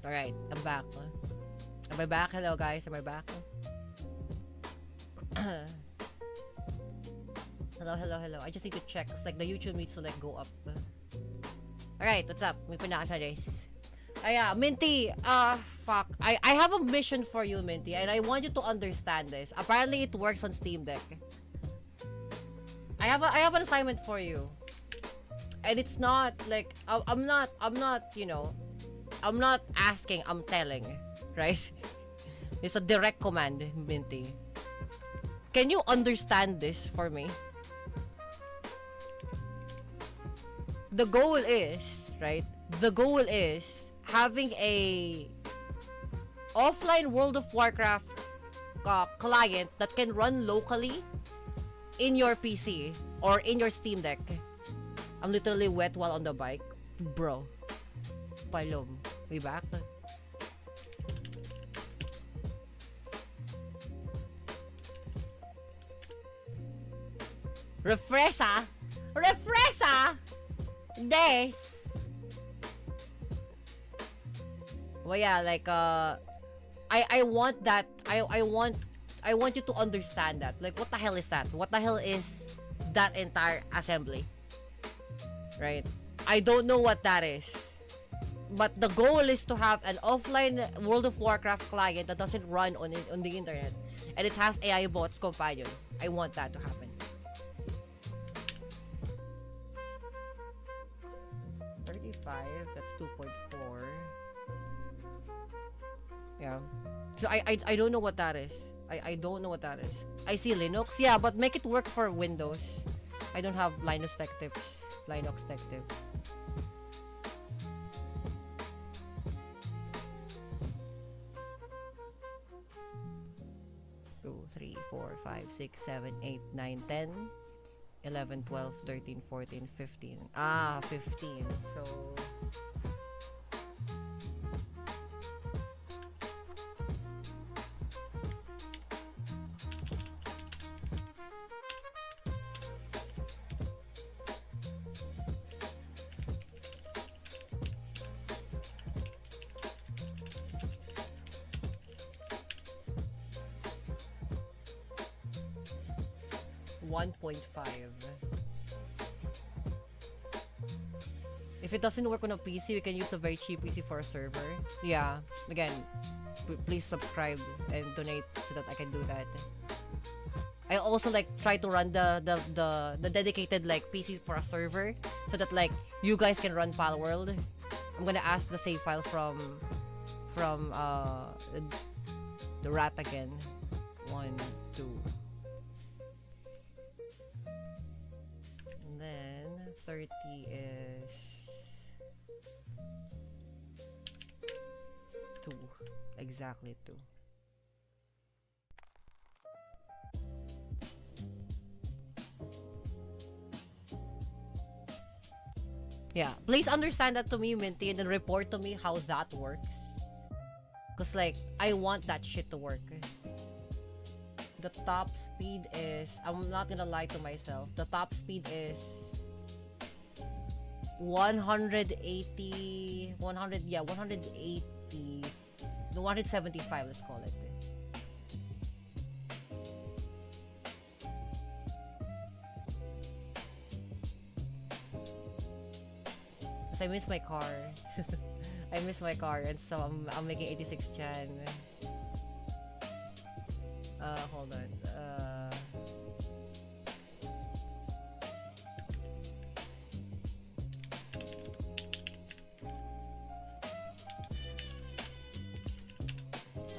Alright, I'm back. Am I back? Hello guys, am I back? Hello. I just need to check. It's like the YouTube needs to like go up. Alright, what's up? May pinaka guys. Minty, fuck. I have a mission for you, Minty, and I want you to understand this. Apparently it works on Steam Deck. I have an assignment for you. And it's not like I'm not, you know, I'm not asking, I'm telling, right? It's a direct command, Minty. Can you understand this for me? The goal is, right? The goal is having a offline World of Warcraft client that can run locally in your PC or in your Steam Deck. I'm literally wet while on the bike. Bro. Palom. We back? Refresher? Refresher? Des? Well, yeah, like, I want that, I want you to understand that. Like, what the hell is that? What the hell is that entire assembly? Right? I don't know what that is. But the goal is to have an offline World of Warcraft client that doesn't run on the internet. And it has AI bots companion. I want that to happen. 35, that's 2.4. Yeah. So I don't know what that is. I don't know what that is. I see Linux. Yeah, but make it work for Windows. I don't have Linux tech tips. Linux tech tips. Two, 3, 4, 5, 6, 7, 8, 9, 10, 11, 12, 13, 14, 15. Ah, 15. So 1.5. If it doesn't work on a PC, we can use a very cheap PC for a server. Yeah. Again, please subscribe and donate so that I can do that. I also like try to run the dedicated like PC for a server so that like you guys can run Palworld. I'm gonna ask the save file from the rat again. 1, 2. And then 30 is 2. Exactly 2. Yeah, please understand that to me, Minty, and then report to me how that works. Cause like, I want that shit to work. The top speed is, I'm not gonna lie to myself, the top speed is 180, 180, 175, let's call it. I miss my car. I miss my car, and so I'm making 86 Chan. Hold on.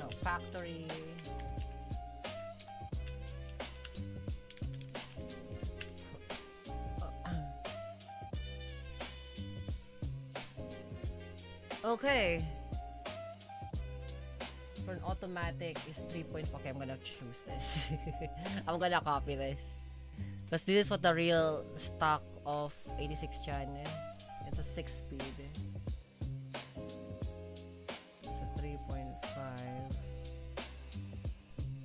Oh, factory. Okay. For an automatic is 3.5. Okay, I'm gonna choose this. I'm gonna copy this. Because this is what the real stock of 86 Chan. It's a 6 speed. So 3.5.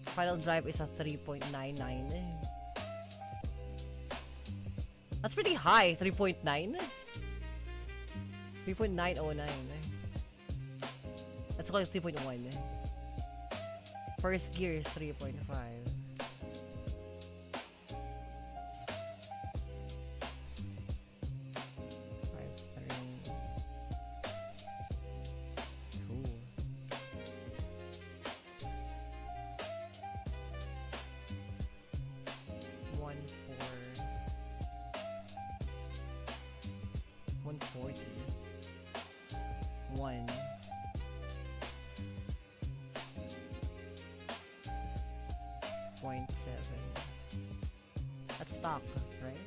Final drive is a 3.99. That's pretty high. 3.9? 3.909. Let's call it 3.1. First gear is 3.5. 140. 1. .7. That's stock, right?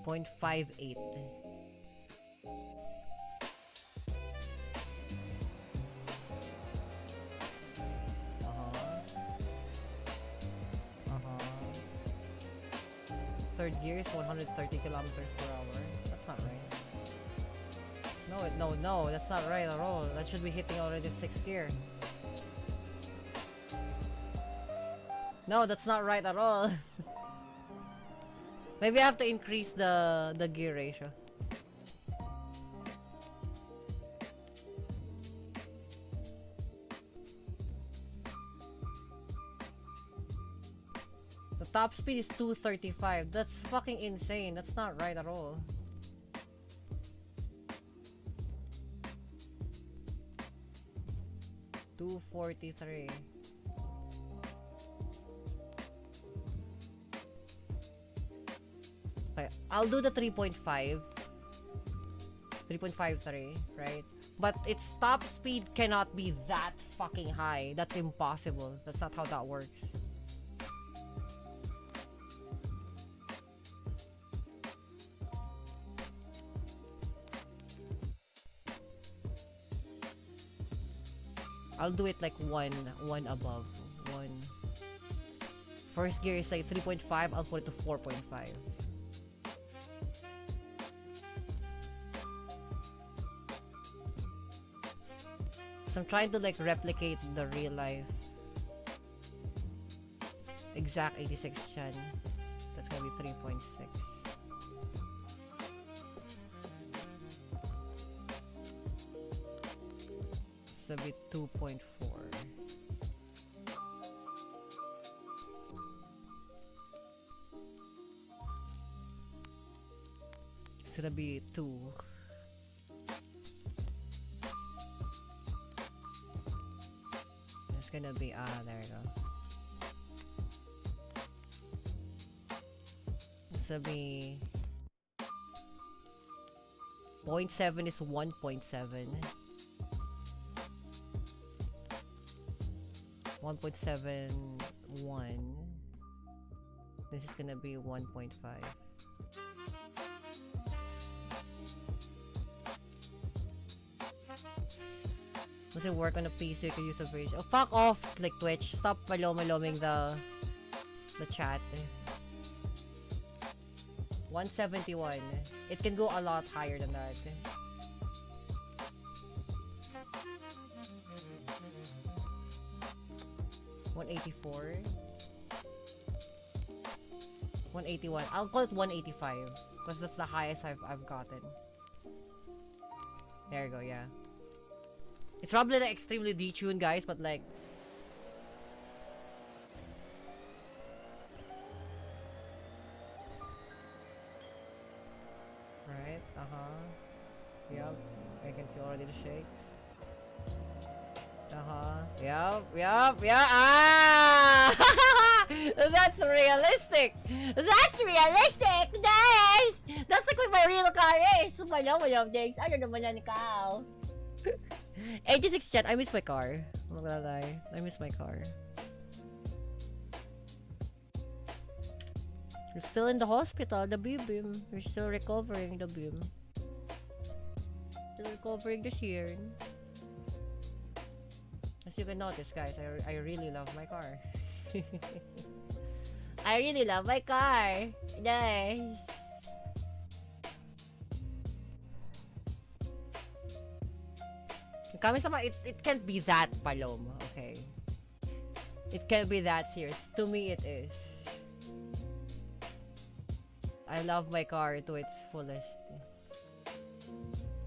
.58. Third gear is 130 kilometers per hour. That's not right. No, that's not right at all. That should be hitting already 6th gear. No, that's not right at all. Maybe I have to increase the gear ratio. The top speed is 235. That's fucking insane. That's not right at all. .243. Okay, I'll do the 3.5. 3.53, right? But its top speed cannot be that fucking high. That's impossible. That's not how that works. I'll do it like one above. First gear is like 3.5. I'll put it to 4.5. So I'm trying to like replicate the real life exact 86 Chen. That's gonna be 3.6. It's gonna be 2.4. It's gonna be 2. It's gonna be there you go. It's gonna be 0.7 is 1.7. 1.71. This is gonna be 1.5. Does it work on a PC? You can use a bridge. Oh, fuck off, like Twitch. Stop maloming the chat. 171. It can go a lot higher than that. $184. 181. I'll call it 185 because that's the highest I've gotten. There you go, yeah. It's probably like extremely detuned, guys, but like right, yep, I can feel already the shakes. Yep. Ah! That's realistic. That's realistic. Nice. That's like what my real car is. Malong things. Ano naman yan ikaw? 86 Jet. I miss my car. I'm not gonna lie. I miss my car. You're still in the hospital, the beam. You're still recovering, the beam. Still recovering this year. As you can notice, guys, I really love my car. I really love my car. Nice. Kami-sama, it can't be that, Palom, okay? It can't be that serious. To me, it is. I love my car to its fullest.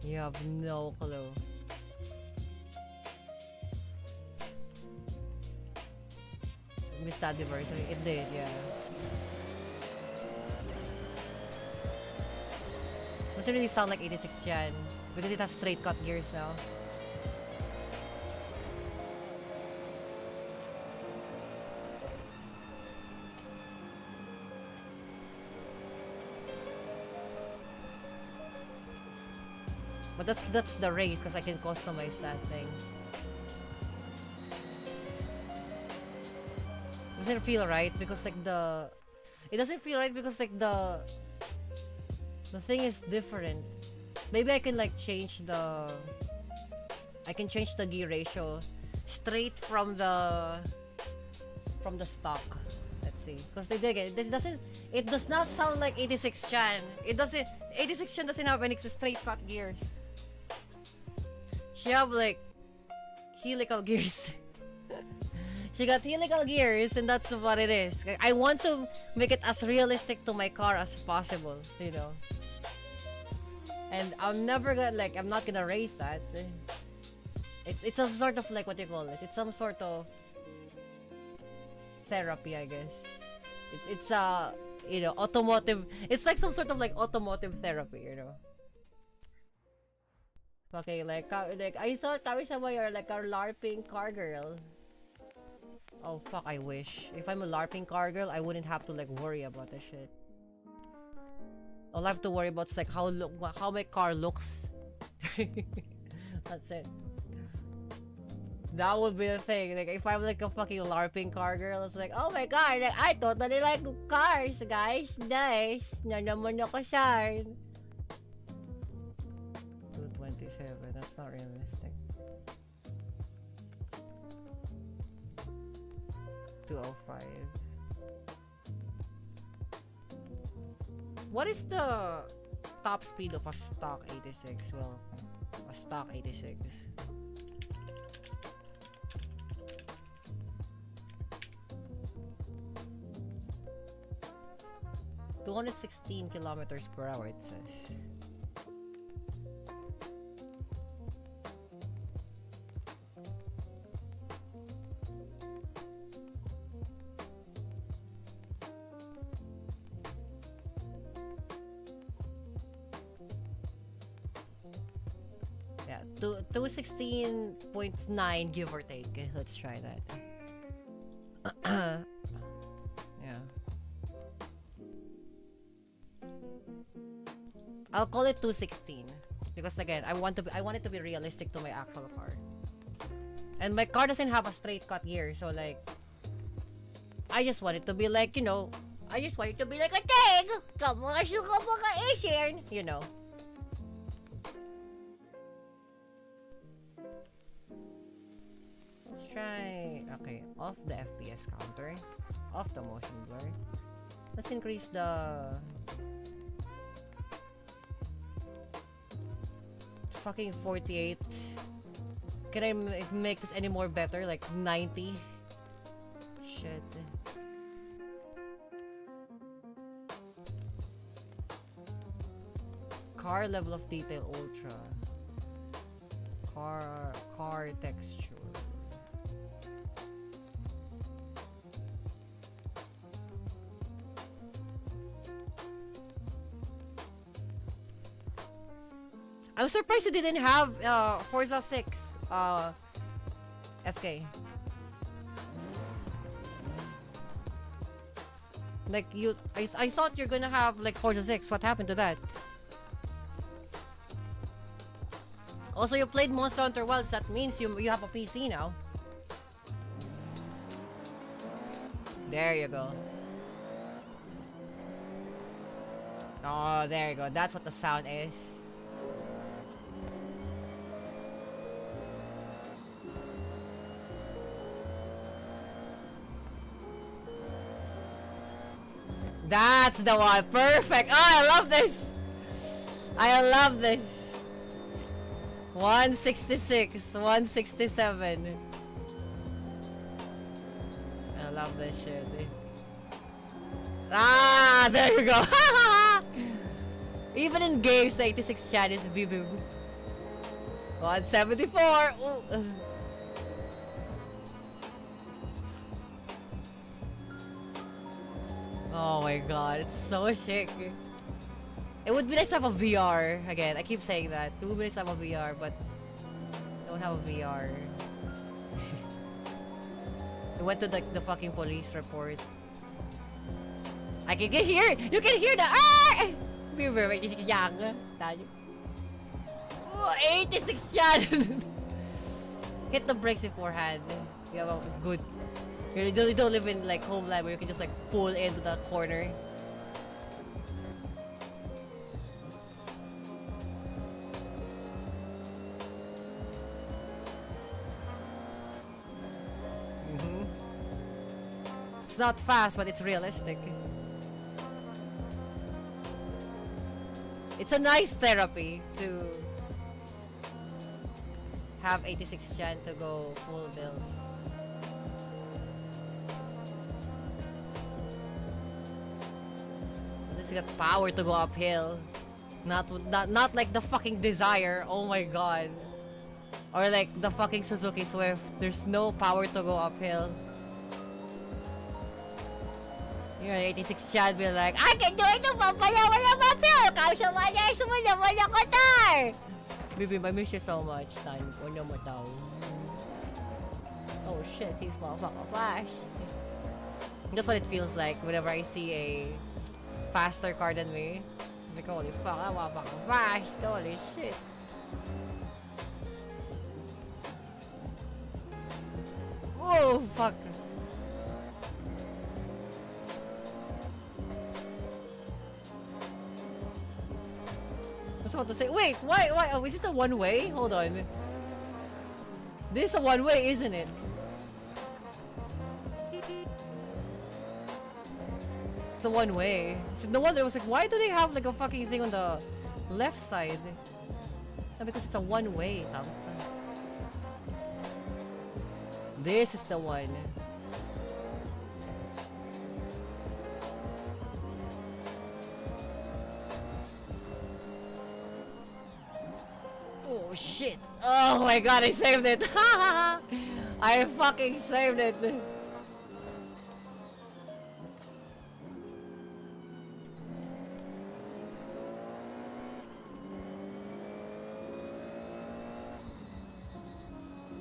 You have no clue. Missed anniversary. It did, yeah. Doesn't really sound like 86 Jan because it has straight cut gears now. But that's the race because I can customize that thing. Doesn't feel right because like it doesn't feel right because like the thing is different. Maybe I can like change the gear ratio straight from the stock. Let's see, because they did it. It does not sound like 86 Chan. 86 Chan doesn't have any straight cut gears. She have like helical gears. She got helical gears, and that's what it is. I want to make it as realistic to my car as possible, you know. And I'm not gonna race that. It's some sort of like, what do you call this? It's some sort of therapy, I guess. It's you know, automotive. It's like some sort of like automotive therapy, you know. Okay, like I thought Kami-sama, you're like a LARPing car girl. Oh fuck, I wish. If I'm a LARPing car girl, I wouldn't have to like worry about this shit. All I have to worry about is like how my car looks. That's it. That would be the thing. Like if I'm like a fucking LARPing car girl, it's like, oh my god, like, I totally like cars, guys. Nice. Na naman ako saan. 227. That's not realistic. 205. What is the top speed of a stock 86? Well, a stock 86. $216 kilometers per hour, it says. Yeah, 216.9 give or take. Let's try that. Yeah. I'll call it 216 because again, I want it to be realistic to my actual car. And my car doesn't have a straight cut gear, so like I just want it to be like, you know, I just want it to be like a thing. You know. Let's try, okay, off the FPS counter, off the motion blur. Let's increase the fucking 48. Can I make this any more better? Like 90? Shit. Car level of detail ultra. Car texture. I'm surprised you didn't have Forza 6 FK. Like I thought you're gonna have like Forza 6. What happened to that? Also, you played Monster Hunter Wilds. That means you have a PC now. There you go. Oh, there you go. That's what the sound is. That's the one. Perfect. Oh, I love this. I love this. 166, 167. I love this shit. Ah, there you go. Even in games, the 86 chan is BB. 174! Ooh. Oh my god, it's so sick. It would be nice to have a VR. Again, I keep saying that. It would be nice to have a VR, but I don't have a VR. I went to the fucking police report. I can hear! You can hear the ah! We were 86 young. 86 chan! Hit the brakes beforehand. You have a good. You don't live in like homeland where you can just like pull into the corner. It's not fast, but it's realistic. It's a nice therapy to have 86 chan to go full build. At least you got power to go uphill. Not like the fucking Desire. Oh my god. Or like the fucking Suzuki Swift. There's no power to go uphill. You're 86 chan be like, I can do it! Wala uphill! Kausa mo niya! Sumunod mo na kotar! Baby, I miss you so much. Time ko na mo daw. Oh shit, he's motherfucking fast. That's what it feels like whenever I see a faster car than me. I'm like, holy fuck, I'm motherfucking fast. Holy shit. Oh fuck. I was about to say, wait, why, oh, is it a one-way? Hold on. This is a one-way, isn't it? It's a one-way. So no wonder, I was like, why do they have like a fucking thing on the left side? No, because it's a one-way. This is the one. Oh shit! Oh my god, I saved it! I fucking saved it!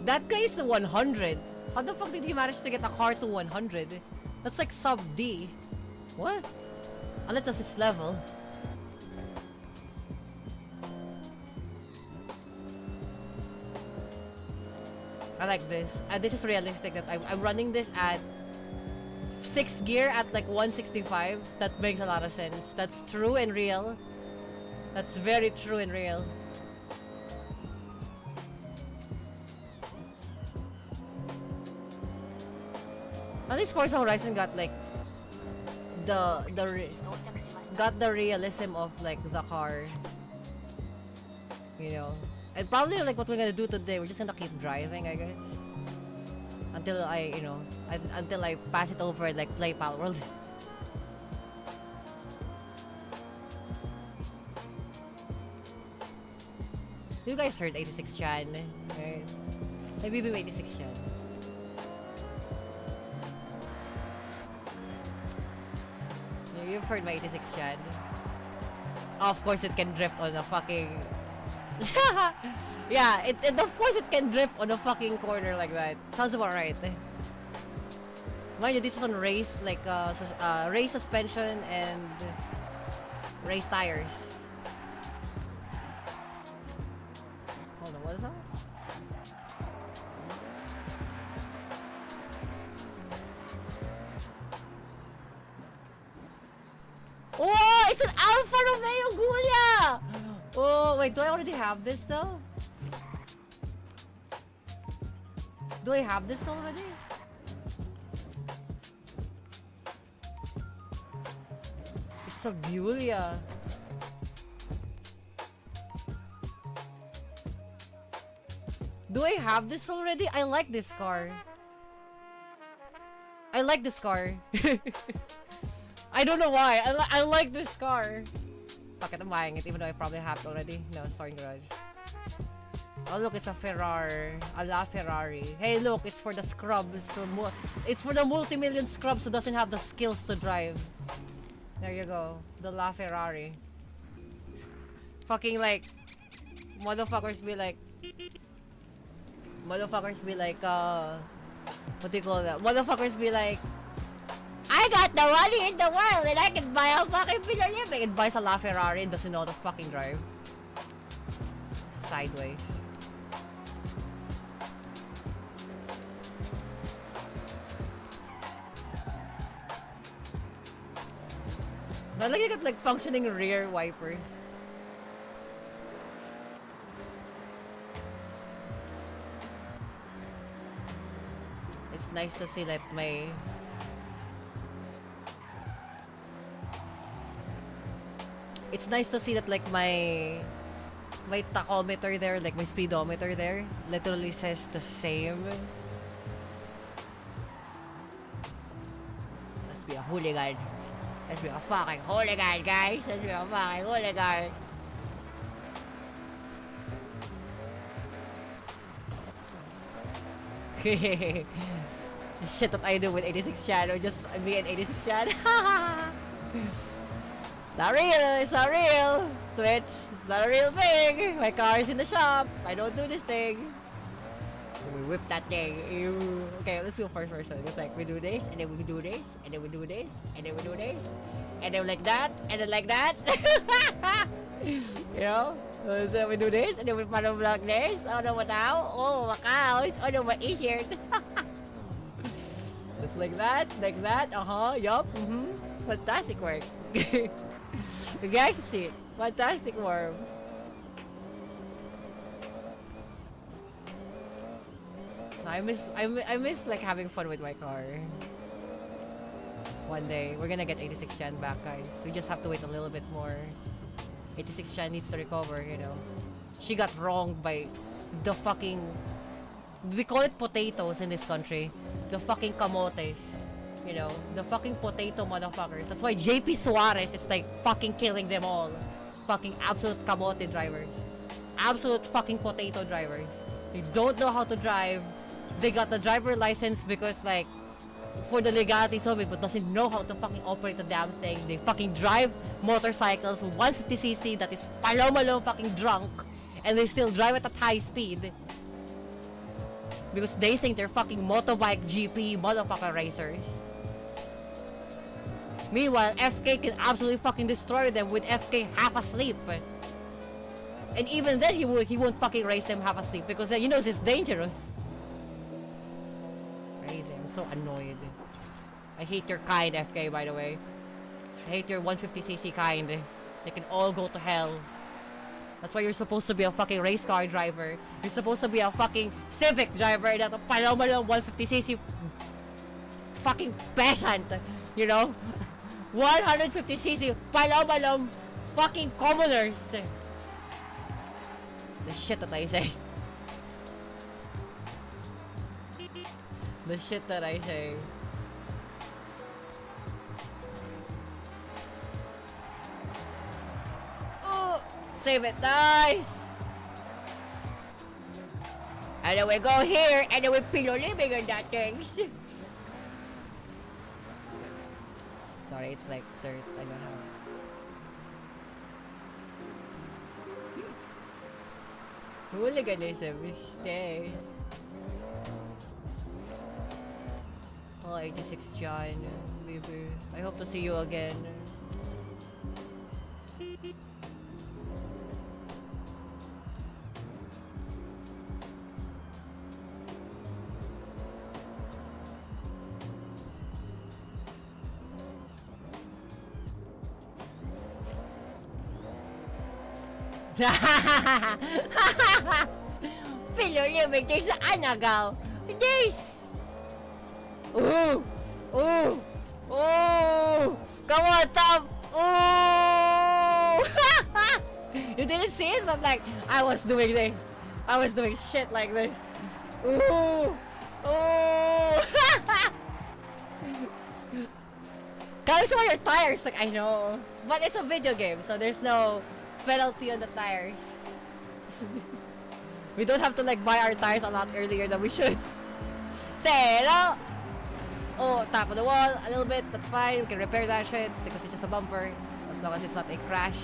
That guy is the 100. How the fuck did he manage to get a car to 100? That's like sub D. What? Unless that's his level. I like this. This is realistic that I'm running this at 6th gear at like 165. That makes a lot of sense. That's true and real. That's very true and real. At least Forza Horizon got like got the realism of like the car. You know. And probably like what we're gonna do today, we're just gonna keep driving, I guess. Until until I pass it over and like play Palworld. You guys heard 86 chan, right? Maybe we 86 chan. You've heard my 86 chan. Of course it can drift on a fucking yeah, it of course it can drift on a fucking corner like that. Sounds about right. Mind you, this is on race, like race suspension and race tires. Hold on, what is that? Oh, it's an Alfa Romeo Giulia! Oh, wait, do I already have this though? Do I have this already? It's a Giulia. Do I have this already? I like this car. I like this car. I don't know why. I like this car. fuck it, I'm buying it, even though I probably have it already. No, storing garage. Oh look, it's a Ferrari, a La Ferrari. Hey look, it's for the scrubs. So it's for the multi-million scrubs who doesn't have the skills to drive. There you go, the La Ferrari. Fucking like, motherfuckers be like, what do you call that? Motherfuckers be like, I got the money in the world and I can buy a fucking Pinolip and buys a La Ferrari and doesn't know how to fucking drive. Sideways. I like it like functioning rear wipers. It's nice to see that my like my tachometer there, like my speedometer there, literally says the same. Let's be a hooligan. Let's be a fucking hooligan, guys. Let's be a fucking hooligan. The shit that I do with 86 Shadow, just me and 86 Shadow. It's not real, it's not real. Twitch, it's not a real thing. My car is in the shop. I don't do this thing. We whip that thing. Ew. Okay, let's do first person. It's like we do this, and then we do this, and then we do this, and then we do this, and then like that, and then like that. You know? So we do this, and then we follow like this. Oh no, what now? Oh, Macau. Oh no, my e-shirt. It's like that, yup, fantastic work. You guys see it, fantastic work. I miss like having fun with my car. One day, we're gonna get 86 Chan back, guys. We just have to wait a little bit more. 86 Chan needs to recover, you know. She got wronged by the fucking... We call it potatoes in this country. The fucking kamotes. You know, the fucking potato motherfuckers. That's why JP Suarez is like fucking killing them all. Fucking absolute kamote drivers. Absolute fucking potato drivers. They don't know how to drive. They got the driver license because like for the legalities of it, but doesn't know how to fucking operate the damn thing. They fucking drive motorcycles 150cc that is palomalo fucking drunk, and they still drive at a high speed because they think they're fucking motorbike GP motherfucker racers. Meanwhile, FK can absolutely fucking destroy them with FK half asleep. And even then, he won't fucking race them half asleep because he knows it's dangerous. Crazy, I'm so annoyed. I hate your kind, FK, by the way. I hate your 150cc kind. They can all go to hell. That's why you're supposed to be a fucking race car driver. You're supposed to be a fucking Civic driver, not a palomalo 150cc fucking peasant, you know? 150cc palomalo fucking commoners. The shit that I say. The shit that I say. Oh, save it, nice. And then we go here, and then we pillow living on that thing. Sorry, it's like third. I don't know. Hooliganism is stay. Oh, 86 John, baby. I hope to see you again. Pillow living this anagaw. This. Ooh. Ooh. Ooh. Come on, Tom. Ooh. You didn't see it, but like I was doing this. I was doing shit like this. Ooh. Ooh. Guys, why your tires? Like, I know. But it's a video game, so there's no penalty on the tires. We don't have to like buy our tires a lot earlier than we should. Say no! Oh, tap on the wall a little bit, that's fine. We can repair that shit because it's just a bumper. As long as it's not a crash.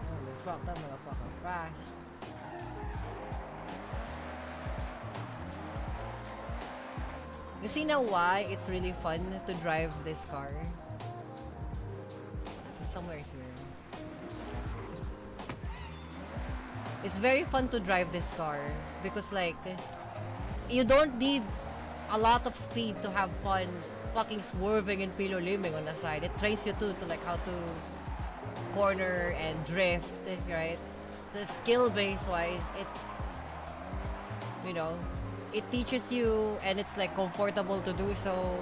Holy fuck, that motherfucker crashed. You see now why it's really fun to drive this car? It's somewhere here. It's very fun to drive this car because like you don't need a lot of speed to have fun fucking swerving and piloliming on the side. It trains you to like how to corner and drift, right? The skill base wise, it, you know, it teaches you and it's like comfortable to do so.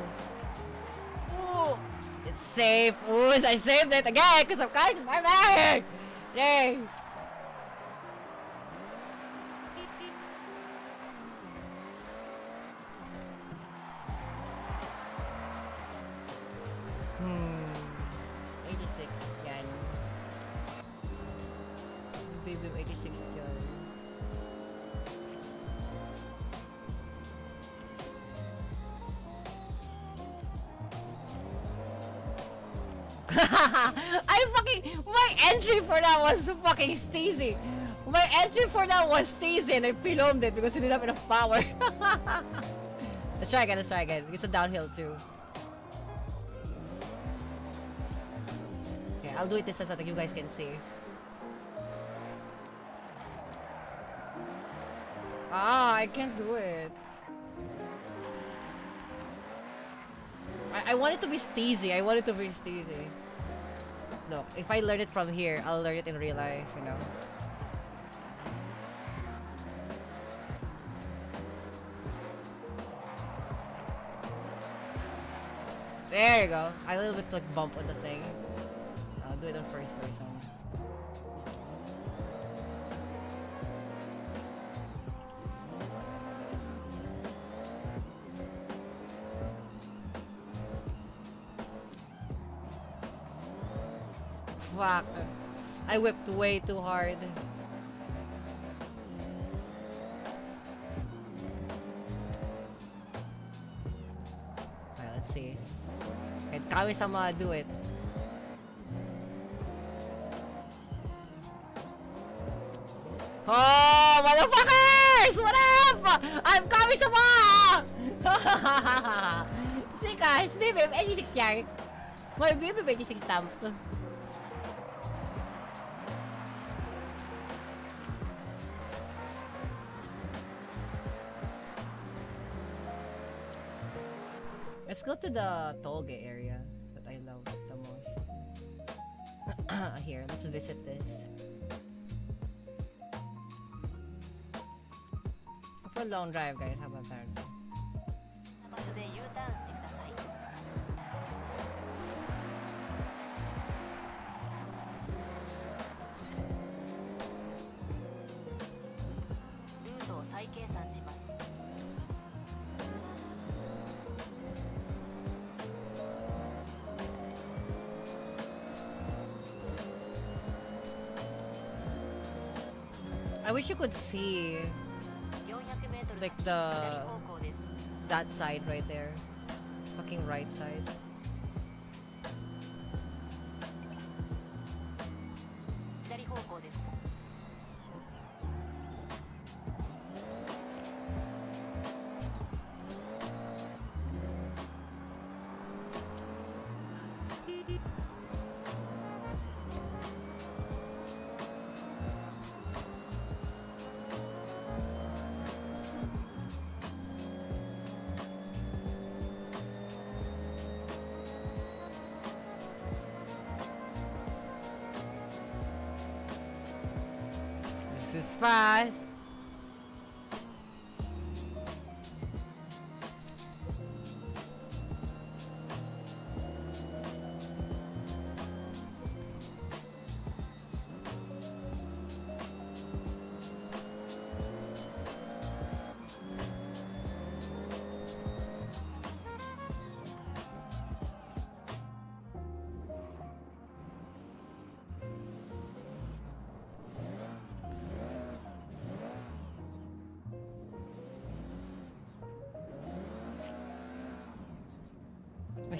Ooh, it's safe. Ooh, I saved it again because of guys my bag. Thanks. Hmm. 86 yan. Baby 86 yan. My entry for that was fucking steezy. My entry for that was steezy and I pilomed it because it didn't have enough power. Let's try again. It's a downhill too. Okay, I'll do it this time so that you guys can see. I can't do it. I want it to be steezy. Look, if I learn it from here, I'll learn it in real life, you know. There you go. A little bit like bump on the thing. I'll do it on first person. Fuck. I whipped way too hard. Alright, let's see. Can Kami-sama do it? Oh, motherfuckers! What up? I'm Kami-sama! See guys, baby, I'm 86 years. My baby 86 stamp. Let's go to the Toge area that I love the most. Here, let's visit this. For a long drive, guys. How about that? I wish you could see like that side right there. Fucking right side. This is fast.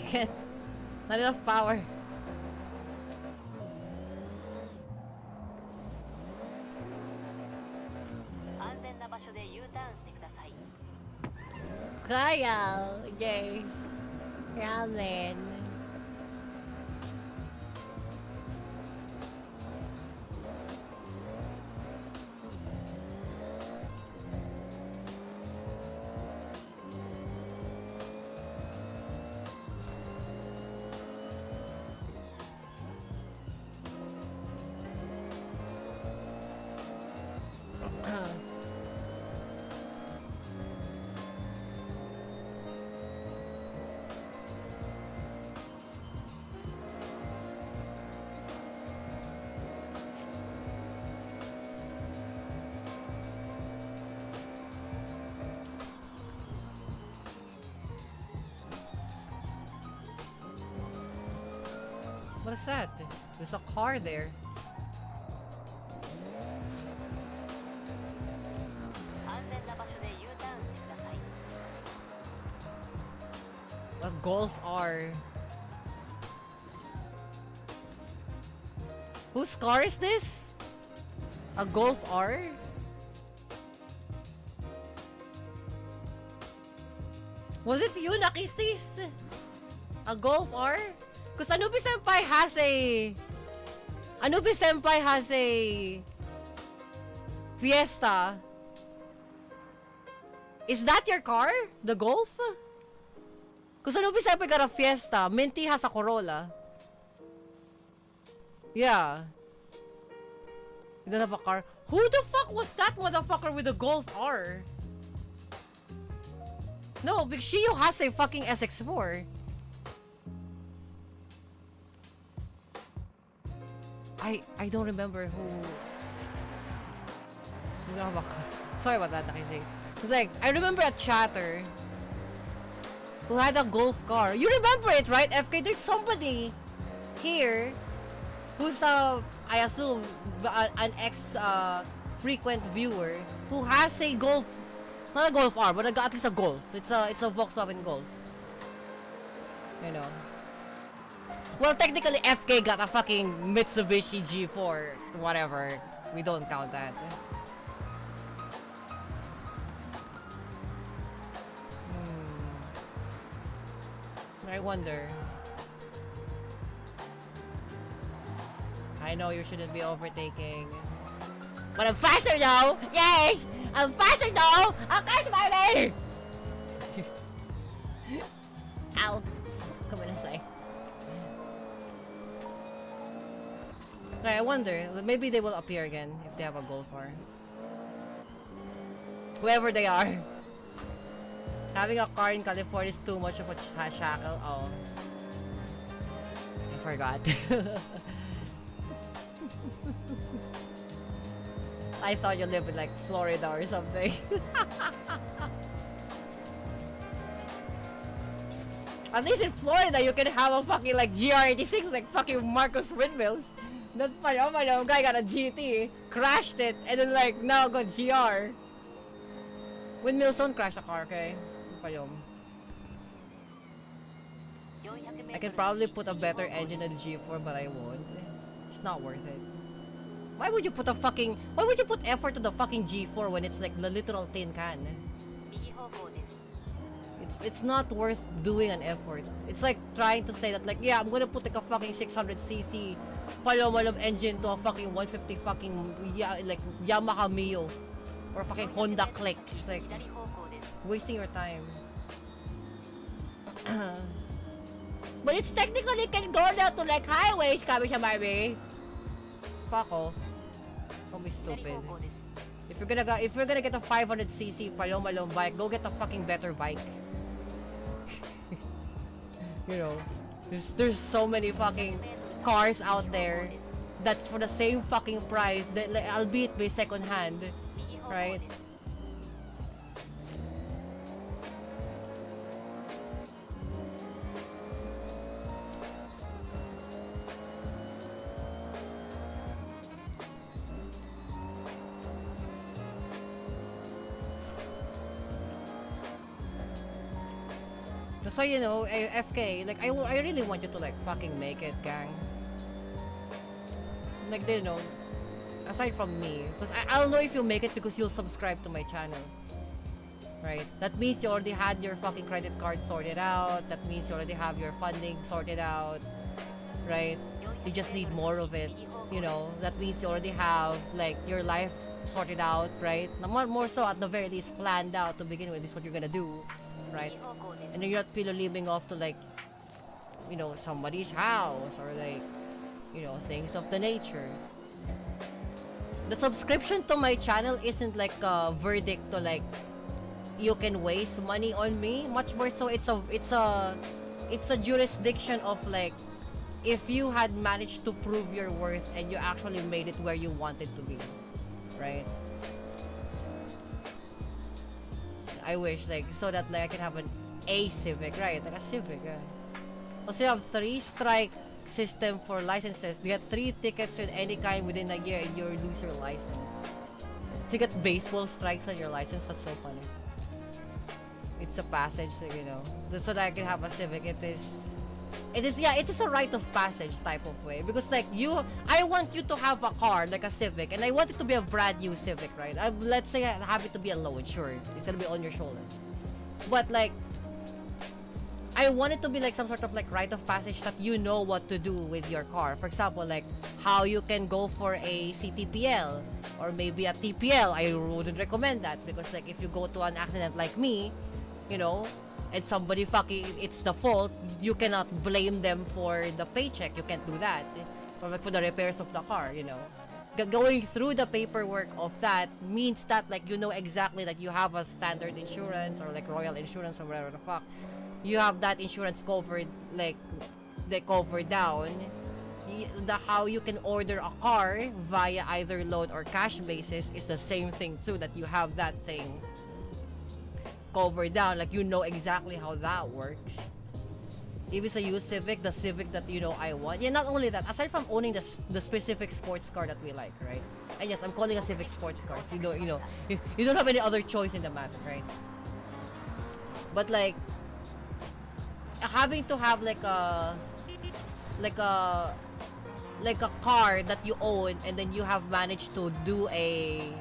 can't. Not enough power. Kaya, Jace. Ramen. What is that? There's a car there. A Golf R. Whose car is this? A Golf R? Was it you, Nakistis? A Golf R? Because Anubi Senpai has a Fiesta. Is that your car? The Golf? Because Anubi Senpai got a Fiesta. Minty has a Corolla. Yeah. You don't have a car. Who the fuck was that motherfucker with a Golf R? No, Big Shio has a fucking SX4. I don't remember who. You don't have a car. Sorry about that, Nakisi. It's like, I remember a chatter who had a Golf car. You remember it, right, FK? There's somebody here who's I assume an frequent viewer who has a Golf, not a Golf R, but at least a Golf. It's a Volkswagen Golf. You know. Well, technically FK got a fucking Mitsubishi G4, whatever. We don't count that. I wonder. I know you shouldn't be overtaking. But I'm faster though! Yes! I'm faster though! I'll catch my way! Ow. Come on, say. I wonder, maybe they will appear again if they have a Golf R. Whoever they are. Having a car in California is too much of a shackle. Oh. I forgot. I thought you lived in like Florida or something. At least in Florida you can have a fucking like GR86 like fucking Marcos Windmills. That's funny. Oh my god, guy got a GT, crashed it, and then like now got GR. Windmills don't crash a car, okay? I can probably put a better engine in the G4, but I won't. It's not worth it. Why would you put effort to the fucking G4 when it's like the literal tin can? It's not worth doing an effort. It's like trying to say that like, yeah, I'm gonna put like a fucking 600cc palom engine to a fucking 150 fucking like Yamaha Mio or fucking Honda Click. It's like wasting your time. But it's technically can go down to like highways, kami siya, Marby. Fuck off. Don't be stupid. If you're gonna get a 500cc palom bike, go get a fucking better bike. You know, there's so many fucking cars out there that's for the same fucking price, that, like, albeit by second hand, right? So, you know, FK, like, I really want you to, like, fucking make it, gang. Like, you know, aside from me, because I don't know if you'll make it because you'll subscribe to my channel. Right? That means you already had your fucking credit card sorted out. That means you already have your funding sorted out. Right? You just need more of it. You know, that means you already have, like, your life sorted out, right? More so, at the very least, planned out to begin with. This is what you're gonna do, right? And then you're not living off to, like, you know, somebody's house or, like, you know, things of the nature. The subscription to my channel isn't like a verdict to, like, you can waste money on me. Much more so, it's a jurisdiction of, like, if you had managed to prove your worth and you actually made it where you wanted to be, right? I wish, like, so that, like, I can have a Civic, right? Like a Civic, yeah. Also, you have 3 strike system for licenses. You get 3 tickets with any kind within a year and you lose your license. To get baseball strikes on your license, that's so funny. It's a passage, you know, so that I can have a Civic. It is a rite of passage type of way, because, like, I want you to have a car like a Civic, and I want it to be a brand new Civic, right? Let's say I have it to be a loan, sure, it's gonna be on your shoulder, but, like, I want it to be like some sort of, like, rite of passage that you know what to do with your car. For example, like, how you can go for a CTPL or maybe a TPL. I wouldn't recommend that, because, like, if you go to an accident like me, you know, and somebody fucking, it's the fault, you cannot blame them for the paycheck. You can't do that. For the repairs of the car, you know. Going through the paperwork of that means that, like, you know exactly that you have a standard insurance or, like, royal insurance or whatever the fuck. You have that insurance covered, like, they covered down. How you can order a car via either loan or cash basis is the same thing too, that you have that thing covered down, like, you know exactly how that works. If it's a used Civic, the Civic that, you know, I want. Yeah, not only that, aside from owning the specific sports car that we like, right? And yes, I'm calling a Civic sports car, so you don't have any other choice in the matter, right? But, like, having to have like a car that you own, and then you have managed to do a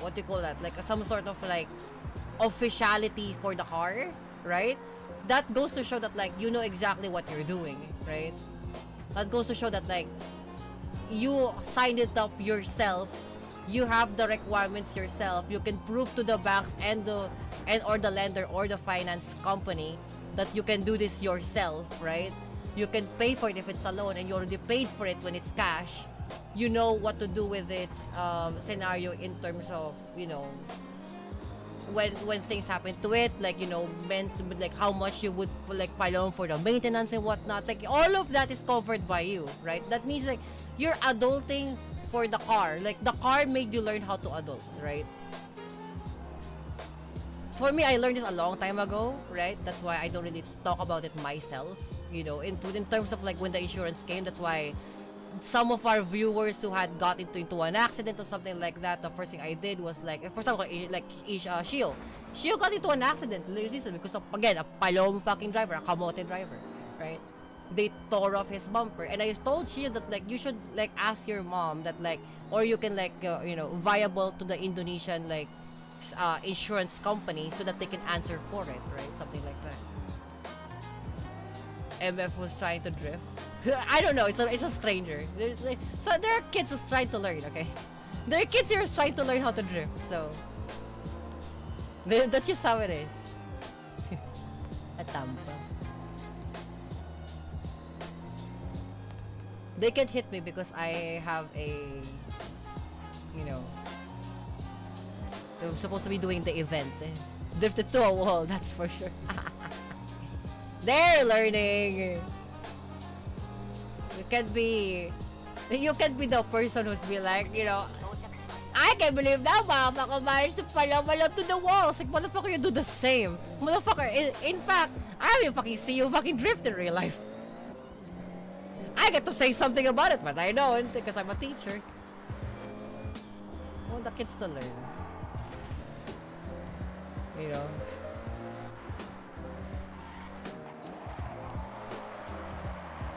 what do you call that, like some sort of, like, officiality for the car, right? That goes to show that, like, you know exactly what you're doing, right? That goes to show that, like, you signed it up yourself, you have the requirements yourself, you can prove to the banks or the lender or the finance company that you can do this yourself, right? You can pay for it if it's a loan, and you already paid for it when it's cash. You know what to do with its scenario in terms of, you know, when things happen to it, like, you know, like how much you would, like, pile on for the maintenance and whatnot. Like, all of that is covered by you, right? That means, like, you're adulting for the car. Like, the car made you learn how to adult, right? For me, I learned this a long time ago, right? That's why I don't really talk about it myself, you know, in terms of, like, when the insurance came. That's why some of our viewers who had got into an accident or something like that, the first thing I did was, like, for example, like, Shio got into an accident because of, again, a palom fucking driver, a kamote driver, right? They tore off his bumper, and I told Shio that, like, you should, like, ask your mom that, like, or you can, like, you know, viable to the Indonesian, like, insurance company so that they can answer for it, right? Something like that. MF was trying to drift. I don't know. It's a stranger. So there are kids who's trying to learn. Okay, there are kids here who's trying to learn how to drift. So that's just how it is. Atampa. They can't hit me because I have a, you know, they're supposed to be doing the event. Drifted to a wall. That's for sure. They're learning. You can't be the person who's be like, you know, I can't believe that motherfucker managed to pala to the walls. Like, motherfucker, you do the same. Motherfucker, in fact, I don't even fucking see you fucking drift in real life. I get to say something about it, but I don't because I'm a teacher. I want the kids to learn. You know?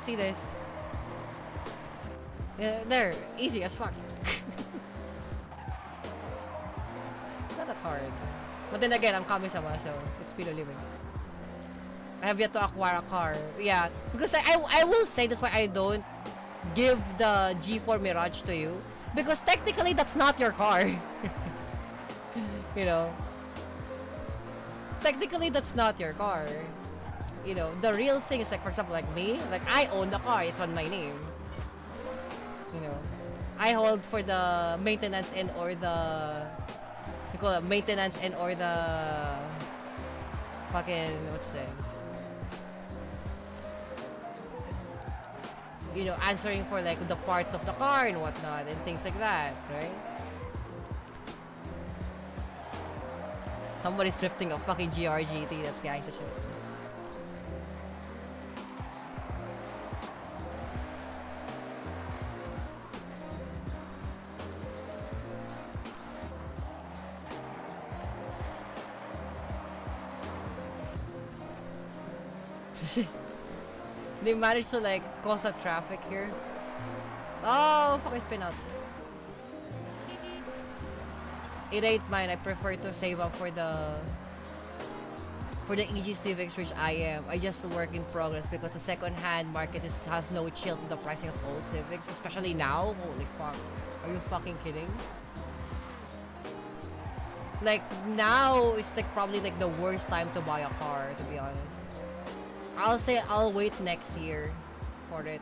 See this? Yeah, there. Easy as fuck. It's not that hard. But then again, I'm Kami-sama, so it's speed of living. I have yet to acquire a car. Yeah, because I will say that's why I don't give the G4 Mirage to you. Because technically, that's not your car. You know? Technically, that's not your car. You know, the real thing is like, for example, like me, like I own the car, it's on my name. You know, I hold for the maintenance and or the, you call it maintenance and or the fucking, what's this? You know, answering for like the parts of the car and whatnot and things like that, right? Somebody's drifting a fucking GRGT, that's gangsta shit. They managed to like cause a traffic here. Oh, fucking spin out. It ain't mine. I prefer to save up for the EG Civics, which I am. I just work in progress because the second-hand market has no chill to the pricing of old Civics, especially now. Holy fuck! Are you fucking kidding? Like now, it's like probably like the worst time to buy a car, to be honest. I'll say I'll wait next year for it.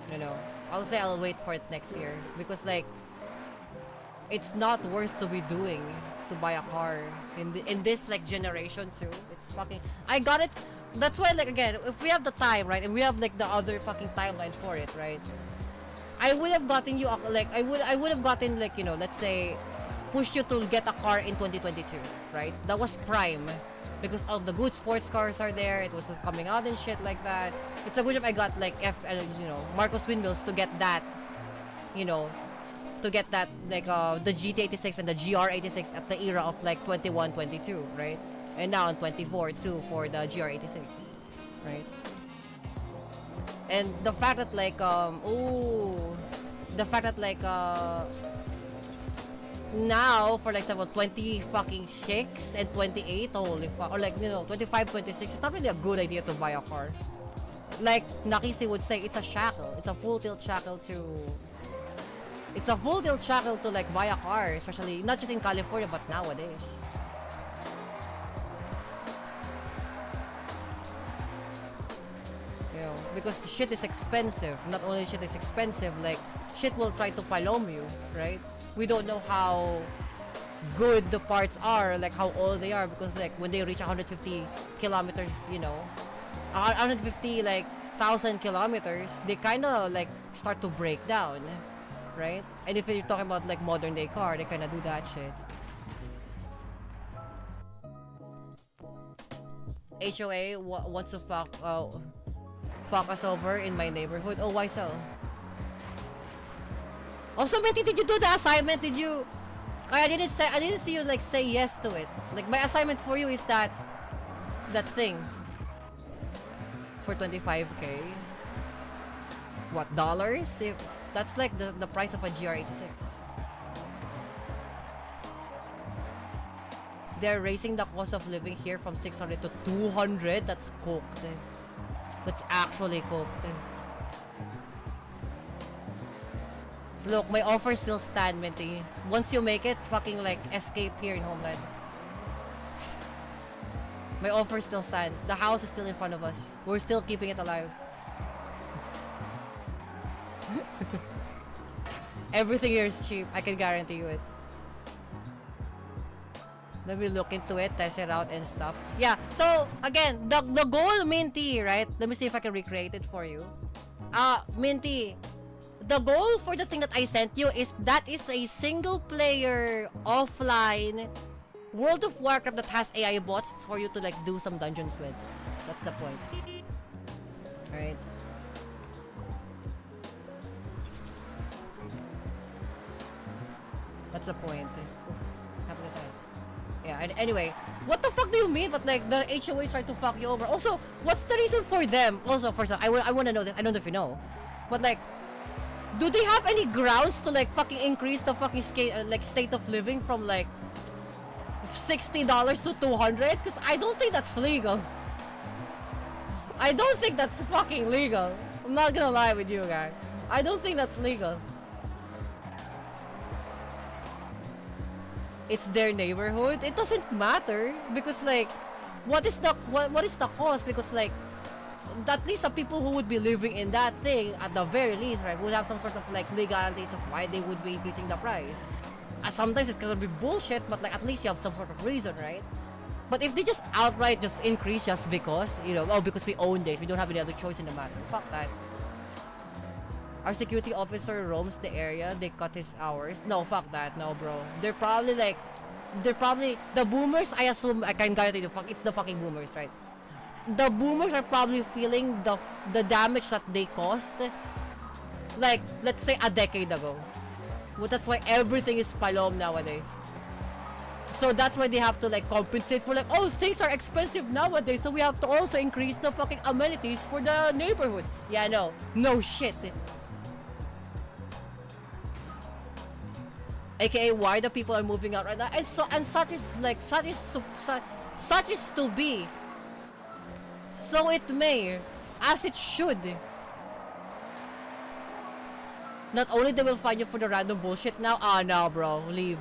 You know, I'll say I'll wait for it next year because like it's not worth to be doing to buy a car in this like generation too. It's fucking. I got it. That's why like again, if we have the time, right, and we have like the other fucking timeline for it, right? I would have gotten you like I would have gotten like, you know, let's say pushed you to get a car in 2022, right? That was prime because all the good sports cars are there. It was just coming out and shit like that. It's a good job I got like you know, Marcos Windmills to get that, you know, to get that like the GT86 and the GR86 at the era of like 21, 22, right? And now on 24 too for the GR86, right? And the fact that like the fact that like now for like example 20 fucking 6 and 28, holy fuck, or like, you know, 25, 26, it's not really a good idea to buy a car. Like Nakisi would say, it's a shackle. It's a full tilt shackle to like buy a car, especially not just in California but nowadays. You know, because shit is expensive. Not only shit is expensive, like shit will try to palom you, right? We don't know how good the parts are, like how old they are, because like when they reach 150 kilometers, you know, 150 like 1,000 kilometers, they kind of like start to break down, right? And if you're talking about like modern day car, they kind of do that shit. HOA wants to fuck us over in my neighborhood. Oh, why so? Also, Minty, did you do the assignment? Did you? I didn't see you like say yes to it. Like my assignment for you is that thing for 25k. What, dollars? If that's like the price of a GR86. They're raising the cost of living here from 600 to 200. That's cooked. That's actually cooked. Look, my offer still stand, Minty. Once you make it, fucking like escape here in Homeland. My offer still stand. The house is still in front of us. We're still keeping it alive. Everything here is cheap. I can guarantee you it. Let me look into it, test it out and stuff. Yeah, so again, the goal, Minty, right? Let me see if I can recreate it for you. Minty, the goal for the thing that I sent you is that is a single player offline World of Warcraft that has AI bots for you to like do some dungeons with. That's the point. Alright. That's the point. Have a good time. Yeah, and anyway, what the fuck do you mean? But like the HOAs try to fuck you over. Also, what's the reason for them? Also, for some, I want to know this. I don't know if you know, but like, do they have any grounds to like fucking increase the fucking state of living from like $60 to $200? Because I don't think that's legal. I don't think that's fucking legal. I'm not gonna lie with you guys. I don't think that's legal. It's their neighborhood. It doesn't matter because like, what is the cost? Because like, at least the people who would be living in that thing, at the very least, right, would have some sort of like legalities of why they would be increasing the price. Sometimes it's gonna be bullshit, but like at least you have some sort of reason, right? But if they just outright just increase just because, you know, oh, because we own this, we don't have any other choice in the matter. Fuck that. Our security officer roams the area, they cut his hours. No, fuck that. No, bro. They're probably the boomers, I assume, I can guarantee you, it's the fucking boomers, right? The boomers are probably feeling the damage that they caused, like, let's say a decade ago. Well, that's why everything is palom nowadays. So that's why they have to like compensate for like, oh, things are expensive nowadays, so we have to also increase the fucking amenities for the neighborhood. Yeah, no shit. AKA why the people are moving out right now, and such is to be. So it may, as it should. Not only they will fine you for the random bullshit now. Ah, no, bro, leave.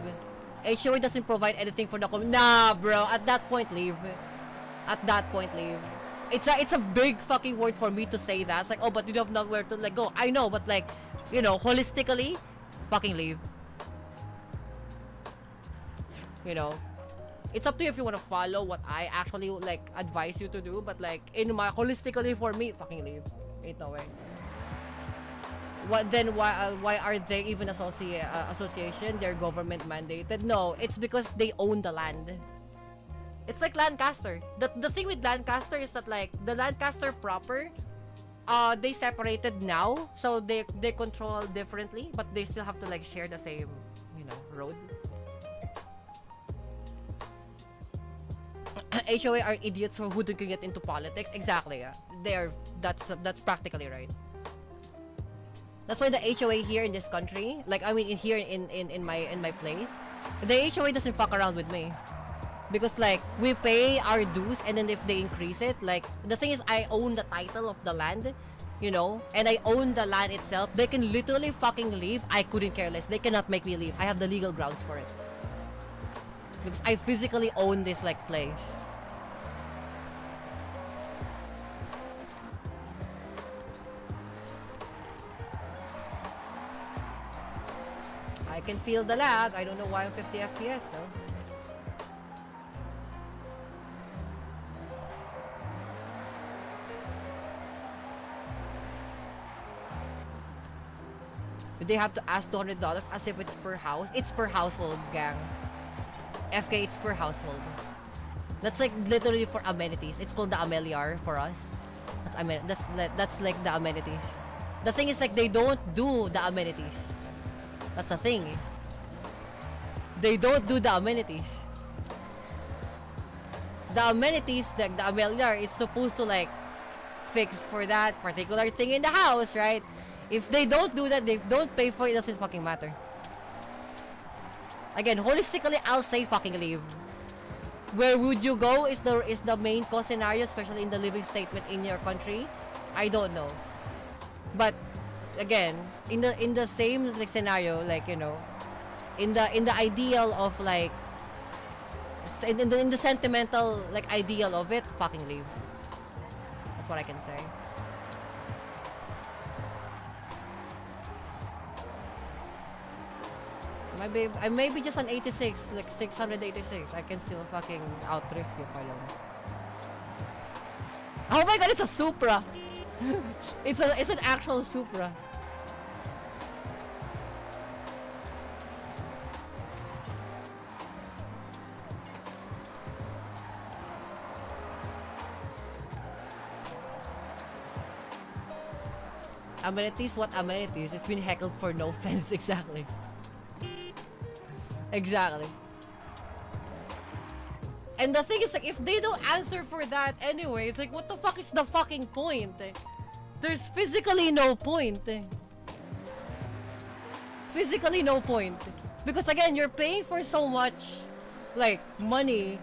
HOA doesn't provide anything for the nah, bro. At that point, leave. At that point, leave. It's a big fucking word for me to say that. It's like, oh, but you don't have nowhere to like go. I know, but like, you know, holistically, fucking leave. You know, it's up to you if you want to follow what I actually like advise you to do. But like, in my holistically for me, fucking leave. Ain't no way. What then? Why are they even association? They're government mandated. No, it's because they own the land. It's like Lancaster. The thing with Lancaster is that like the Lancaster proper, they separated now, so they control differently, but they still have to like share the same, you know, road. HOA are idiots who don't get into politics. Exactly. Yeah. That's practically right. That's why the HOA here in this country, like I mean here in my place, the HOA doesn't fuck around with me. Because like we pay our dues, and then if they increase it, like the thing is I own the title of the land, you know, and I own the land itself. They can literally fucking leave. I couldn't care less. They cannot make me leave. I have the legal grounds for it. Because I physically own this like place. I can feel the lag. I don't know why I'm 50 FPS though. Do they have to ask $200 as if it's per house? It's per household, gang. FK, it's per household. That's like literally for amenities. It's called the Ameliar for us. That's like the amenities. The thing is like they don't do the amenities. That's the thing. They don't do the amenities. The amenities, like the Ameliar, is supposed to like fix for that particular thing in the house, right? If they don't do that, they don't pay for it, doesn't fucking matter. Again, holistically, I'll say fucking leave. Where would you go is the main cause scenario, especially in the living statement in your country. I don't know. But again, in the same like scenario, like, you know, in the ideal of like in the sentimental like ideal of it, fucking leave. That's what I can say. I may be just an 86, like 686. I can still fucking outdrift you, Palom. Oh my god, it's a Supra! it's an actual Supra. Amenities? What amenities? It's been heckled for no fence, exactly. Exactly. And the thing is, like, if they don't answer for that anyway, it's like, what the fuck is the fucking point? There's physically no point. Physically no point. Because again, you're paying for so much, like, money.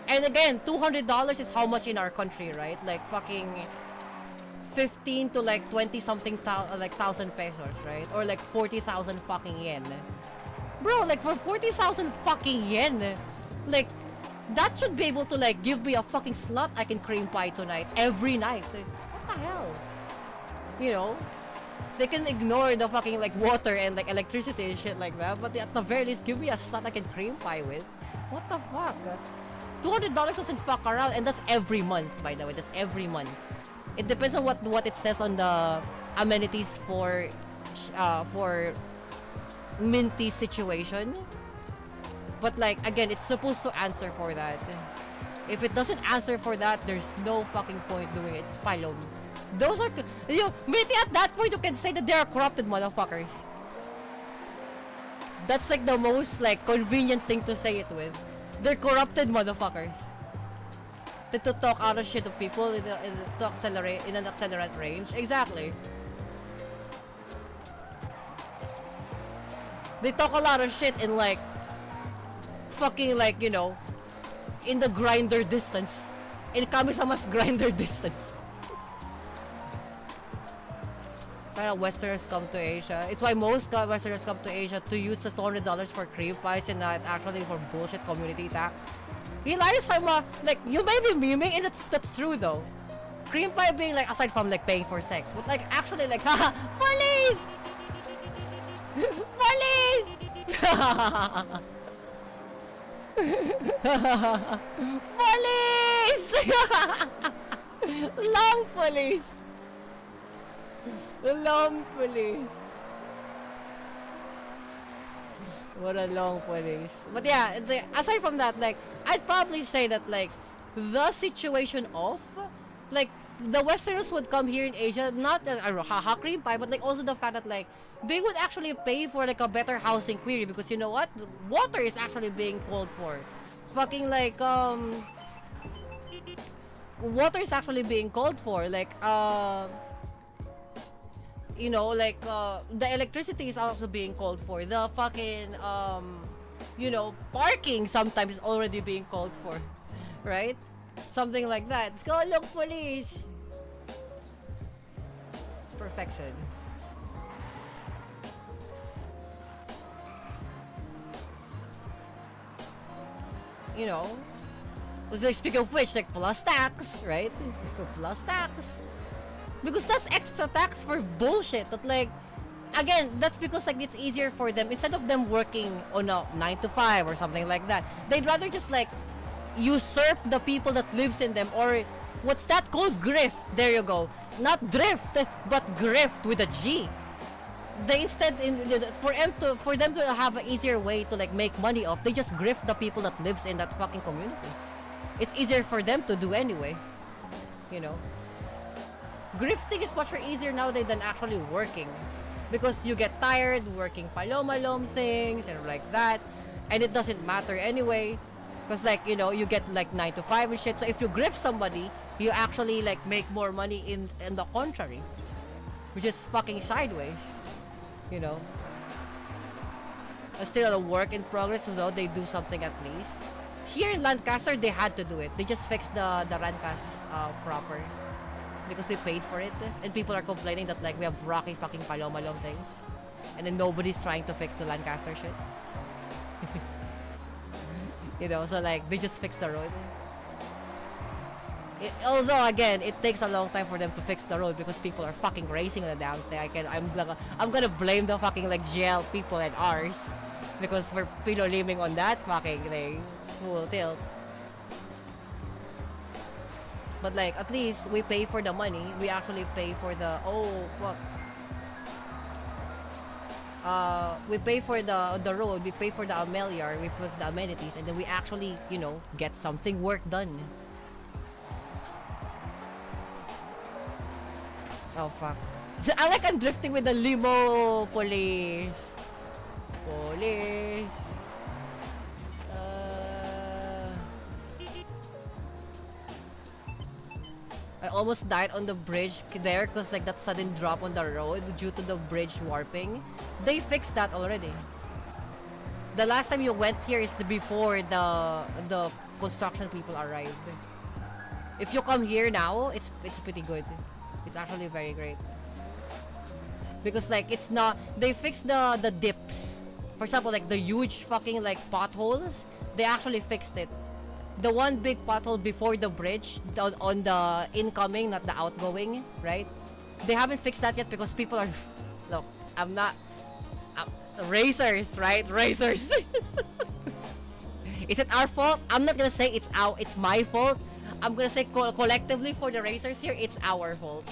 And again, $200 is how much in our country, right? Like, fucking 15 to like 20 something like thousand pesos, right? Or like 40,000 fucking yen. Bro, like for 40,000 fucking yen, like, that should be able to like give me a fucking slot I can cream pie tonight, every night. Like, what the hell? You know? They can ignore the fucking like water and like electricity and shit like that, but at the very least give me a slot I can cream pie with. What the fuck? $200 doesn't fuck around, and that's every month, by the way. That's every month. It depends on what it says on the amenities for Minty situation. But like, again, it's supposed to answer for that. If it doesn't answer for that, there's no fucking point doing it. It's palom. Those are, Minty, at that point you can say that they are corrupted motherfuckers. That's like the most like convenient thing to say it with. They're corrupted motherfuckers. To talk out of shit to people in an accelerate range. Exactly. They talk a lot of shit in like fucking like, you know, in the grinder distance. In Kami-sama's grinder distance. Para Westerners come to Asia. It's why most Westerners come to Asia to use the $200 for cream pies and not actually for bullshit community tax. Hilarious how like, you may be memeing, and that's true though. Cream pie being like, aside from like paying for sex, but like actually like, haha, police! Police! Police! Long police! The long police. What a long police. But yeah, aside from that, like, I'd probably say that like the situation of like the Westerners would come here in Asia, not as haha cream pie, but like also the fact that like they would actually pay for like a better housing query, because you know what? Water is actually being called for. Fucking like water is actually being called for. Like you know, like the electricity is also being called for. The fucking you know, parking sometimes is already being called for, right? Something like that. Let's go, look, police. Perfection. You know, like, speaking of which, like plus tax, right? Plus tax. Because that's extra tax for bullshit that like, again, that's because like it's easier for them, instead of them working on a 9 to 5 or something like that, they'd rather just like usurp the people that lives in them, or what's that called? Grift. There you go. Not drift, but grift with a G. They instead for them to have an easier way to like make money off, they just grift the people that lives in that fucking community. It's easier for them to do anyway. You know? Grifting is much more easier nowadays than actually working, because you get tired working palom things and like that, and it doesn't matter anyway, because like, you know, you get like 9 to 5 and shit. So if you grift somebody, you actually like make more money in the contrary, which is fucking sideways, you know. It's still a work in progress, though they do something at least. Here in Lancaster, they had to do it. They just fixed the Rancas proper, because we paid for it, and people are complaining that like we have rocky fucking palom things, and then nobody's trying to fix the Lancaster shit. You know, so like they just fixed the road. Although again, it takes a long time for them to fix the road because people are fucking racing on the damn thing. I'm gonna blame the fucking like GL people and ours, because we're pinoliming on that fucking thing. Full tilt. But like, at least we pay for the money. We actually pay for the, oh fuck. We pay for the road. We pay for the ameliar. We pay for the amenities, and then we actually, you know, get something work done. Oh fuck. So I'm drifting with the limo, police. Police. almost died on the bridge there because like that sudden drop on the road due to the bridge warping. They fixed that already. The last time you went here is before the construction people arrived. If you come here now, it's pretty good. It's actually very great. Because like it's not, they fixed the dips. For example, like the huge fucking like potholes, they actually fixed it. The one big pothole before the bridge on the incoming, not the outgoing, right? They haven't fixed that yet because people are look, I'm racers, right? Racers. Is it our fault? I'm not gonna say it's my fault. I'm gonna say collectively for the racers here, it's our fault.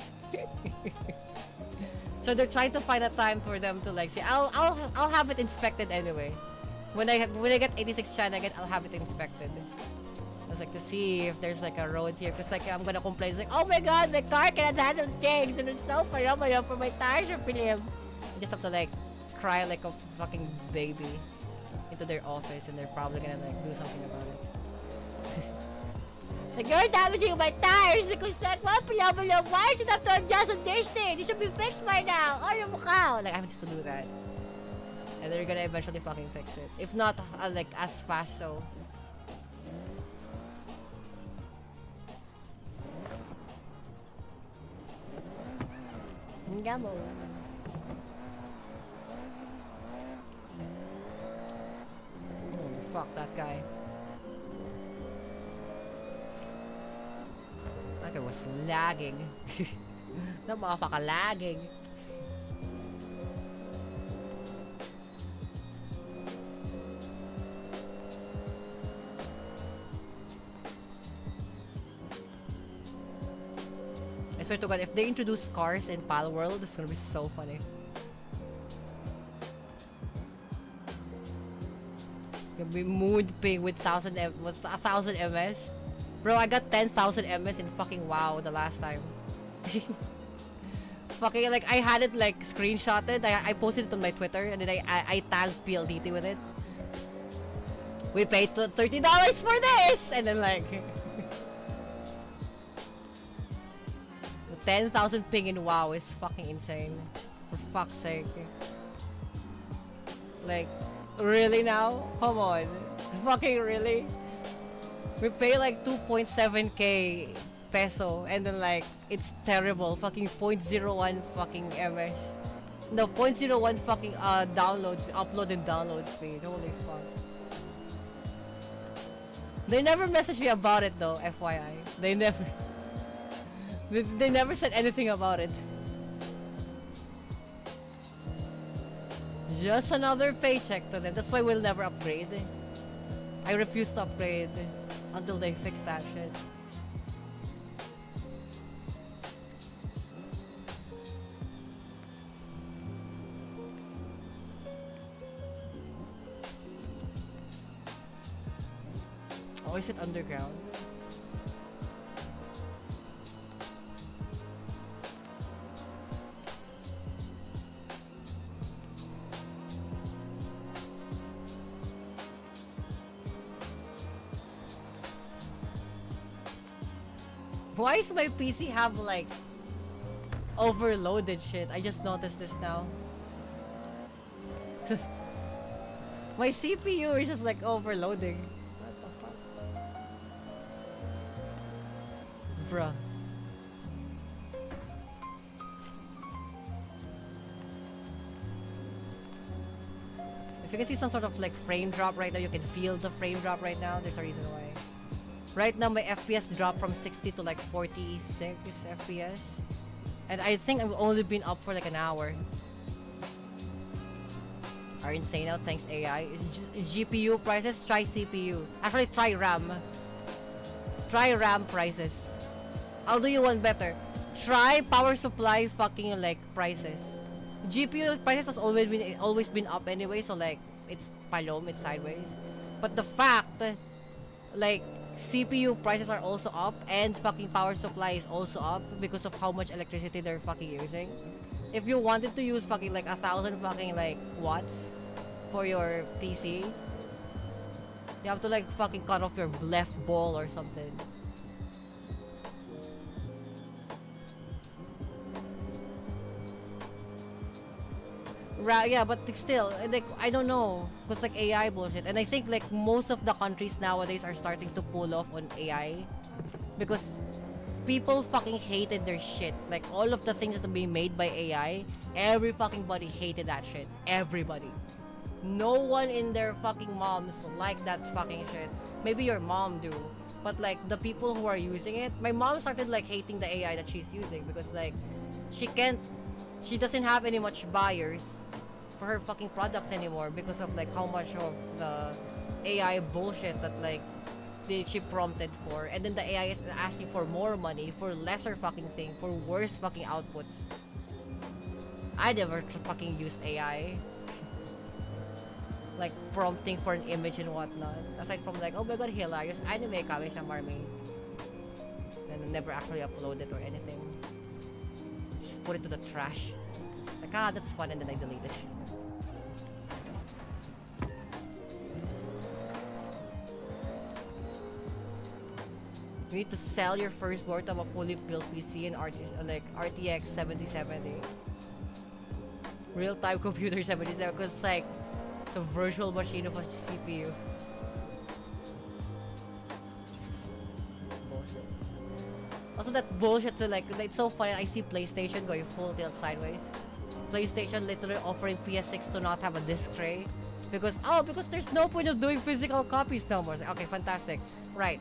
So they're trying to find a time for them to like say, I'll have it inspected anyway. When I get 86 shenanigans, I'll have it inspected. I was like to see if there's like a road here, cause like I'm gonna complain. It's like, oh my god, my car cannot handle things, and it's so payamayam for my tires are pilim. You just have to like cry like a fucking baby into their office, and they're probably gonna like do something about it. Like, you're damaging my tires because like, well, why should I have to adjust on this thing? It should be fixed by now. Oh, your mukha. Like, I have just to do that. And they're gonna eventually fucking fix it. If not, like, as fast, so. Ngamo. Oh, fuck that guy. That guy was lagging. That motherfucker lagging. I swear to God, if they introduce cars in Pal World, it's gonna be so funny. Gonna be mood ping with 1,000 ms. Bro, I got 10,000 ms in fucking WoW the last time. Fucking like I had it like screenshotted. I posted it on my Twitter and then I tagged PLDT with it. We paid $30 for this, and then like 10,000 ping in WoW is fucking insane. For fuck's sake. Like, really now? Come on. Fucking really? We pay like 2.7k peso and then like, it's terrible. Fucking 0.01 fucking ms. No, 0.01 fucking downloads, upload and download speed. Holy fuck. They never messaged me about it though, FYI. They never. They never said anything about it. Just another paycheck to them. That's why we'll never upgrade. I refuse to upgrade until they fix that shit. Oh, is it underground? Why does my PC have like overloaded shit? I just noticed this now. My CPU is just like overloading. What the fuck? Bruh. If you can see some sort of like frame drop right now, you can feel the frame drop right now. There's a reason why. Right now, my FPS dropped from 60 to like 46 FPS. And I think I've only been up for like an hour. Are insane now, thanks AI. GPU prices, try CPU. Actually, try RAM. Try RAM prices. I'll do you one better. Try power supply fucking like prices. GPU prices has always been up anyway, so like, it's palom, it's sideways. But the fact, like, CPU prices are also up and fucking power supply is also up because of how much electricity they're fucking using. If you wanted to use fucking like 1,000 fucking like watts for your PC, you have to like fucking cut off your left ball or something. Yeah, but like, still, like, I don't know, cause like AI bullshit, and I think like most of the countries nowadays are starting to pull off on AI, because people fucking hated their shit. Like all of the things that are being made by AI, every fucking body hated that shit. Everybody. No one in their fucking moms like that fucking shit. Maybe your mom do, but like the people who are using it, my mom started like hating the AI that she's using because like she can't, she doesn't have any much buyers for her fucking products anymore because of like how much of the AI bullshit that like she prompted for, and then the AI is asking for more money for lesser fucking thing, for worse fucking outputs. I never fucking used AI. Like prompting for an image and whatnot. Aside from like, oh my god, hilarious anime kami siya marming. And I never actually upload it or anything. Just put it to the trash. Like, that's fun, and then I delete it. You need to sell your firstborn of a fully built PC and RTX 7070. Real-time computer 77, because it's like it's a virtual machine of a CPU. Bullshit. Also that bullshit to like, it's so funny, I see PlayStation going full tilt sideways. PlayStation literally offering PS6 to not have a disc tray. Because there's no point of doing physical copies no more. Like, okay, fantastic. Right.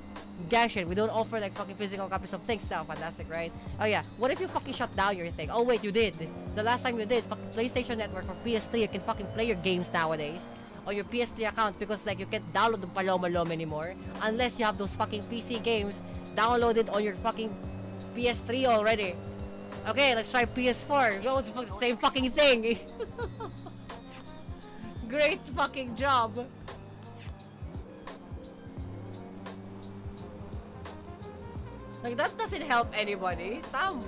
Gashit, we don't offer like fucking physical copies of things now. Fantastic, right? Oh yeah, what if you fucking shut down your thing? Oh wait, you did. The last time you did, fucking PlayStation Network for PS3, you can fucking play your games nowadays on your PS3 account because like you can't download the Paloma Lom anymore unless you have those fucking PC games downloaded on your fucking PS3 already. Okay, let's try PS4. Yo, it's the same fucking thing. Great fucking job. Like, that doesn't help anybody. Thumb.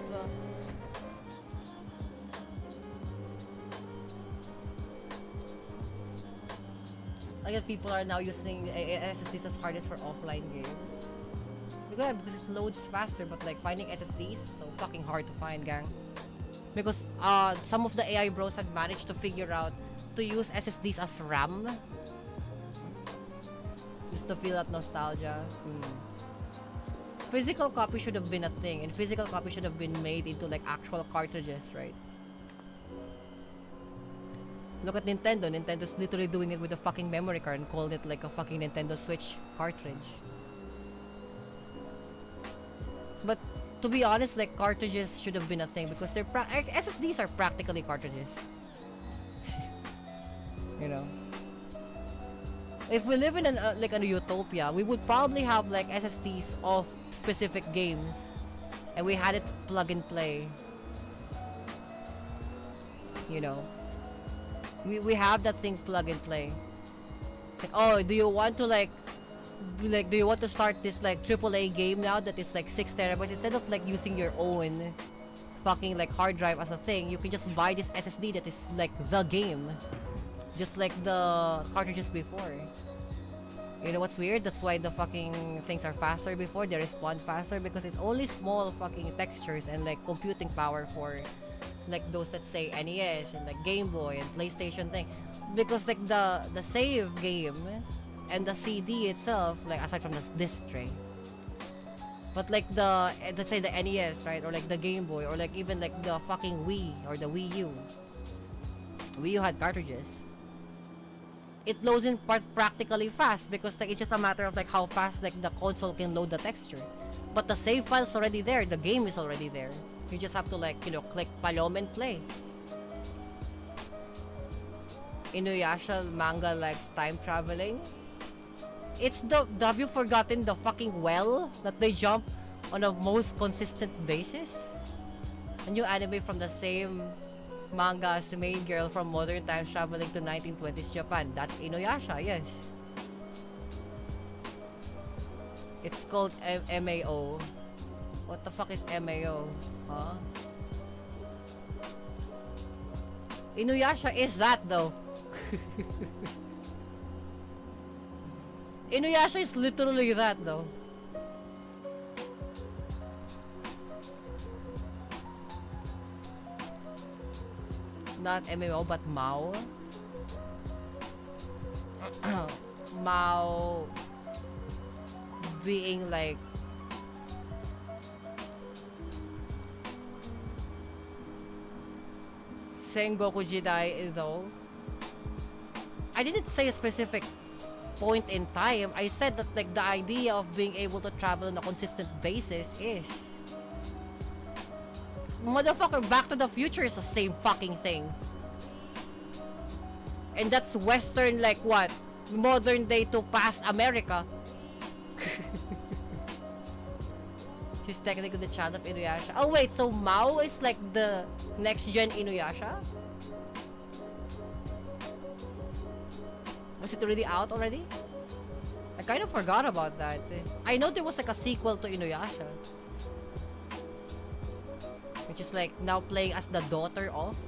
I guess people are now using SSDs as hardest for offline games. Because it loads faster, but like finding SSDs is so fucking hard to find, gang. Because some of the AI bros had managed to figure out to use SSDs as RAM. Just to feel that nostalgia. Physical copy should have been a thing, and physical copy should have been made into like actual cartridges, right? Look at Nintendo. Nintendo's literally doing it with a fucking memory card and called it like a fucking Nintendo Switch cartridge. But to be honest, like cartridges should have been a thing because they're SSDs are practically cartridges. You know, if we live in like a utopia, we would probably have like SSDs of specific games, and we had it plug and play. You know, we have that thing plug and play. Like, oh, do you want to start this like AAA game now that is like 6 terabytes? Instead of like using your own fucking like hard drive as a thing, you can just buy this SSD that is like the game, just like the cartridges before. You know what's weird? That's why the fucking things are faster before. They respond faster because it's only small fucking textures and like computing power for like those that say NES and like Game Boy and PlayStation thing. Because like the save game and the CD itself, like aside from the disc tray, but like the let's say the NES, right, or like the Game Boy, or like even like the fucking Wii or the Wii U. Wii U had cartridges. It loads in practically fast because like it's just a matter of like how fast like the console can load the texture. But the save file's already there, the game is already there. You just have to like, you know, click Palom and play. Inuyasha manga likes time traveling. It's have you forgotten the fucking well that they jump on a most consistent basis? A new anime from the same manga as the main girl from modern times traveling to 1920s Japan. That's Inuyasha, yes. It's called MAO. What the fuck is MAO? Huh? Inuyasha is that though. Inuyasha is literally that though. not MMO, but Mao. Mao being like Sengoku Jidai though. I didn't say a specific point in time. I said that like the idea of being able to travel on a consistent basis is motherfucker, Back to the Future is the same fucking thing. And that's Western, like what? Modern day to past America. She's technically the child of Inuyasha. Oh wait, so Mao is like the next gen Inuyasha? Was it already out already? I kind of forgot about that. I know there was like a sequel to Inuyasha, which is like now playing as the daughter of.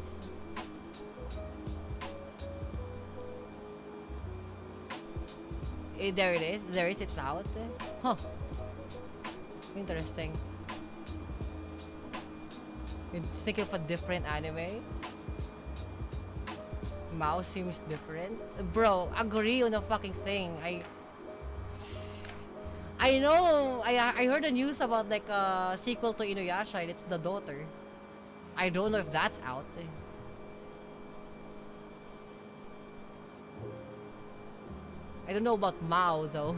There it is. There is. It's out. Huh. Interesting. You're thinking of a different anime? Mao seems different. Bro, agree on a fucking thing. I know. I heard the news about like a sequel to Inuyasha and it's the daughter. I don't know if that's out. I don't know about Mao though.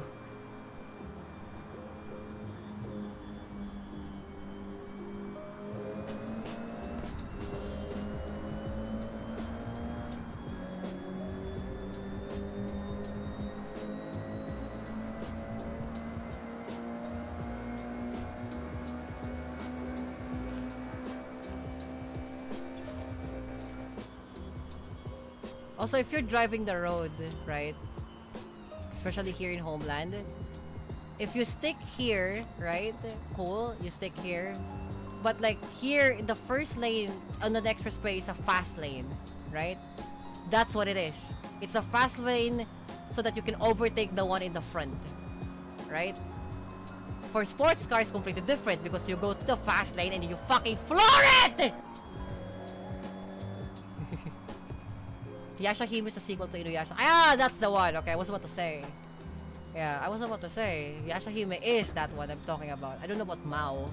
Also, if you're driving the road, right? Especially here in Homeland, if you stick here, right? Cool, you stick here. But like here in the first lane on the expressway is a fast lane, right? That's what it is. It's a fast lane so that you can overtake the one in the front, right? For sports cars, completely different because you go to the fast lane and you fucking floor it! Yashahime is a sequel to Inuyasha. Ah, that's the one. Okay, I was about to say. Yeah, I was about to say. Yashahime is that one I'm talking about. I don't know about Mao.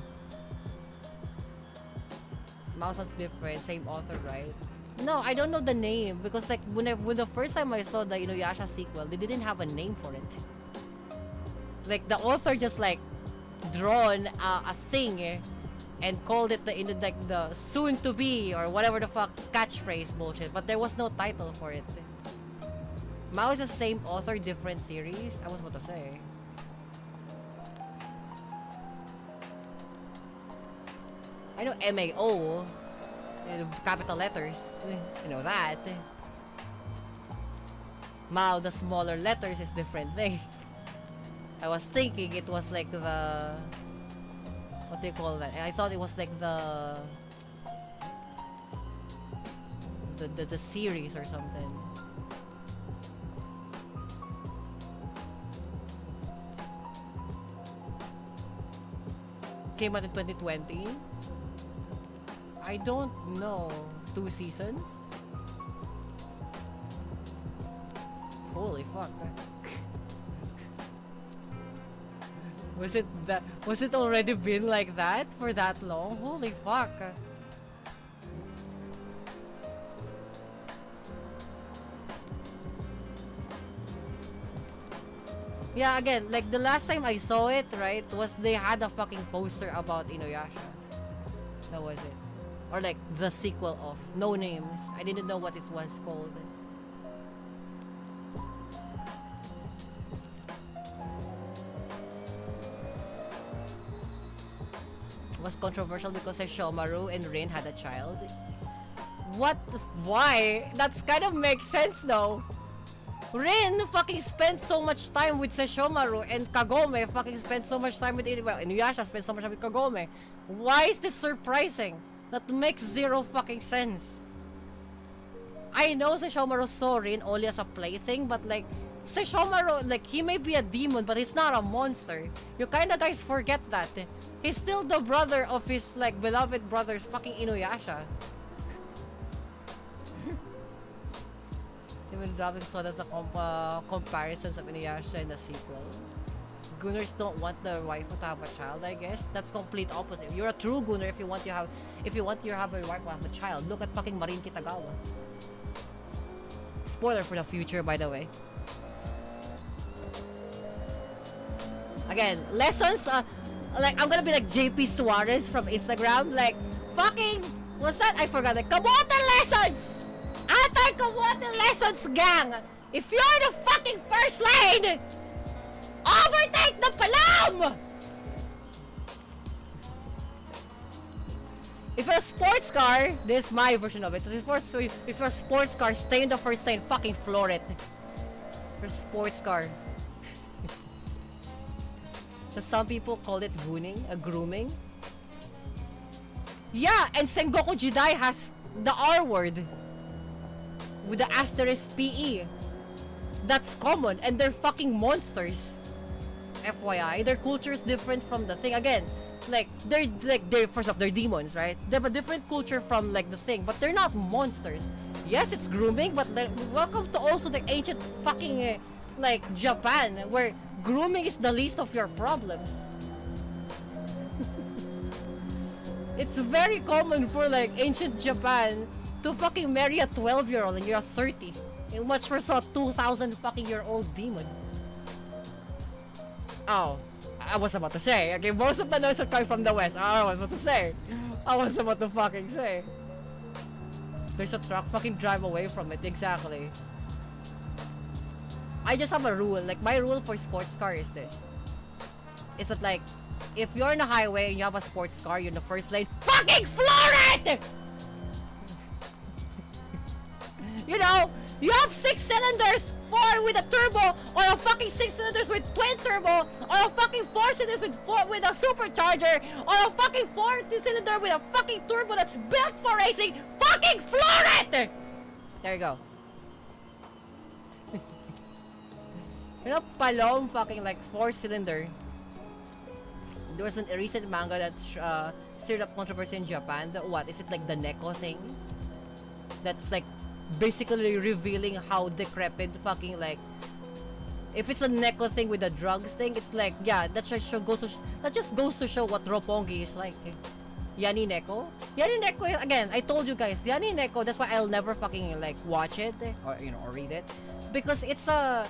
Mao sounds different. Same author, right? No, I don't know the name because like when the first time I saw the Inuyasha sequel, they didn't have a name for it. Like the author just like drawn a thing and called it the soon to be or whatever the fuck catchphrase bullshit, but there was no title for it. Mao is the same author, different series. I was about to say. I know MAO, capital letters. You know that. Mao, the smaller letters is different thing. I was thinking it was like the what do you call that? I thought it was like the series or something. Came out in 2020. I don't know. 2 seasons? Holy fuck. Was it already been like that for that long? Holy fuck. Yeah, again, like the last time I saw it, right, was they had a fucking poster about Inuyasha. That was it. Or like the sequel of No Names. I didn't know what it was called. Was controversial because Shomaru and Rin had a child. What? Why? That's kind of makes sense though. Rin fucking spent so much time with Sesshomaru and Kagome fucking spent so much time with Inuyasha spent so much time with Kagome. Why is this surprising? That makes zero fucking sense. I know Sesshomaru saw Rin only as a plaything, but like Sesshomaru, like he may be a demon, but he's not a monster. You kinda guys forget that. He's still the brother of his like beloved brother's fucking Inuyasha. Even dropping soda as a comparisons of Inuyasha in the sequel. Gunners don't want the wife to have a child, I guess. That's complete opposite. You're a true Gunner if you want to have a wife to have a child. Look at fucking Marin Kitagawa. Spoiler for the future, by the way. Again, lessons, like, I'm gonna be like JP Suarez from Instagram, like, fucking, what's that? I forgot, like, kamote lessons! Anti-kamote lessons, gang! If you're the fucking first lane, overtake the palam! If you're a sports car, this is my version of it. If you're a sports car, stay in the first lane, fucking floor it. For a sports car. So some people call it grooming. Yeah, and Sengoku Jidai has the R word with the asterisk PE. That's common, and they're fucking monsters. FYI, their culture is different from the thing. Again, they're first off, they're demons, right? They have a different culture from like the thing, but they're not monsters. Yes, it's grooming, but welcome to also the ancient fucking like Japan, where grooming is the least of your problems. It's very common for like ancient Japan to fucking marry a 12-year-old and you're a 30. And much worse a 2,000 fucking year old demon. Oh, I was about to say. Okay, most of the noise are coming from the west. I was about to say. There's a truck, fucking drive away from it. Exactly. I just have a rule. Like, my rule for sports car is this. Is that like, if you're in a highway and you have a sports car, you're in the first lane, fucking floor it! You know, you have 6 cylinders, 4 with a turbo, or a fucking 6 cylinders with twin turbo, or a fucking 4 cylinders with a supercharger, or a fucking 4 cylinder with a fucking turbo that's built for racing. Fucking floor it! There you go. You know, Palom fucking like 4 cylinder. There was a recent manga that stirred up controversy in Japan. What is it, like the Neko thing? That's like basically revealing how decrepit fucking like, if it's a Neko thing with the drugs thing, it's like, yeah, that just goes to show what Roppongi is like. Yani Neko, again, I told you guys, Yani Neko, that's why I'll never fucking like watch it or or read it, because it's a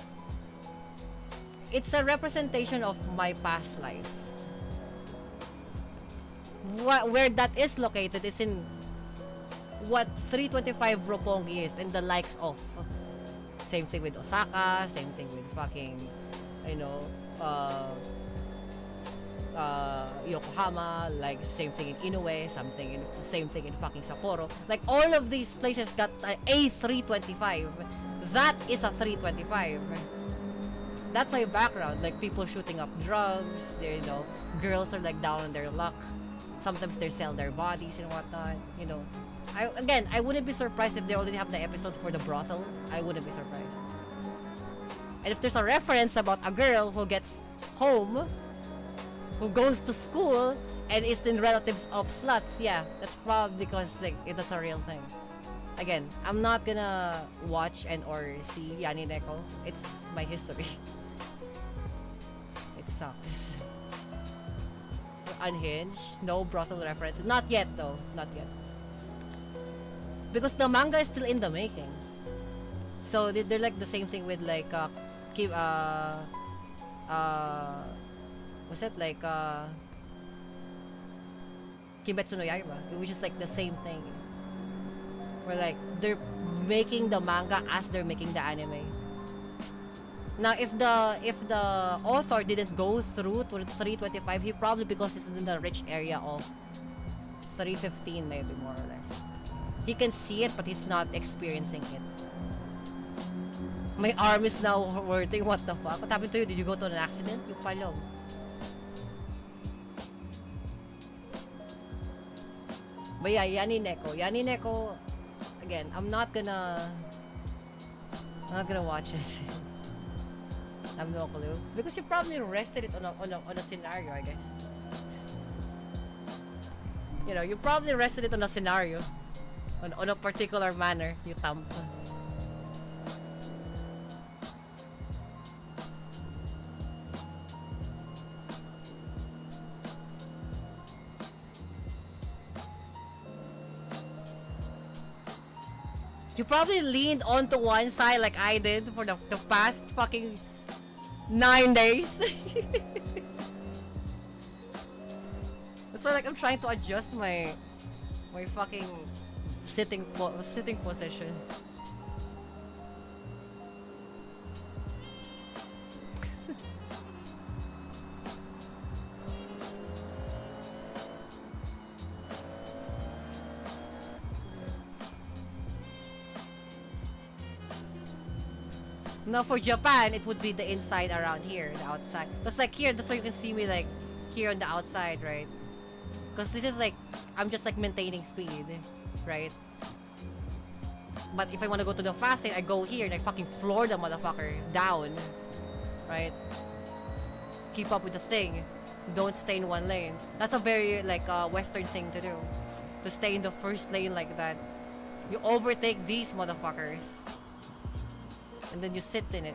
representation of my past life. Where that is located is in what 325 Roppongi is and the likes of. Same thing with Osaka, same thing with fucking, Yokohama, like same thing in Inoue, same thing in fucking Sapporo. Like all of these places got a 325. That is a 325. That's my background, like people shooting up drugs, girls are like down on their luck. Sometimes they sell their bodies and whatnot, I wouldn't be surprised if they already have the episode for the brothel. I wouldn't be surprised. And if there's a reference about a girl who gets home, who goes to school, and is in relatives of sluts, yeah, that's probably because like that's a real thing. Again, I'm not gonna watch or see Yani Neko. It's my history. It sucks. Unhinged, no brothel reference. Not yet though, not yet. Because the manga is still in the making. So they're like the same thing with like what's that, like Kimetsu no Yaiba, which is like the same thing. Where like they're making the manga as they're making the anime. Now if the author didn't go through to 325, he probably, because it's in the rich area of 315 maybe more or less. He can see it but he's not experiencing it. My arm is now hurting. What the fuck? What happened to you? Did you go to an accident? You palong. But yeah, Yani Neko, again, I'm not gonna watch it. I have no clue. Because you probably rested it on a scenario, I guess. You probably rested it on a scenario. On a particular manner, you thump. You probably leaned onto one side like I did for the past fucking 9 days. That's why like I'm trying to adjust my fucking sitting position. Now for Japan, it would be the inside around here, the outside. Because like here, that's why you can see me like here on the outside, right? Because this is like, I'm just like maintaining speed, right? But if I want to go to the fast lane, I go here and I fucking floor the motherfucker down, right? Keep up with the thing. Don't stay in one lane. That's a very like Western thing to do. To stay in the first lane like that. You overtake these motherfuckers. And then you sit in it.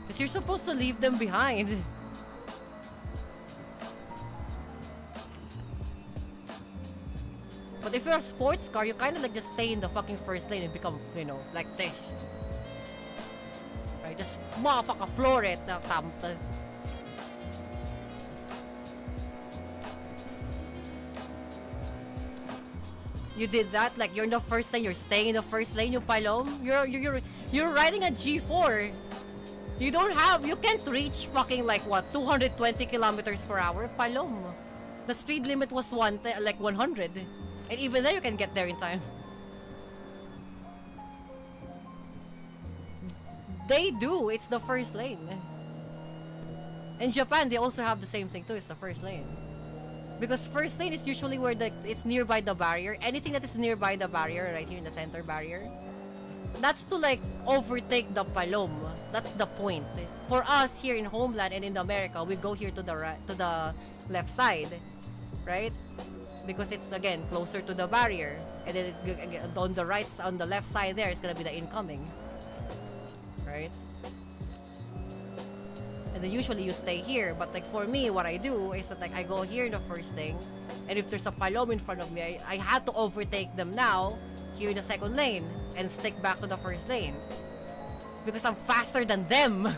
Because you're supposed to leave them behind. But if you're a sports car, you kind of like just stay in the fucking first lane and become, you know, like this. Right? Just motherfucker floor it. You did that? Like you're in the first lane, you're staying in the first lane, you palom? You're riding a G4. You can't reach fucking like what, 220 kilometers per hour, palom. The speed limit was 100. And even then you can get there in time. They do, it's the first lane. In Japan, they also have the same thing too, it's the first lane. Because first lane is usually where it's nearby the barrier. Anything that is nearby the barrier, right here in the center barrier, that's to like overtake the palom. That's the point. For us here in homeland and in America, we go here to the left side, right? Because it's again closer to the barrier, and then on the left side there is gonna be the incoming, right? And then usually you stay here, but like for me, what I do is that like I go here in the first thing, and if there's a palom in front of me, I had to overtake them now here in the second lane and stick back to the first lane because I'm faster than them.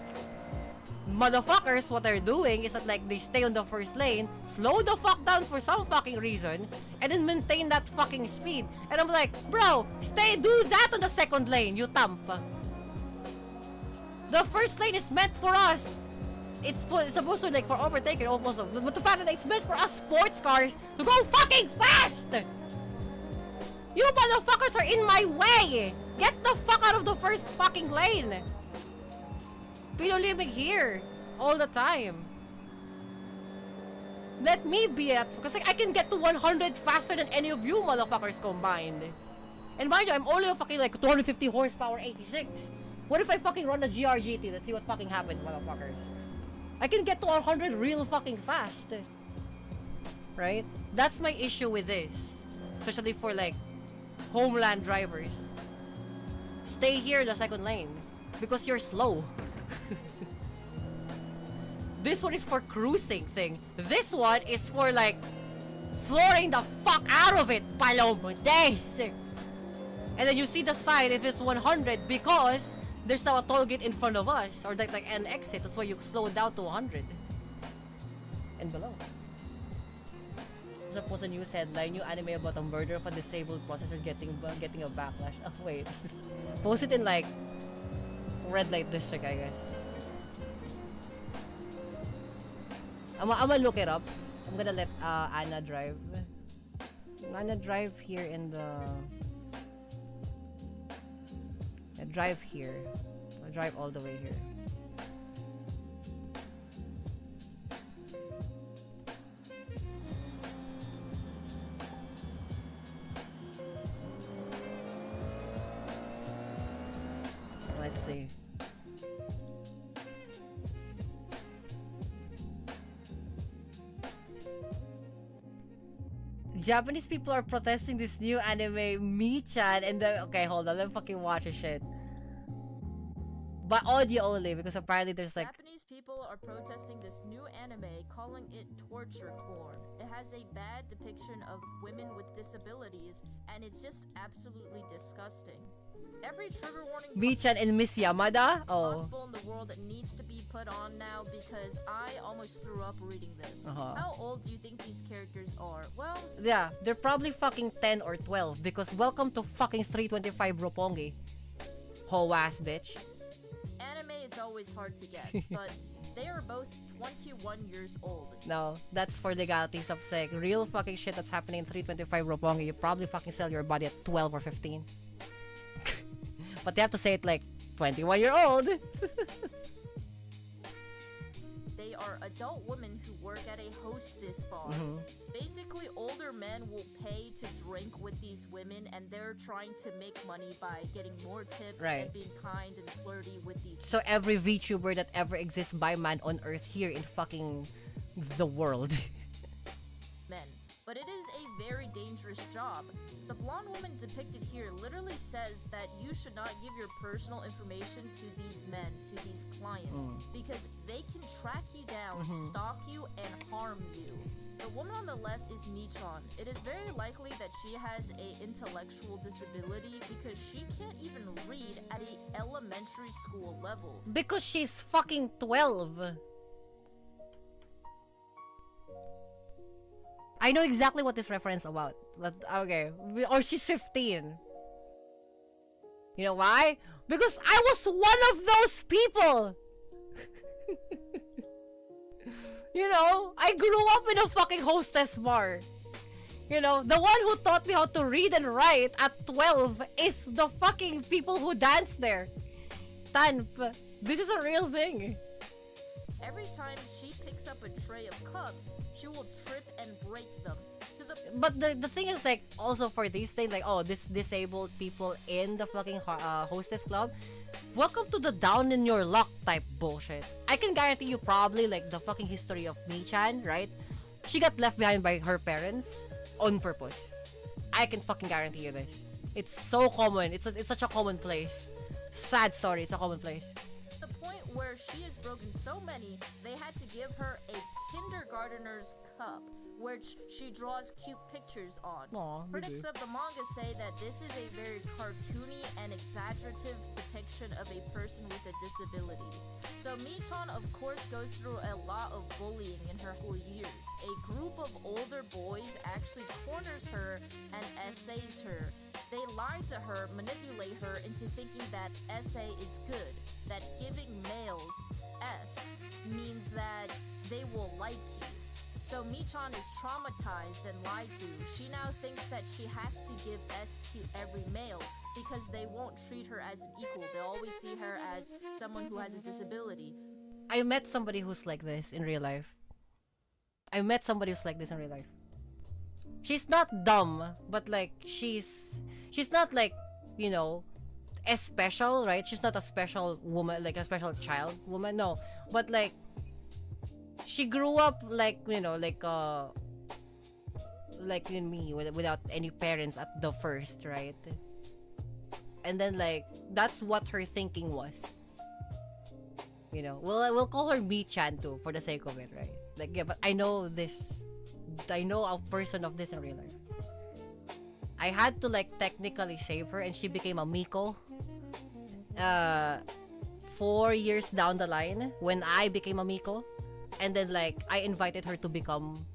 Motherfuckers, what they're doing is that like they stay on the first lane, slow the fuck down for some fucking reason, and then maintain that fucking speed. And I'm like, bro, do that on the second lane, you thump. The first lane is meant for us. It's supposed to like for overtaking almost, but the fact that it's meant for us sports cars to go fucking fast. You motherfuckers are in my way. Get the fuck out of the first fucking lane. People living here all the time. Let me be at, because like, I can get to 100 faster than any of you motherfuckers combined. And mind you, I'm only a fucking like 250 horsepower 86. What if I fucking run a GRGT? Let's see what fucking happens, motherfuckers. I can get to 100 real fucking fast. Right? That's my issue with this. Especially for like homeland drivers. Stay here in the second lane. Because you're slow. This one is for cruising thing. This one is for like flooring the fuck out of it. Palomo. Days. And then you see the sign if it's 100 because there's now a toll gate in front of us, or like an exit. That's why you slow it down to 100 and below. Suppose a news headline: new anime about a murder of a disabled processor getting a backlash. Oh wait, post it in like red light district, I guess. I'm gonna look it up. I'm gonna let Anna drive. Anna drive here in the. Drive here. I'll drive all the way here. Let's see. Japanese people are protesting this new anime Mi-chan and the okay, hold on, let me fucking watch this shit. But audio only because apparently there's like Japanese people are protesting this new anime, calling it torture porn. It has a bad depiction of women with disabilities, and it's just absolutely disgusting. Every trigger warning Michan and Miss Yamada? Oh. possible in the world that needs to be put on now because I almost threw up reading this. How old do you think these characters are? Well, yeah, they're probably fucking 10 or 12 because welcome to fucking 325 Roppongi. Ho ass bitch. Anime it's always hard to guess, but they are both 21 years old. No, that's for legalities of sex. Real fucking shit that's happening in 325 Roppongi. You probably fucking sell your body at 12 or 15. But they have to say it like 21-year-old. They are adult women who work at a hostess bar. Basically, older men will pay to drink with these women, and they're trying to make money by getting more tips and being kind and flirty with these. So every VTuber that ever exists by man on Earth here in fucking the world. Men. But it is a very dangerous job. The blonde woman depicted here literally says that you should not give your personal information to these men, to these clients, because they can track you down, stalk you, and harm you. The woman on the left is Michan. It is very likely that she has an intellectual disability because she can't even read at an elementary school level. Because she's fucking 12. I know exactly what this reference about, but okay. Or she's 15. You know why? Because I was one of those people! You know, I grew up in a fucking hostess bar. You know, the one who taught me how to read and write at 12 is the fucking people who dance there. Tanp, this is a real thing. Every time she picks up a tray of cups, she will trip and break them. But the thing is, like, also for these things, like, oh, this disabled people in the fucking hostess club, welcome to the down in your luck type bullshit. I can guarantee you probably, like, the fucking history of Michan, right? She got left behind by her parents on purpose. I can fucking guarantee you this. It's so common. It's such a common place. Sad story. It's a common place. The point where she has broken so many, they had to give her a kindergartner's cup, which she draws cute pictures on. Aww, Critics of the manga say that this is a very cartoony and exaggerative depiction of a person with a disability. So Michan, of course, goes through a lot of bullying in her whole years. A group of older boys actually corners her and essays her. They lie to her, manipulate her into thinking that essay is good, that giving males S means that they will like you. So Michan is traumatized and lied to. She now thinks that she has to give S to every male because they won't treat her as an equal. They'll always see her as someone who has a disability. I met somebody who's like this in real life. She's not dumb, but like she's not like, you know, as special, right? She's not a special woman, like a special child woman, no. But like she grew up like, you know, like in me without any parents at the first, right? And then like that's what her thinking was. You know, we'll call her Michan too for the sake of it, right? Like, yeah, but I know a person of this in real life. I had to like technically save her and she became a Miko 4 years down the line when I became a Miko. And then like I invited her to become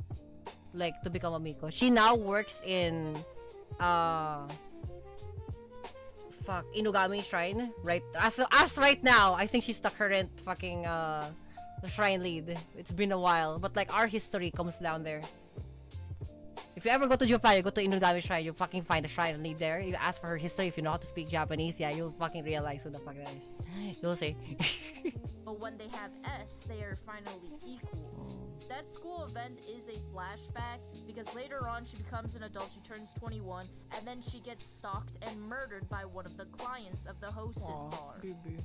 a Miko. She now works in Inugami Shrine, right? As right now, I think she's the current fucking shrine lead. It's been a while, but like our history comes down there. If you ever go to Japan, you go to Inugami Shrine, you fucking find a shrine lead there. You ask for her history. If you know how to speak Japanese, yeah, you'll fucking realize who the fuck that is. You'll see. But when they have S, they are finally equals. That school event is a flashback because later on she becomes an adult, she turns 21, and then she gets stalked and murdered by one of the clients of the hostess bar.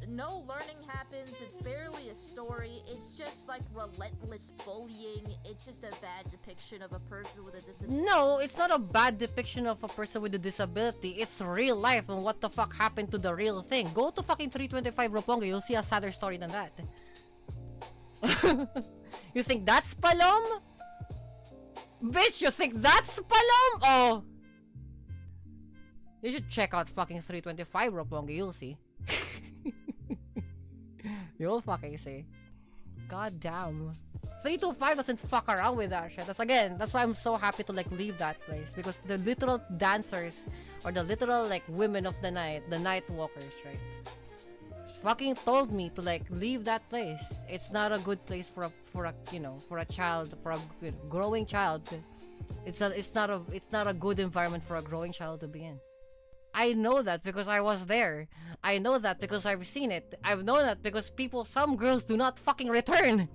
No learning happens, it's barely a story, it's just like relentless bullying, it's just a bad depiction of a person with a disability. No, it's not a bad depiction of a person with a disability, it's real life and what the fuck happened to the real thing. Go to fucking 325 Roppongi, you'll see a sadder story than that. You think that's Palom? Bitch, you think that's Palom? Oh. You should check out fucking 325 Roppongi, you'll see. You'll fucking see. God damn. 325 doesn't fuck around with that shit. That's why I'm so happy to like leave that place. Because the literal dancers, or the literal like women of the night walkers, right? Fucking told me to like leave that place. It's not a good place for a child, for a growing child. It's not a good environment for a growing child to be in. I know that because I was there. I know that because I've seen it. I've known that because some girls do not fucking return.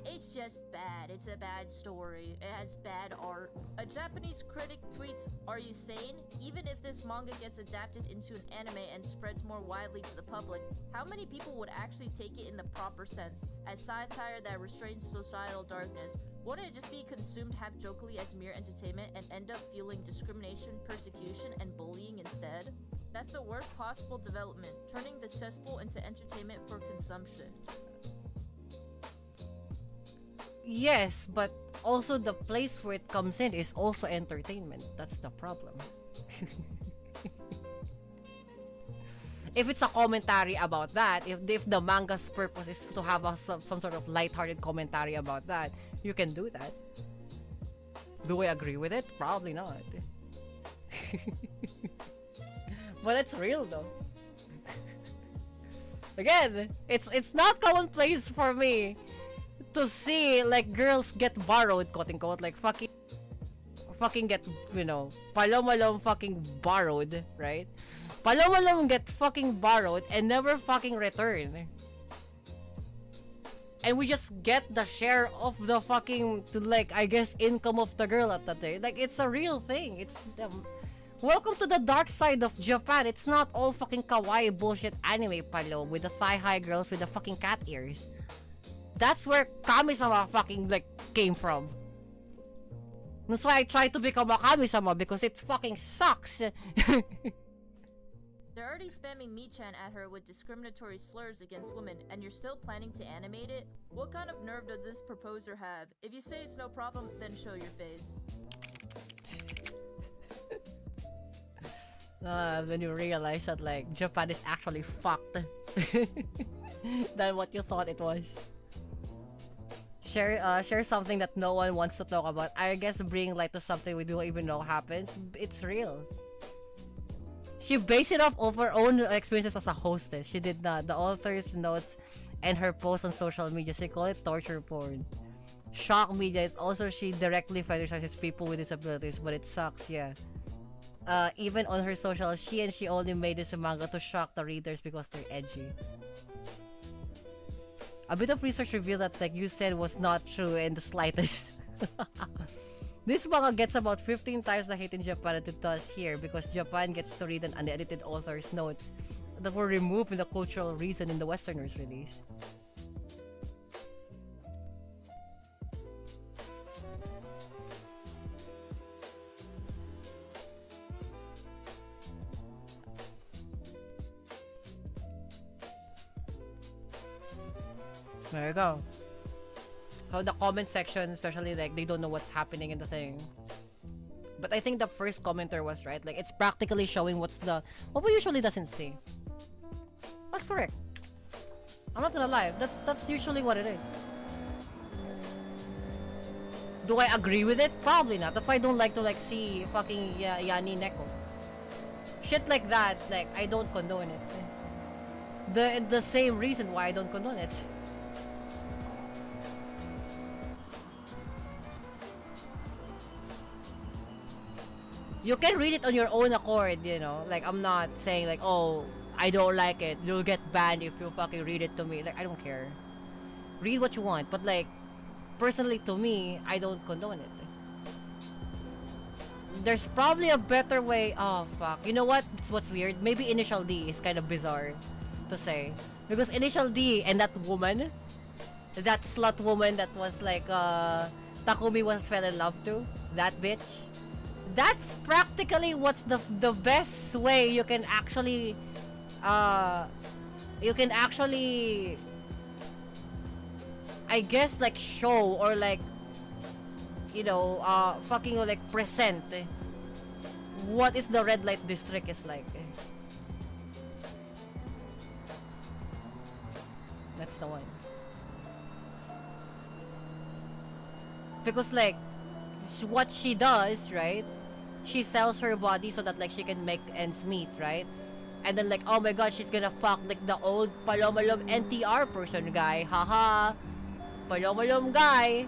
It's just bad. It's a bad story. It has bad art. A Japanese critic tweets, "Are you sane? Even if this manga gets adapted into an anime and spreads more widely to the public, how many people would actually take it in the proper sense, as satire that restrains societal darkness? Wouldn't it just be consumed half-jokingly as mere entertainment and end up fueling discrimination, persecution, and bullying instead? That's the worst possible development, turning the cesspool into entertainment for consumption." Yes, but also the place where it comes in is also entertainment. That's the problem. If it's a commentary about that, if the manga's purpose is to have some sort of lighthearted commentary about that, you can do that. Do I agree with it? Probably not. But it's real though. Again, it's not commonplace for me to see like girls get borrowed, quote unquote, like fucking get, palomalom fucking borrowed, right? Palomalom get fucking borrowed and never fucking return. And we just get the share of the fucking, I guess, income of the girl at that day. Like, it's a real thing. It's, welcome to the dark side of Japan. It's not all fucking kawaii bullshit anime, palo, with the thigh-high girls with the fucking cat ears. That's where Kami-sama fucking, came from. That's why I tried to become a Kami-sama, because it fucking sucks. They're already spamming Mii-chan at her with discriminatory slurs against women, and you're still planning to animate it? What kind of nerve does this proposer have? If you say it's no problem, then show your face. When you realize that, Japan is actually fucked than what you thought it was. Share something that no one wants to talk about. I guess bringing light to something we don't even know happens. It's real. She based it off of her own experiences as a hostess. She did not. The author's notes and her posts on social media, she called it torture porn. Shock media is also she directly fetishizes people with disabilities, but it sucks, yeah. Even on her social, she only made this manga to shock the readers because they're edgy. A bit of research revealed that, you said, was not true in the slightest. This manga gets about 15 times the hate in Japan that it does here because Japan gets to read an unedited author's notes that were removed in the cultural reason in the Westerners' release. There you go. So the comment section, especially they don't know what's happening in the thing. But I think the first commenter was right. It's practically showing what we usually doesn't see. That's correct. I'm not gonna lie. That's usually what it is. Do I agree with it? Probably not. That's why I don't like to see fucking Yani Neko. Shit like that, I don't condone it. The same reason why I don't condone it. You can read it on your own accord, I'm not saying oh, I don't like it, you'll get banned if you fucking read it to me. I don't care. Read what you want, but personally to me, I don't condone it. There's probably a better way. Oh fuck. You know what? It's what's weird. Maybe Initial D is kind of bizarre to say. Because Initial D and that woman, that slut woman that was Takumi was fell in love to, that bitch. That's practically what's the best way you can actually I guess like show or like, you know, fucking like present what is the red light district is like. That's the one. Because like what she does, right? She sells her body so that like she can make ends meet, right? And then like, oh my god, she's gonna fuck like the old Palomalom NTR person guy. Haha. Palomalom guy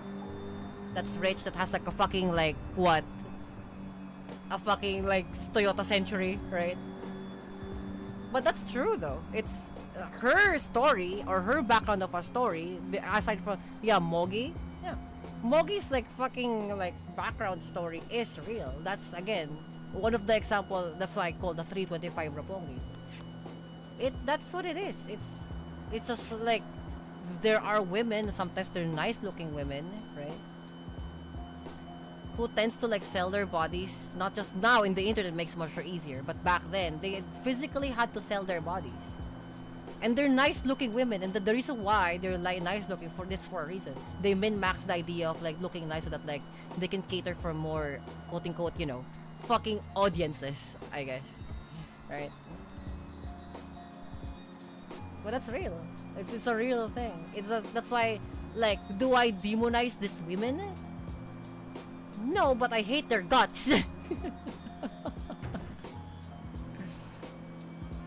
that's rich, that has like a fucking like what? A fucking like Toyota Century, right? But that's true though. It's her story or her background of a story aside from Mogi. Yeah. Mogi's like fucking like background story is real. That's again one of the example. That's why I call the 325 Rapongi. That's what it is. It's just like there are women, sometimes they're nice looking women, right? Who tends to like sell their bodies, not just now in the internet makes much easier, but back then they physically had to sell their bodies. And they're nice looking women, and the reason why they're like nice looking for this for a reason. They min-max the idea of like looking nice so that like they can cater for more quote unquote, you know, fucking audiences, I guess. Right? But that's real. It's a real thing. That's why like, do I demonize these women? No, but I hate their guts.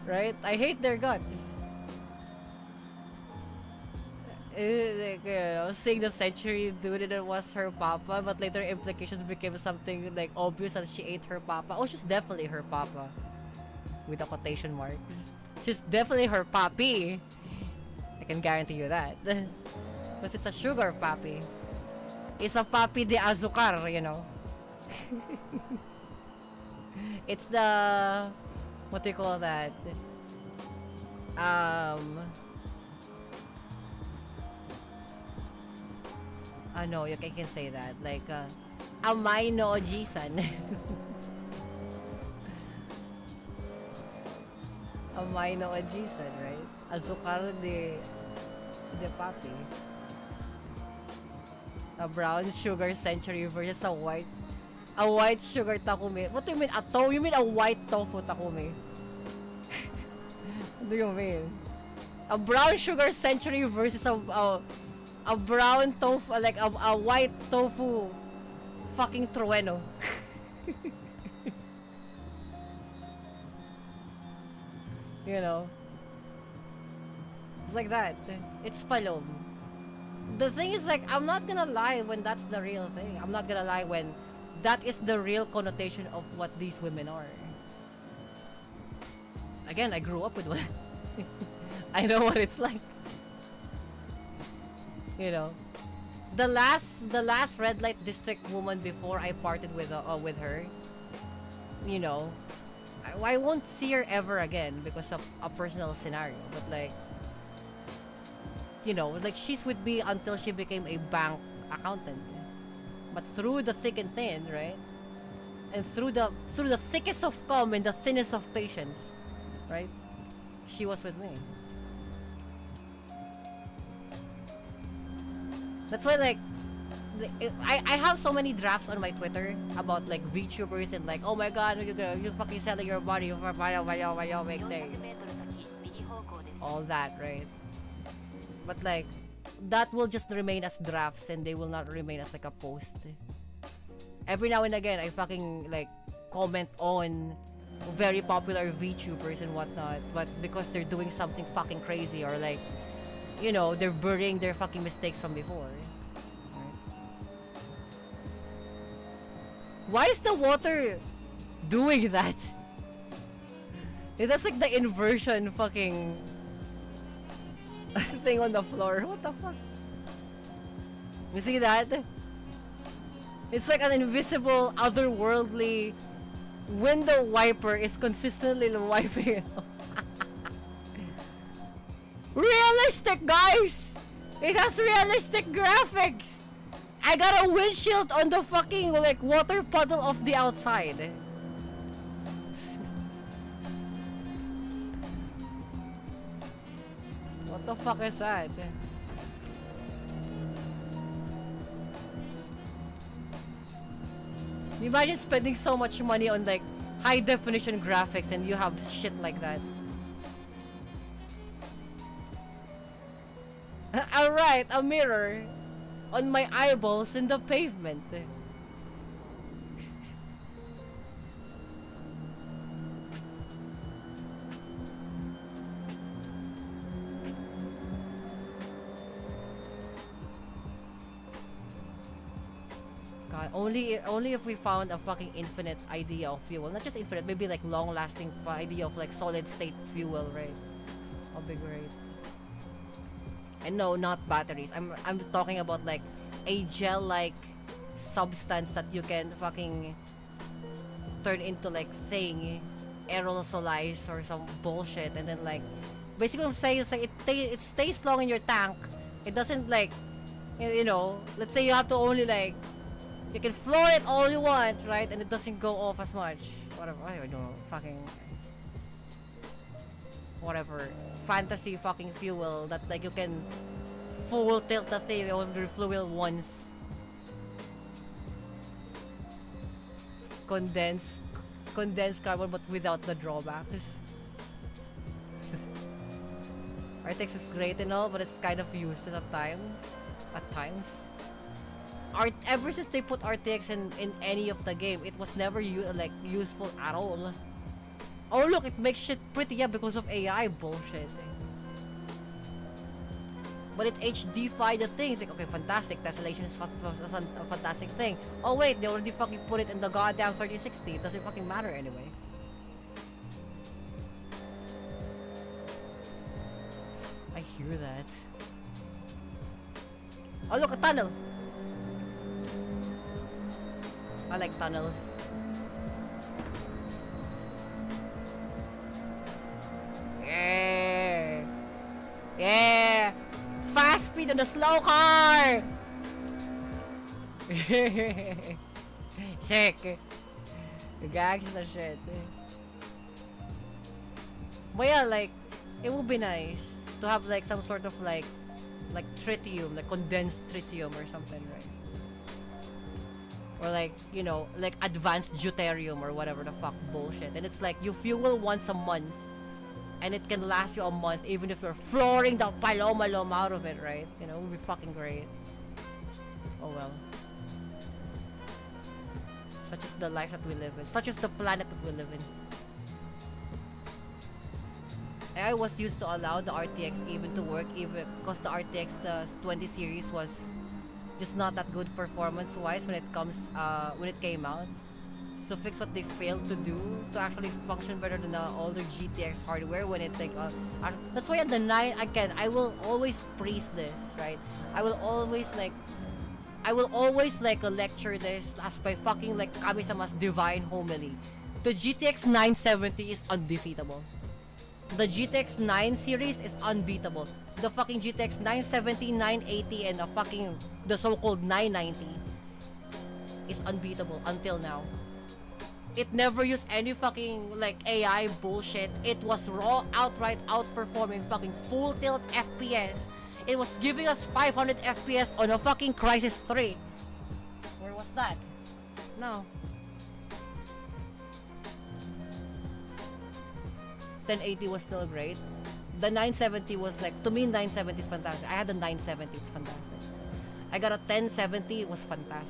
Right? I hate their guts. Like, you know, saying the century dude it was her papa, but later implications became something like obvious that she ain't her papa. Oh, she's definitely her papa. With the quotation marks. She's definitely her papi. I can guarantee you that. Because it's a sugar papi. It's a papi de azúcar, you know. It's the... what do you call that? No, I can say that. Like, amay no ojisan. Amay no ojisan, right? Azúcar de papi. A brown sugar century versus a white sugar takumi. What do you mean? You mean a white tofu takumi? What do you mean? A brown sugar century versus a brown tofu, like a white tofu fucking trueno. You know? It's like that. It's palom. The thing is like, I'm not gonna lie when that's the real thing. I'm not gonna lie when that is the real connotation of what these women are. Again, I grew up with one. I know what it's like. You know, the last red light district woman before I parted with her. You know, I won't see her ever again because of a personal scenario. But like, you know, like she's with me until she became a bank accountant. But through the thick and thin, right? And through the thickest of calm and the thinnest of patience, right? She was with me. That's why like I have so many drafts on my Twitter about like VTubers and like, oh my god, you're fucking selling your body for make thing. All that, right? But like that will just remain as drafts and they will not remain as like a post. Every now and again I fucking like comment on very popular VTubers and whatnot, but because they're doing something fucking crazy or like, you know, they're burying their fucking mistakes from before. Right? Why is the water doing that? That's like the inversion fucking thing on the floor. What the fuck? You see that? It's like an invisible, otherworldly window wiper is consistently wiping it. Realistic, guys! It has realistic graphics! I got a windshield on the fucking like water puddle of the outside. What the fuck is that? Imagine spending so much money on like high definition graphics and you have shit like that. Alright, a mirror on my eyeballs in the pavement. God, only if we found a fucking infinite idea of fuel. Not just infinite, maybe like long-lasting idea of like solid-state fuel, right? How big, right? And no, not batteries. I'm talking about like a gel-like substance that you can fucking turn into like thing, aerosolize or some bullshit, and then like basically what I'm saying is like it stays long in your tank. It doesn't like, you know, let's say you have to only like, you can floor it all you want, right? And it doesn't go off as much. Whatever, I don't know, fucking whatever fantasy fucking fuel that like you can full tilt the thing on the fuel once. Condensed carbon but without the drawbacks. RTX is great and all, but it's kind of useless at times. Ever since they put RTX in any of the game, it was never like useful at all. Oh look, it makes shit prettier because of AI bullshit. But it HD-fied the things. Like, okay, fantastic. Tessellation is a fantastic thing. Oh wait, they already fucking put it in the goddamn 3060. It doesn't fucking matter anyway. I hear that. Oh look, a tunnel! I like tunnels. Yeah! Yeah! Fast speed on the slow car! Sick! Gags na shit. But yeah, like, it would be nice to have like some sort of like tritium, like condensed tritium or something, right? Or like, you know, like advanced deuterium or whatever the fuck bullshit. And it's like you fuel once a month and it can last you a month even if you're flooring the paloma out of it, right? You know, it would be fucking great. Oh well. Such is the life that we live in. Such is the planet that we live in. I was used to allow the RTX even to work even because the RTX the 20 series was just not that good performance wise when it came out. To fix what they failed to do to actually function better than the older GTX hardware when it like that's why at the 9 again I will always praise this, right? I will always like lecture this as by fucking like Kami-sama's divine homily. The GTX 970 is undefeatable. The GTX 9 series is unbeatable. The fucking GTX 970, 980, and the so-called 990 is unbeatable until now. It never used any fucking like AI bullshit. It was raw, outright outperforming fucking full tilt FPS. It was giving us 500 FPS on a fucking Crysis 3. Where was that? No. 1080 was still great. The 970 was like, to me 970 is fantastic. I had the 970, it's fantastic. I got a 1070, it was fantastic.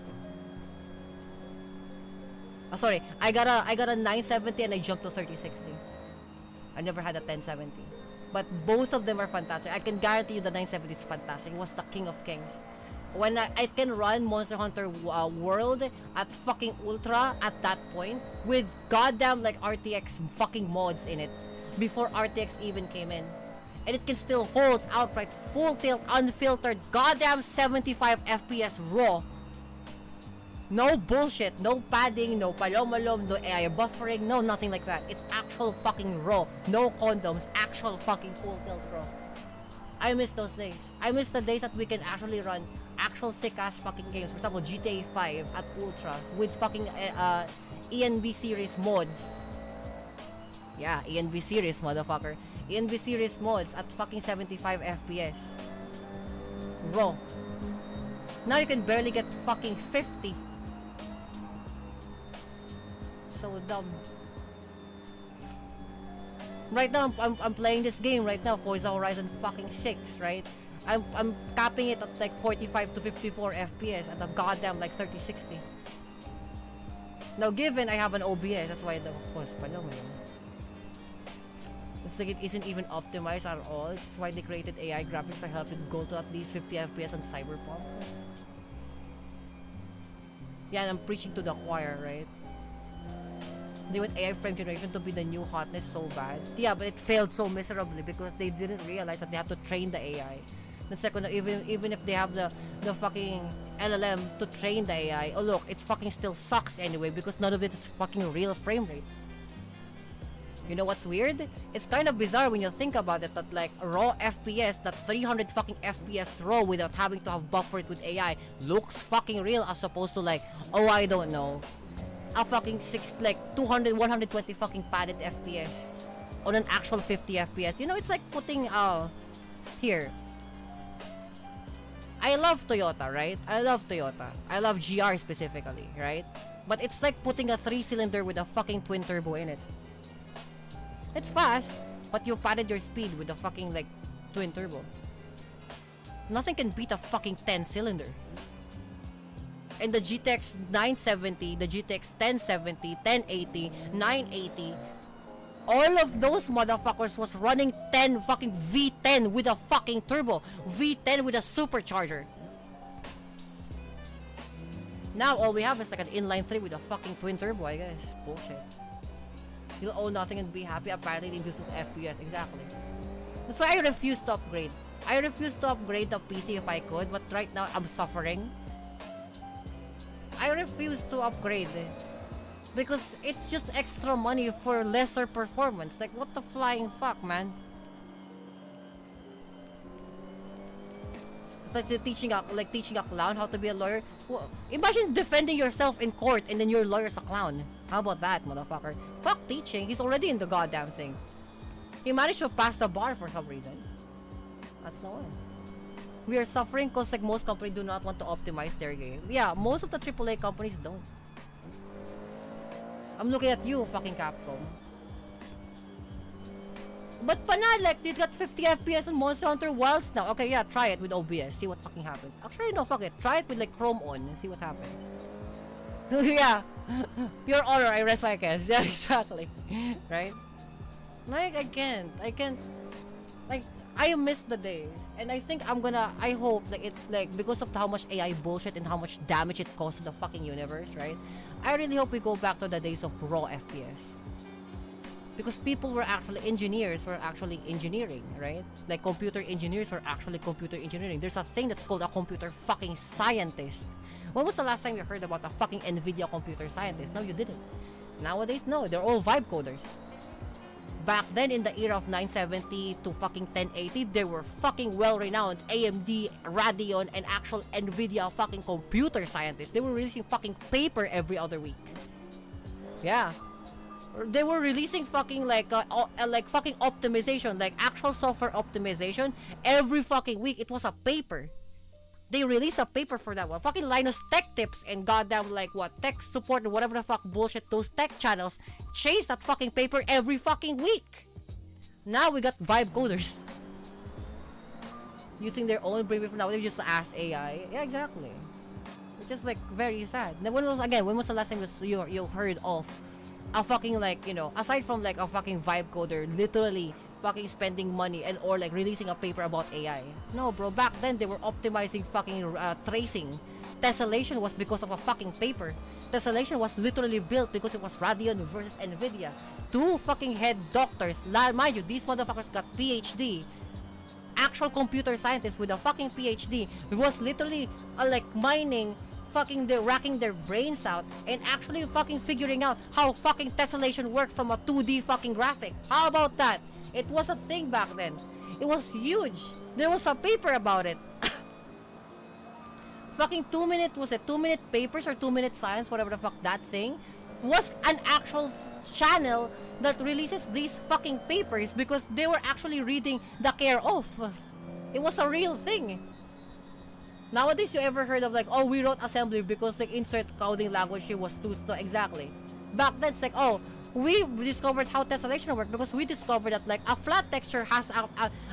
Oh, sorry, I got a 970 and I jumped to 3060. I never had a 1070. But both of them are fantastic. I can guarantee you the 970 is fantastic. It was the king of kings. When I can run Monster Hunter World at fucking Ultra at that point with goddamn like RTX fucking mods in it before RTX even came in. And it can still hold outright full tilt unfiltered goddamn 75 FPS raw. No bullshit, no padding, no palomalom, no AI buffering, no nothing like that. It's actual fucking raw. No condoms, actual fucking full tilt raw. I miss those days. I miss the days that we can actually run actual sick ass fucking games. For example, GTA 5 at Ultra with fucking ENB series mods. Yeah, ENB series, motherfucker. ENB series mods at fucking 75 FPS. Raw. Now you can barely get fucking 50. so dumb. Right now, I'm playing this game right now, Forza Horizon fucking 6, right? I'm capping it at like 45 to 54 FPS at a goddamn like 3060. Now, given I have an OBS, that's why, of course, it's like it isn't even optimized at all. It's why they created AI graphics to help it go to at least 50 FPS on Cyberpunk. Yeah, and I'm preaching to the choir, right? They want AI frame generation to be the new hotness so bad. Yeah, but it failed so miserably because they didn't realize that they have to train the AI. Then second, even if they have the fucking LLM to train the AI, oh look, it fucking still sucks anyway because none of it is fucking real frame rate. You know what's weird? It's kind of bizarre when you think about it that like raw FPS, that 300 fucking FPS raw without having to have buffer it with AI looks fucking real as opposed to like, oh I don't know, a fucking 200, 120 fucking padded FPS on an actual 50 FPS. You know, it's like putting, here. I love Toyota, right? I love Toyota. I love GR specifically, right? But it's like putting a 3-cylinder with a fucking twin turbo in it. It's fast, but you padded your speed with a fucking like twin turbo. Nothing can beat a fucking 10-cylinder. And the GTX 970, the GTX 1070, 1080, 980, all of those motherfuckers was running 10 fucking V10 with a fucking turbo, V10 with a supercharger. Now all we have is like an inline 3 with a fucking twin turbo, I guess. Bullshit. You'll own nothing and be happy. Apparently they do some FPS. Exactly. That's why I refuse to upgrade. I refuse to upgrade the PC if I could, but right now I'm suffering. I refuse to upgrade because it's just extra money for lesser performance. Like, what the flying fuck, man? It's like teaching a clown how to be a lawyer. Well, imagine defending yourself in court and then your lawyer's a clown. How about that, motherfucker? Fuck teaching. He's already in the goddamn thing. He managed to pass the bar for some reason. That's no one. We are suffering because like most companies do not want to optimize their game. Yeah, most of the AAA companies don't. I'm looking at you, fucking Capcom. But panad, like, they got 50 FPS on Monster Hunter Wilds now. Okay, yeah, try it with OBS. See what fucking happens. Actually, no, fuck it. Try it with like Chrome on and see what happens. Yeah. Pure honor, I rest my case. Yeah, exactly. Right? Like, I can't. Like, I miss the days, and I think I hope like because of how much AI bullshit and how much damage it caused to the fucking universe, right? I really hope we go back to the days of raw FPS. Because people were actually engineers, were actually engineering, right? Like computer engineers were actually computer engineering. There's a thing that's called a computer fucking scientist. When was the last time you heard about a fucking NVIDIA computer scientist? No, you didn't. Nowadays, no, they're all vibe coders. Back then, in the era of 970 to fucking 1080, there were fucking well-renowned AMD, Radeon, and actual NVIDIA fucking computer scientists. They were releasing fucking paper every other week. Yeah. They were releasing fucking like fucking optimization, like actual software optimization every fucking week. It was a paper. They released a paper for that one. Fucking Linus Tech Tips and goddamn like what tech support and whatever the fuck bullshit those tech channels chase that fucking paper every fucking week. Now we got vibe coders using their own brain now. They just ask AI. Yeah, exactly. It's just like very sad. Then when was the last time you heard of a fucking like, you know, aside from like a fucking vibe coder literally fucking spending money and or like releasing a paper about AI? No, bro. Back then they were optimizing fucking tracing. Tessellation was because of a fucking paper. Tessellation was literally built because it was Radeon versus NVIDIA. Two fucking head doctors. Mind you, these motherfuckers got PhD. Actual computer scientists with a fucking PhD who was literally like mining, fucking racking their brains out and actually fucking figuring out how fucking tessellation worked from a 2D fucking graphic. How about that? It was a thing back then. It was huge. There was a paper about it. Fucking 2-minute, was it 2-minute papers or 2-minute science, whatever the fuck that thing, was an actual channel that releases these fucking papers because they were actually reading the care of. It was a real thing. Nowadays, you ever heard of like, oh, we wrote assembly because like insert coding language it was too slow? Exactly. Back then, it's like, oh, we discovered how tessellation worked because we discovered that like a flat texture has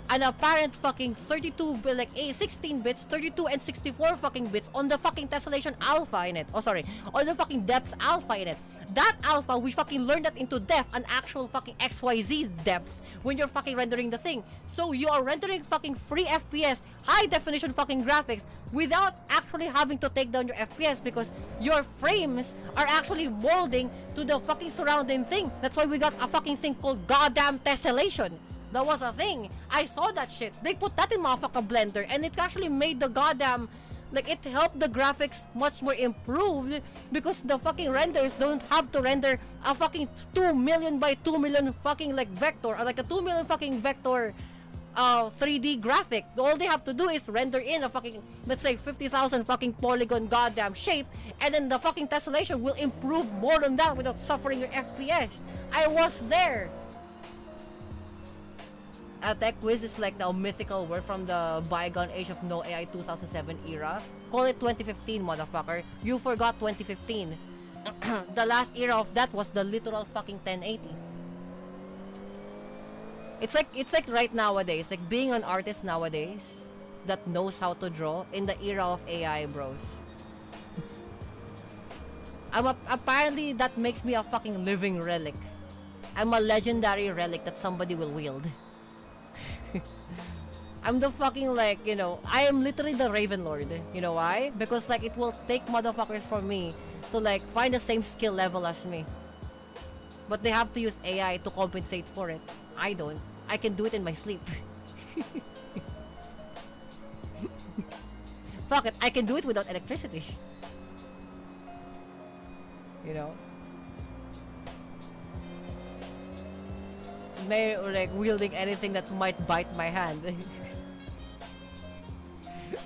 an apparent fucking 16 bits, 32 and 64 fucking bits on the fucking tessellation alpha in it. Oh, sorry, on the fucking depth alpha in it. That alpha, we fucking learned that into depth, an actual fucking XYZ depth when you're fucking rendering the thing. So you are rendering fucking free FPS, high definition fucking graphics without actually having to take down your FPS because your frames are actually molding to the fucking surrounding thing. That's why we got a fucking thing called goddamn tessellation. That was a thing. I saw that shit. They put that in motherfucking Blender and it actually made the goddamn, like, it helped the graphics much more improved because the fucking renders don't have to render a fucking 2 million by 2 million fucking like vector, or like a 2 million fucking vector 3D graphic. All they have to do is render in a fucking, let's say, 50,000 fucking polygon goddamn shape, and then the fucking tessellation will improve more than that without suffering your FPS. I was there. A tech quiz is like the mythical word from the bygone age of no AI 2007 era. Call it 2015, motherfucker. You forgot 2015. The last era of that was the literal fucking 1080. It's like right nowadays, like being an artist nowadays that knows how to draw in the era of AI, bros. Apparently that makes me a fucking living relic. I'm a legendary relic that somebody will wield. I'm the fucking, like, you know, I am literally the Raven Lord. You know why? Because like it will take motherfuckers for me to like find the same skill level as me. But they have to use AI to compensate for it. I don't. I can do it in my sleep. Fuck it, I can do it without electricity. You know? May like wielding anything that might bite my hand.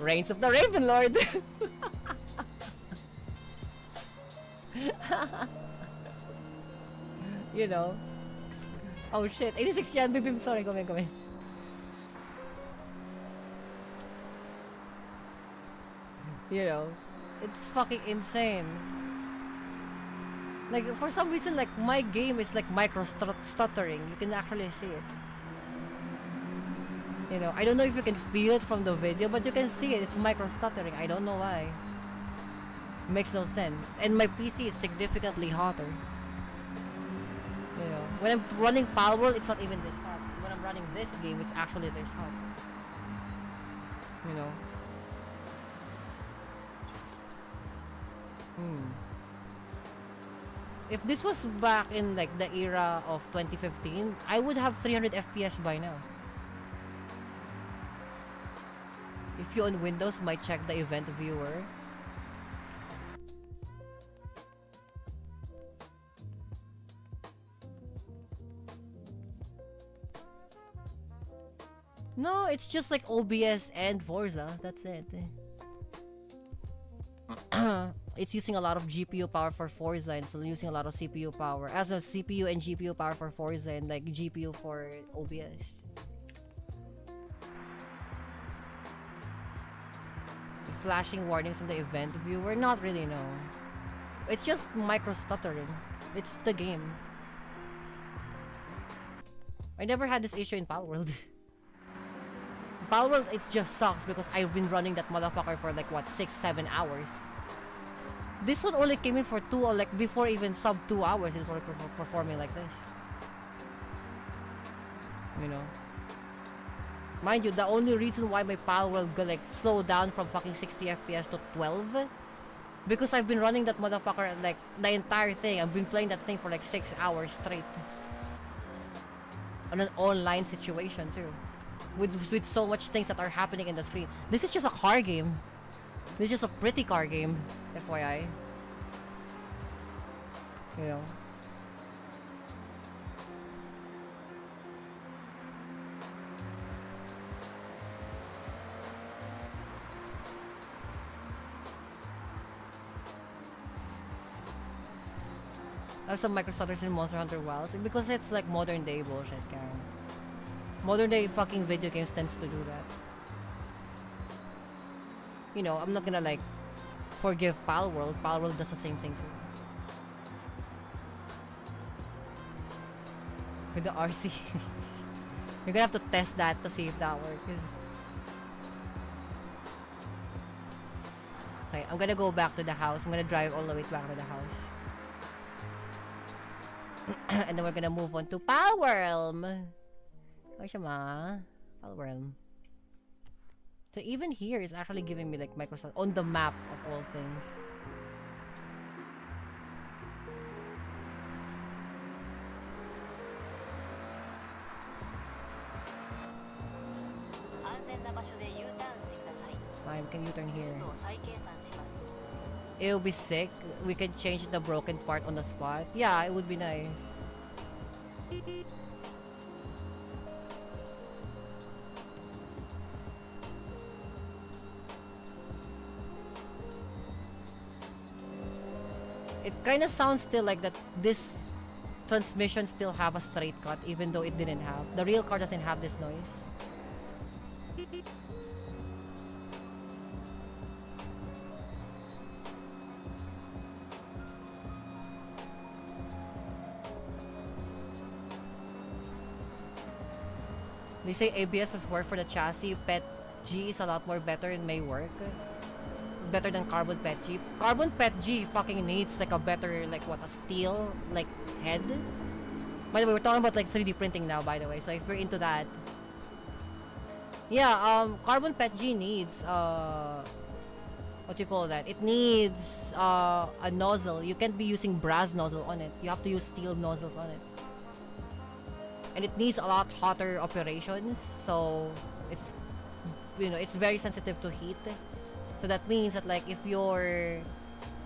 Reigns of the Raven Lord. You know. Oh shit, 86 yan, bibim, sorry, come in. You know, it's fucking insane. Like, for some reason, like, my game is like micro-stuttering. You can actually see it. You know, I don't know if you can feel it from the video, but you can see it. It's micro-stuttering. I don't know why. Makes no sense. And my PC is significantly hotter. You know, when I'm running Palworld, it's not even this hot. When I'm running this game, it's actually this hot. You know. If this was back in like the era of 2015, I would have 300 FPS by now. If you on Windows, might check the event viewer. No, it's just like OBS and Forza. That's it. It's using a lot of GPU power for Forza and still using a lot of CPU power. As a CPU and GPU power for Forza and like GPU for OBS. Flashing warnings on the event viewer? Not really, no. It's just micro stuttering. It's the game. I never had this issue in Palworld. Palworld, it just sucks because I've been running that motherfucker for like what, 6-7 hours. This one only came in for 2 or like before even sub 2 hours. It's already performing like this. You know. Mind you, the only reason why my Palworld will like slow down from fucking 60 FPS to 12, because I've been running that motherfucker like the entire thing. I've been playing that thing for like 6 hours straight. On an online situation too. With so much things that are happening in the screen. This is just a car game. This is just a pretty car game, FYI. You know. I have some microstutters in Monster Hunter Wilds because it's like modern day bullshit, Karen. Modern day fucking video games tends to do that. You know, I'm not gonna like forgive Palworld. Palworld does the same thing too. With the RC. You're gonna have to test that to see if that works. Okay, I'm gonna go back to the house. I'm gonna drive all the way back to the house. And then we're gonna move on to Palworm. Ay siya ma. Palworm. So even here, it's actually giving me like Microsoft on the map of all things. It's fine, we can U-turn here. It'll be sick. We can change the broken part on the spot. Yeah, it would be nice. It kind of sounds still like that this transmission still have a straight cut even though it didn't have. The real car doesn't have this noise. They say ABS has worked for the chassis. Pet G is a lot more better and may work. Better than Carbon Pet G. Carbon Pet G fucking needs like a better, like what, a steel, like head? By the way, we're talking about like 3D printing now, by the way. So if you're into that. Yeah, Carbon Pet G needs, what do you call that? It needs a nozzle. You can't be using brass nozzle on it. You have to use steel nozzles on it. And it needs a lot hotter operations, so it's, you know, it's very sensitive to heat. So that means that like if you're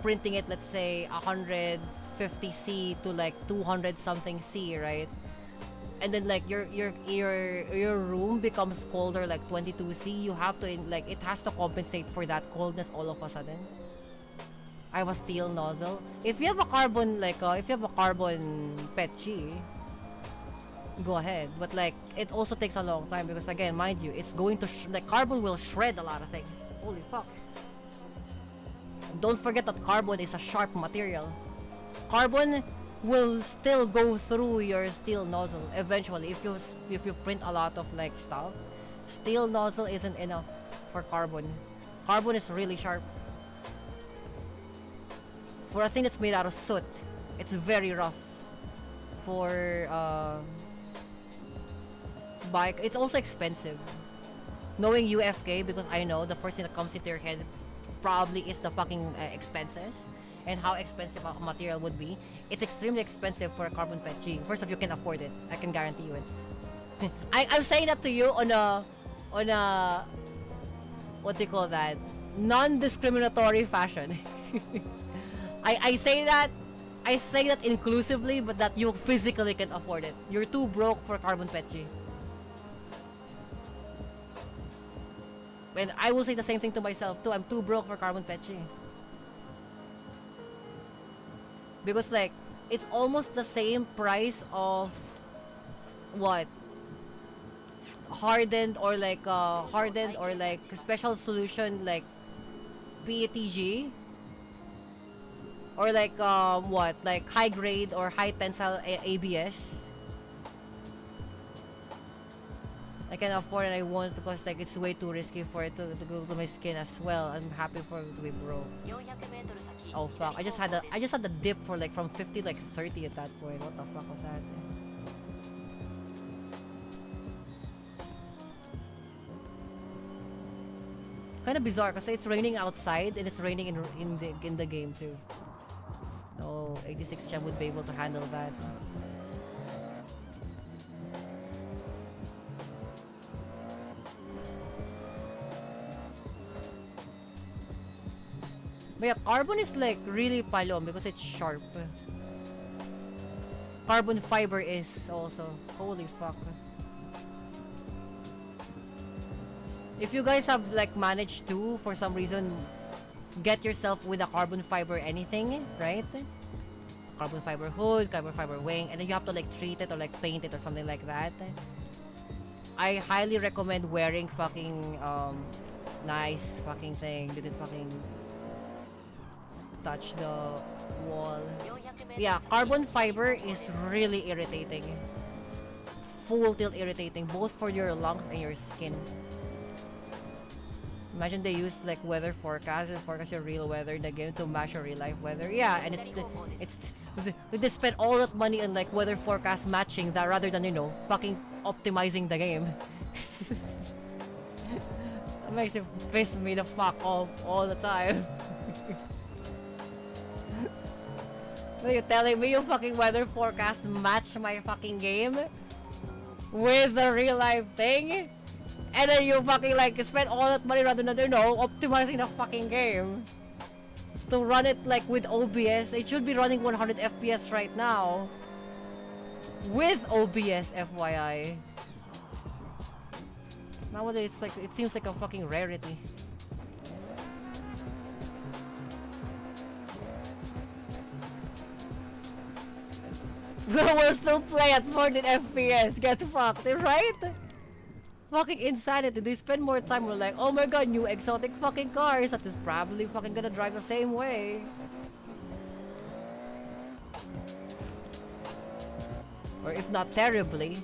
printing it, let's say 150C to like 200 something C, right? And then like your room becomes colder, like 22C, you have to like, it has to compensate for that coldness all of a sudden. I have a steel nozzle. If you have a carbon, like if you have a carbon Pet G, go ahead, but like it also takes a long time because again, mind you, it's going to like carbon will shred a lot of things. Holy fuck. Don't forget that carbon is a sharp material. Carbon will still go through your steel nozzle eventually. If you print a lot of like stuff, steel nozzle isn't enough for carbon. Carbon is really sharp. For a thing that's made out of soot, it's very rough. For bike, it's also expensive. Knowing UFK, because I know the first thing that comes into your head probably is the fucking expenses and how expensive a material would be. It's extremely expensive for a Carbon Pet G. First off, you can afford it. I can guarantee you it. I'm saying that to you on a what do you call that? Non-discriminatory fashion. I say that inclusively, but that you physically can afford it. You're too broke for Carbon Pet G. And I will say the same thing to myself too. I'm too broke for Carbon Pet G. Because like, it's almost the same price of what? Hardened or like special solution like PETG. Or like what? Like high grade or high tensile ABS. I can afford it, I won't because like it's way too risky for it to go to my skin as well. I'm happy for it to be broke. Oh fuck, I just had the dip for like from 50 like 30 at that point. What the fuck was that? Kind of bizarre because it's raining outside and it's raining in the game too. So 86 Chem would be able to handle that. But yeah, carbon is like really palom because it's sharp. Carbon fiber is also. Holy fuck. If you guys have like managed to, for some reason, get yourself with a carbon fiber anything, right? Carbon fiber hood, carbon fiber wing, and then you have to like treat it or like paint it or something like that. I highly recommend wearing fucking nice fucking thing. Didn't fucking touch the wall. Yeah, carbon fiber is really irritating. full tilt irritating, both for your lungs and your skin. Imagine they use like weather forecast and forecast your real weather in the game to match your real life weather. Yeah, and they spend all that money on like weather forecast matching that rather than, you know, fucking optimizing the game. That makes it piss me the fuck off all the time. What are you telling me? Your fucking weather forecast match my fucking game with the real life thing? And then you fucking like spend all that money rather than, you know, optimizing the fucking game to run it like with OBS. It should be running 100 FPS right now with OBS, FYI. Nowadays, it's like, it seems like a fucking rarity. We'll still play at 14 FPS. Get fucked, right? Fucking insanity. They spend more time. We're like, oh my god, new exotic fucking cars that is probably fucking gonna drive the same way. Or if not terribly.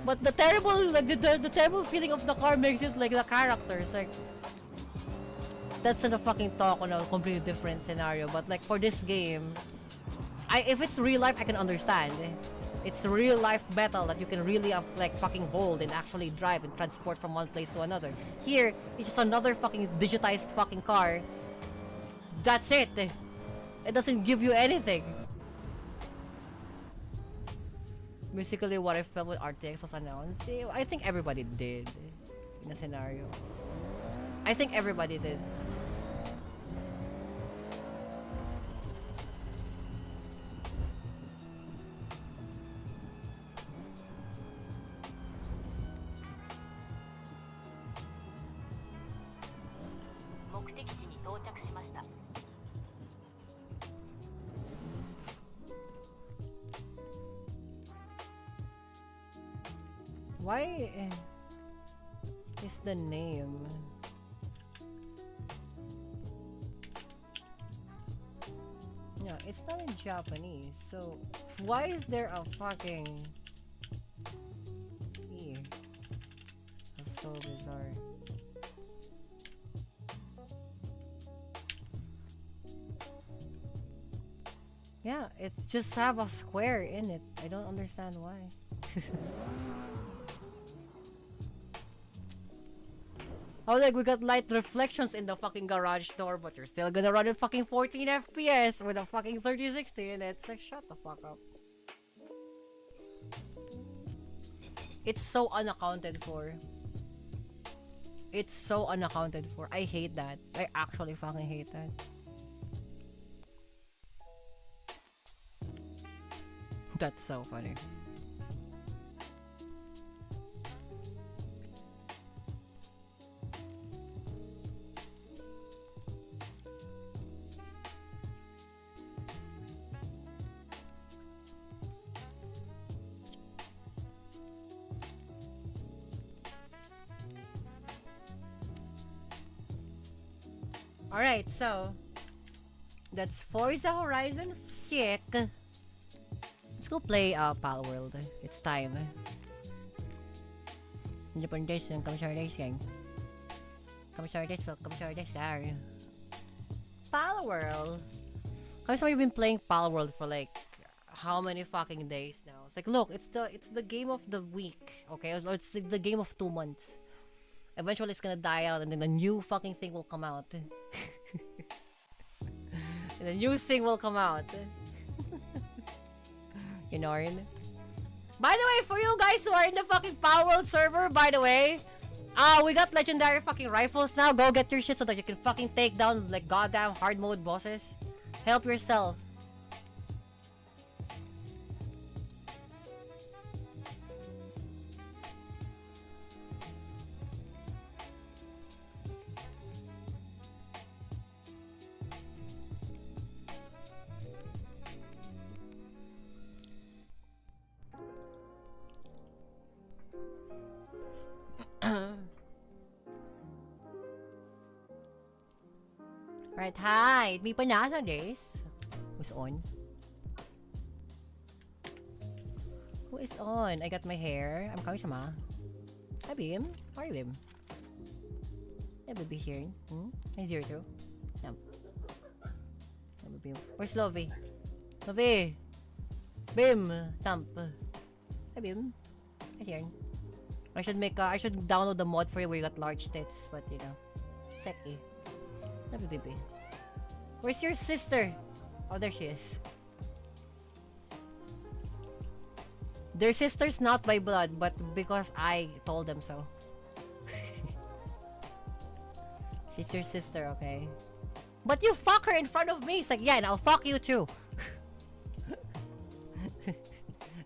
But the terrible, like the terrible feeling of the car makes it like the characters. Like, that's not a fucking talk on a completely different scenario. But like for this game, if it's real life, I can understand. It's real life metal that you can really like fucking hold and actually drive and transport from one place to another. Here, it's just another fucking digitized fucking car. That's it. It doesn't give you anything. Basically, what I felt when RTX was announced, I think everybody did in a scenario. I think everybody did. Why is the name? Yeah, it's not in Japanese, so why is there a fucking... Ew. That's so bizarre. Yeah, it just have a square in it. I don't understand why. Oh, like we got light reflections in the fucking garage door, but you're still gonna run at fucking 14 FPS with a fucking 3060 in it. It's like, shut the fuck up. It's so unaccounted for. It's so unaccounted for. I hate that. I actually fucking hate that. That's so funny. Alright, so that's Forza Horizon 6. Let's go play Pal World. It's time. Independence, come share this game. Come share this guy. Pal World. Because we've been playing Pal World for like how many fucking days now? It's like, look, it's the game of the week, okay? Or it's the game of 2 months. Eventually, it's gonna die out, and then a new fucking thing will come out. And a new thing will come out. You know what I mean? By the way, for you guys who are in the fucking Power World server, by the way, we got legendary fucking rifles now. Go get your shit so that you can fucking take down like goddamn hard mode bosses. Help yourself. Right, hi! May panasa this. Who's on? Who is on. I got my hair. I'm coming sama. Hi, Bim. How are you, Bim? Yeah, baby here. Hi, 02. Yeah. Bim. Where's Lovey? Lovey! Bim! Thump. Hi, Bim. Hi, here. I should download the mod for you where you got large tits, but you know. Seki. Love you, baby. Where's your sister? Oh, there she is. They're sisters not by blood, but because I told them so. She's your sister, okay? But you fuck her in front of me. It's like, yeah, and I'll fuck you too.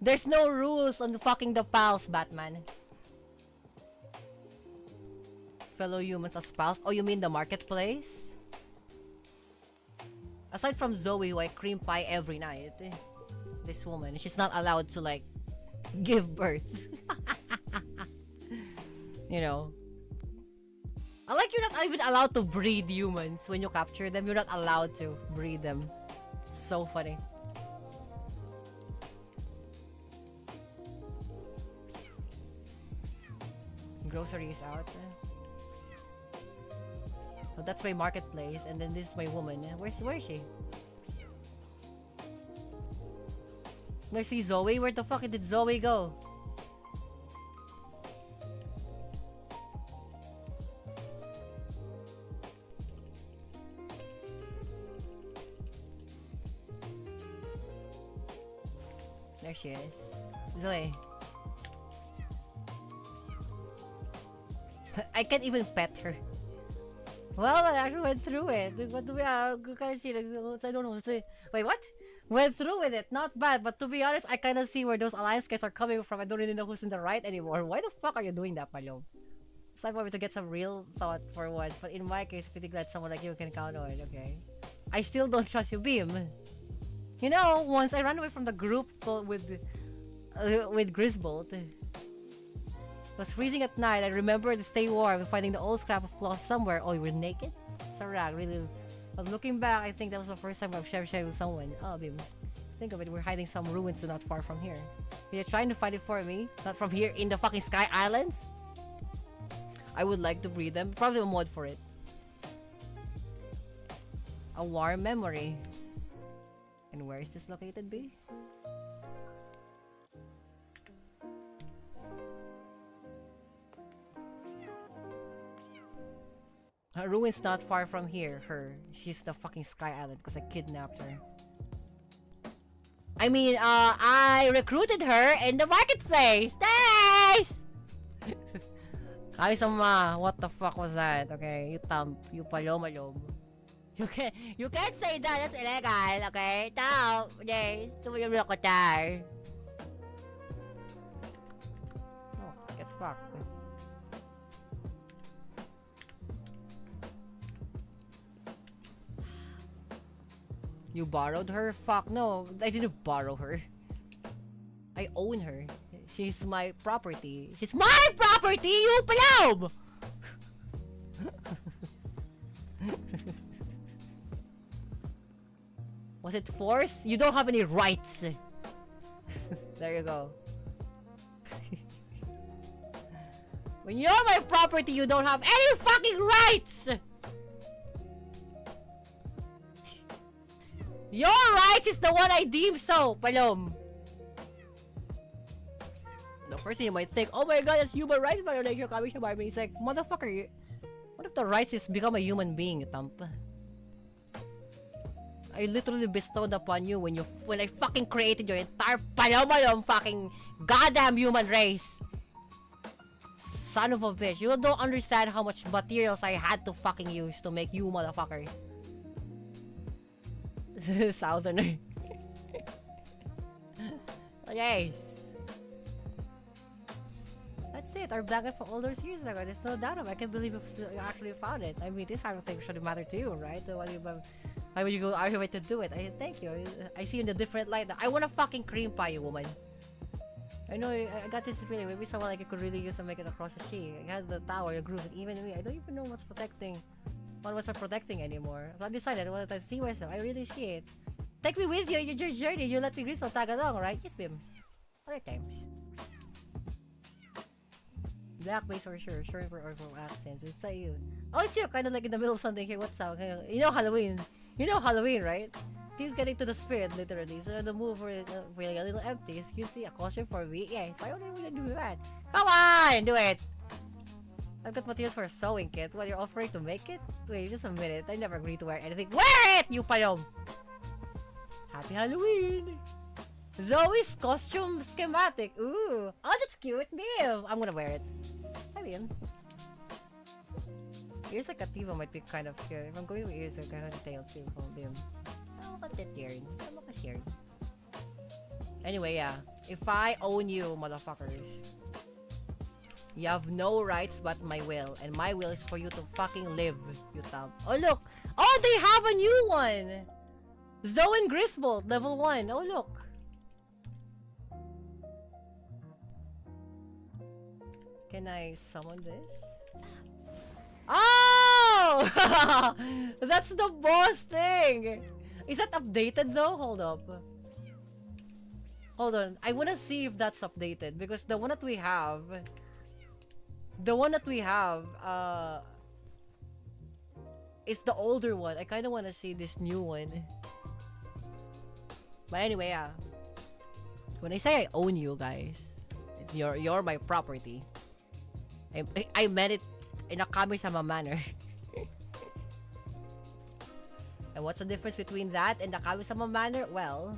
There's no rules on fucking the pals, Batman. Fellow humans as pals? Oh, you mean the marketplace? Aside from Zoe, who I cream pie every night, this woman, she's not allowed to, like, give birth. You know. I like you're not even allowed to breed humans when you capture them. You're not allowed to breed them. It's so funny. Groceries out. Oh, that's my marketplace, and then this is my woman. Where is she? I see Zoe. Where the fuck did Zoe go? There she is. Zoe. I can't even pet her. Well, I actually went through it. But we kind of see, like, I don't know. Wait, what? Went through with it. Not bad. But to be honest, I kind of see where those alliance guys are coming from. I don't really know who's in the right anymore. Why the fuck are you doing that, Palom? It's time for me to get some real thought for once. But in my case, pretty glad someone like you can count on it, okay? I still don't trust you, Beam. You know, once I ran away from the group with Grisbolt. It was freezing at night. I remember to stay warm and finding the old scrap of cloth somewhere. Oh, you were naked? It's a rag, really. But looking back, I think that was the first time I've shared with someone. Oh, Bim. Think of it, we're hiding some ruins not far from here. You're trying to find it for me? Not from here in the fucking Sky Islands? I would like to breed them. Probably a mod for it. A warm memory. And where is this located, B? Her ruin's not far from here. She's the fucking Sky Island because I kidnapped her. I mean, I recruited her in the marketplace. Nice! Kami-sama, what the fuck was that? Okay, you thump, you palom-alom. You can't say that. That's illegal. Okay, thump. Yes, tumulong ko tar. Oh, get fucked. You borrowed her? Fuck no, I didn't borrow her. I own her. She's my property. She's my property, you palom! Was it forced? You don't have any rights. There you go. When you're my property, you don't have any fucking rights! Your rights is the one I deem so, Palom. The first thing you might think, oh my god, it's human rights violation coming from me. It's like, motherfucker, what if the rights is become a human being, you thump? I literally bestowed upon you when I fucking created your entire Palom fucking goddamn human race. Son of a bitch, you don't understand how much materials I had to fucking use to make you motherfuckers. Southerner. Yes. That's it. Our blanket from all those years ago. There's no doubt of it. I can't believe you actually found it. I mean, this kind of thing should matter to you, right? Why would you go out of your way to do it? Thank you. I see you in a different light. I want to fucking cream pie you, woman. I know. I got this feeling. Maybe someone like you could really use to make it across the sea. It has the tower, the groove, and even me. I don't even know what's protecting. What was protecting anymore? So I decided I wanted to see myself. I really see it. Take me with you in your journey. You let me Grisel tag along, right? Yes, Bim. Other times. Black base for sure. Sure for accents. It's like you. Oh, it's you. Kind of like in the middle of something. Hey, what's up? You know Halloween. You know Halloween, right? Team's getting to the spirit, literally. So the move for feeling a little empty. You see a costume for me? Yes. Why would we do that? Come on, do it. I've got materials for a sewing kit. What, you're offering to make it? Wait, just a minute. I never agreed to wear anything. Wear it, you palom! Happy Halloween! Zoe's costume schematic. Ooh. Oh, that's cute. Damn. I'm gonna wear it. I mean. Ears like Kativa might be kind of cute. If I'm going with ears, I'm kind of tail too. Hold him. Oh, what's that yarn? I'm not shared. Anyway, yeah. If I own you, motherfuckers, you have no rights but my will. And my will is for you to fucking live, you thumb. Oh, look! Oh, they have a new one! Zoe and Griswold, level 1. Oh, look. Can I summon this? Oh! That's the boss thing! Is that updated though? Hold up. Hold on. I wanna see if that's updated because the one that we have... is the older one. I kinda wanna see this new one. But anyway, yeah. When I say I own you guys, it's you're my property. I meant it in a kami-sama manner. And what's the difference between that and the kami-sama manner? Well,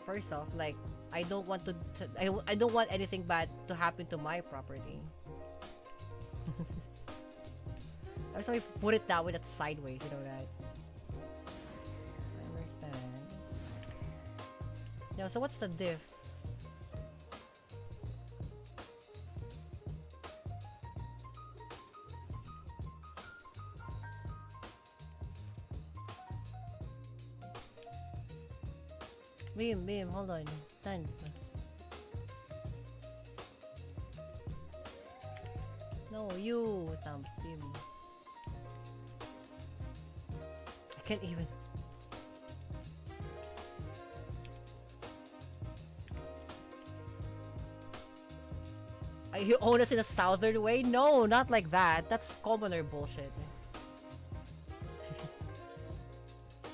first off, like, I don't want I don't want anything bad to happen to my property. I'm sorry, put it that way, that's sideways, you know that. I understand. No, so what's the diff? Beam, hold on. Done. No, you, Thumb, Beam. I can't even. You own us in a southern way? No, not like that. That's commoner bullshit.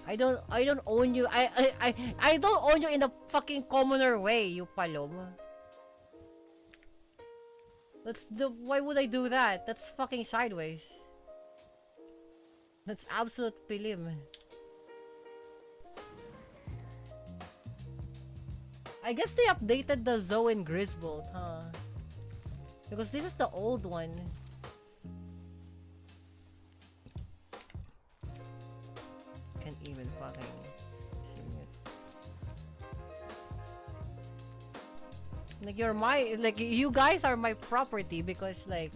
I don't own you. I don't own you in a fucking commoner way, you palom. Why would I do that? That's fucking sideways. That's absolute pilim. I guess they updated the Zoe and Griswold, huh? Because this is the old one. Can't even fucking see it. Like you guys are my property because like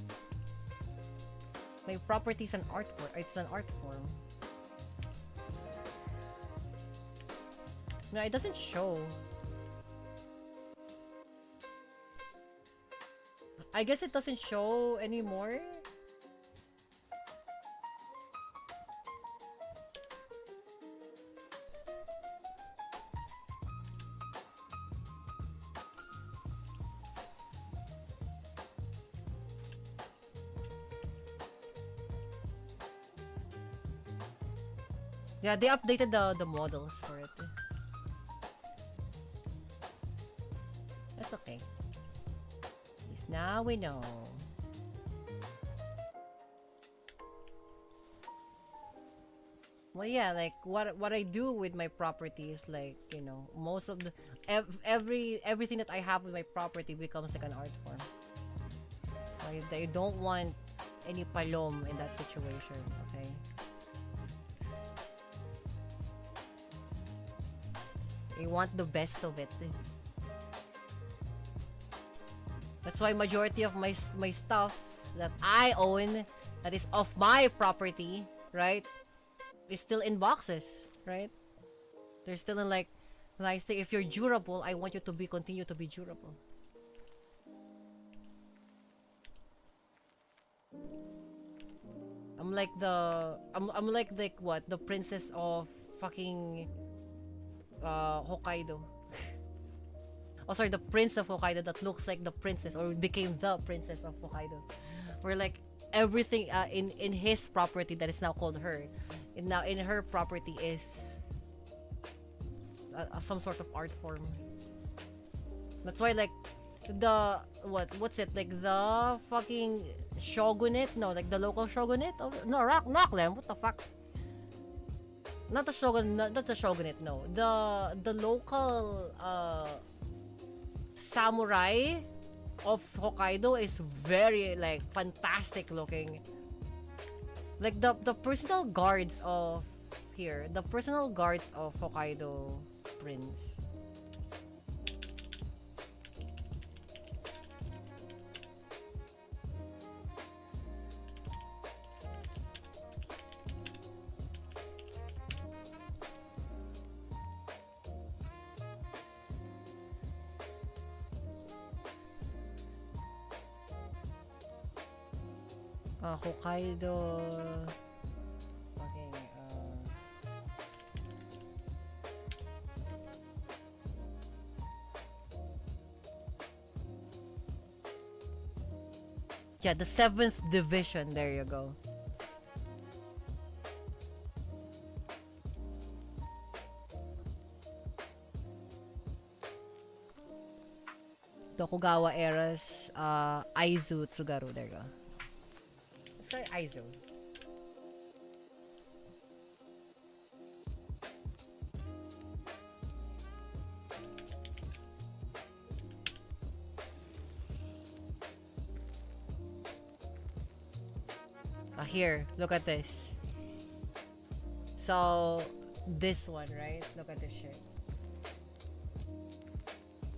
my property is an artwork. It's an art form. No, it doesn't show. I guess it doesn't show anymore. Yeah, they updated the models for it. That's okay. At least now we know. Well, yeah, like what I do with my property is like, you know, most of the everything that I have with my property becomes like an art form. I don't want any palom in that situation, okay? I want the best of it. That's why majority of my stuff that I own, that is of my property, right, is still in boxes, right? They're still in like thing. If you're durable, I want you to continue to be durable. I'm like the what? The princess of fucking Hokkaido. Oh, sorry, the prince of Hokkaido that looks like the princess or became the princess of Hokkaido. Where like everything in his property that is now called her, and now in her property is some sort of art form. That's why like the what's it like the fucking shogunate? No, like the local shogunate of no Rockland. What the fuck? Not the shogun, not the shogunate. No, the local samurai of Hokkaido is very like fantastic looking. Like the personal guards of here, the personal guards of Hokkaido Prince. Hokkaido fucking yeah, the 7th division, there you go. Tokugawa era's Aizu Tsugaru, there you go. Let's try Aizu. Here, look at this. So, this one, right? Look at this shit.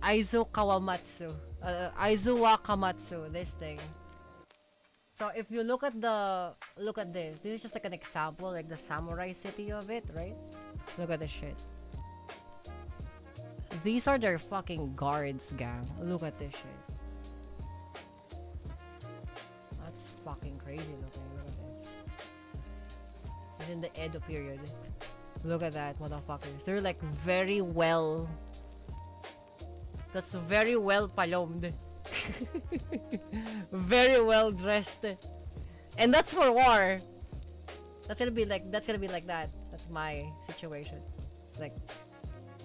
Aizu Kawamatsu. Aizu wa Kamatsu, this thing. So if you look at this is just like an example, like the samurai city of it, right? Look at this shit. These are their fucking guards, gang. Look at this shit. That's fucking crazy looking. Look at this. It's in the Edo period. Look at that, motherfuckers. They're like very well. That's very well palomed. Very well dressed. And that's for war. That's gonna be like that. That's my situation. Like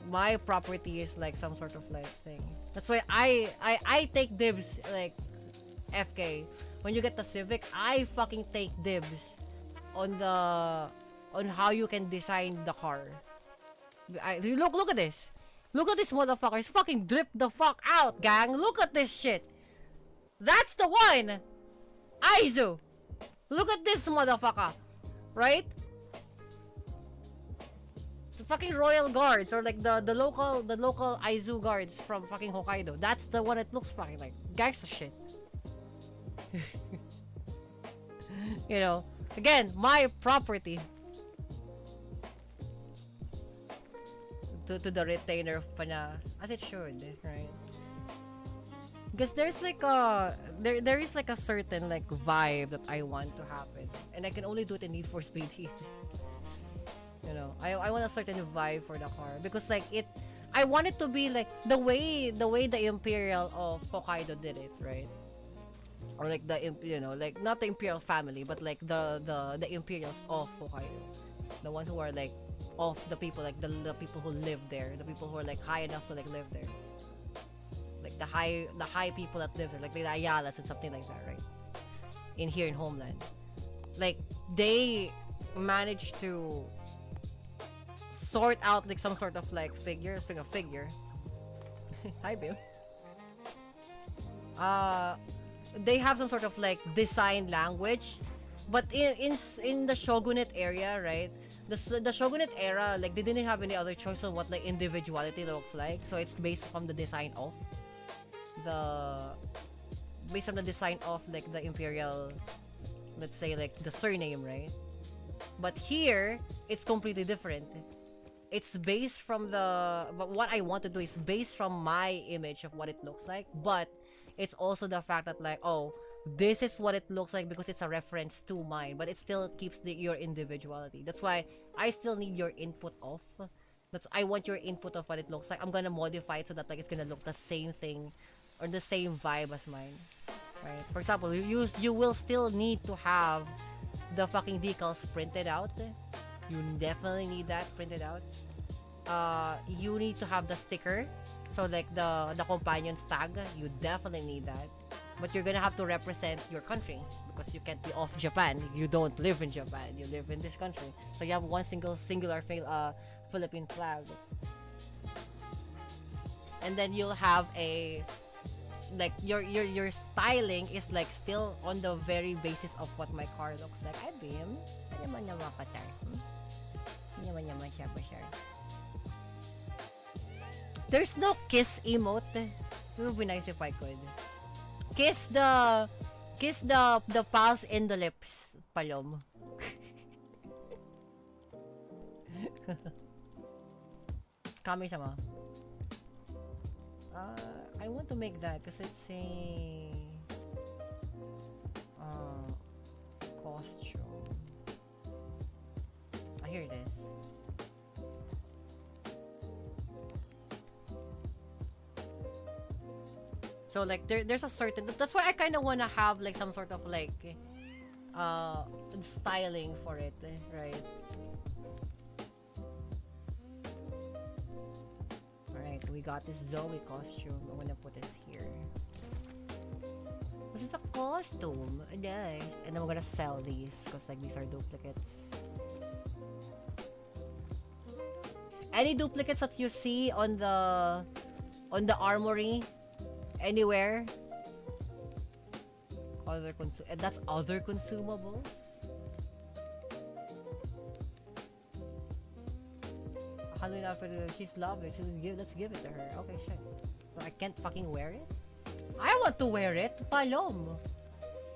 my property is like some sort of like thing. That's why I take dibs like FK. When you get the Civic, I fucking take dibs on how you can design the car. Look at this. Look at this motherfucker. He's fucking dripped the fuck out, gang. Look at this shit. That's the one. Aizu. Look at this motherfucker. Right? The fucking royal guards or like the local Aizu guards from fucking Hokkaido. That's the one it looks fucking like. Gangsta shit. You know, again, my property. To the retainer pa na, as it should, right? Because there's like there is like a certain like vibe that I want to happen, and I can only do it in Need for Speed Heat. You know, I want a certain vibe for the car because like I want it to be like the way the Imperial of Hokkaido did it, right? Or like the like not the Imperial family, but like the Imperials of Hokkaido, the ones who are like of the people, like the people who live there, the people who are like high enough to like live there, like the high people that live there, like the Ayalas and something like that, right? In here in Homeland, like they managed to sort out like some sort of like figure. Speaking of figure, hi Bill. They have some sort of like design language, but in the shogunate area, right? The shogunate era, like they didn't have any other choice on what like individuality looks like, so it's based from the design of like the imperial, let's say like the surname, right? But here it's completely different. It's based from but what I want to do is based from my image of what it looks like, but it's also the fact that like, oh, this is what it looks like because it's a reference to mine, but it still keeps your individuality. That's why I still need your input of I want your input of what it looks like. I'm gonna modify it so that like it's gonna look the same thing or the same vibe as mine. Right? For example, you will still need to have the fucking decals printed out. You definitely need that printed out. You need to have the sticker. So like the companion's tag, you definitely need that. But you're gonna have to represent your country because you can't be off Japan. You don't live in Japan. You live in this country. So you have one singular Philippine flag. And then you'll have a like your styling is like still on the very basis of what my car looks like. Ay, Bim. Ano naman ka tar? Ano naman siya ba siya? There's no kiss emote. It would be nice if I could. Kiss the pulse in the lips, Palom. Kami-sama. I want to make that because it's a costume. Here it is. So like there's a certain, that's why I kind of want to have like some sort of like styling for it, right? Alright, we got this Zoe costume. I'm gonna put this here. This is a costume. Nice. And then we're gonna sell these because like these are duplicates. Any duplicates that you see on the armory anywhere, and that's other consumables. Halloween outfit, she's lovely. Let's give it to her. Okay, shit. But I can't fucking wear it. I want to wear it, Palom.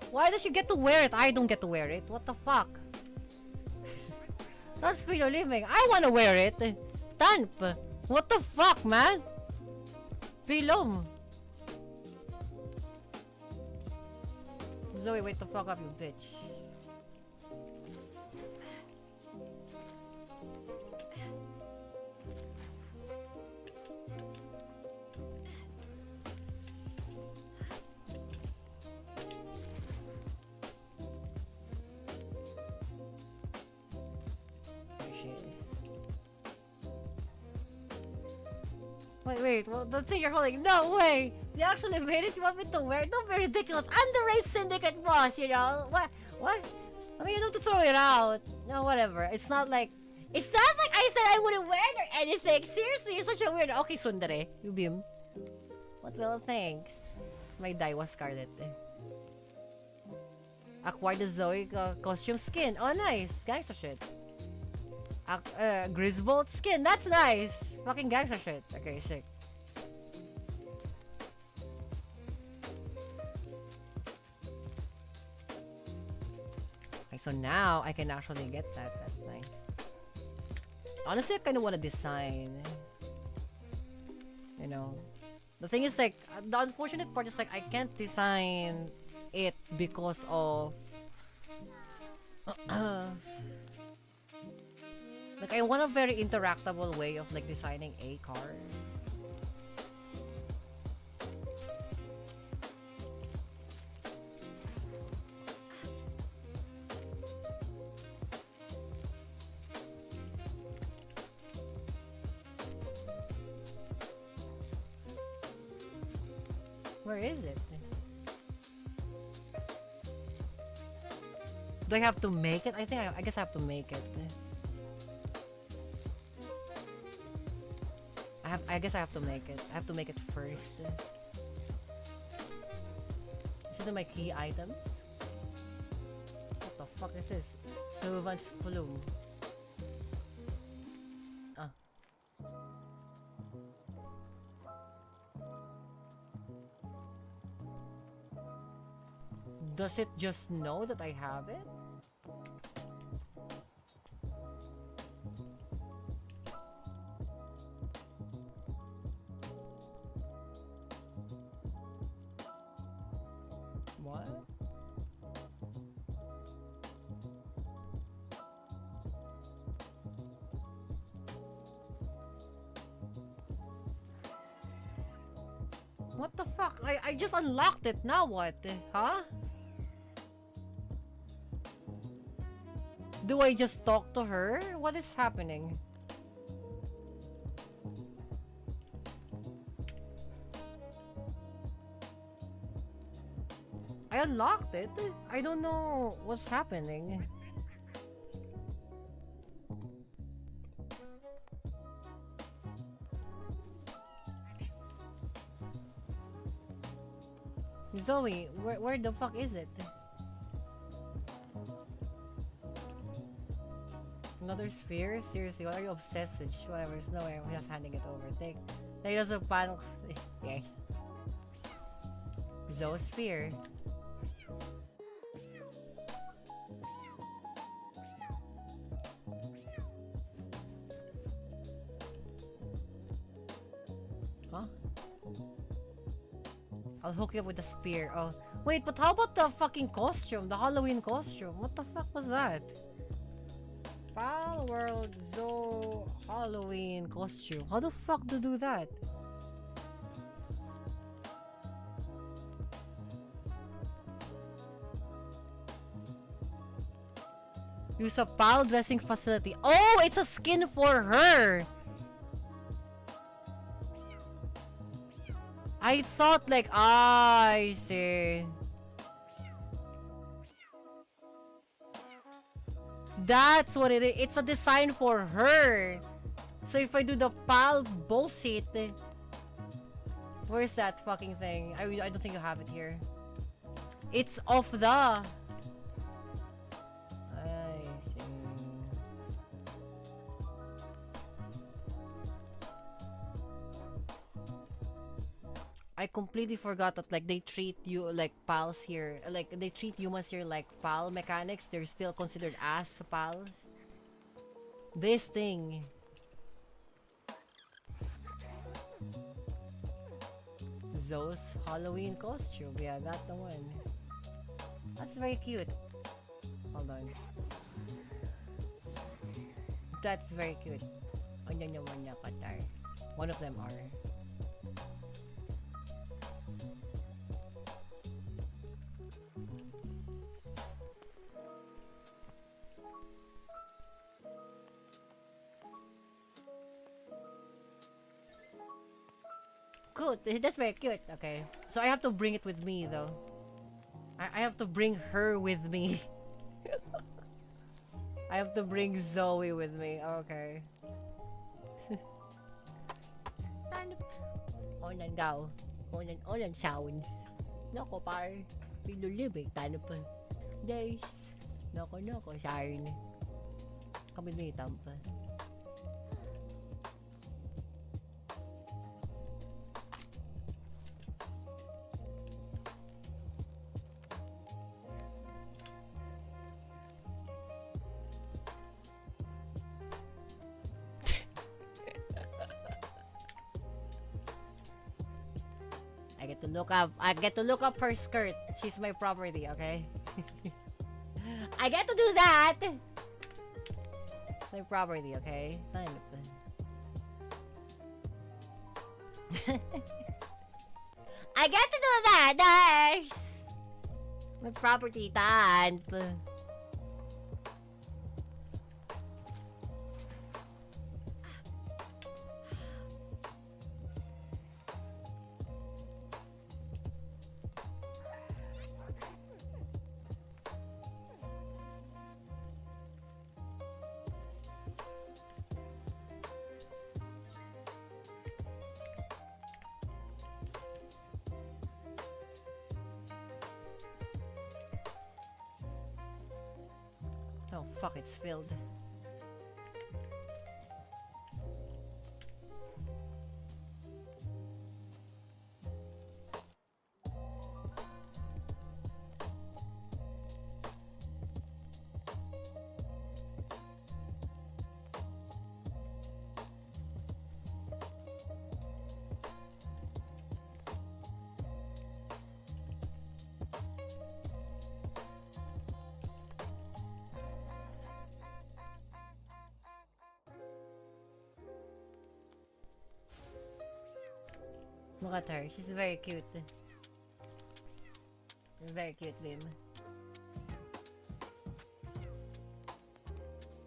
Why does she get to wear it? I don't get to wear it. What the fuck? That's Pino living. I want to wear it. Tanp. What the fuck, man? Pilom. Zoe, wait the fuck up, you bitch. Wait, well, the thing you're holding, no way! You actually made it? You want me to wear it? Don't be ridiculous. I'm the race syndicate boss, you know? What? I mean, you don't have to throw it out. No, whatever. It's not like I said I wouldn't wear it or anything. Seriously, you're such a weird. Okay, Sundare. You beam. What little thanks? My dye was scarlet. Acquired the Zoe costume skin. Oh, nice. Gangsta shit. Griswold skin. That's nice. Fucking gangsta shit. Okay, sick. Okay, so now I can actually get that. That's nice. Honestly, I kind of want to design. You know, the thing is like the unfortunate part is like I can't design it because of like I want a very interactable way of like designing a car. Where is it? Do I have to make it? I guess I have to make it. I guess I have to make it. I have to make it first. Is it my key items? What the fuck is this? Servant's plume. Ah. Does it just know that I have it? What? What the fuck? I just unlocked it. Now what? Huh? Do I just talk to her? What is happening? I unlocked it. I don't know what's happening. Zoe, where the fuck is it? Another sphere? Seriously, what are you obsessed with? Whatever, there's no way, I'm just handing it over. Take us a panel. Yes. Zoosphere. Huh? I'll hook you up with a spear. Oh, wait, but how about the fucking costume? The Halloween costume? What the fuck was that? Pal World Zoo Halloween costume. How the fuck to do that? Use a pal dressing facility. Oh, it's a skin for her! I thought like, I see. That's what it is. It's a design for her. So if I do the pal bullshit, where's that fucking thing? I don't think you have it here. It's off the... I see. I completely forgot that like they treat you like pals here. Like they treat humans here like pal mechanics. They're still considered as pals. This thing. Zoe's Halloween costume. Yeah, that's the one. That's very cute. Hold on. That's very cute. One of them are. Good. That's very cute. Okay. So I have to bring it with me though. I have to bring her with me. I have to bring Zoe with me. Okay. Onan daw. Onan sounds. Nako par. Pilulibig. Tano pa. Days. Nako. Sarn. Kami may tampa. I get to look up her skirt. She's my property, okay? I get to do that! It's my property, okay? I get to do that! Nice! My property, tant. Oh fuck, it's filled. Look at her. She's very cute. Very cute, Bim.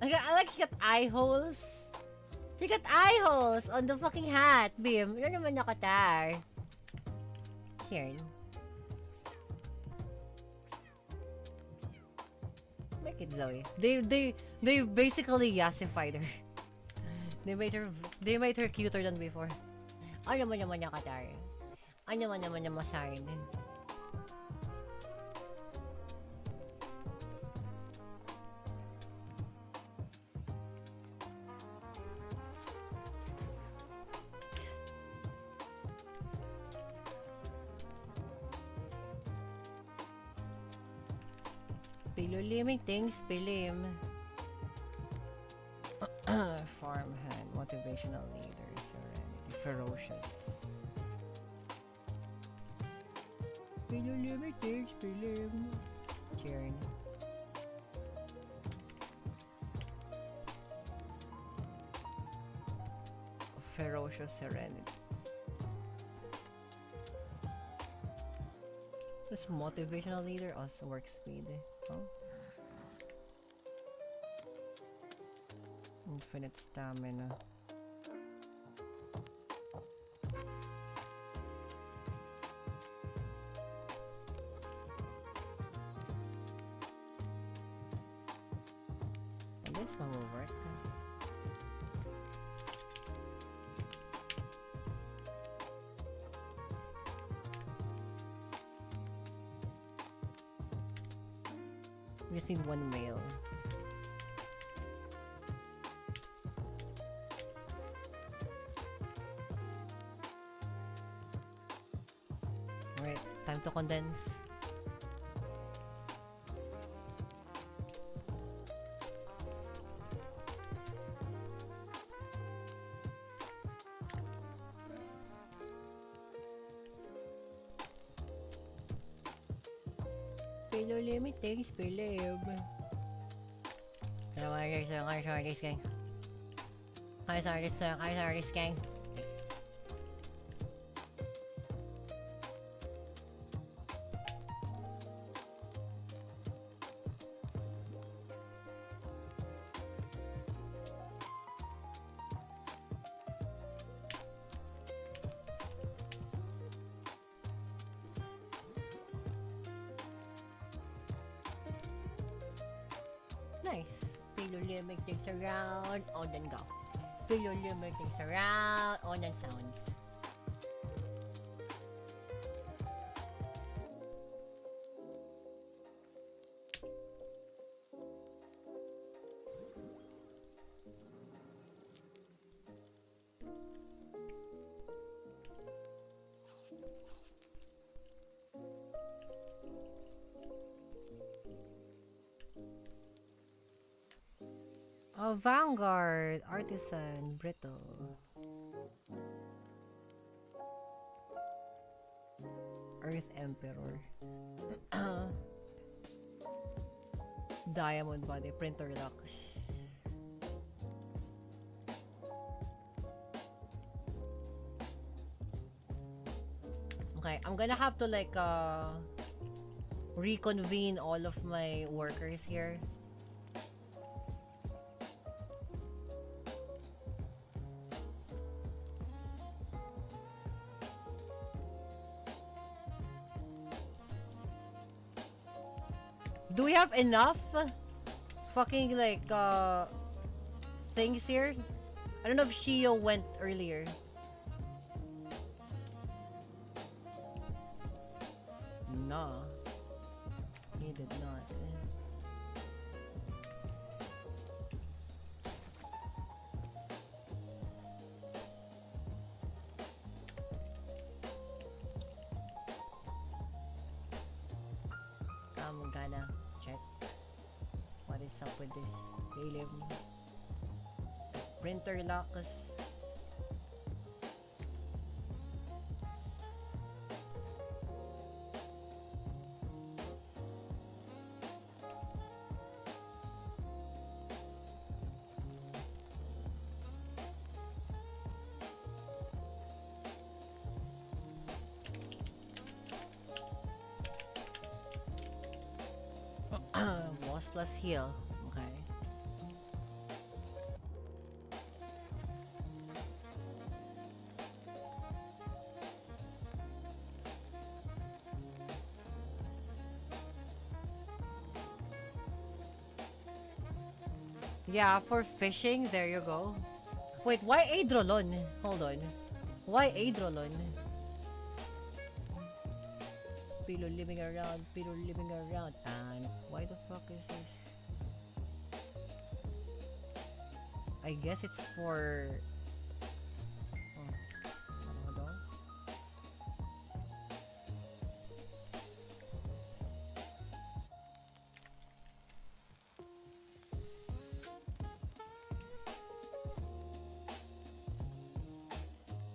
I like she got eye holes. She got eye holes on the fucking hat, Bim. Ano naman nakatar? Here. Make it Zoe. They basically yassified her. They made her cuter than before. Ano naman nakatar? Ano naman namasarin? Piluliming things, pilim. Farmhand, motivational leader, serenity, ferocious. Piluliming things, pilim. Cheering. Ferocious serenity. This motivational leader also work speed. Oh. Infinite stamina. And this one will work. We just need one male. Alright, time to condense. Pelo limit takes pelib. Sorry, this gang. Sorry, this gang. Nice. Pilulimig takes around. Oh, then go. Pilulimig takes around. Oh, then sounds. Oh, Vanguard, Artisan, Brittle. Earth Emperor. Diamond Body, Printer Lock. Okay, I'm gonna have to like reconvene all of my workers here. Do we have enough fucking like things here? I don't know if Shio went earlier. No. He did not. I'm gonna check what is up with this. They live printer locks. Cost plus heal. Okay. Yeah, for fishing, there you go. Wait, why Adrolon? Hold on. Why Adrolon? People living around, people living around. And why the fuck is this? I guess it's for... Hold on.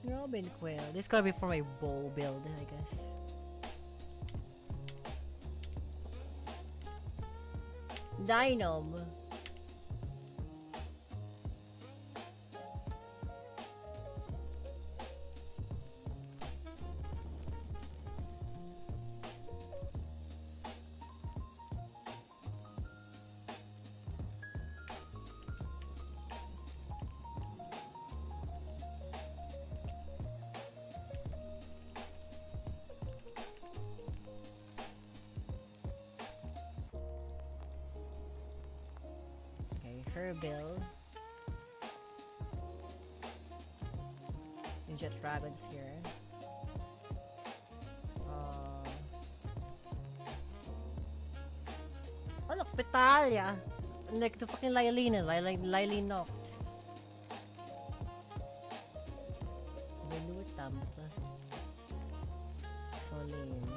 Robin Quill. This is gonna be for my bow build, I guess. Dynam. Her build. Ninja Dragons here. Oh look, Petalia! Like the fucking Lylene, Lylene Noct. Velutamp. Soline.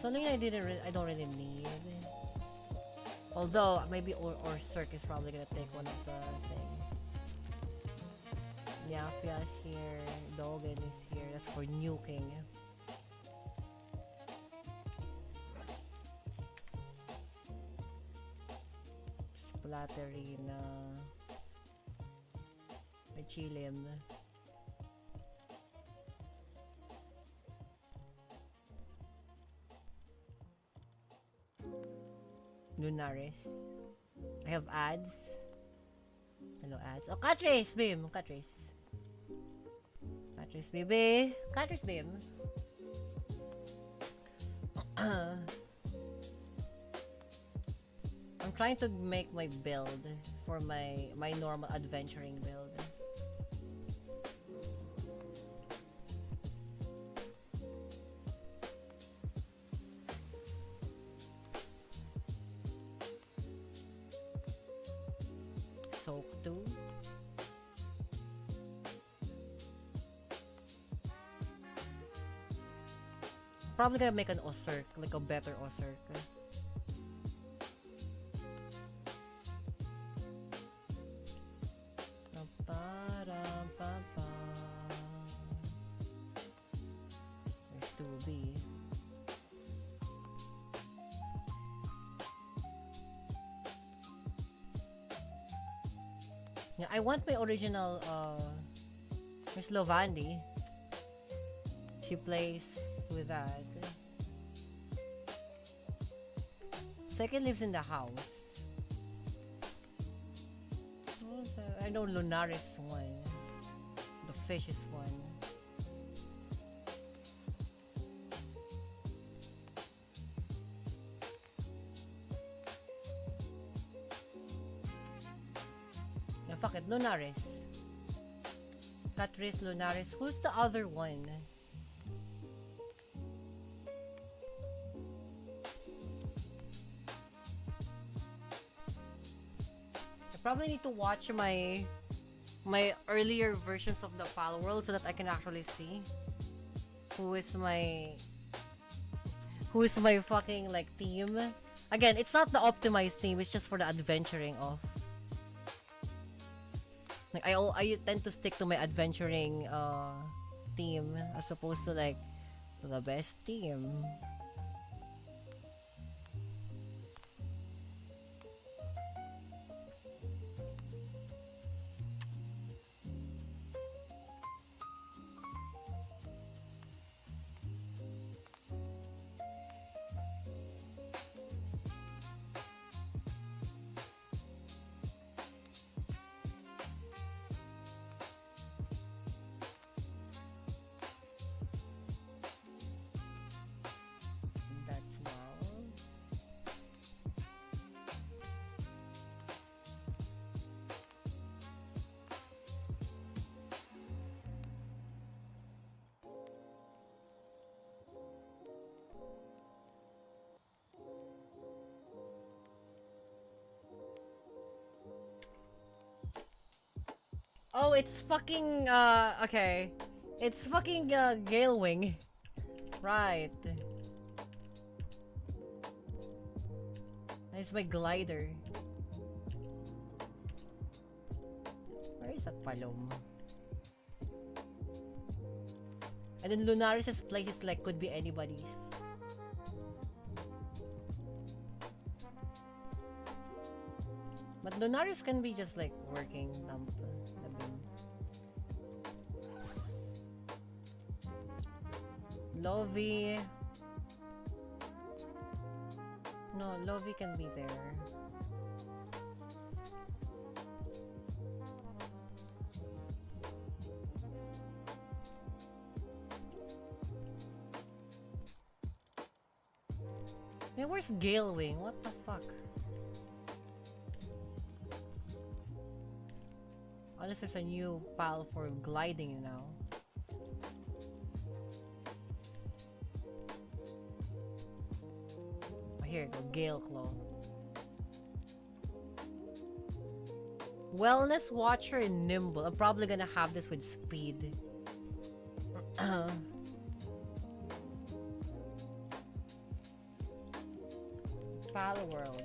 Soline I don't really need. Although maybe or Cirque is probably gonna take one of the thing. Nyafia is here, Dogen is here. That's for nuking. Splatterina. Mechilium. Lunaris. I have ads. Hello ads. Oh, Catrice Beam! Catrice. Catrice baby! Catrice Beam! I'm trying to make my build for my normal adventuring build. Soak 2. Probably gonna make an Osurk, like a better Osurk. There's 2B. Yeah, I want my original Miss Lovandi. She plays with that. Second lives in the house. I know Lunaris one. The fish is one. Yeah, fuck it, Lunaris. Catrice, Lunaris. Who's the other one? Probably need to watch my earlier versions of the Pal World so that I can actually see who is my fucking like team. Again, it's not the optimized team, it's just for the adventuring of. Like I tend to stick to my adventuring team as opposed to like the best team. it's fucking, okay. It's fucking, Gale Wing. Right. It's my glider. Where is that palom? And then Lunaris's place is like, could be anybody's. But Lunaris can be just like working dump. Lovey. No, Lovey can be there. Man, where's Gale Wing? What the fuck? Unless there's a new pile for gliding now. Oh, here you go, Gale Claw. Wellness Watcher and Nimble. I'm probably gonna have this with speed. Pal World.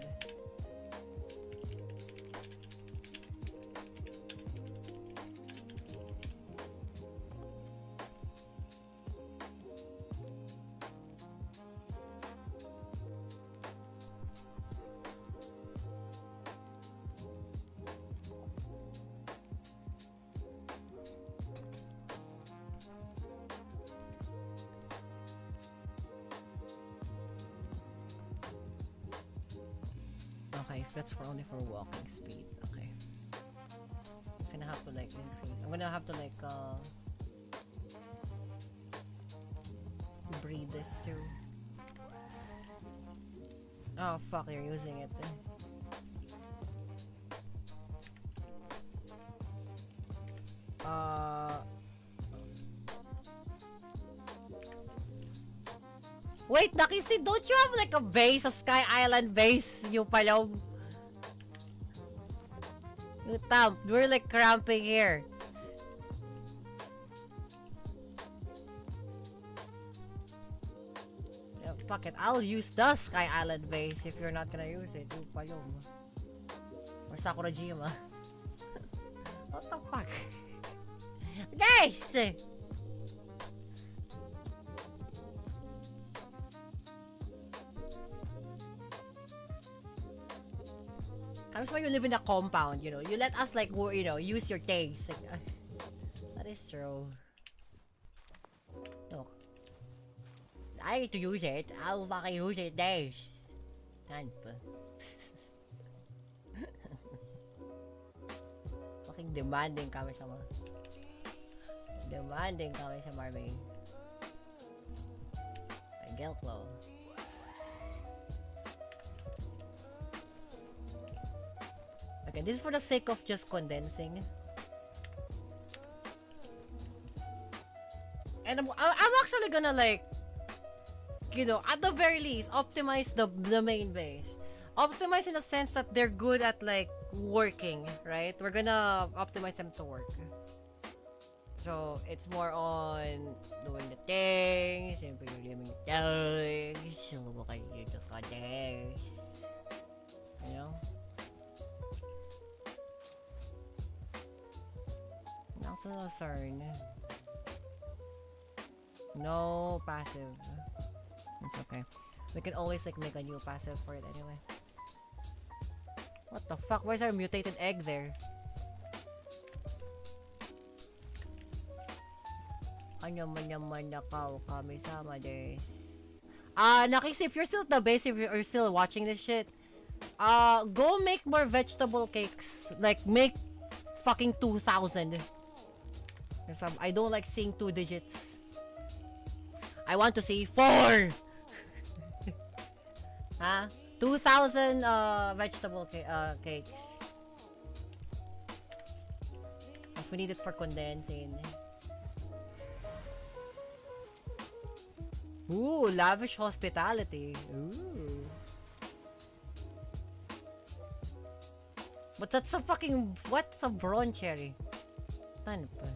Okay, if that's for only for walking speed, okay. Just gonna have to like increase. I'm gonna have to like breed this too. Oh fuck, you're using it. Wait, Nakisi, don't you have like a base, a Sky Island base, you palom? You Tam, we're like cramping here. Yeah, fuck it, I'll use the Sky Island base if you're not gonna use it, you palom. Or Sakurajima. What the fuck? Guys! That's why you live in a compound, you know. You let us like, you know, use your things. Like, that is true. Look, I need to use it. I'll fucking use it days. Can't. Fucking demanding kami sa mga. Demanding kami sa Marvin. Gelclaw. Okay, this is for the sake of just condensing. And I'm actually gonna like, you know, at the very least, optimize the main base. Optimize in the sense that they're good at like working, right? We're gonna optimize them to work. So it's more on doing the things, implementing the things, you know. Concern. No passive. It's okay. We can always like make a new passive for it anyway. What the fuck? Why is there a mutated egg there? Kami-sama des. Nakisi, if you're still at the base, if you're still watching this shit, go make more vegetable cakes. Like, make fucking 2,000. I don't like seeing 2 digits. I want to see 4! Huh? 2,000 vegetable cakes. Because we need it for condensing. Ooh, lavish hospitality. Ooh. But that's a fucking... What's a bronze cherry? Tan pa.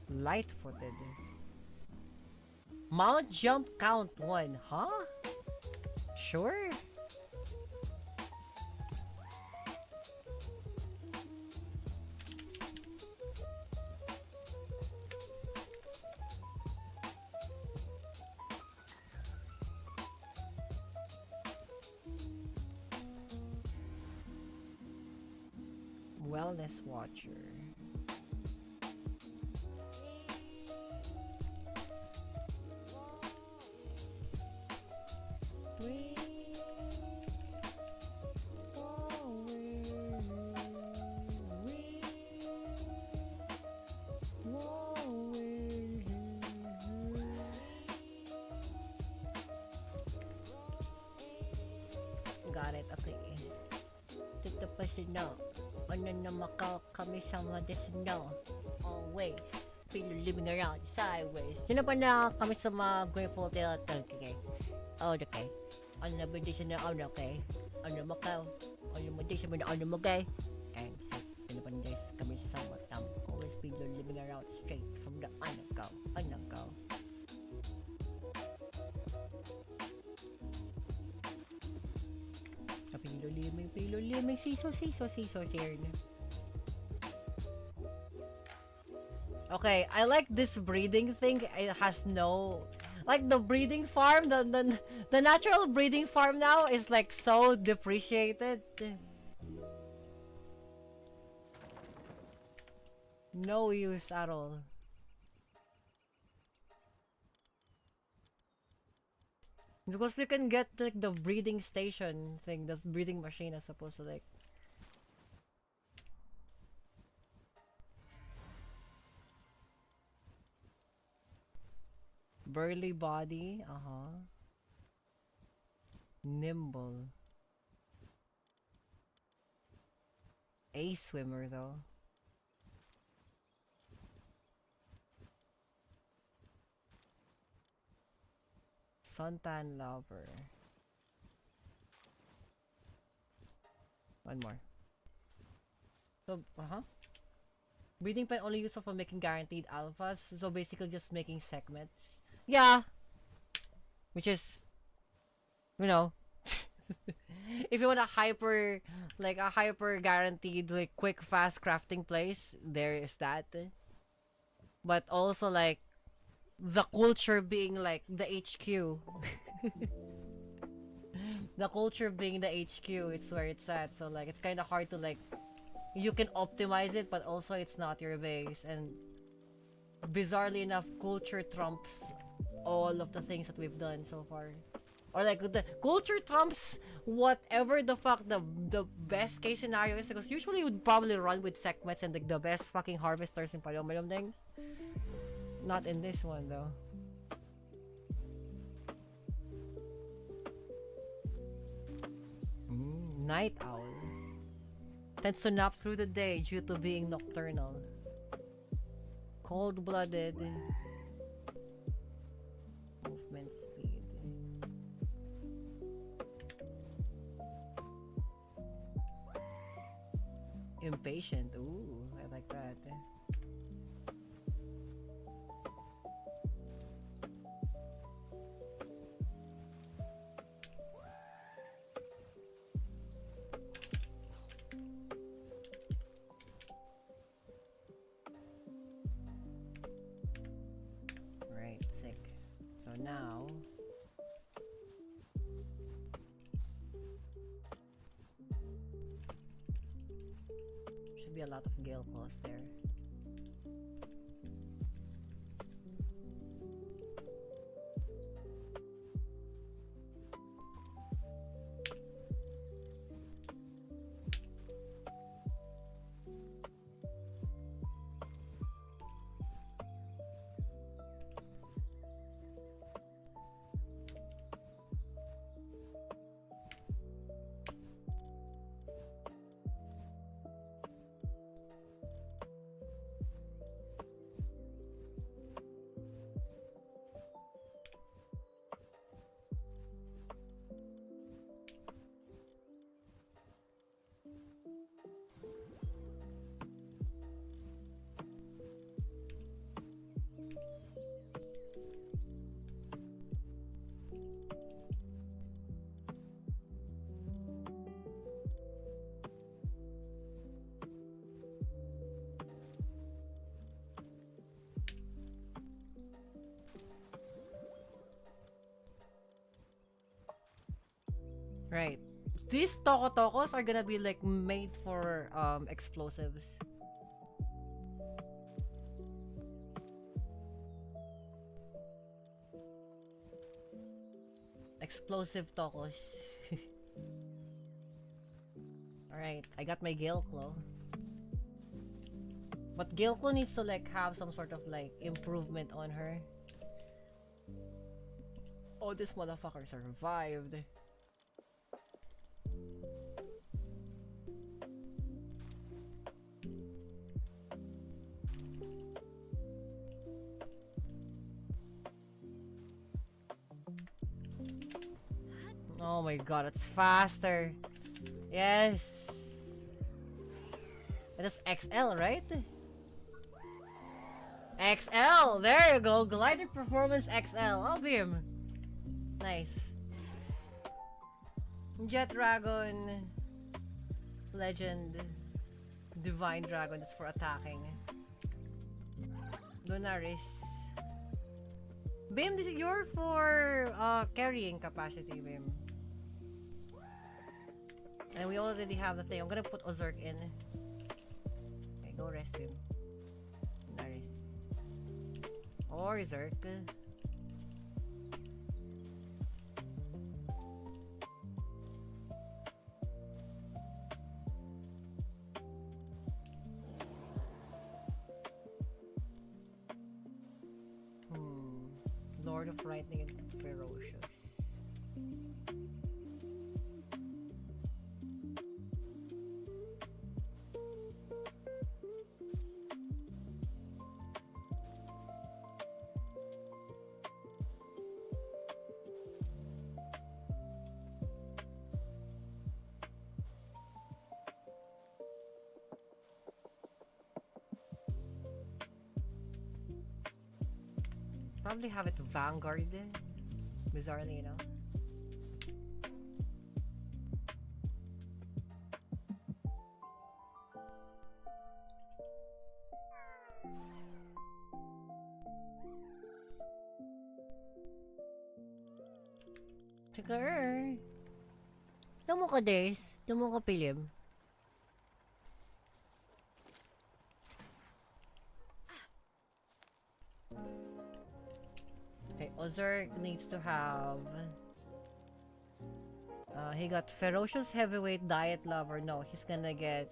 Light-footed. Mount jump count 1, huh? Sure. Wellness watcher. Got it, okay. Dito pa sino. Ano na kami sama desino. Always. People living around sideways. Sino pa na kami sa mga grateful tale. Okay. Oh, okay. Ano na ba di siya na ano, okay? Ano makaw? Ano mo di siya na ano mo, okay? Okay. Sino pa na kami sama tam. Always people living around straight from the ano go. Ano go. Pilo liming, siso, here. Okay, I like this breeding thing. It has no, like the breeding farm, the natural breeding farm now is like so depreciated. No use at all. Because you can get like the breeding station thing, this breeding machine as opposed to like burly body, nimble. A swimmer though. Suntan lover. One more. So, breeding pen only useful for making guaranteed alphas. So basically just making segments. Yeah. Which is, you know, if you want a hyper guaranteed, like quick, fast crafting place, there is that. But also like, the culture being like the HQ. The culture being the HQ, it's where it's at. So like it's kind of hard to like, you can optimize it, but also it's not your base. And bizarrely enough, culture trumps all of the things that we've done so far. Or like the culture trumps whatever the fuck the best case scenario is, because usually you would probably run with segments and like the best fucking harvesters and palom things. Not in this one though. Night owl. Tends to nap through the day due to being nocturnal. Cold-blooded. Movement speed. Impatient. Ooh, I like that. So now should be a lot of gale claws there. Right. These toko-tokos are gonna be like made for explosives. Explosive tokos. Alright, I got my Gale Claw. But Gale Claw needs to like have some sort of like improvement on her. Oh, this motherfucker survived. Oh my god, it's faster. Yes. It is XL, right? XL! There you go! Glider Performance XL. Oh, beam. Nice. Jet Dragon. Legend. Divine Dragon. That's for attacking. Lunaris. Beam, you're for carrying capacity, Beam. And we already have the thing. I'm gonna put Ozark in. Okay, go rest him. Nice. Or Zerk. Lord of Lightning and Ferocious. Probably have it Vanguard, bizarrely, you know. Sige. Tamo ka, Des. Tamo ka, Pilim. Okay, Ozark needs to have... he got Ferocious Heavyweight Diet Lover. No, he's gonna get...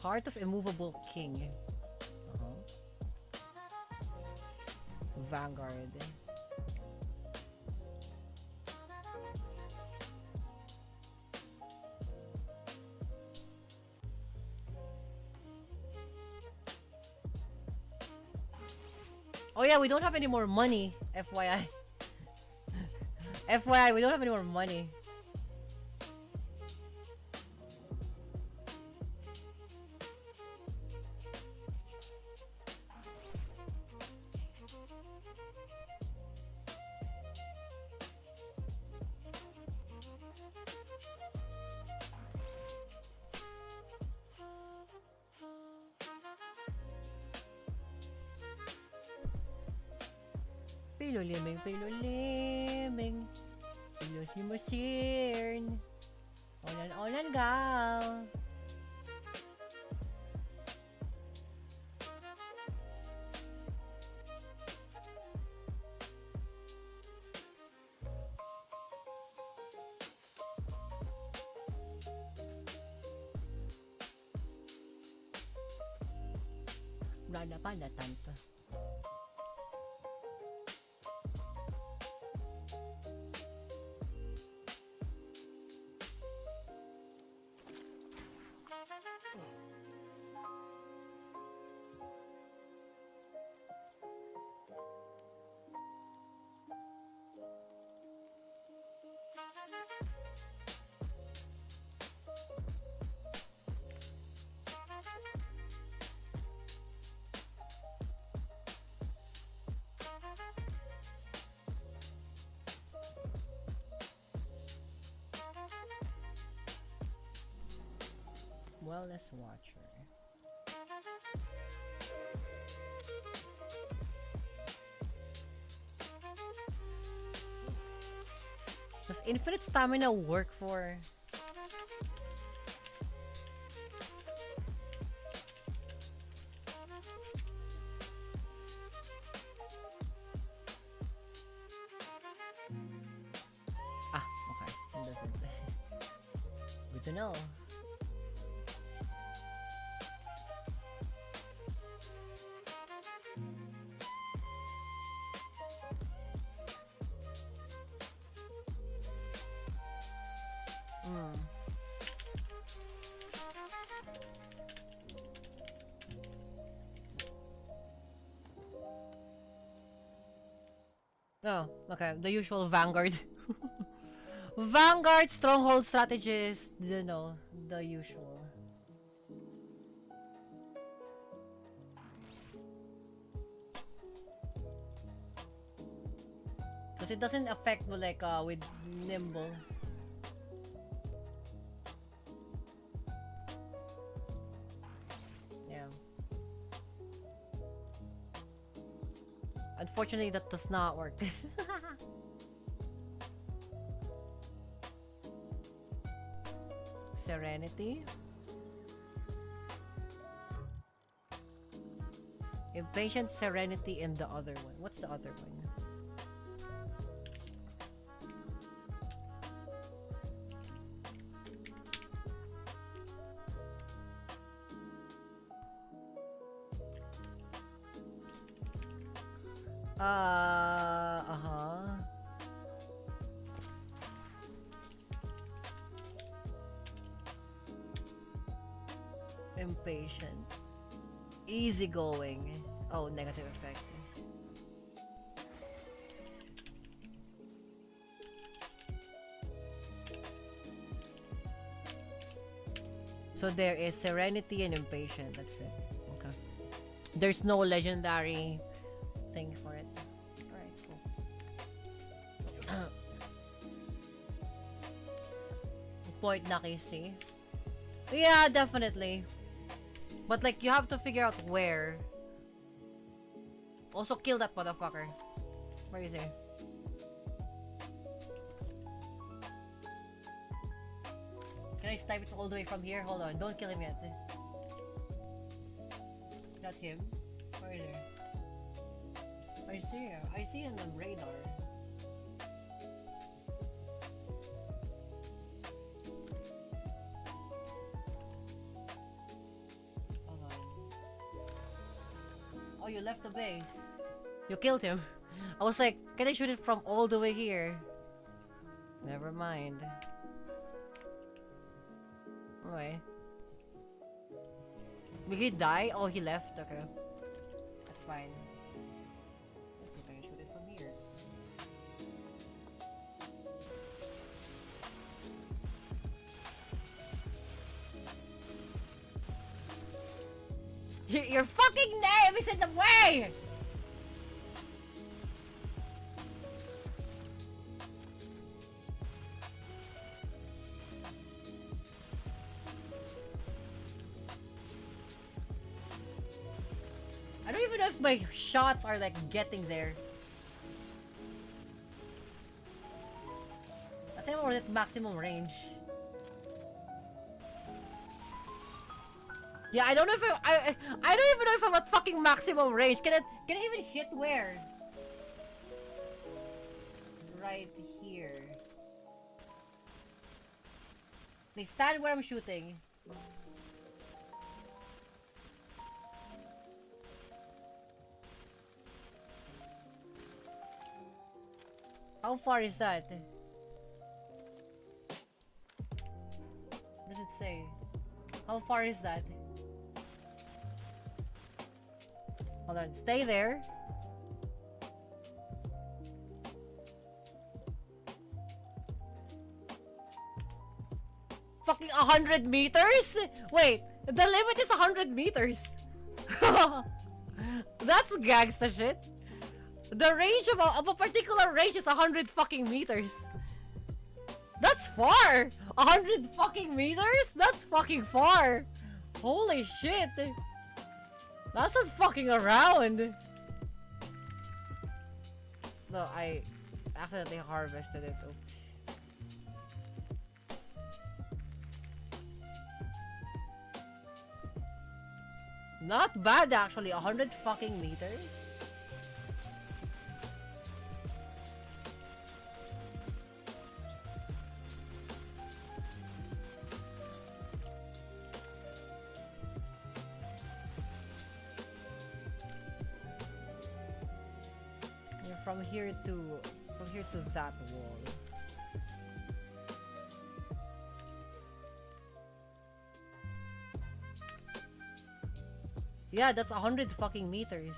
Heart of Immovable King. Vanguard. Oh yeah, we don't have any more money. FYI. FYI, we don't have any more money. Piluliming, piluliming. Pilusimusirn. Onan-onan gal. Nada pa na tanto. Wellness Watcher. infinite stamina work for? Ah, okay. It doesn't. Good to know. Oh, okay. The usual Vanguard. Vanguard, stronghold strategist, you know, the usual. Because it doesn't affect like with nimble. Yeah. Unfortunately, that does not work. Serenity. Impatient, Serenity, and the other one. What's the other one? Impatient. Easygoing. Oh, negative effect. So there is Serenity and Impatient. That's it. Okay. There's no legendary thing for it. Alright, cool. Point Nakisti. Yeah, definitely. But like, you have to figure out where. Also kill that motherfucker. Where is he? Can I snipe it all the way from here? Hold on, don't kill him yet. Not him. Where is he? I see him on radar. Oh, you left the base. You killed him. I was like, can I shoot it from all the way here? Never mind. Anyway. Did he die? Oh, he left. Okay. That's fine. Let's see if I can shoot it from here. Your fucking name is in the way! I don't even know if my shots are like getting there. I think we're at maximum range. Yeah, I don't know if I don't even know if I'm at fucking maximum range. Can I even hit where? Right here. They stand where I'm shooting. How far is that? Does it say? How far is that? Hold on, stay there. Fucking 100 meters? Wait, the limit is 100 meters. That's gangsta shit. The range of a particular range is 100 fucking meters. That's far! 100 fucking meters? That's fucking far! Holy shit! That's not fucking around! No, I accidentally harvested it. Oops. Not bad actually, 100 fucking meters. From here to that wall. Yeah, that's 100 fucking meters.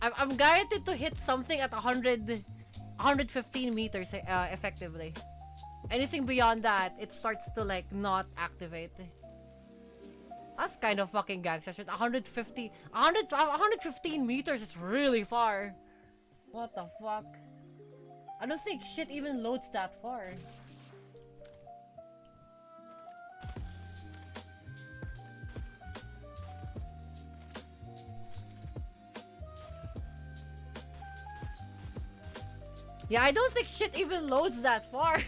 I'm guaranteed to hit something at 115 meters effectively. Anything beyond that, it starts to like not activate. That's kind of fucking gangster shit. 115 meters is really far. What the fuck? I don't think shit even loads that far. Yeah, I don't think shit even loads that far.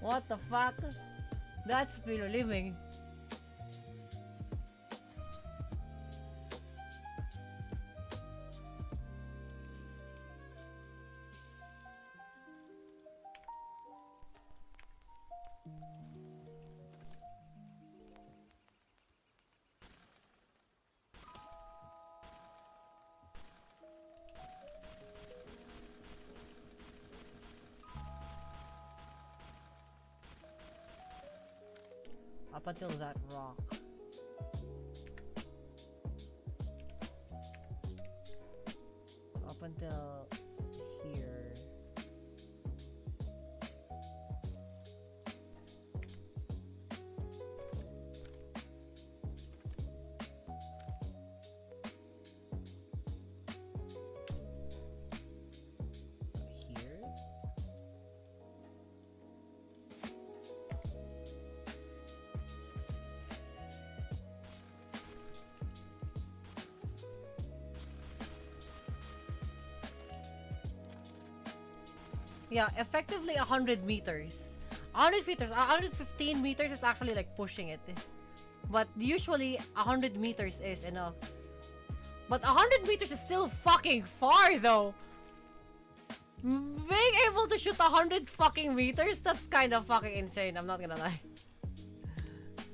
What the fuck? That's Pilo living. Up until that rock. Up until here. Here. Yeah, effectively 100 meters. 100 meters, 115 meters is actually like pushing it. But usually 100 meters is enough. But 100 meters is still fucking far though. Being able to shoot 100 fucking meters, that's kind of fucking insane, I'm not gonna lie.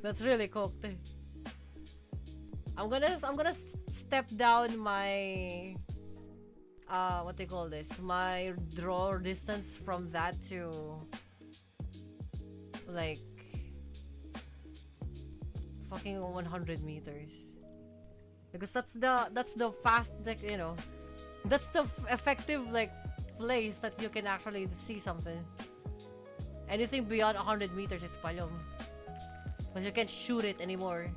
That's really cooked. I'm gonna step down my what they call this, my draw distance from that to like fucking 100 meters, because that's the fast, like, you know, that's the effective like place that you can actually see something. Anything beyond 100 meters is palom, because you can't shoot it anymore.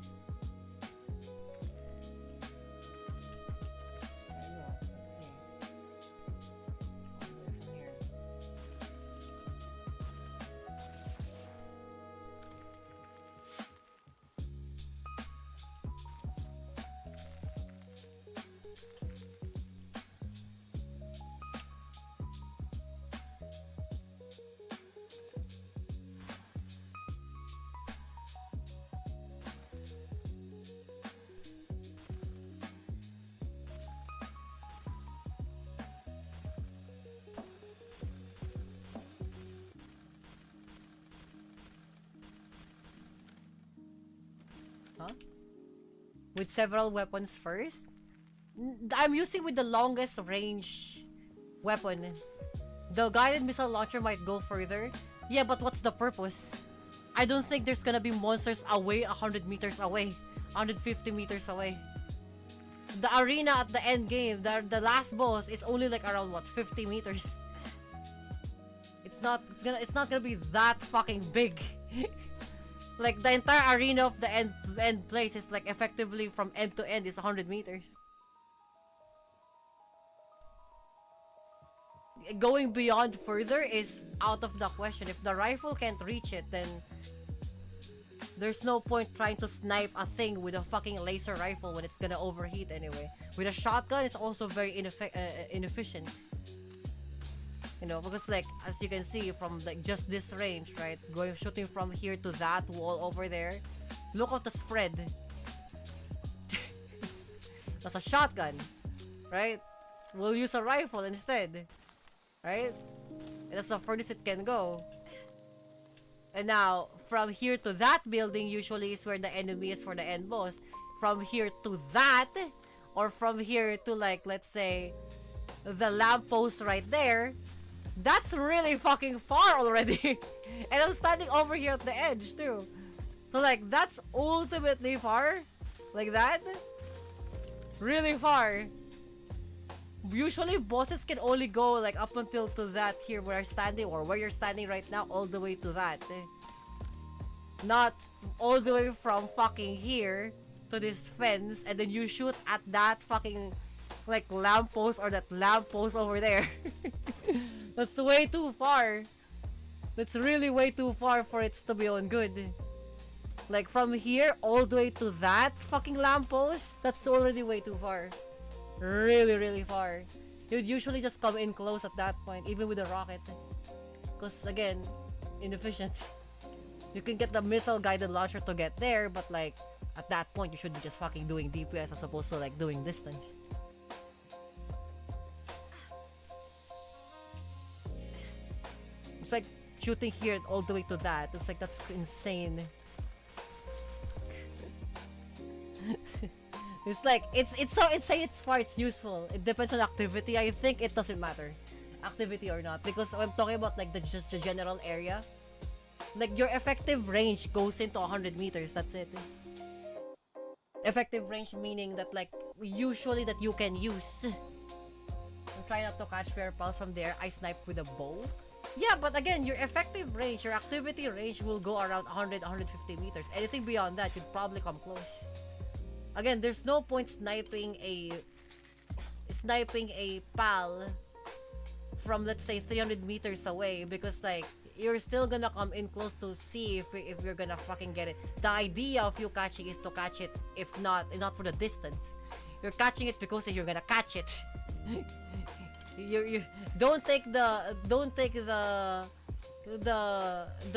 With several weapons first? I'm using with the longest range weapon. The guided missile launcher might go further. Yeah, but what's the purpose? I don't think there's gonna be monsters away 100 meters away. 150 meters away. the arena at the end game, the last boss is only like around what, 50 meters. It's not gonna be that fucking big. Like the entire arena of the end place is like effectively from end to end is 100 meters. Going beyond further is out of the question. If the rifle can't reach it, then there's no point trying to snipe a thing with a fucking laser rifle when it's gonna overheat anyway. With a shotgun, it's also very inefficient. You know, because like, as you can see from like just this range, right? Shooting from here to that wall over there. Look at the spread. That's a shotgun, right? We'll use a rifle instead, right? And that's the furthest it can go. And now, from here to that building usually is where the enemy is for the end boss. From here to that, or from here to like, let's say, the lamppost right there, that's really fucking far already. And I'm standing over here at the edge too. So like, that's ultimately far. Like that. Really far. Usually bosses can only go like up until to that here where I'm standing, or where you're standing right now, all the way to that. Not all the way from fucking here to this fence and then you shoot at that fucking like lamppost or that lamppost over there. That's way too far. That's really way too far for it to be on good. Like from here all the way to that fucking lamppost, that's already way too far. Really, really far. You'd usually just come in close at that point, even with a rocket. Because again, inefficient. You can get the missile guided launcher to get there, but like, at that point you should be just fucking doing DPS as opposed to like doing distance. It's like shooting here all the way to that. It's like, that's insane. It's like, it's so insane it's far, it's useful. It depends on activity. I think it doesn't matter, activity or not, because I'm talking about like just the general area. Like your effective range goes into 100 meters, that's it. Effective range meaning that like, usually that you can use. I'm trying not to catch fair pulse from there. I snipe with a bow. Yeah, but again, your effective range, your activity range will go around 100-150 meters. Anything beyond that, you'd probably come close. Again, there's no point sniping a pal from, let's say, 300 meters away, because like, you're still gonna come in close to see if you're gonna fucking get it. The idea of you catching is to catch it, if not for the distance. You're catching it because you're gonna catch it. you don't take the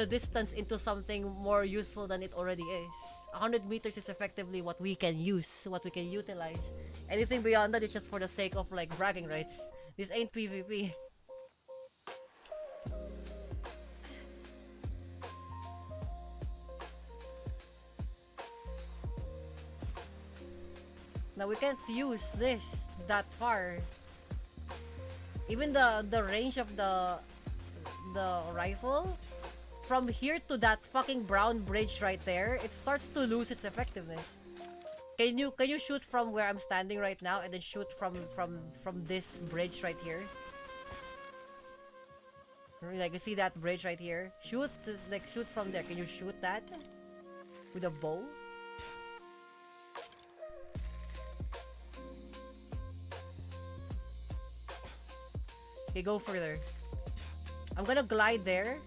distance into something more useful than it already is. 100 meters is effectively what we can use, what we can utilize. Anything beyond that is just for the sake of like bragging rights. This ain't PvP. Now we can't use this that far. Even the range of the rifle from here to that fucking brown bridge right there, it starts to lose its effectiveness. Can you shoot from where I'm standing right now and then shoot from this bridge right here? Like, you see that bridge right here? Shoot from there. Can you shoot that with a bow? Okay, go further. I'm gonna glide there.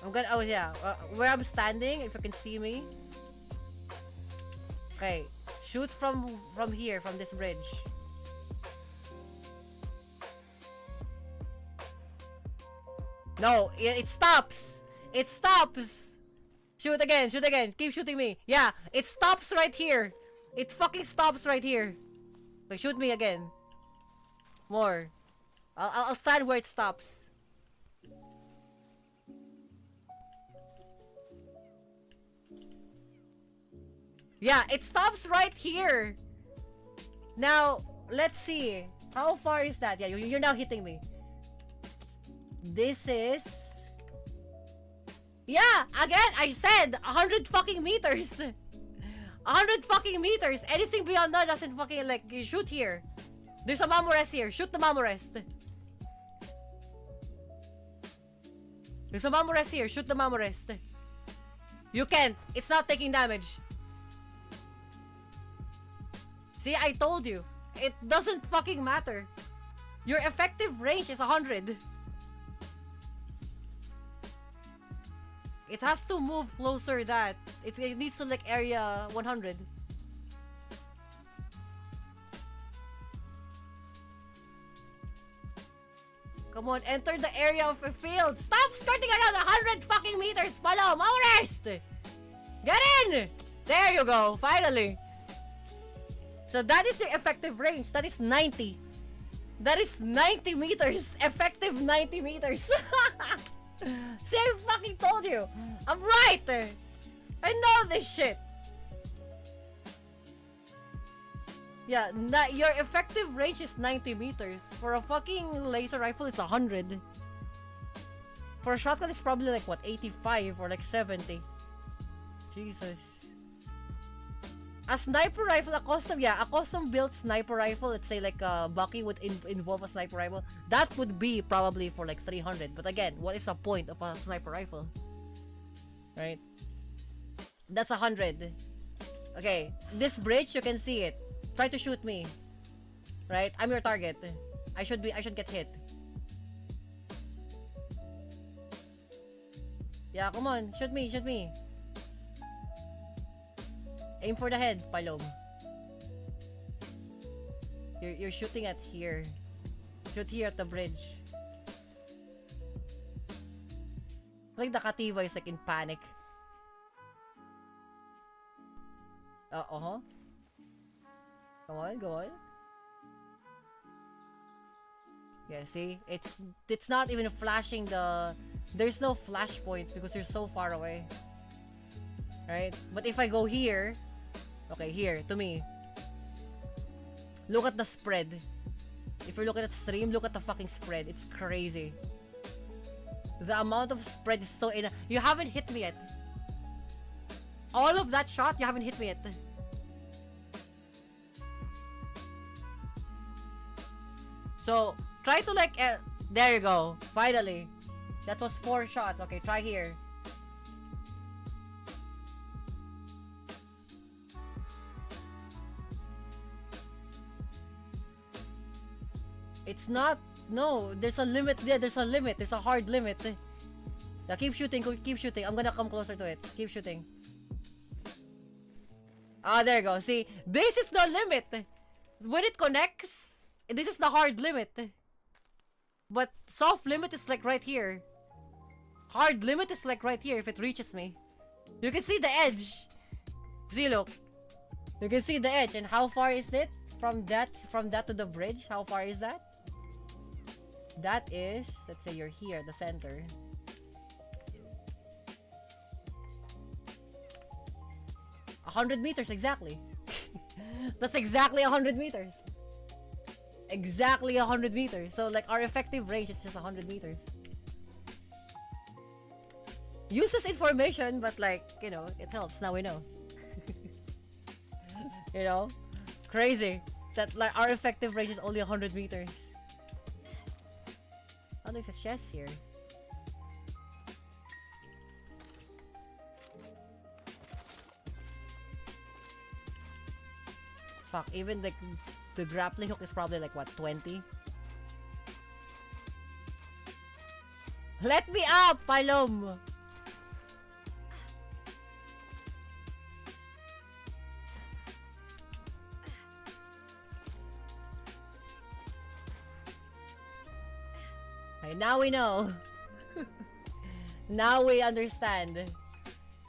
Oh yeah, where I'm standing, if you can see me. Okay, shoot from here, from this bridge. No, it stops. It stops. Shoot again, keep shooting me. Yeah, it stops right here. It fucking stops right here. Like, shoot me again. More. I'll stand where it stops. Yeah, it stops right here. Now, let's see. How far is that? Yeah, you're now hitting me. This is... Yeah, again, I said 100 fucking meters. 100 fucking meters. Anything beyond that doesn't fucking like shoot here. There's a Mamorest here. Shoot the Mamorest. There's a Mamorest here. Shoot the Mamorest. You can't. It's not taking damage. See, I told you. It doesn't fucking matter. Your effective range is 100. It has to move closer that. It needs to like area 100. Come on, enter the area of a field. Stop skirting around 100 fucking meters, Palo. Mamorest! Get in! There you go, finally. So that is your effective range. That is 90. That is 90 meters. Effective 90 meters. See, I fucking told you. I'm right. I know this shit. Yeah, your effective range is 90 meters. For a fucking laser rifle, it's 100. For a shotgun, it's probably like, what, 85 or like 70. Jesus. A sniper rifle, a custom built sniper rifle, let's say like Bucky would involve a sniper rifle, that would be probably for like 300. But again, what is the point of a sniper rifle? Right? That's 100. Okay, this bridge, you can see it. Try to shoot me. Right? I'm your target. I should get hit. Yeah, come on, shoot me. Aim for the head, Palom. You're shooting at here. Shoot here at the bridge. Like the Kativa is like in panic. Uh-huh. Go on. Yeah, see? It's not even flashing the... There's no flash point because you're so far away. Right? But if I go here... Okay, here, to me. Look at the spread. If you're looking at stream, look at the fucking spread. It's crazy. The amount of spread is so... You haven't hit me yet. All of that shot, you haven't hit me yet. So, try to like... there you go. Finally. That was 4 shots. Okay, try here. It's not... No, there's a limit. Yeah, there's a limit. There's a hard limit. Yeah, keep shooting. I'm gonna come closer to it. Keep shooting. Ah, there you go. See, this is the limit. When it connects, this is the hard limit. But soft limit is like right here. Hard limit is like right here if it reaches me. You can see the edge. See, look. You can see the edge. And how far is it from that to the bridge? How far is that? That is, let's say you're here, the center. A 100 meters, exactly. That's exactly 100 meters. Exactly 100 meters. So, like, our effective range is just 100 meters. Useless information, but, like, you know, it helps. Now we know. You know? Crazy. That, like, our effective range is only 100 meters. Oh, there's a chest here. Fuck, even the grappling hook is probably like what, 20? Let me up, Palom! Okay, now we know. Now we understand.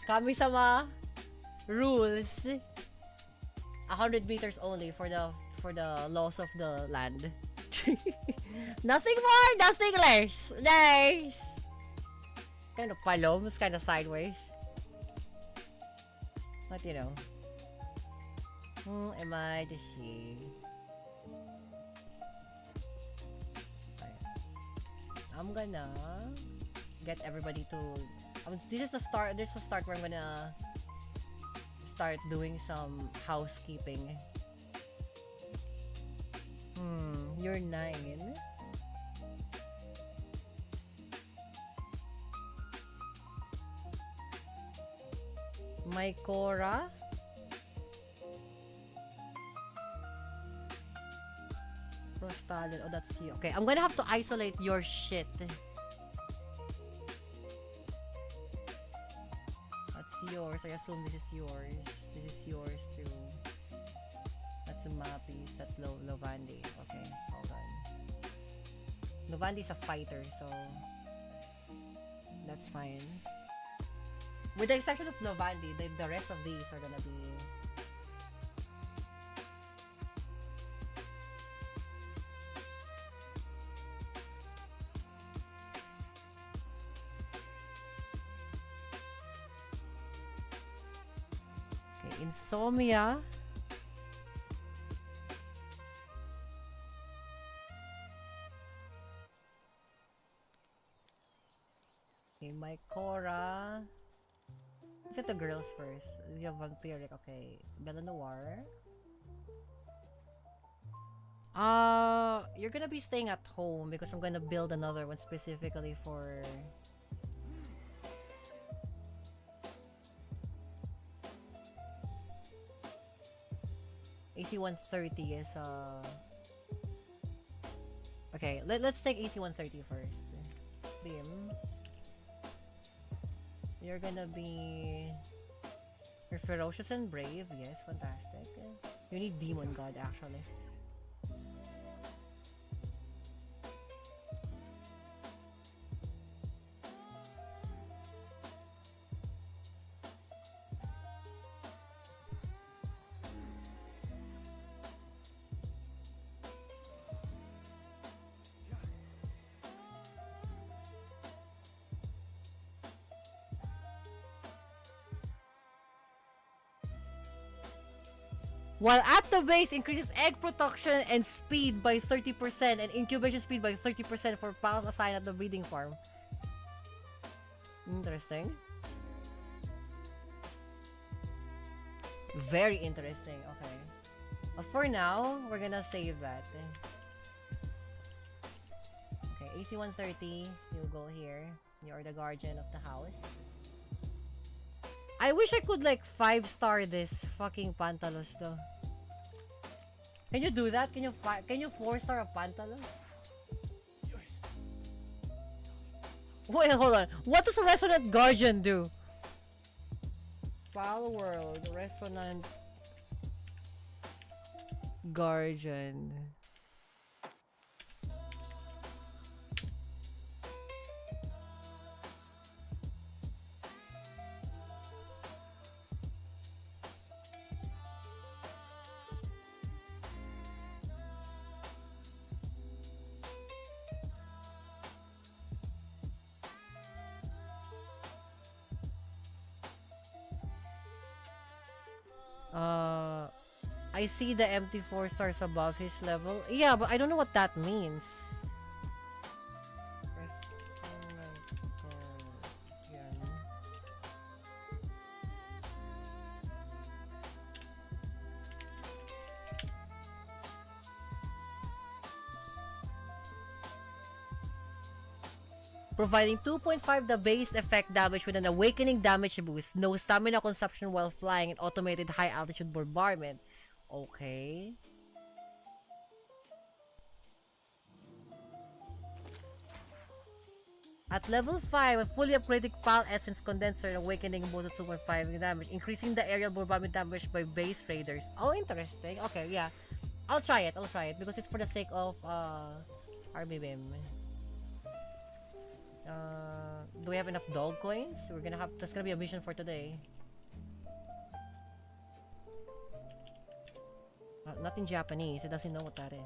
Kami-sama rules. 100 meters only for the laws of the land. Nothing more, nothing less. Nice. Kind of palom, it's kind of sideways. But you know. Who am I to see? Okay. I'm gonna get everybody to... this is the start. This is the start where I'm gonna start doing some housekeeping. You're 9. My Cora? Prostalin. Oh, that's you. Okay, I'm gonna have to isolate your shit. That's yours. I assume this is yours. This is yours too. That's Mappies. That's Lovandi. Okay, hold on. Lovandi's a fighter, so that's fine. With the exception of Lovandi, the rest of these are gonna be... Okay, Insomnia. Okay, my Cora. Is it the girls first? You have Vampiric, okay. Bella Noir. You're gonna be staying at home because I'm gonna build another one specifically for... AC 130 is okay, let's take AC 130 first. Bim. You're gonna be... You're ferocious and brave. Yes, fantastic. You need Demon God, actually. While at the base, increases egg production and speed by 30% and incubation speed by 30% for pals assigned at the breeding farm. Interesting. Very interesting, okay. But for now, we're gonna save that. Okay, AC 130, you go here. You're the guardian of the house. I wish I could like 5-star this fucking Pantalos though. Can you do that? Can you 4-star a Pantalos? Wait, hold on. What does a Resonant Guardian do? Foul World, Resonant Guardian. I see the empty 4 stars above his level. Yeah, but I don't know what that means. Providing 2.5 the base effect damage with an awakening damage boost, no stamina consumption while flying, and automated high altitude bombardment. Okay. At level 5, a fully upgraded Pal Essence Condenser and Awakening both at 2.5 damage, increasing the aerial bombardment damage by base raiders. Oh, interesting. Okay, yeah. I'll try it because it's for the sake of RBBM. Do we have enough dog coins? That's gonna be a mission for today. Not in Japanese, it doesn't know what that is.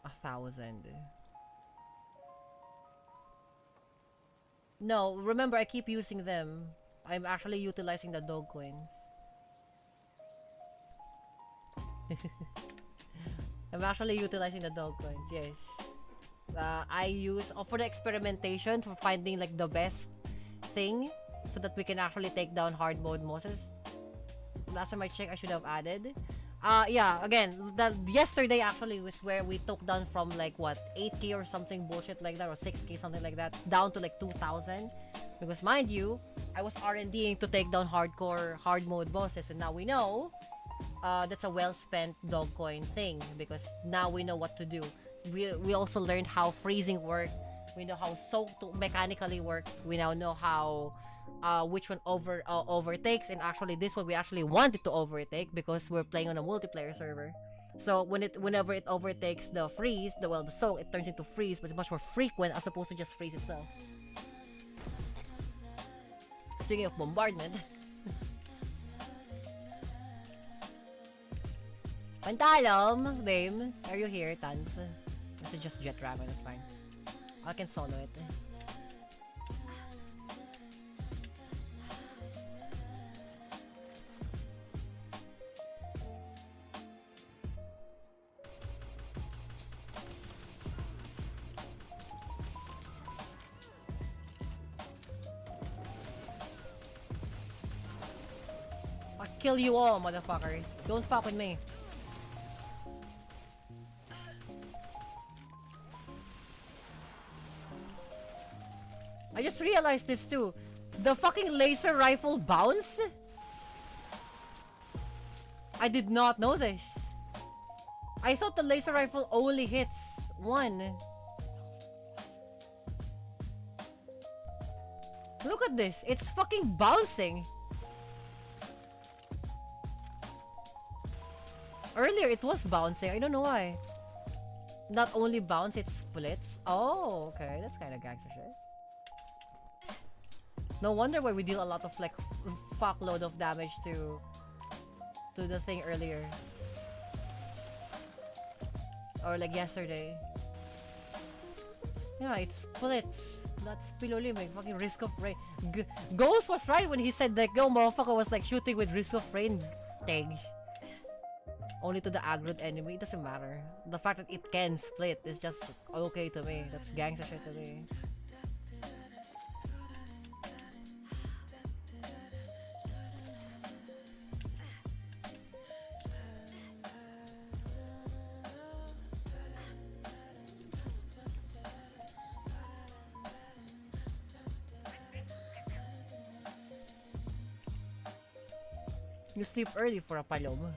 A 1,000. No, remember I keep using them. I'm actually utilizing the dog coins. I'm actually utilizing the dog coins, yes. I use for the experimentation for finding like the best thing so that we can actually take down hard mode bosses. Last time I checked, I should have added. Yeah, again, yesterday actually was where we took down from like what 8k or something bullshit like that, or 6k something like that, down to like 2,000. Because mind you, I was R&Ding to take down hardcore hard mode bosses, and now we know that's a well spent dog coin thing because now we know what to do. We also learned how freezing worked. We know how soak to mechanically work. We now know how which one overtakes, and actually this one we actually wanted to overtake because we're playing on a multiplayer server. So whenever it overtakes the freeze, the soak, it turns into freeze, but it's much more frequent as opposed to just freeze itself. Speaking of bombardment, Pantalom, babe, are you here, Tan? This is just Jet Dragon, it's fine. I can solo it. I'll kill you all, motherfuckers. Don't fuck with me. I just realized this too. The fucking laser rifle bounce? I did not know this. I thought the laser rifle only hits one. Look at this. It's fucking bouncing. Earlier it was bouncing. I don't know why. Not only bounce, it splits. Oh, okay. That's kind of gangster shit. No wonder why we deal a lot of like fuckload of damage to the thing earlier. Or like yesterday. Yeah, it splits. That's pilolimig. Fucking risk of rain. Ghost was right when he said like, yo, motherfucker was like shooting with risk of rain things. Only to the aggroed enemy. It doesn't matter. The fact that it can split is just okay to me. That's gangster shit to me. You sleep early for a paloma.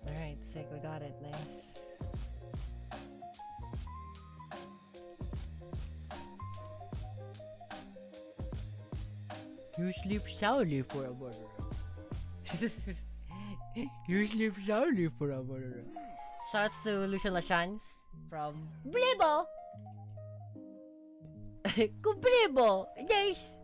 Alright, sick, we got it, nice. You sleep soundly for a murderer. You sleep soundly for a murderer. Shouts to Lucian Lachance from Blibo! Kumplibo! Yes!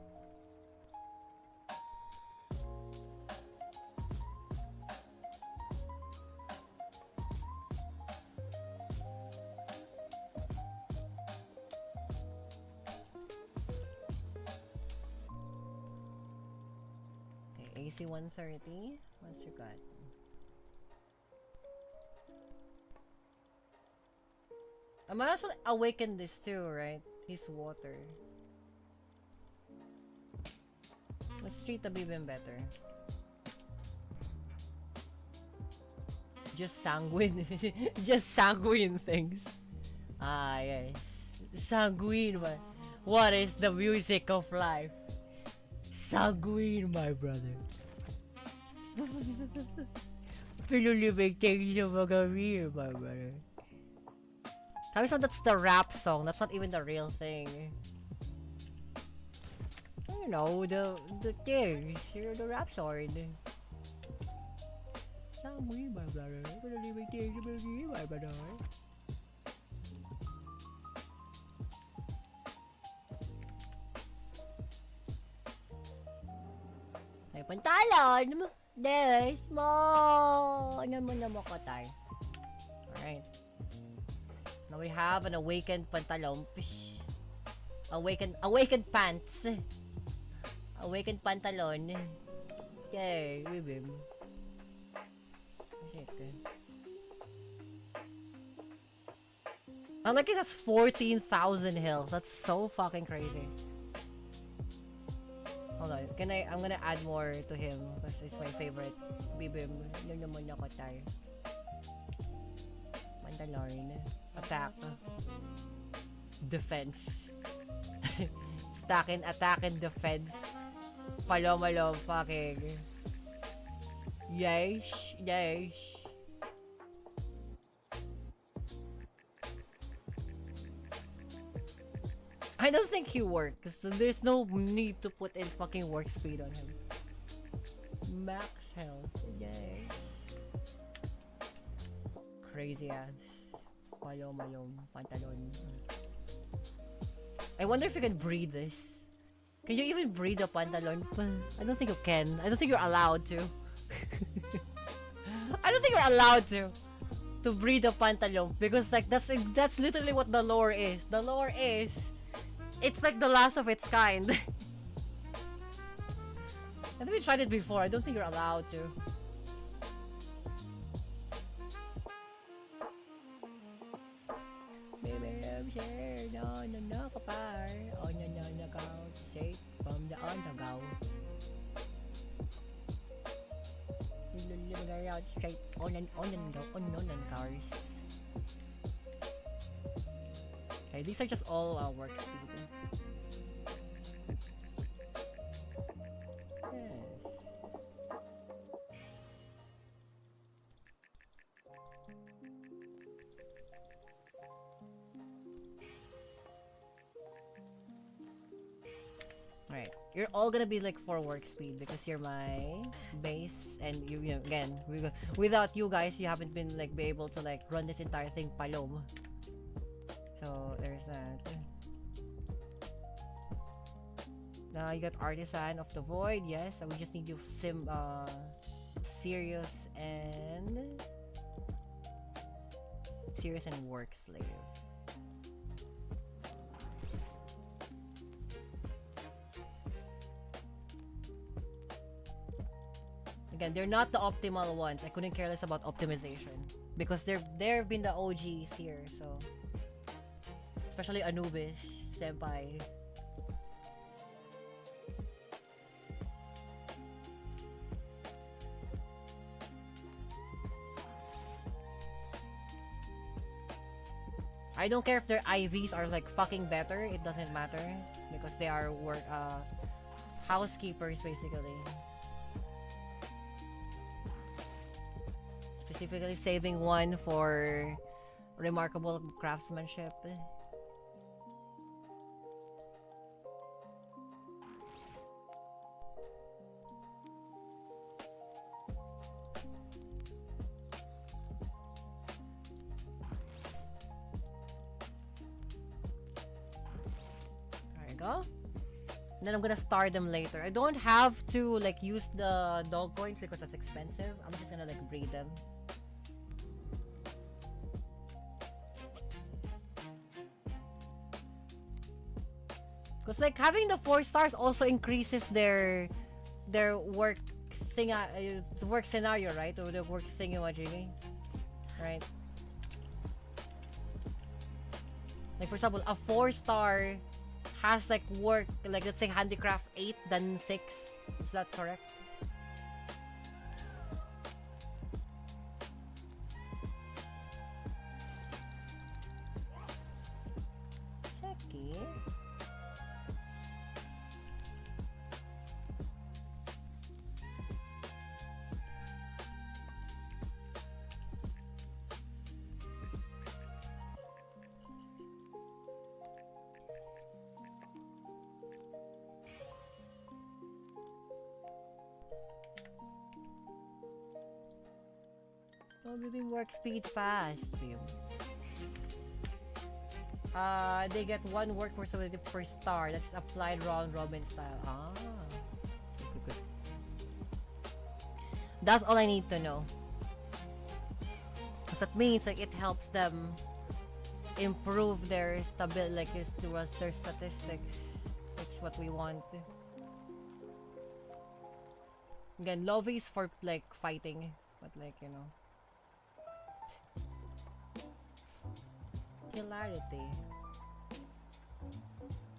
Okay, AC 130. What's your got? I might as well awaken this too, right? His water. Let's treat the Bibim better. Just sanguine. Just sanguine things. Ah, yes. Sanguine, man. What is the music of life? Sanguine, my brother. Pinulibig things yung mga real, my brother. That's the rap song. That's not even the real thing. You know, the things. You're the rap sword. Sanguine, my brother. Pinulibig things yung mga real, my brother. Ay, pantalon! Des mo! Ano mo na mo ko tayo? Alright. Now we have an awakened pantalon. Awakened pants. Awakened pantalon. Yay, Bibim. Shit. I like it has 14,000 hills. That's so fucking crazy. Hold on. I'm gonna add more to him because it's my favorite. Bibim. Yun naman ako tayo. Mandalorian. Attack. Defense. Attack and defense. Palom, fucking. Yes. I don't think he works. So there's no need to put in fucking work speed on him. Max health. Yay. Crazy ass. Palom, pantalon. I wonder if you can breed this. Can you even breed a pantalon? I don't think you can. I don't think you're allowed to. I don't think you're allowed to breed a pantalon because like that's literally what the lore is. The lore is it's like the last of its kind. I think we tried it before. I don't think you're allowed to. Baby, I'm here. No, kapar. Oh, no, go. Safe from the undergo. Living around straight on cars. Okay, these are just all work speed. Yes. Alright, you're all gonna be like for work speed because you're my base, and you know, again, without you guys, you haven't been like be able to like run this entire thing palom. So there's that. Now you got Artisan of the Void, yes, and we just need you Serious and Work Slave. Again, they're not the optimal ones. I couldn't care less about optimization because they've been the OGs here, so especially Anubis Senpai. I don't care if their IVs are like fucking better. It doesn't matter because they are housekeepers basically. Specifically saving one for remarkable craftsmanship. There you go. And then I'm gonna star them later. I don't have to like use the dog points because that's expensive. I'm just gonna like breed them. Because like having the 4 stars also increases their work work scenario, right? Or the work thingamajiggy, right? Like for example, a 4-star has like work, like let's say handicraft 8 than 6. Is that correct? Checky. Oh, maybe work speed fast. They get 1 work personality per star. That's applied round robin style. Ah, good. That's all I need to know. Because that means like it helps them improve their stability, like their statistics. That's what we want. Again, Lovey is for like fighting, but like hilarity.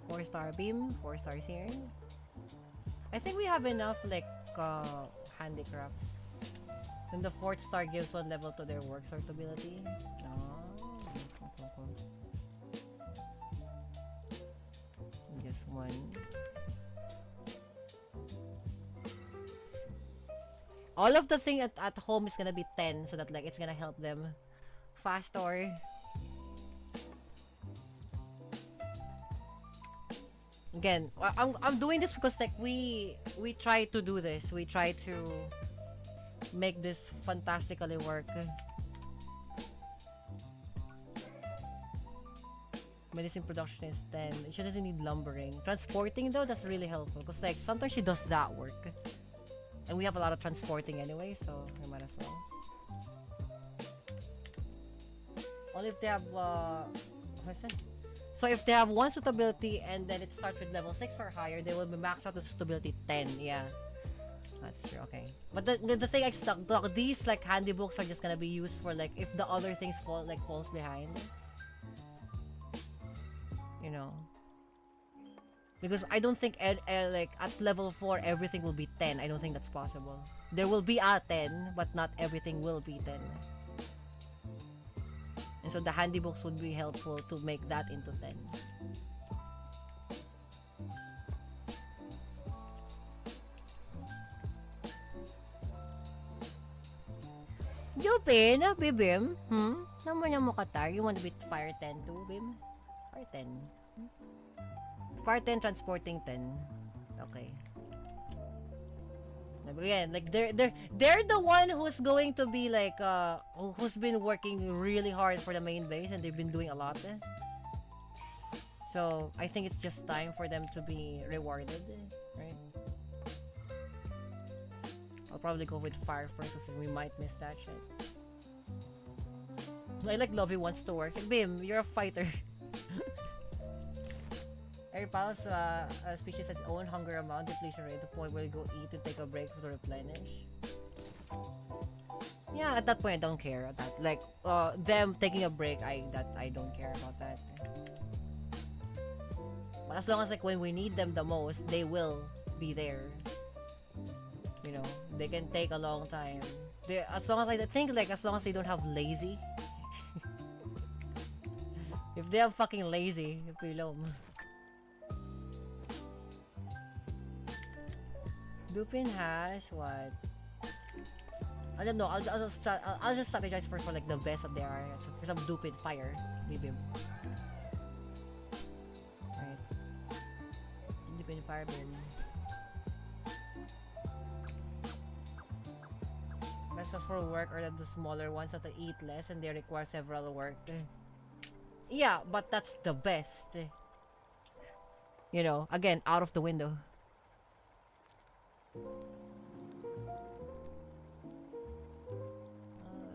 4-star beam, 4-star searing. I think we have enough like handicrafts. Then the 4th star gives 1 level to their work sort ability. Cool. Just 1. All of the thing at home is gonna be 10, so that like it's gonna help them faster. Again, I'm doing this because like we try to do this. We try to make this fantastically work. Medicine production is 10. She doesn't need lumbering. Transporting though, that's really helpful because like sometimes she does that work. And we have a lot of transporting anyway, so we might as well. Only if they have what's that? So if they have 1 suitability and then it starts with level 6 or higher, they will be maxed out to suitability 10. Yeah. That's true, okay. But the thing I stuck, these like handy books are just gonna be used for like if the other things falls behind. Because I don't think like at level 4 everything will be 10. I don't think that's possible. There will be a 10, but not everything will be 10. And so the handy books would be helpful to make that into 10. Jupin, Bim? Naman mo katar? You want to be fire 10 too, Bim? Fire 10. Fire 10, transporting 10. Okay. Again, like they're the one who's going to be like who's been working really hard for the main base and they've been doing a lot. So I think it's just time for them to be rewarded, right? I'll probably go with fire first because we might miss that shit. I like Lovey wants to work. Like, Bim, you're a fighter. Every palace species has its own hunger amount, depletion rate, the point where you go eat and take a break to replenish. Yeah, at that point I don't care. Like them taking a break, I don't care about that. But as long as like when we need them the most, they will be there. They can take a long time. As long as I think like as long as they don't have lazy. If they have fucking lazy, pilom. Lupin has what? I don't know. I'll just strategize for like the best that they are. So for some Lupin fire, maybe. Right. Lupin fire beam. Best ones for work are the smaller ones that eat less and they require several work. Yeah, but that's the best. Again, out of the window.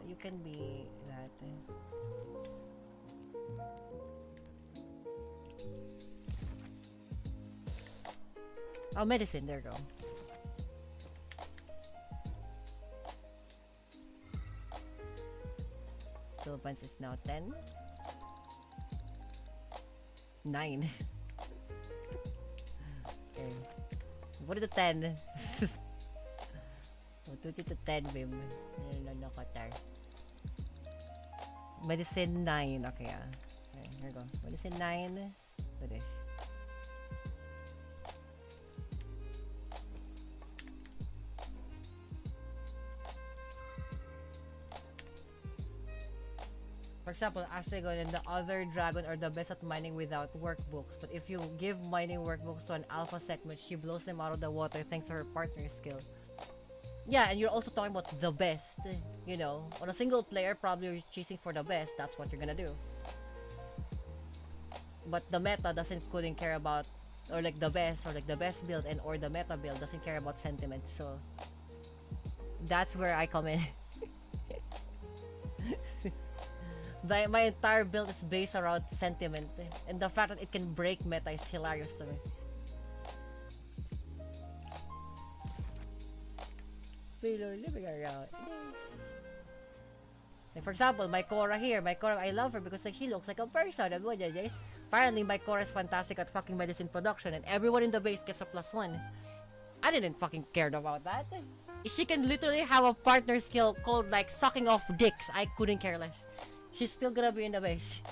You can be that. Oh, medicine. There you go. Philippines is now 10. 9. Okay. What is the 10? What to 10, Bim? No, Qatar. Medicine 9. Okay, okay, here we go. Medicine 9. For this. For example, Astegon and the other dragon are the best at mining without workbooks. But if you give mining workbooks to an alpha segment, she blows them out of the water thanks to her partner's skill. Yeah, and you're also talking about the best. On a single player, probably you're chasing for the best. That's what you're gonna do. But the meta couldn't care about, or like the best build and or the meta build doesn't care about sentiments. So that's where I come in. My entire build is based around sentiment, and the fact that it can break meta is hilarious to me. Living around. Like, for example, my Cora here. My Cora, I love her because like she looks like a person. And what guys? Apparently, my Cora is fantastic at fucking medicine production, and everyone in the base gets a +1. I didn't fucking care about that. She can literally have a partner skill called like sucking off dicks. I couldn't care less. She's still gonna be in the base.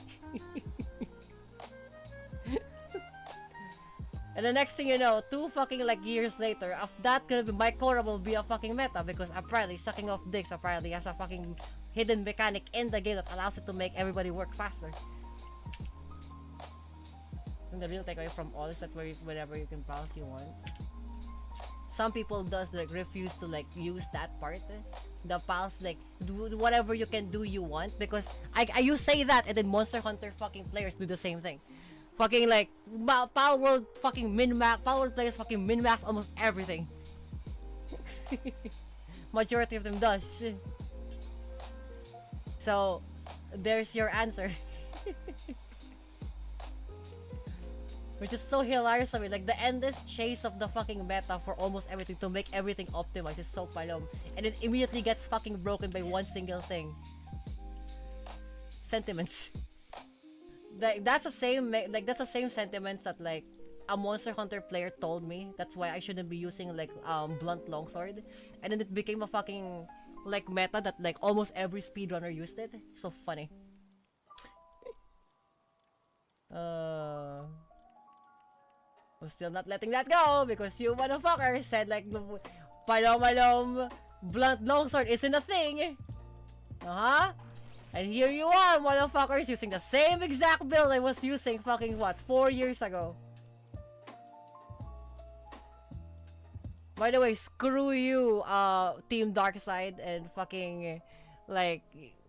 And the next thing you know, 2 fucking like years later, of that gonna be my Cora will be a fucking meta because apparently sucking off dicks apparently has a fucking hidden mechanic in the game that allows it to make everybody work faster. And the real takeaway from all is that whenever you can browse you want. Some people does like refuse to like use that part. The pals like do whatever you can do you want because you say that and then Monster Hunter fucking players do the same thing. Fucking like Pal World fucking min-max. Pal World players fucking min-max almost everything. Majority of them does. So there's your answer. Which is so hilarious to me. Like the endless chase of the fucking meta for almost everything to make everything optimized is so palom. And it immediately gets fucking broken by one single thing. Sentiments. That's the same sentiments that like a Monster Hunter player told me. That's why I shouldn't be using like blunt longsword. And then it became a fucking like meta that like almost every speedrunner used it. It's so funny. I'm still not letting that go because you motherfucker said like palom blunt longsword isn't a thing. And here you are, motherfuckers, using the same exact build I was using fucking what, 4 years ago. By the way, screw you, Team Darkside and fucking like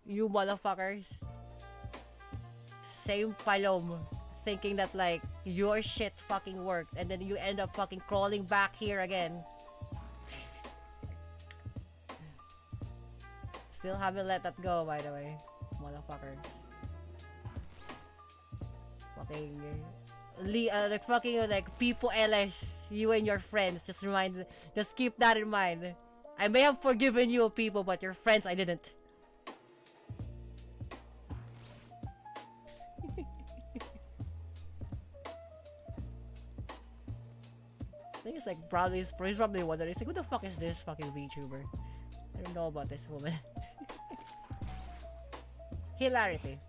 you motherfuckers. Same palom. Thinking that like your shit fucking worked and then you end up fucking crawling back here again. Still haven't let that go, by the way, motherfucker. Fucking like fucking like people LS, you and your friends, just keep that in mind. I may have forgiven you people, but your friends I didn't. I think it's like he's probably wondering, he's like, who the fuck is this fucking VTuber? I don't know about this woman. Hilarity.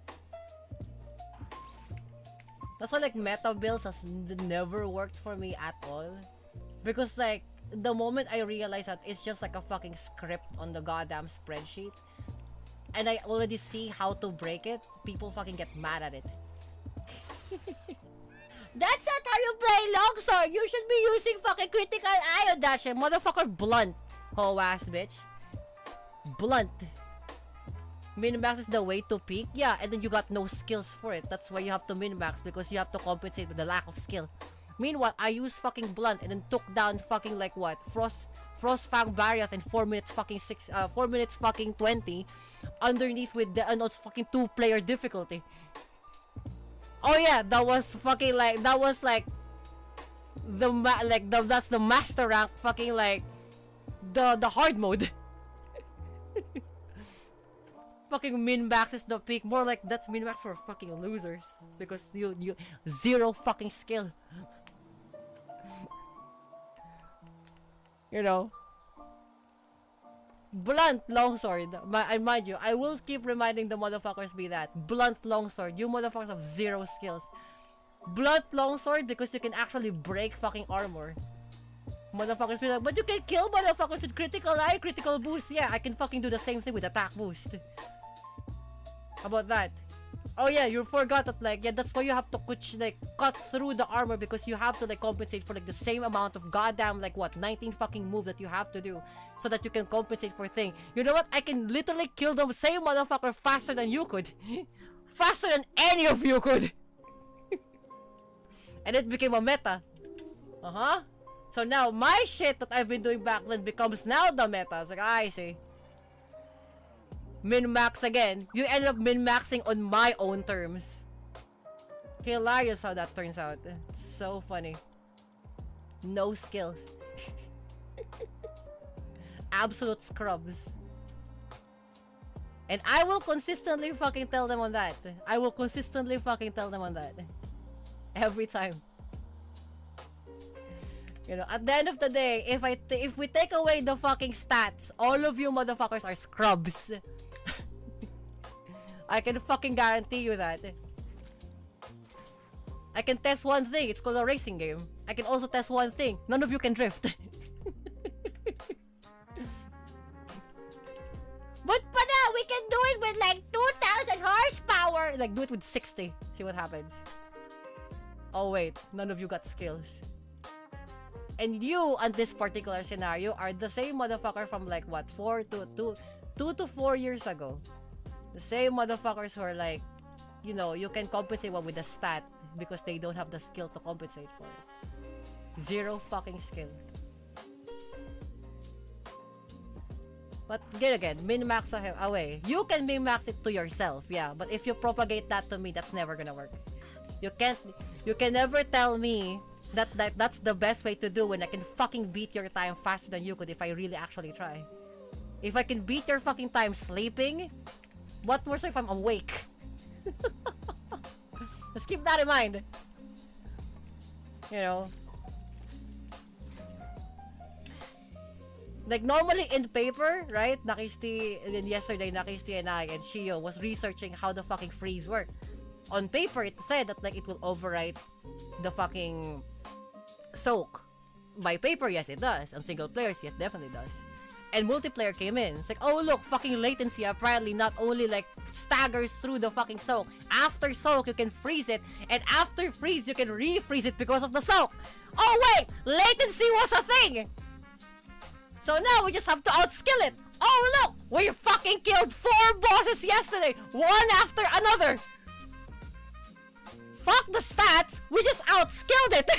That's why like meta builds has never worked for me at all. Because like the moment I realize that it's just like a fucking script on the goddamn spreadsheet and I already see how to break it, people fucking get mad at it. That's not how you play longsword. You should be using fucking critical eye on that shit. Motherfucker blunt. Ho ass bitch. Blunt. Min-max is the way to peak. Yeah, and then you got no skills for it. That's why you have to min-max because you have to compensate with the lack of skill. Meanwhile, I used fucking blunt and then took down fucking like what? Frost fang barriers in 4 minutes fucking 4 minutes fucking 20 underneath with the fucking 2-player difficulty. Oh yeah, that was fucking like that's the master rank fucking like the hard mode. Fucking min-max is the peak. More like that's min-max for fucking losers because you zero fucking skill. You know. Blunt longsword. Mind you, I will keep reminding the motherfuckers be that. Blunt longsword. You motherfuckers have zero skills. Blunt longsword because you can actually break fucking armor. Motherfuckers be like, but you can kill motherfuckers with critical eye, critical boost. Yeah, I can fucking do the same thing with attack boost. How about that? Oh yeah, you forgot that like, yeah, that's why you have to cut through the armor because you have to like compensate for like the same amount of goddamn like what 19 fucking move that you have to do so that you can compensate for thing. You know what? I can literally kill the same motherfucker faster than you could. Faster than any of you could. And it became a meta. So now my shit that I've been doing back then becomes now the meta. It's like, I see. Min-max again. You end up min-maxing on my own terms. Hilarious how that turns out. It's so funny. No skills. Absolute scrubs. And I will consistently fucking tell them on that. I will consistently fucking tell them on that. Every time. You know, at the end of the day, if we take away the fucking stats, all of you motherfuckers are scrubs. I can fucking guarantee you that. I can test one thing, it's called a racing game. I can also test one thing, none of you can drift. But we can do it with like 2,000 horsepower! Like, do it with 60. See what happens. Oh wait, none of you got skills. And you, on this particular scenario, are the same motherfucker from like, what, 2 to 4 years ago. The same motherfuckers who are like, you know, you can compensate one with a stat because they don't have the skill to compensate for it. Zero fucking skill. But again, min-max away. You can min-max it to yourself, yeah. But if you propagate that to me, that's never gonna work. You can never tell me that's the best way to do when I can fucking beat your time faster than you could if I really actually try. If I can beat your fucking time sleeping, what worse if I'm awake? Just keep that in mind. You know. Like normally in paper, right? Nakisti, and then yesterday Nakisti and I and Shio was researching how the fucking freeze work. On paper, it said that like it will overwrite the fucking soak. By paper, yes it does. On single players, yes definitely does. And multiplayer came in. It's like, oh look, fucking latency apparently not only like staggers through the fucking soak. After soak, you can freeze it, and after freeze, you can refreeze it because of the soak. Oh wait, latency was a thing. So now we just have to outskill it. Oh look, we fucking killed 4 bosses yesterday, one after another. Fuck the stats, we just outskilled it.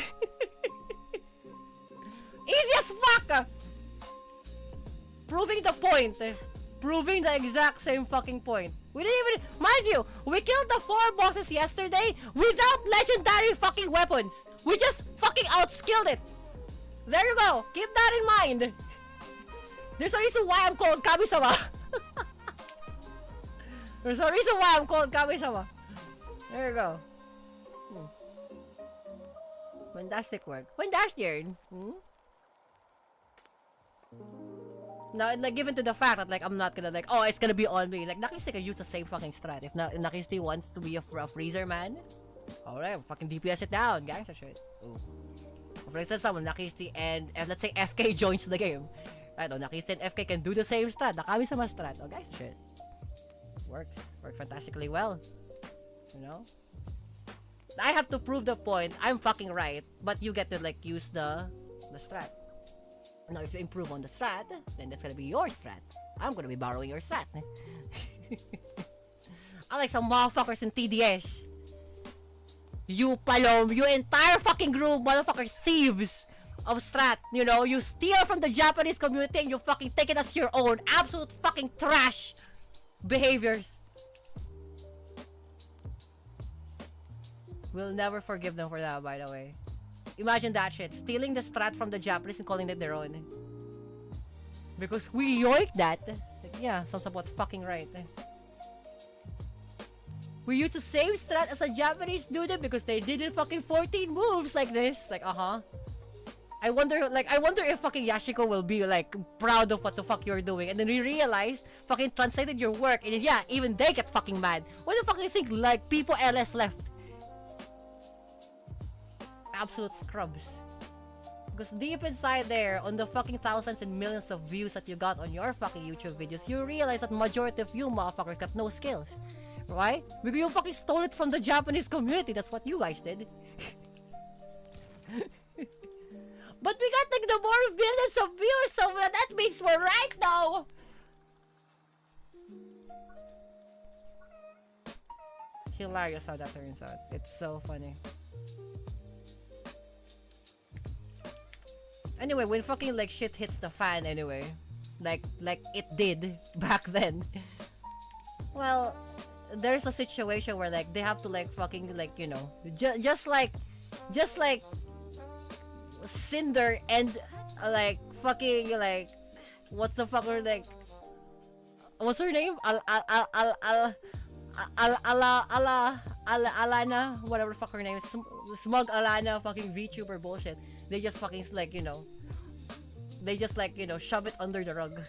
Easy as fuck. Proving the point. Proving the exact same fucking point. We didn't even, mind you, we killed the 4 bosses yesterday without legendary fucking weapons. We just fucking outskilled it. There you go, keep that in mind. There's a reason why I'm called Kami-sama. There's a reason why I'm called Kami-sama. There you go. Fantastic work. Fantastic. Now, like, given to the fact that, like, I'm not gonna, like, oh, it's gonna be on me. Like, Nakisti can use the same fucking strat. If Nakisti wants to be a freezer man, alright, fucking DPS it down, guys. That shit. Ooh. For instance, someone, Nakisti and, let's say, FK joins the game. I don't know, Nakisti and FK can do the same strat. Nakami-sama strat. Oh, guys, shit. Works fantastically well. You know? I have to prove the point. I'm fucking right. But you get to, like, use the strat. Now, if you improve on the strat, then that's gonna be your strat. I'm gonna be borrowing your strat. Unlike some motherfuckers in TDS. You, Palom, you entire fucking group, motherfuckers, thieves of strat. You know, you steal from the Japanese community and you fucking take it as your own. Absolute fucking trash behaviors. We'll never forgive them for that, by the way. Imagine that shit. Stealing the strat from the Japanese and calling it their own. Because we yoinked that. Like, yeah, sounds about fucking right. We used the same strat as a Japanese dude because they did it fucking 14 moves like this. Like, I wonder if fucking Yashiko will be like proud of what the fuck you're doing. And then we realize fucking translated your work and yeah, even they get fucking mad. What the fuck do you think like people LS left? Absolute scrubs. Because deep inside there, on the fucking thousands and millions of views that you got on your fucking YouTube videos, you realize that majority of you motherfuckers got no skills. Right? Because you fucking stole it from the Japanese community. That's what you guys did. But we got like the more billions of views, so that means we're right now. Hilarious how that turns out. It's so funny. Anyway, when fucking like shit hits the fan anyway, like it did back then, Well, there's a situation where like they have to like fucking like you know just like Cinder and like fucking like what's the fucker like what's her name Alana whatever the fuck her name is Smug Alana fucking VTuber bullshit. They just fucking like you know they just like you know shove it under the rug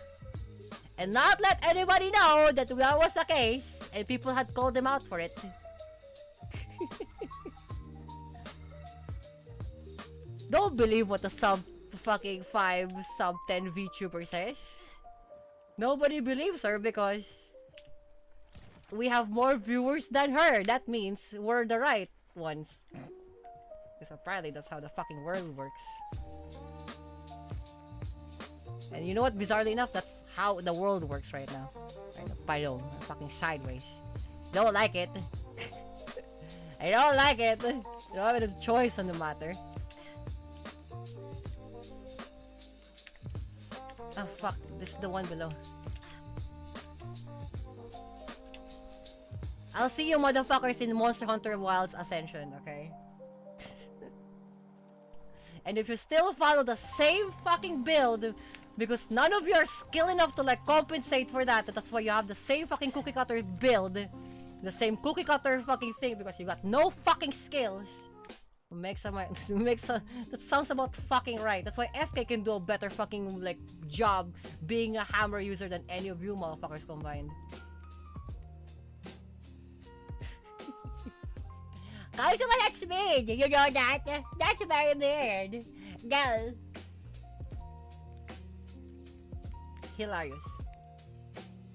and not let anybody know that was the case and people had called them out for it. Don't believe what the sub fucking 5 sub 10 VTuber says. Nobody believes her because we have more viewers than her. That means we're the right ones. Because apparently that's how the fucking world works. And you know what? Bizarrely enough, that's how the world works right now. Right, palom, fucking sideways. Don't like it. I don't like it. You don't have any choice on the matter. Oh fuck, this is the one below. I'll see you motherfuckers in Monster Hunter Wilds Ascension, okay? And if you still follow the same fucking build, because none of you are skilled enough to like compensate for that, that's why you have the same fucking cookie cutter build, the same cookie cutter fucking thing because you got no fucking skills. That sounds about fucking right. That's why FK can do a better fucking like job being a hammer user than any of you motherfuckers combined. How's someone that's mean? You know that? That's very mean. No. Hilarious.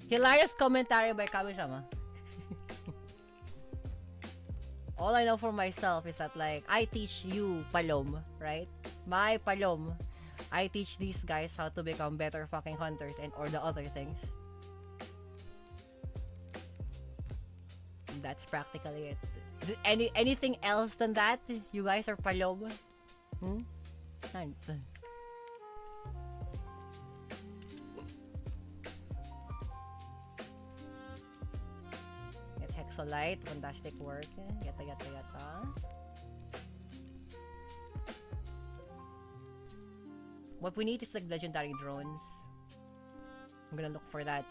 Hilarious commentary by Kami-sama. All I know for myself is that like I teach you Palom, right? My Palom. I teach these guys how to become better fucking hunters and or the other things. That's practically it. Anything else than that? You guys are Palom? None. Hexolite, fantastic work. Yata. What we need is like legendary drones. I'm gonna look for that.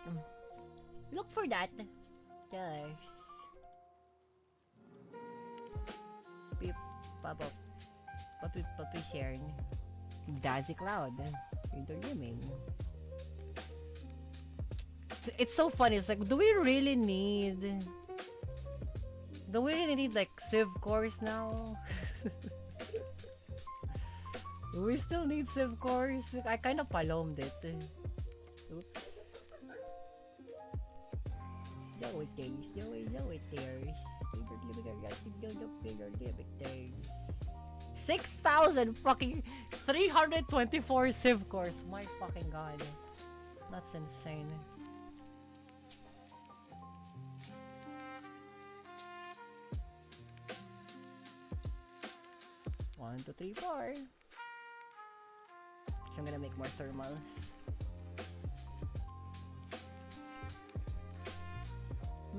Look for that. Yes. Beep, pop up. Puppy sharing. Daisy Cloud. You're gaming. It's so funny. It's like, do we really need like Civ cores now? Do we still need Civ cores? I kind of palomed it. Oops. No it is. No it is. 6,000 fucking 324 Civ cores. My fucking god. That's insane. 1, 2, 3, 4. So I'm gonna make more thermals.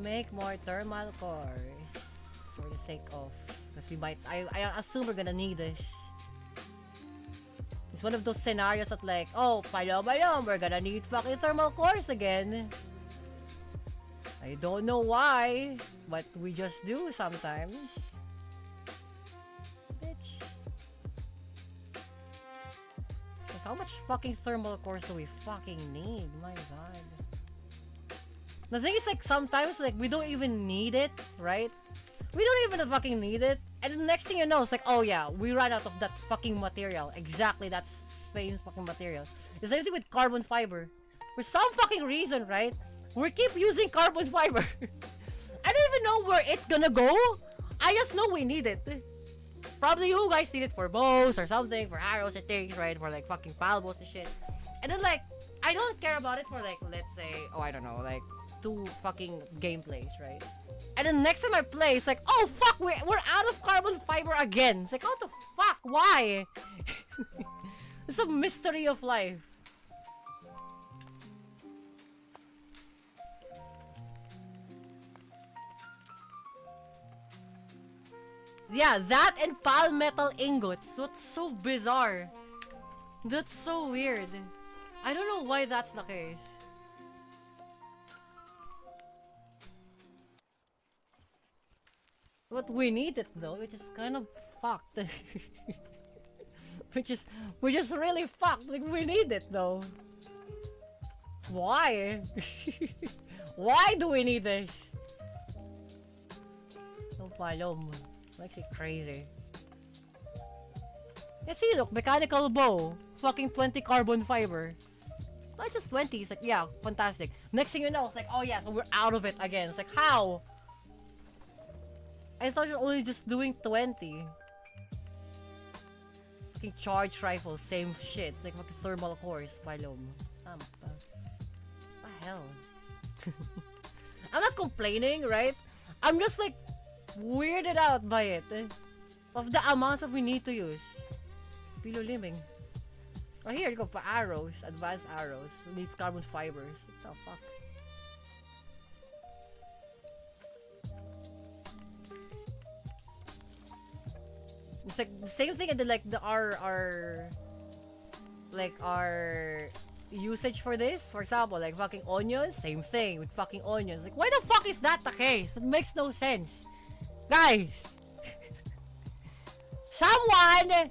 Make more thermal cores for the sake of, because we might. I assume we're gonna need this. It's one of those scenarios that like, oh, palom, we're gonna need fucking thermal cores again. I don't know why, but we just do sometimes. Bitch. Like, how much fucking thermal cores do we fucking need? My god. The thing is, like, sometimes, like, we don't even need it, right? We don't even fucking need it. And the next thing you know, it's like, oh yeah, we ran out of that fucking material. Exactly, that's Spain's fucking material. The same thing with carbon fiber. For some fucking reason, right? We keep using carbon fiber. I don't even know where it's gonna go. I just know we need it. Probably you guys need it for bows or something, for arrows and things, right? For like fucking pal bows and shit. And then like, I don't care about it for like, let's say, oh I don't know, like 2 fucking gameplays, right? And then next time I play, it's like, oh fuck, we're out of carbon fiber again. It's like, what the fuck? Why? It's a mystery of life. Yeah, that and palmetto ingots. What's so bizarre? That's so weird. I don't know why that's the case. But we need it though, which is kind of fucked. which is really fucked. Like we need it though. Why? Why do we need this? No palom. Makes it crazy. Yeah, see, look, mechanical bow. Fucking 20 carbon fiber. No, it's just 20. It's like, yeah, fantastic. Next thing you know, it's like, oh yeah, so we're out of it again. It's like, how? I thought it was only just doing 20. Fucking charge rifle, same shit. It's like fucking thermal cores, palom. What the hell? I'm not complaining, right? I'm just like weirded out by it. Of the amounts that we need to use. Pilo liming. Oh, here you go, pa arrows. Advanced arrows. Who needs carbon fibers? What the fuck? It's like the same thing and then like our usage for this. For example, like fucking onions, same thing with fucking onions. Like, why the fuck is that the case? That makes no sense. Guys! Someone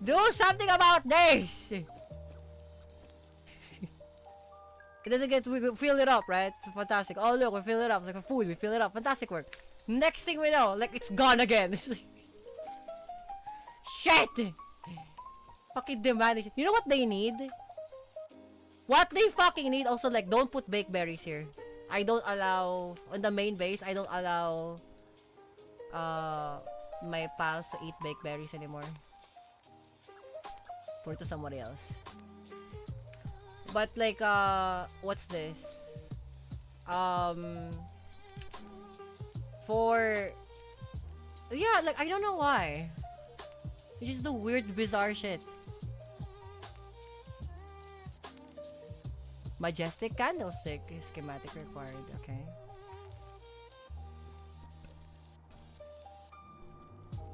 do something about this! It doesn't get, we fill it up, right? It's fantastic. Oh look, we fill it up. It's like food, we fill it up. Fantastic work. Next thing we know, like it's gone again. Shit! Fucking demanding. You know what they need? What they fucking need also, like, don't put baked berries here. I don't allow, on the main base, I don't allow my pals to eat baked berries anymore. For to somebody else. But like, what's this? For, yeah, like, I don't know why. It's just the weird, bizarre shit. Majestic candlestick schematic required. Okay.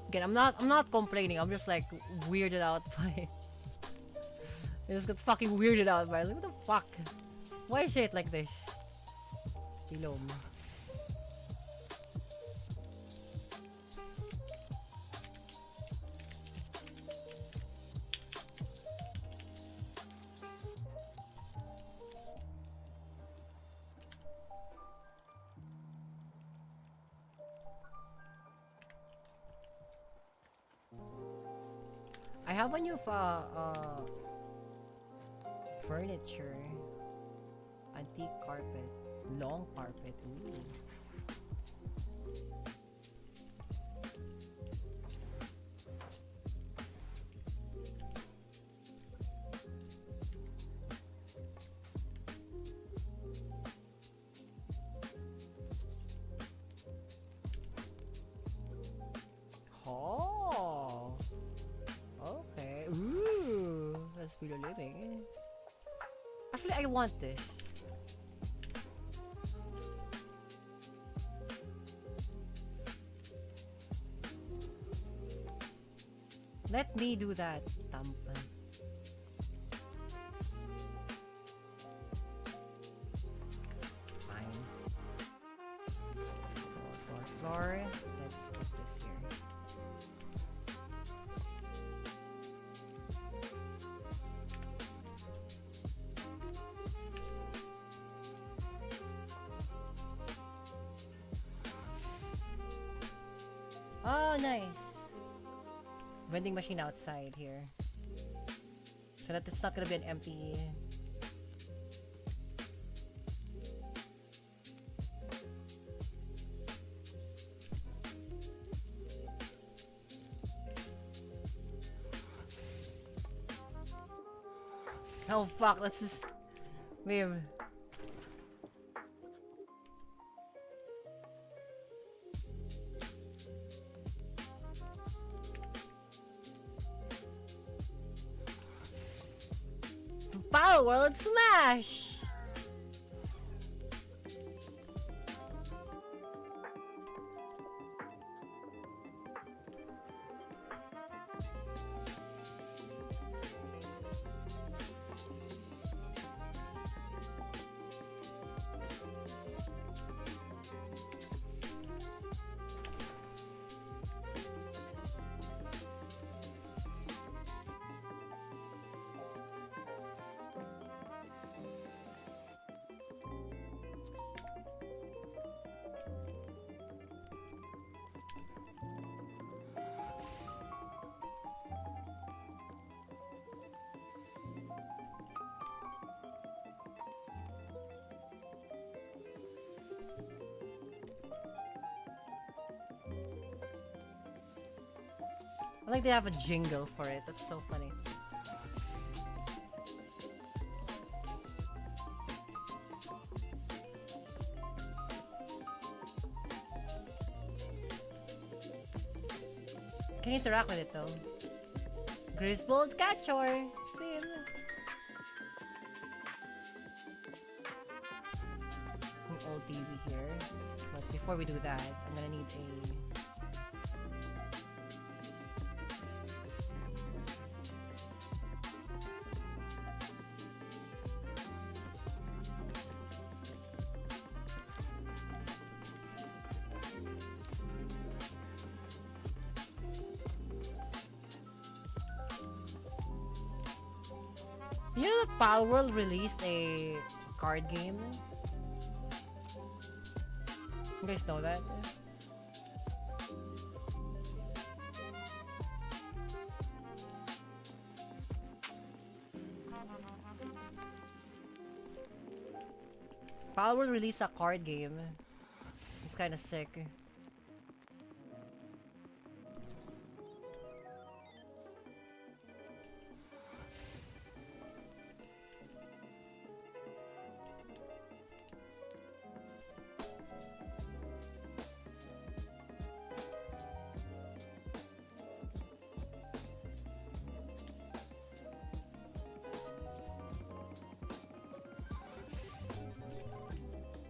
Again, I'm not complaining. I'm just like weirded out by. I just got fucking weirded out by. Like, what the fuck? Why is it like this? Tilom. I have a new furniture. Antique carpet. Long carpet. Ooh. Oh. Okay. Ooh. That's pretty living. Actually, I want this. Let me do that, Tampan. Fine. Floor. Let's put this here. Oh, nice. Vending machine outside here. So that it's not gonna be an empty. Oh fuck, let's just leave. Power World Smash! Like they have a jingle for it. That's so funny. Can you interact with it though? Griswold Catcher! Bim. An old TV here. But before we do that, I'm gonna need a... You know that Palworld released a card game? You guys know that? Palworld released a card game. It's kinda sick.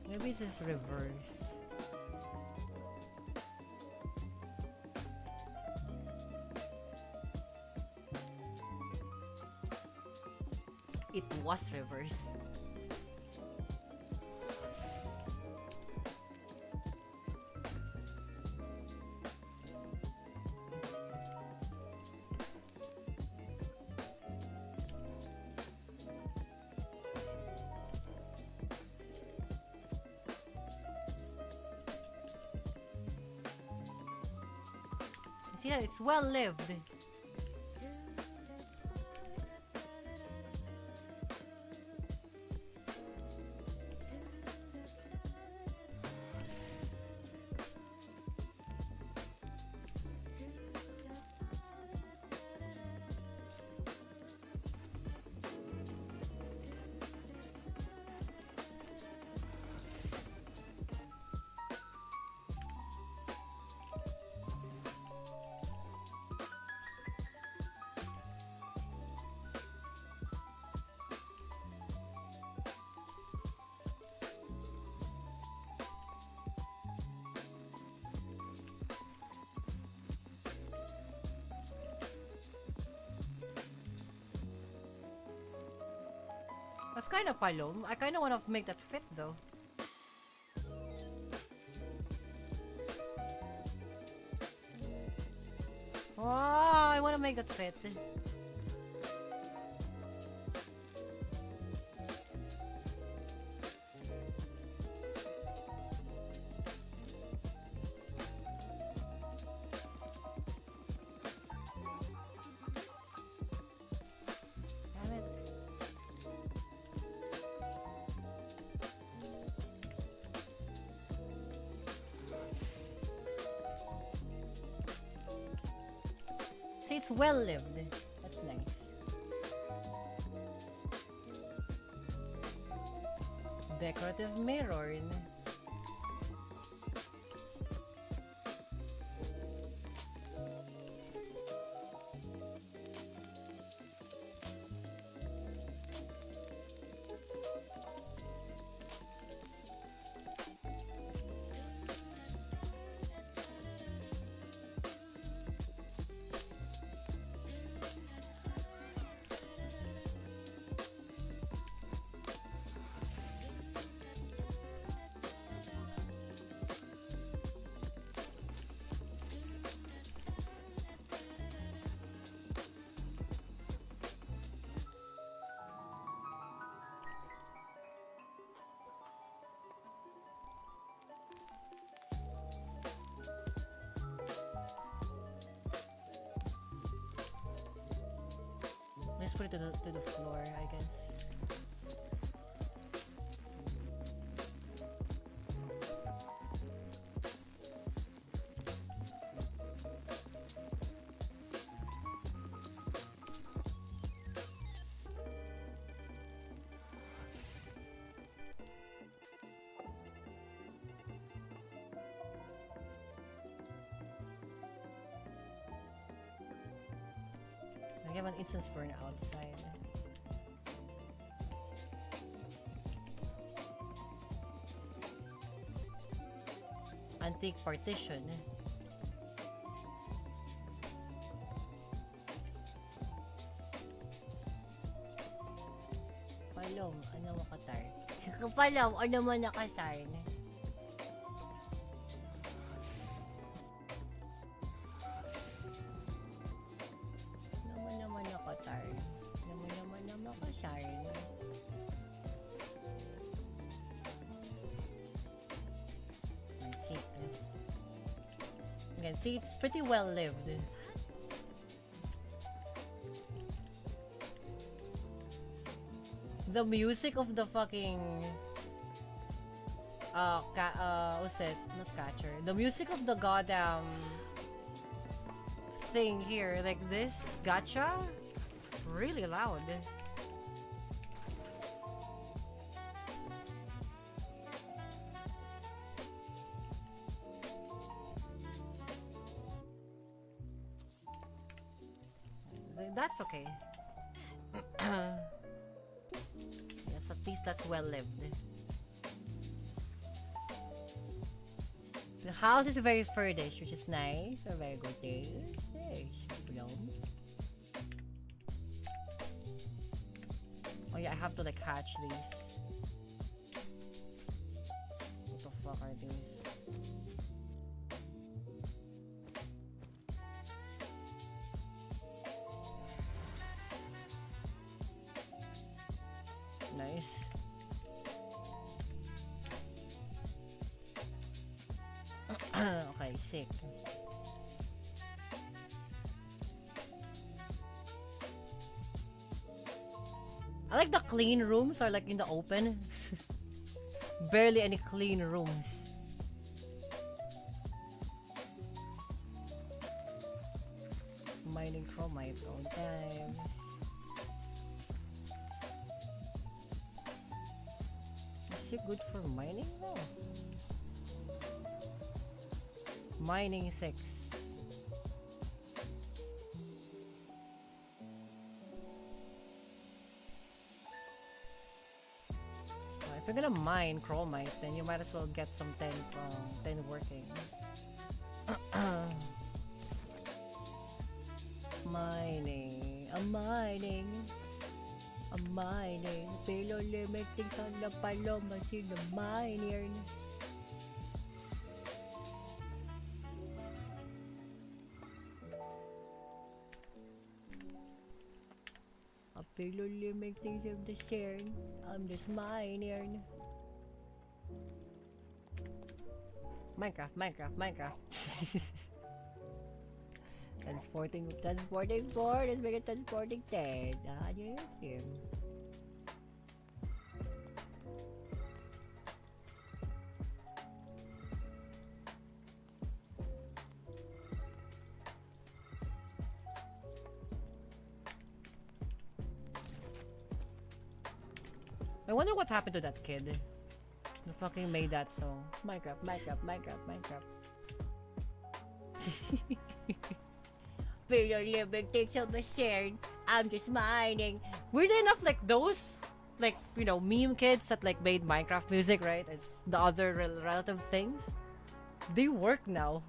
Maybe this is reverse. It was reverse. See that? It's well lived. That's kind of palom. I kind of want to make that fit though. Oh, I want to make that fit. See, it's well lived. That's nice. Decorative mirror. Let's put it to the floor, I guess. Instance burn outside. Antique partition. Palom, ano makatar? Palom, ano mo nakasarn? Naman nakatar. Naman nakasarn. Let's see. You can see it's pretty well lived. The music of the fucking what's it? Not catcher. The music of the goddamn thing here, like this gacha, really loud. That's okay. Yes, at least that's well lived. The house is very furnished, which is nice. A very good taste. Yes, oh yeah, I have to like hatch these. What the fuck are these? Nice. Okay, sick. I like the clean rooms are like in the open. Barely any clean rooms. Mining chromite all time. Is it good for mining though? Mining 6. If you're gonna mine chromite, then you might as well get some 10 working. Mining. I'm mining. Pero limiting sa na paloma sila miner. Pero limiting sa the share. I'm just miner. Minecraft. Transporting 4. Let's make it transporting 10. Yes, him. I wonder what happened to that kid who fucking made that song. Minecraft. Pero living takes up the share. I'm just mining. Weirdly enough, like those, like, you know, meme kids that like made Minecraft music, right? It's the other relative things. They work now.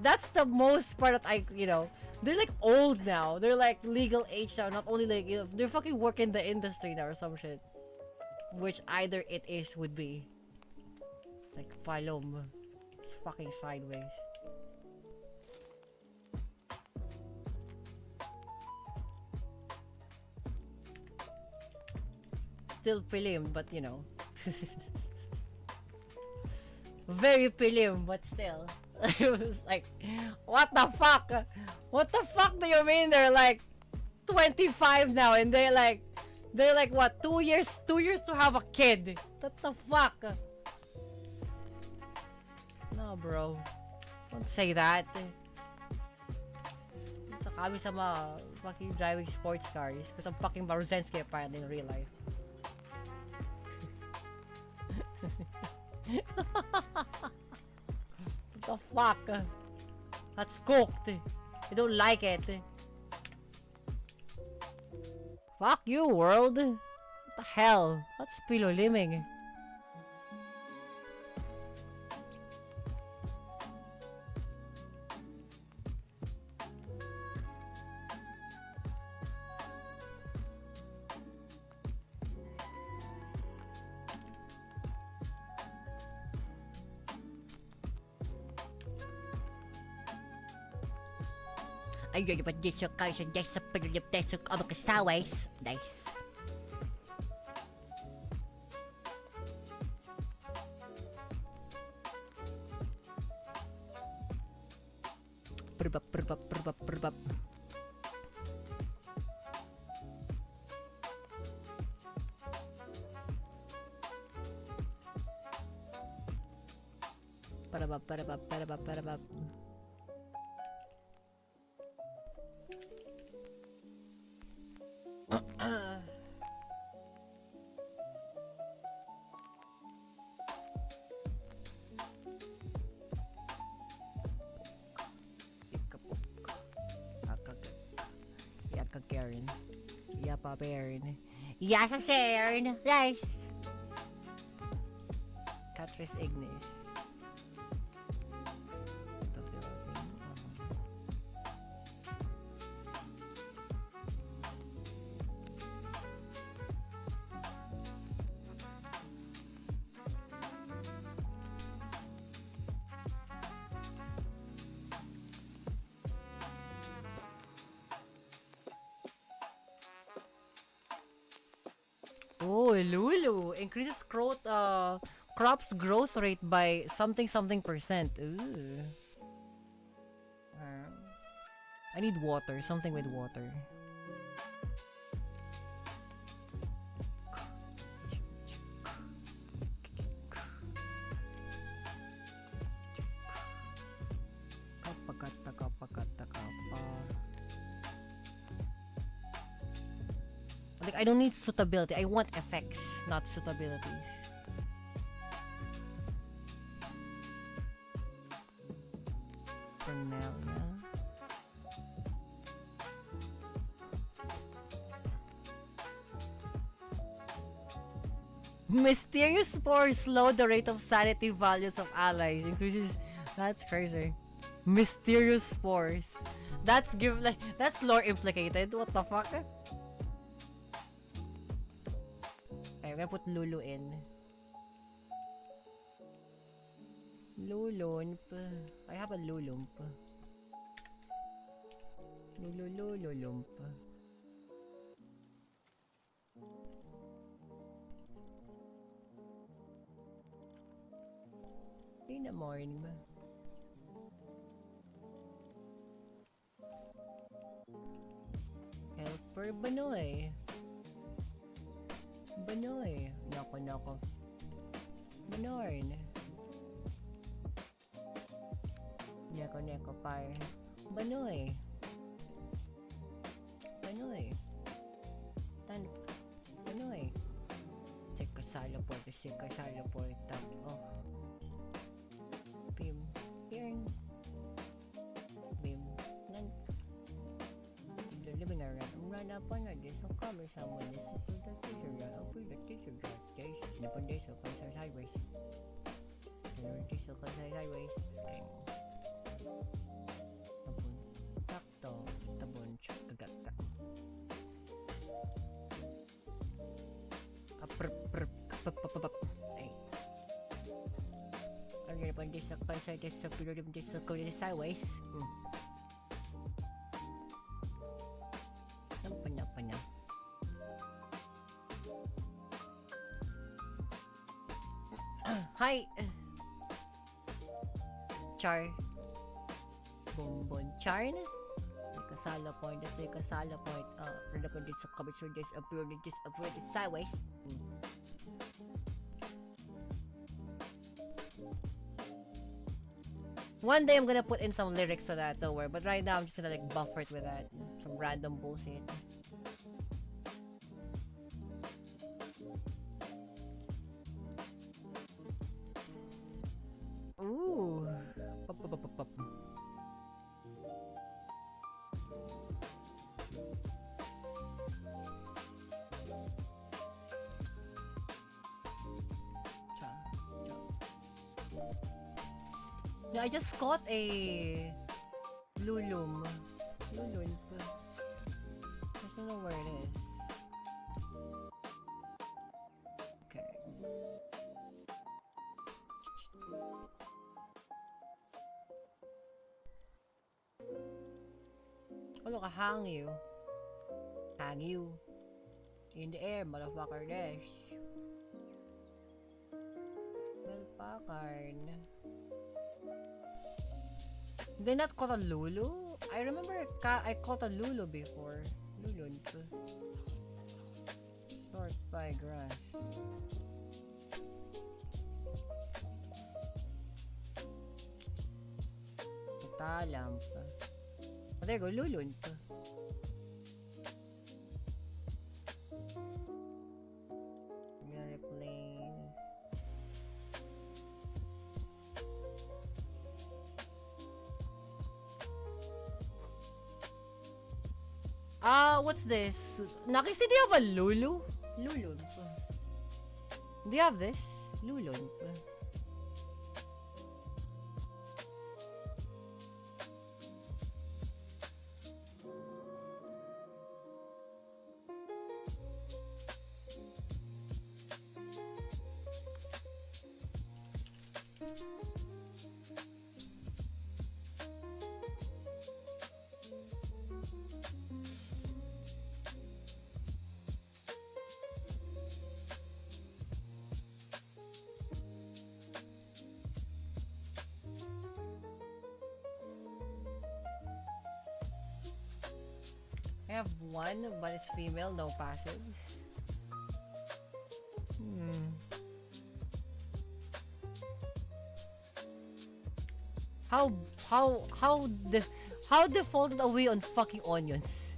That's the most part that they're like old now. They're like legal age now. Not only like, they're fucking working the industry now or some shit. Which either it is would be. Like Palom. It's fucking sideways. Still pilim, but you know. Very pilim, but still. It was like, what the fuck? What the fuck do you mean they're like 25 now and they're like what, 2 years to have a kid? What the fuck? No, bro. Don't say that. So kami sa mga fucking driving sports cars because I'm fucking Maruzensky apparently in real life. What the fuck? That's cooked. I don't like it. Fuck you, world. What the hell? What's piloliming? Ayun naman din sa kayo sa pinuliptes ng makasawais. Nice. Perbab. Parabab. Karen. Yapa Baron. Yasa Sern. Nice. Catris Ignis. Oh, Lulu increases crops growth rate by something percent. Ooh. I need water. Something with water. Like, I don't need suitability. I want effects, not suitabilities. Cornelia. Mysterious spores slow the rate of sanity values of allies. Increases. That's crazy. Mysterious spores. That's lore implicated. What the fuck? Okay, I'm gonna put Lulu in. Lulump. I have a Lulump. Lulump. In the morning ba? Helper Banoy. Nako. Banorn. Neko, par. Banoy. Banoy. Sala po. Tap. Oh. Bim. Here. Bim. Nan. Living around. Run up on this. So come someone. This is the teacher. The teacher. Days. Napon days. So come sideways. So come sideways. Tabon. Takto. Tabon. Kagata. Ay. Ang napon days. So come sideways. So period days. So come sideways. Panya. Hi. Char. Bonbon Charn. Kasala point. Relapon din sa kabitsur days. Appeared sideways. One day I'm gonna put in some lyrics to that, don't worry. But right now I'm just gonna like buffer it with that. Some random bullshit. Ooh. Pop. Yeah, I just caught a lulum. Lulump. I don't know where it is. Okay. Oh look, a hangyu. Hangyu. In the air, motherfucker, dash. Motherfucker. They not caught a lulu? I remember I caught a lulu before. Lulun. Sort by grass. Talamp. Oh, there you go, lulun. I'm gonna replace. What's this? Nakisi, do you have a lulu? Lulun. Do you have this? Lulun. I have one, but it's female, no passives. How defaulted are we on fucking onions?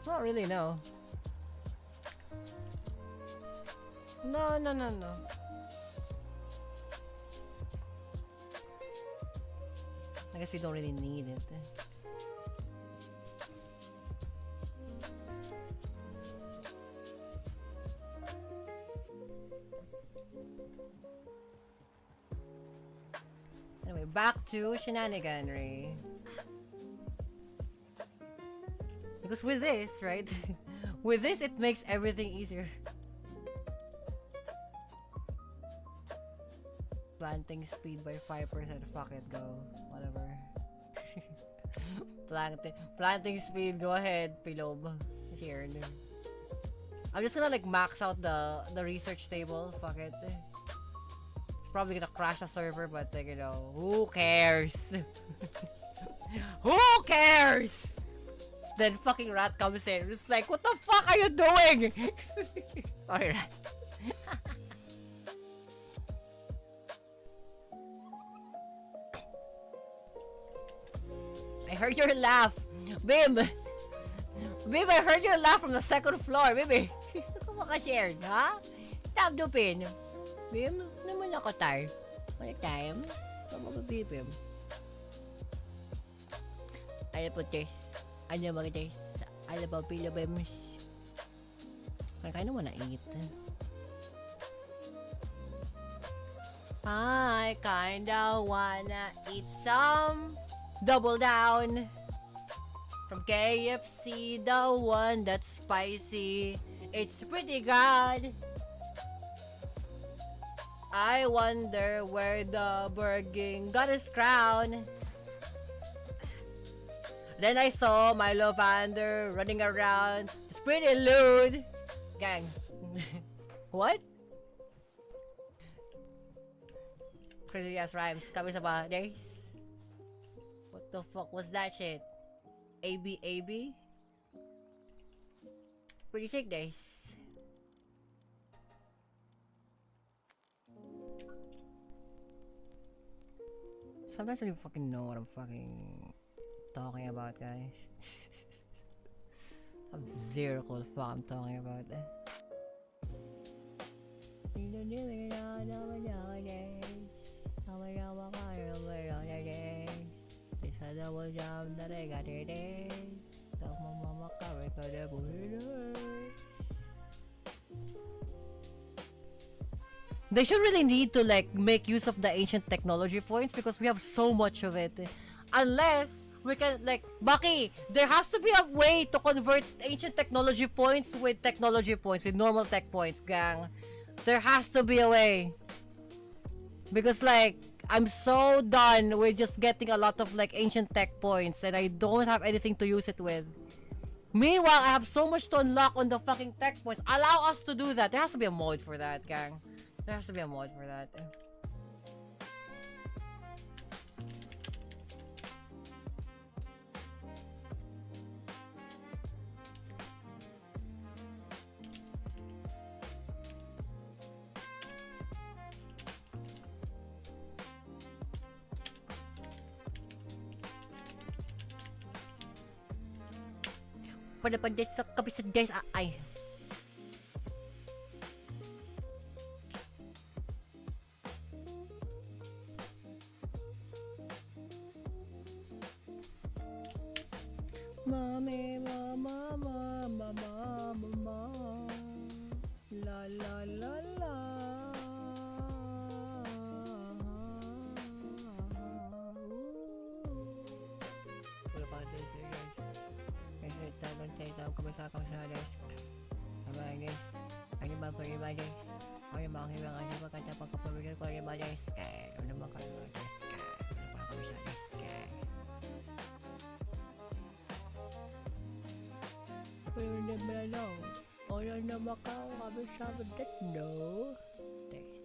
Not really, no. No. I guess we don't really need it. Anyway, back to shenaniganry. Because with this, right? With this, it makes everything easier. Planting speed by 5%. Fuck it, go. Whatever. Planting speed, go ahead, Pilob. Here. I'm just gonna like max out the research table. Fuck it. It's probably gonna crash a server, but like, you know, who cares? Who cares? Then fucking Rat comes in. It's like, what the fuck are you doing? Sorry, Rat. I heard your laugh. Bim! Bim, I heard your laugh from the second floor, baby. Kung makashare, ha? Stop dupin. Bim, naman ako tayo. May times. Bim. Ano po, Tess? Ano mga Tess? Ano ba, Pilabims? I kinda wanna eat. I kinda wanna eat some Double Down from KFC, the one that's spicy. It's pretty good. I wonder where the Burger got his crown. Then I saw my Lovander running around. It's pretty lewd. Gang. What? Crazy ass rhymes. Kami sa days. What the fuck was that shit? AB? Pretty sick days. Sometimes I don't fucking know what I'm fucking talking about, guys. I'm zero clue what the fuck I'm talking about. They should really need to like make use of the ancient technology points because we have so much of it. Unless we can like Baki, there has to be a way to convert ancient technology points with technology points, with normal tech points, gang. There has to be a way. Because like I'm so done with just getting a lot of like ancient tech points and I don't have anything to use it with. Meanwhile, I have so much to unlock on the fucking tech points. Allow us to do that. There has to be a mod for that, gang. There has to be a mod for that. Pada sa kabisad guys ay. Mami, mama, mama, mama, mama, la la la la. Wala pa din siya guys. Kasi talon tayo kumisa ka sa guys. Bye guys. Ano ba po yung guys? Ano ba ang ibang ano ba kanta pagkapamilya ko yung guys? Kaya ano ba kayo guys? Kaya ano ba kami sa guys? Pero naman lang. Wala na makaw kami sa badat, no? Thanks.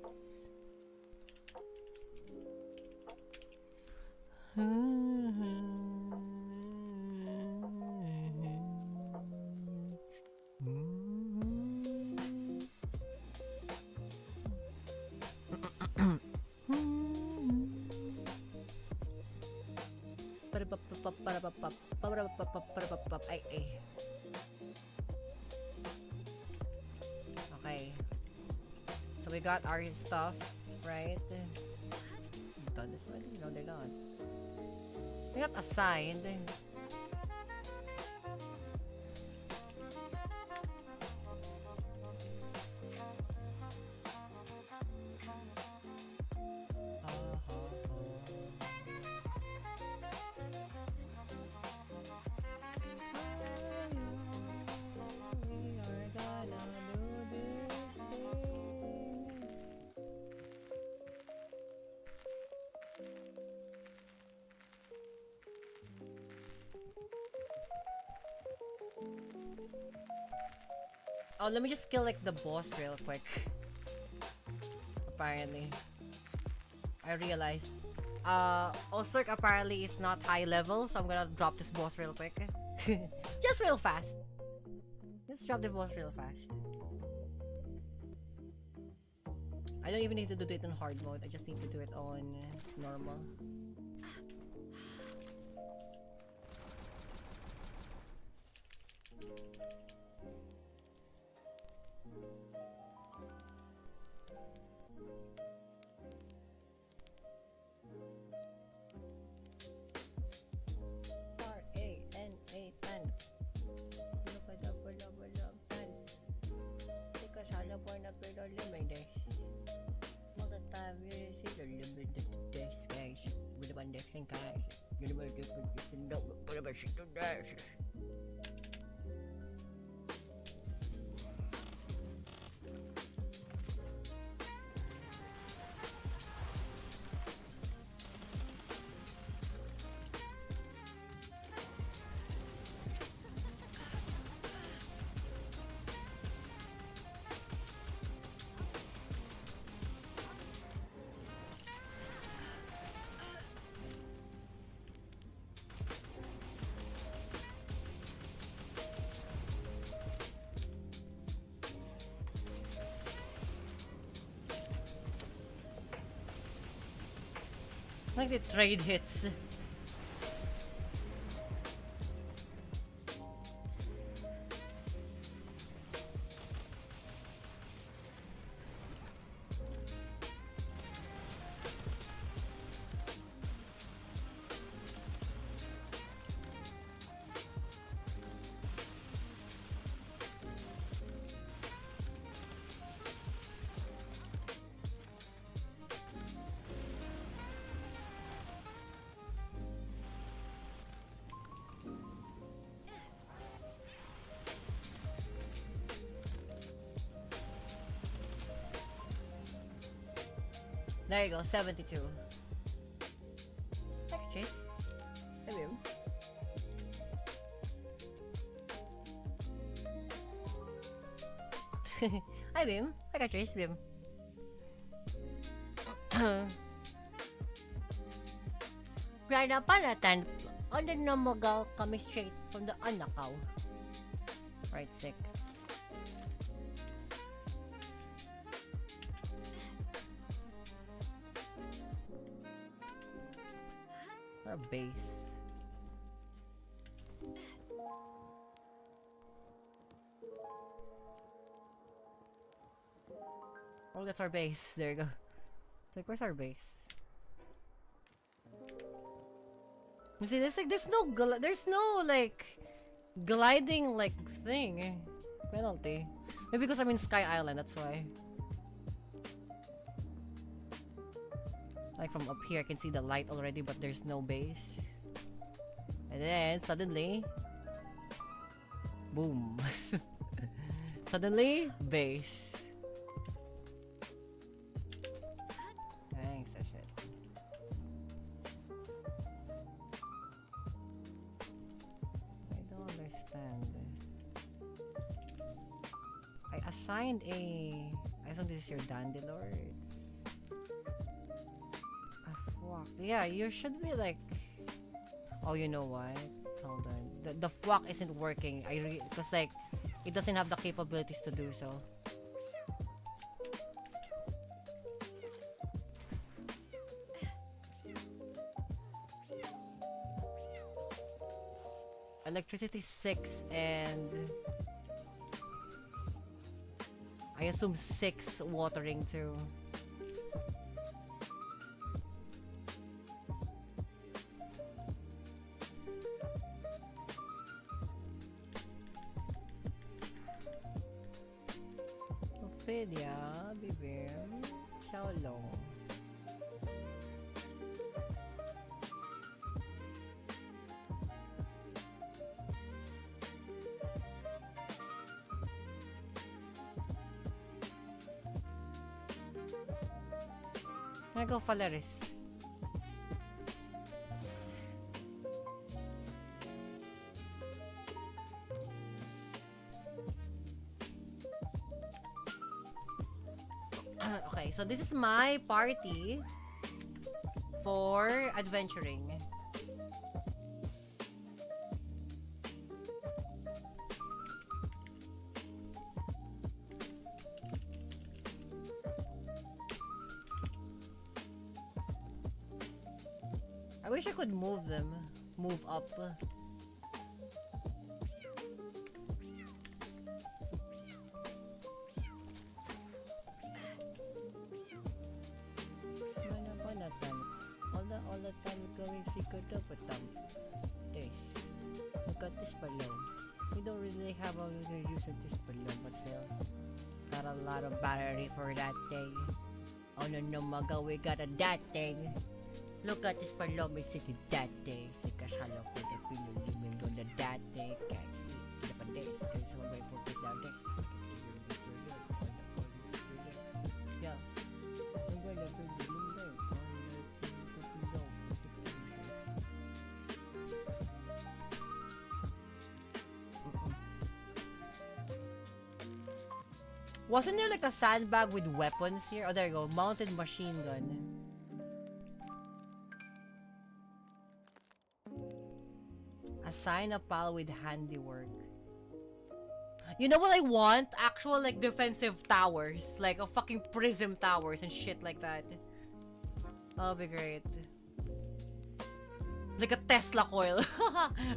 Ay. Okay. So we got our stuff, right? Done this one? No, they're not. They're not assigned. Oh, let me just kill like the boss real quick. Apparently. I realized. Osirk apparently is not high level, so I'm gonna drop this boss real quick. Just real fast. Let's drop the boss real fast. I don't even need to do it in hard mode, I just need to do it on normal. Like the trade hits. There you go, 72. Thank you, Chase. Hey, babe. Hi, Bim. I got Trace, Bim. Right up on that time, on the Nomogal coming straight from the Anakaw. Right, sick. Our base. Oh, that's our base. There you go. It's like, where's our base? You see, there's no like gliding like thing penalty. Maybe because I'm in Sky Island, that's why. Like from up here, I can see the light already, but there's no base. And then suddenly, boom! Suddenly, base. Thanks, that shit. I don't understand. I assigned a. I thought this is your Dandelions. Fuck. Yeah, you should be like. Oh, you know what? Hold on. The fuck isn't working. Because like, it doesn't have the capabilities to do so. Electricity 6 and I assume 6 watering too. Ophelia, Bibim, Xiaolong. I go Falaris. Okay, so this is my party for adventuring. I wish I could move them. Move up. All the time going secret up with them. This. Look at this balloon. We don't really have a good use of this balloon, but still. Got a lot of battery for that thing. Oh no, maga, we got that thing. Look at this balloon, may sige that thing. Sige shalom ko na pinulimin ko na that thing. Guys, see, pa this. Guys, may pupit down this. Yeah. I'm gonna put it in there. Wasn't there like a sandbag with weapons here? Oh, there you go. Mounted machine gun. Assign a pal with handiwork. You know what I want? Actual like defensive towers. Like a fucking prism towers and shit like that. That'll be great. Like a Tesla coil.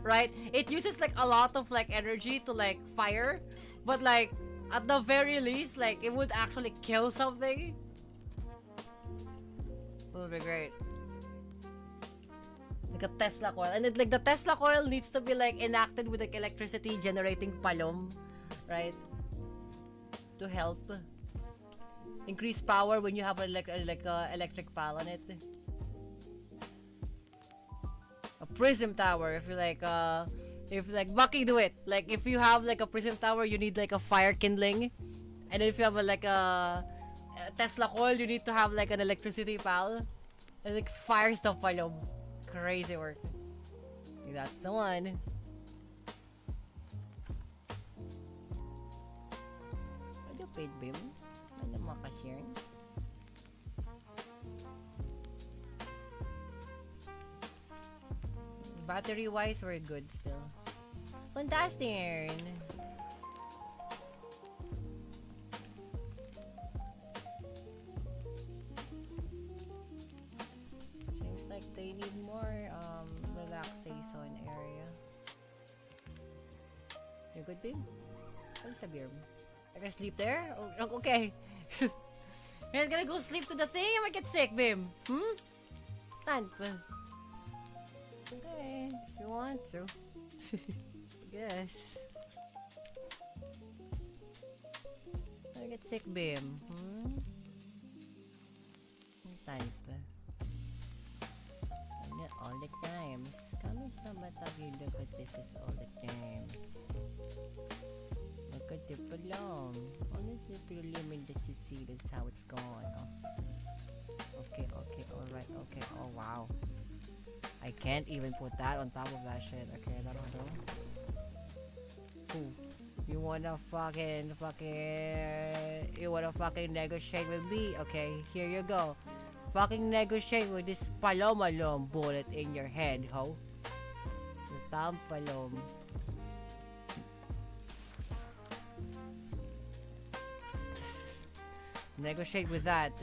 Right? It uses like a lot of like energy to like fire. But like at the very least, like, it would actually kill something. That would be great. Like a Tesla coil. And it, like, the Tesla coil needs to be, like, enacted with, like, electricity generating palom. Right? To help. Increase power when you have, like electric pal on it. A prism tower, if you, like, if like Bucky do it, like if you have like a prism tower, you need like a fire kindling, and then if you have a, like a Tesla coil, you need to have like an electricity pal. And like fire stuff palom. Crazy work. That's the one. Are you paid, Bim? Ano makashare? Battery wise, we're good still. Fantastic. Seems like they need more relaxation area. You good, babe? Ano sa beer? I can sleep there? Oh, okay. You're gonna go sleep to the thing? I might get sick, babe. Tan. Okay, if you want to. Yes. I get sick, Bim. Type. All the times. Kami sa matagid because this is all the times. Magkatip pa lang. Honestly, prelim the CC, that's how it's going. Okay, alright, okay. Oh, wow. I can't even put that on top of that shit. Okay, I don't know. Ooh. You wanna fucking negotiate with me? Okay, here you go. Fucking negotiate with this palom bullet in your head, ho. Yung palom. Negotiate with that.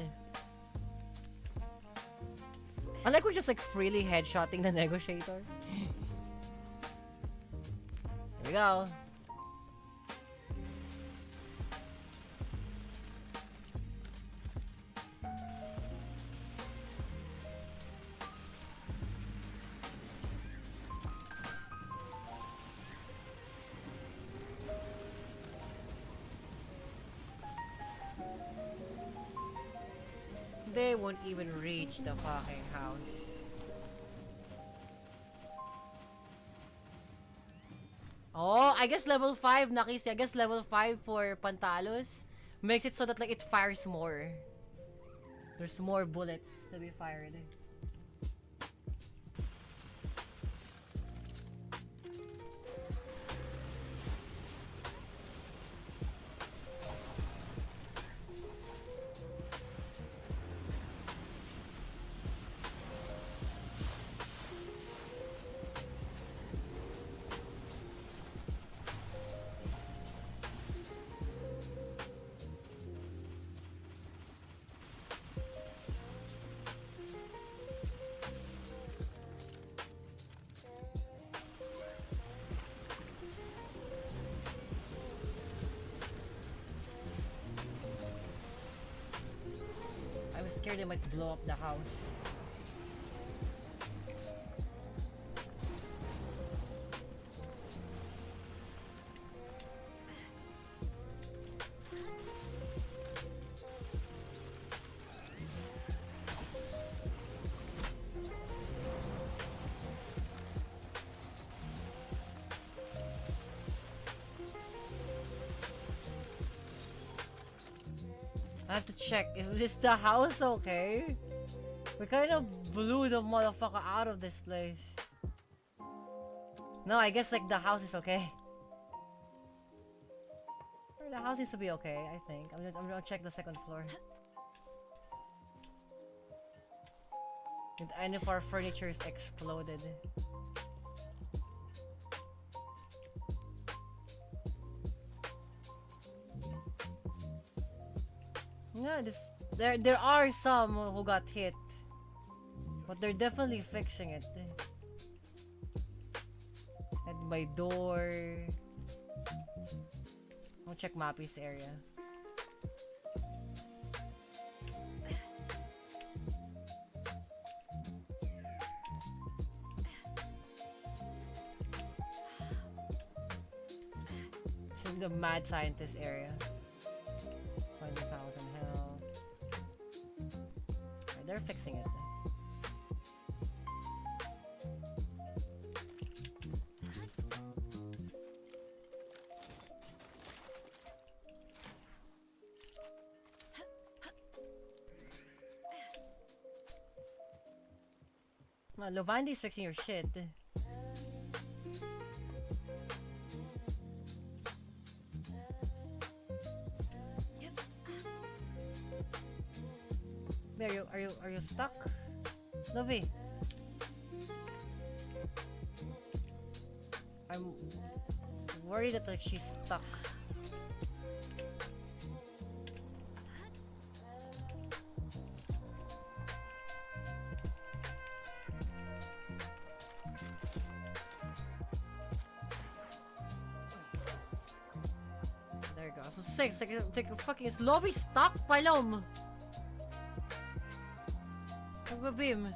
I like we're just like freely headshotting the negotiator. Here we go. They won't even reach the fucking house. Oh, I guess level 5, Nakisi. I guess level 5 for Pantalos makes it so that like it fires more. There's more bullets to be fired. Scared they might blow up the house. I have to check if this the house okay. We kind of blew the motherfucker out of this place. No, I guess like the house is okay. The house needs to be okay, I think. I'm gonna check the second floor. And any of our furniture is exploded. Yeah, there are some who got hit, but they're definitely fixing it. At my door. I'll check Mappy's area. It's in the mad scientist area. 20,000 health. Right, they're fixing it. Lovandi's fixing your shit. Are you stuck? Lovi. I'm worried that like she's stuck. There you go. So 6, like fucking is Lovi stuck, Palom? Beam.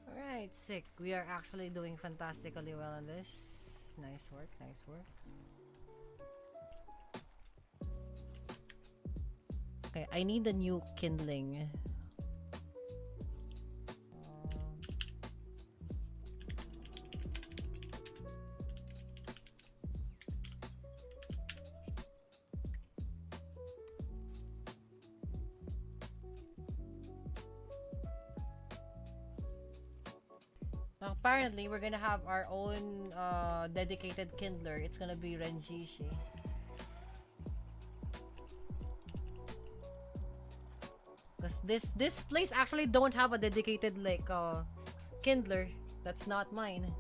Alright, sick. We are actually doing fantastically well on this. Nice work, nice work. Okay, I need a new kindling. Apparently, we're gonna have our own dedicated kindler. It's gonna be Renjishi. Because this place actually don't have a dedicated like kindler. That's not mine.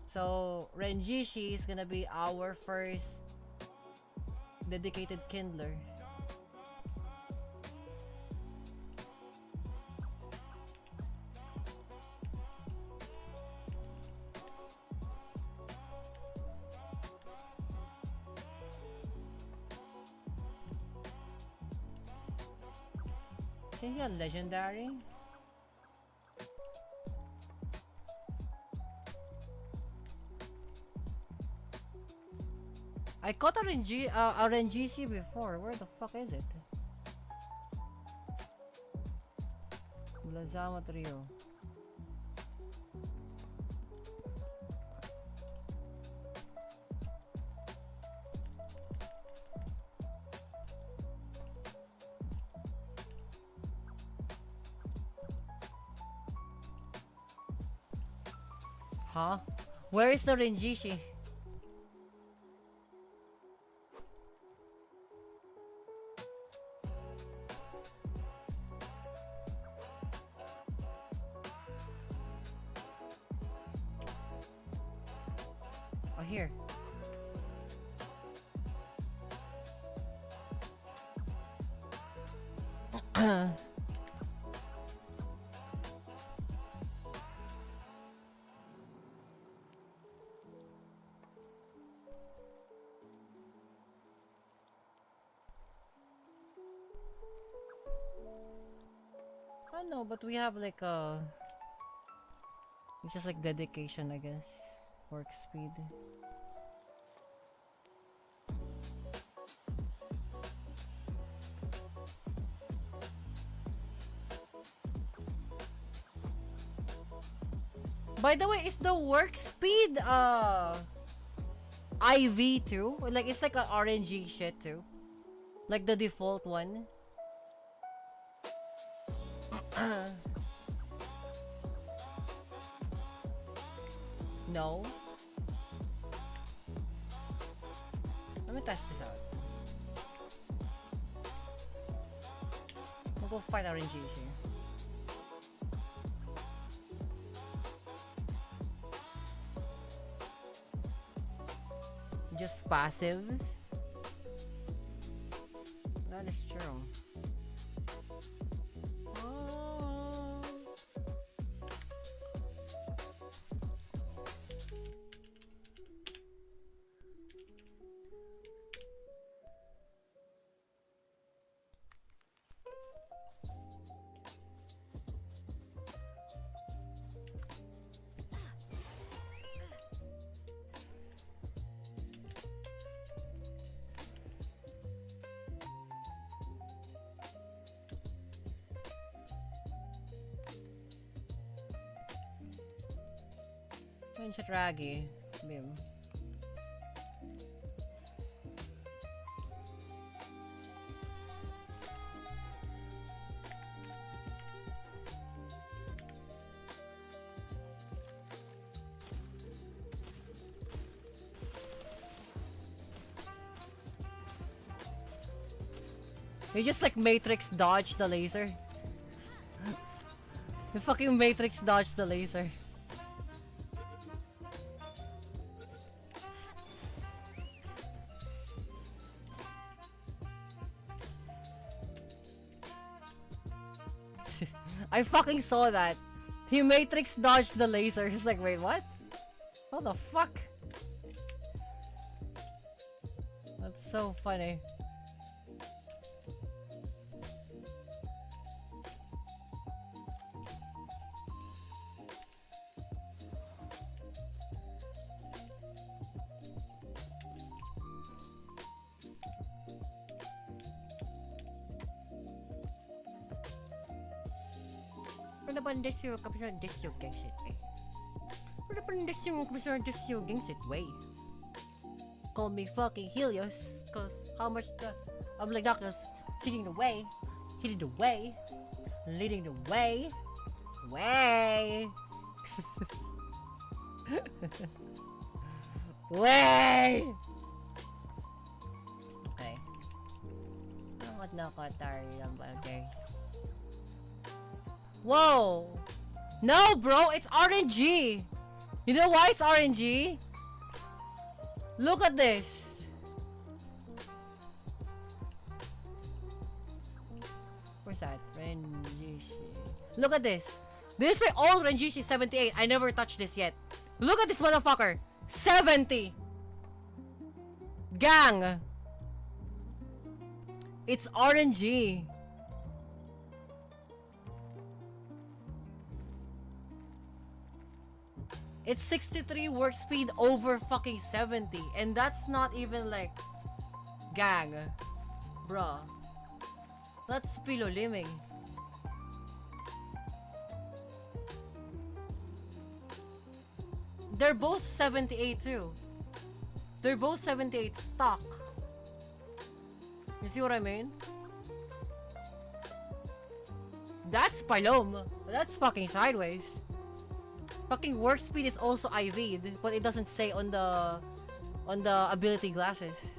So Renjishi is gonna be our first dedicated kindler. Is he a legendary? I caught a Renjishi before. Where the fuck is it? Blazama Trio. Huh? Where is the Renjishi? Oh, here. I know, but we have like a... It's just like dedication, I guess. Work speed. By the way, is the work speed IV too? Like it's like an RNG shit too? Like the default one? No? Let me test this out. We'll go find RNG here. Just passives? That is true. Shitragi. Bim. You just like Matrix dodge the laser. You fucking Matrix dodge the laser. I fucking saw that. He Matrix dodged the laser. He's like, wait, what? What the fuck? That's so funny. Ano ba desyo kapisa desyo gangsit way? Ano ba desyo kapisa desyo gangsit way? Call me fucking Helios, cause how much the I'm like doctors sitting the way, hitting the way, leading the way, way. Way. Okay. Nakakatayo ba guys? Whoa! No, bro, it's RNG. You know why it's RNG? Look at this. Where's that? Renjishi. Look at this. This is my old Renjishi 78. I never touched this yet. Look at this motherfucker. 70. Gang. It's RNG. It's 63 work speed over fucking 70. And that's not even like gang. Bruh. That's piloliming. They're both 78 too. They're both 78 stock. You see what I mean? That's palom. That's fucking sideways. Fucking work speed is also IV'd, but it doesn't say on the ability glasses.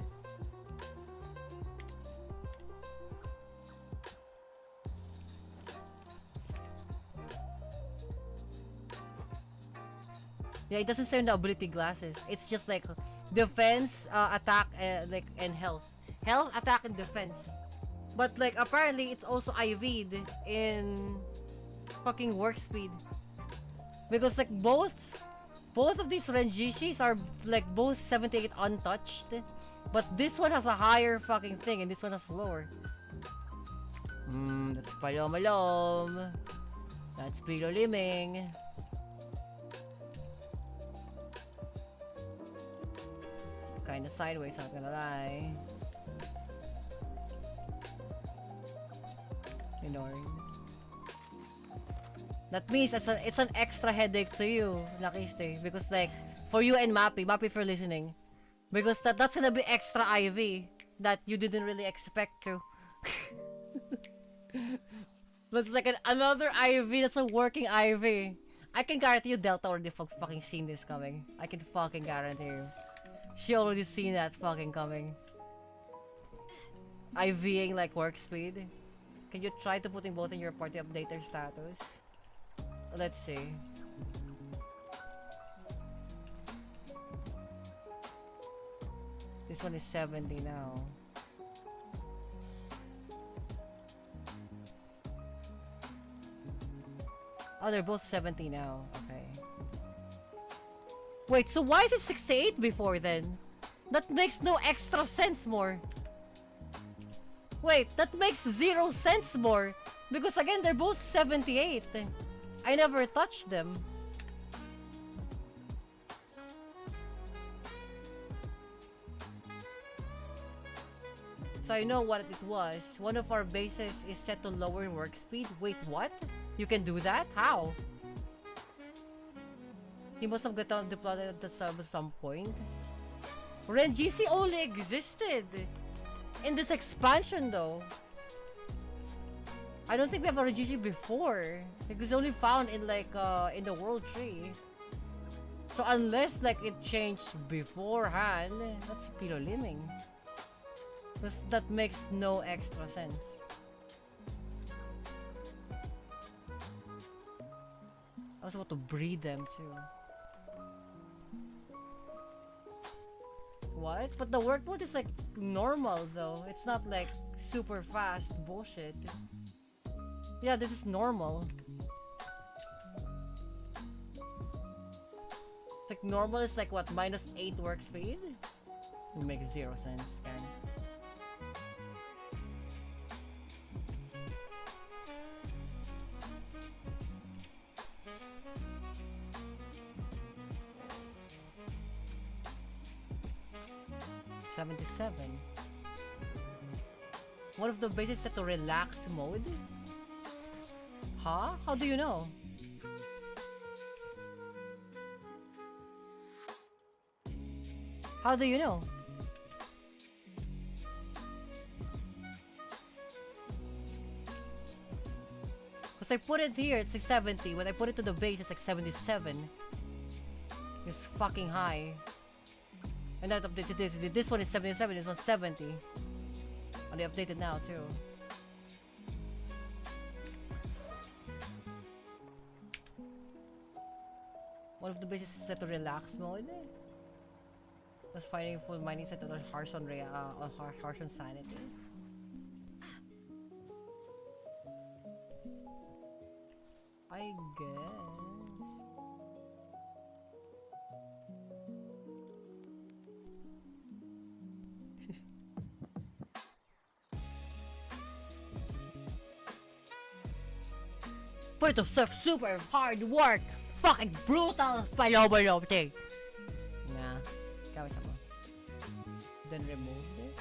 Yeah, it doesn't say on the ability glasses. It's just like defense, attack, like and health. Health, attack, and defense. But like apparently it's also IV'd in fucking work speed. Because like both of these Renjishis are like both 78 untouched, but this one has a higher fucking thing and this one has lower. That's palom. That's piloliming. Kinda sideways, not gonna lie. Ignoring. That means it's an extra headache to you, Nakiste, because like for you and Mappy for listening, because that's gonna be extra IV that you didn't really expect to. That's like another IV. That's a working IV. I can guarantee you, Delta already fucking seen this coming. I can fucking guarantee you. She already seen that fucking coming. IVing like work speed. Can you try to putting both in your party updater status? Let's see. This one is 70 now. Oh, they're both 70 now. Okay. Wait, so why is it 68 before then? That makes no extra sense more. Wait, that makes 0 sense more. Because again, they're both 78. I never touched them. So I know what it was. One of our bases is set to lower work speed. Wait, what? You can do that? How? He must have gotten deployed at some point. Renjisi only existed in this expansion though. I don't think we have a Renjisi before. It was only found in like in the world tree. So unless like it changed beforehand, that's piloliming. That makes no extra sense. I was about to breed them too. What? But the work mode is like normal though. It's not like super fast bullshit. Yeah, this is normal. It's like normal is like what, -8 work speed? It makes zero sense, Karen. $77. One of the bases set to relax mode? Huh? How do you know? How do you know? Because I put it here, it's like 70. When I put it to the base, it's like 77. It's fucking high. And that updated this. This one is 77, this one's 70. And they updated now too. One of the bases is set to relax mode. Was fighting full mining set to harsh on harsh on sanity. I guess. Put it to super hard work. Fucking brutal palobo thing. Nah, gawin sa mo. Then remove it.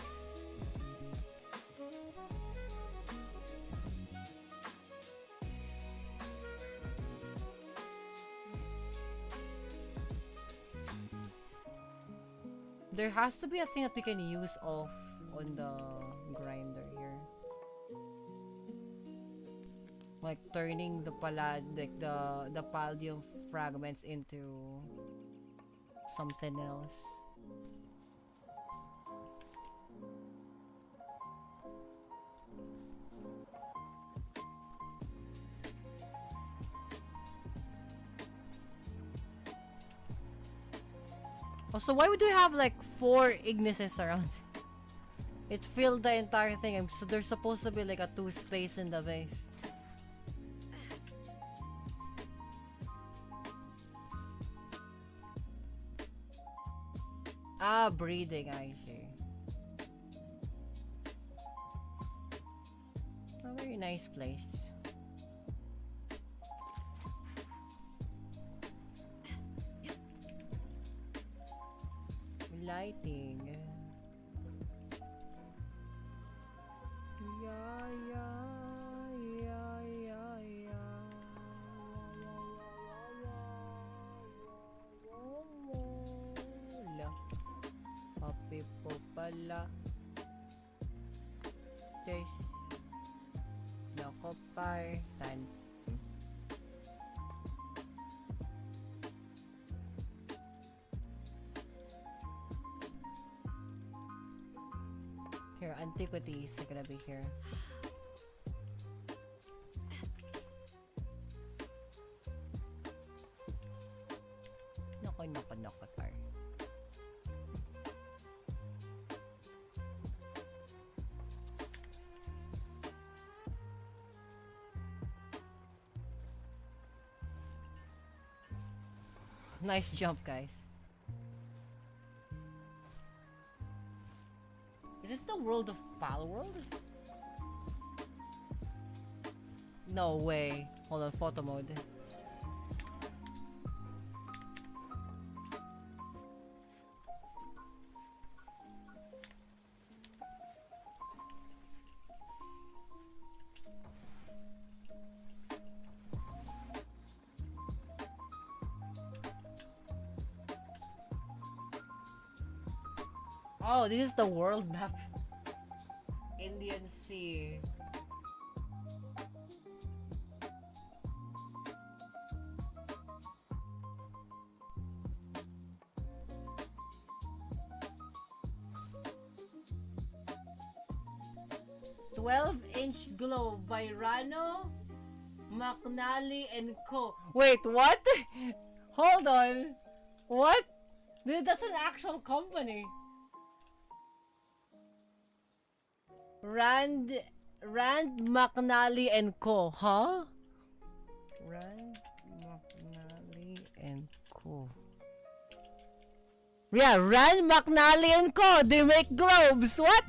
There has to be a thing that we can use off on the grinder here. Like turning the the palladium fragments into something else. Also, why would we have like 4 Ignises around? It filled the entire thing, and so there's supposed to be like a 2 space in the base. Ah, breeding, I see. A very nice place. Lighting. Yeah, yeah, yeah, yeah, yeah. Papi po pala. Chase. Nako par. Tan. Here, antiquities are gonna be here. Nako tar. Nice jump, guys. Is this the world of Palworld? No way. Hold on, photo mode. Oh, this is the world map. Indian Sea. 12-inch globe by Rano, McNally and Co. Wait, what? Hold on. What? Dude, that's an actual company. Rand McNally and Co. Huh? Rand McNally and Co. Yeah, Rand McNally and Co. They make globes. What?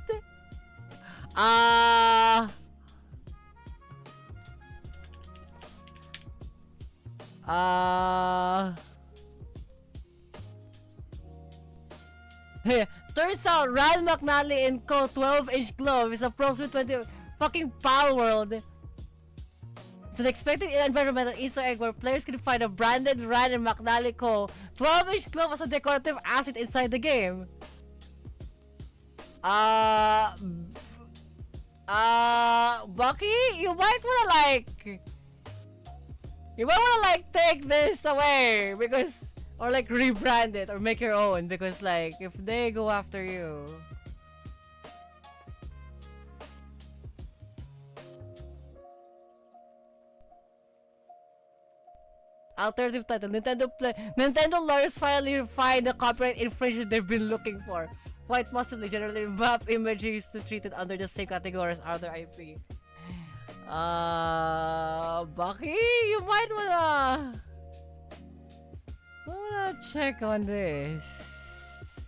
Hey, turns out Ryan McNally and Co. 12-inch glove is approximately 20 fucking Pal World. It's an expected environmental Easter egg where players can find a branded Ryan and McNally Co. 12-inch glove as a decorative asset inside the game. Bucky, you might wanna take this away because, or like rebrand it or make your own because like if they go after you. Alternative title: Nintendo lawyers finally find the copyright infringement they've been looking for. Quite possibly, generally, map images to treat it under the same category as other IPs. Bucky, you might wanna check on this.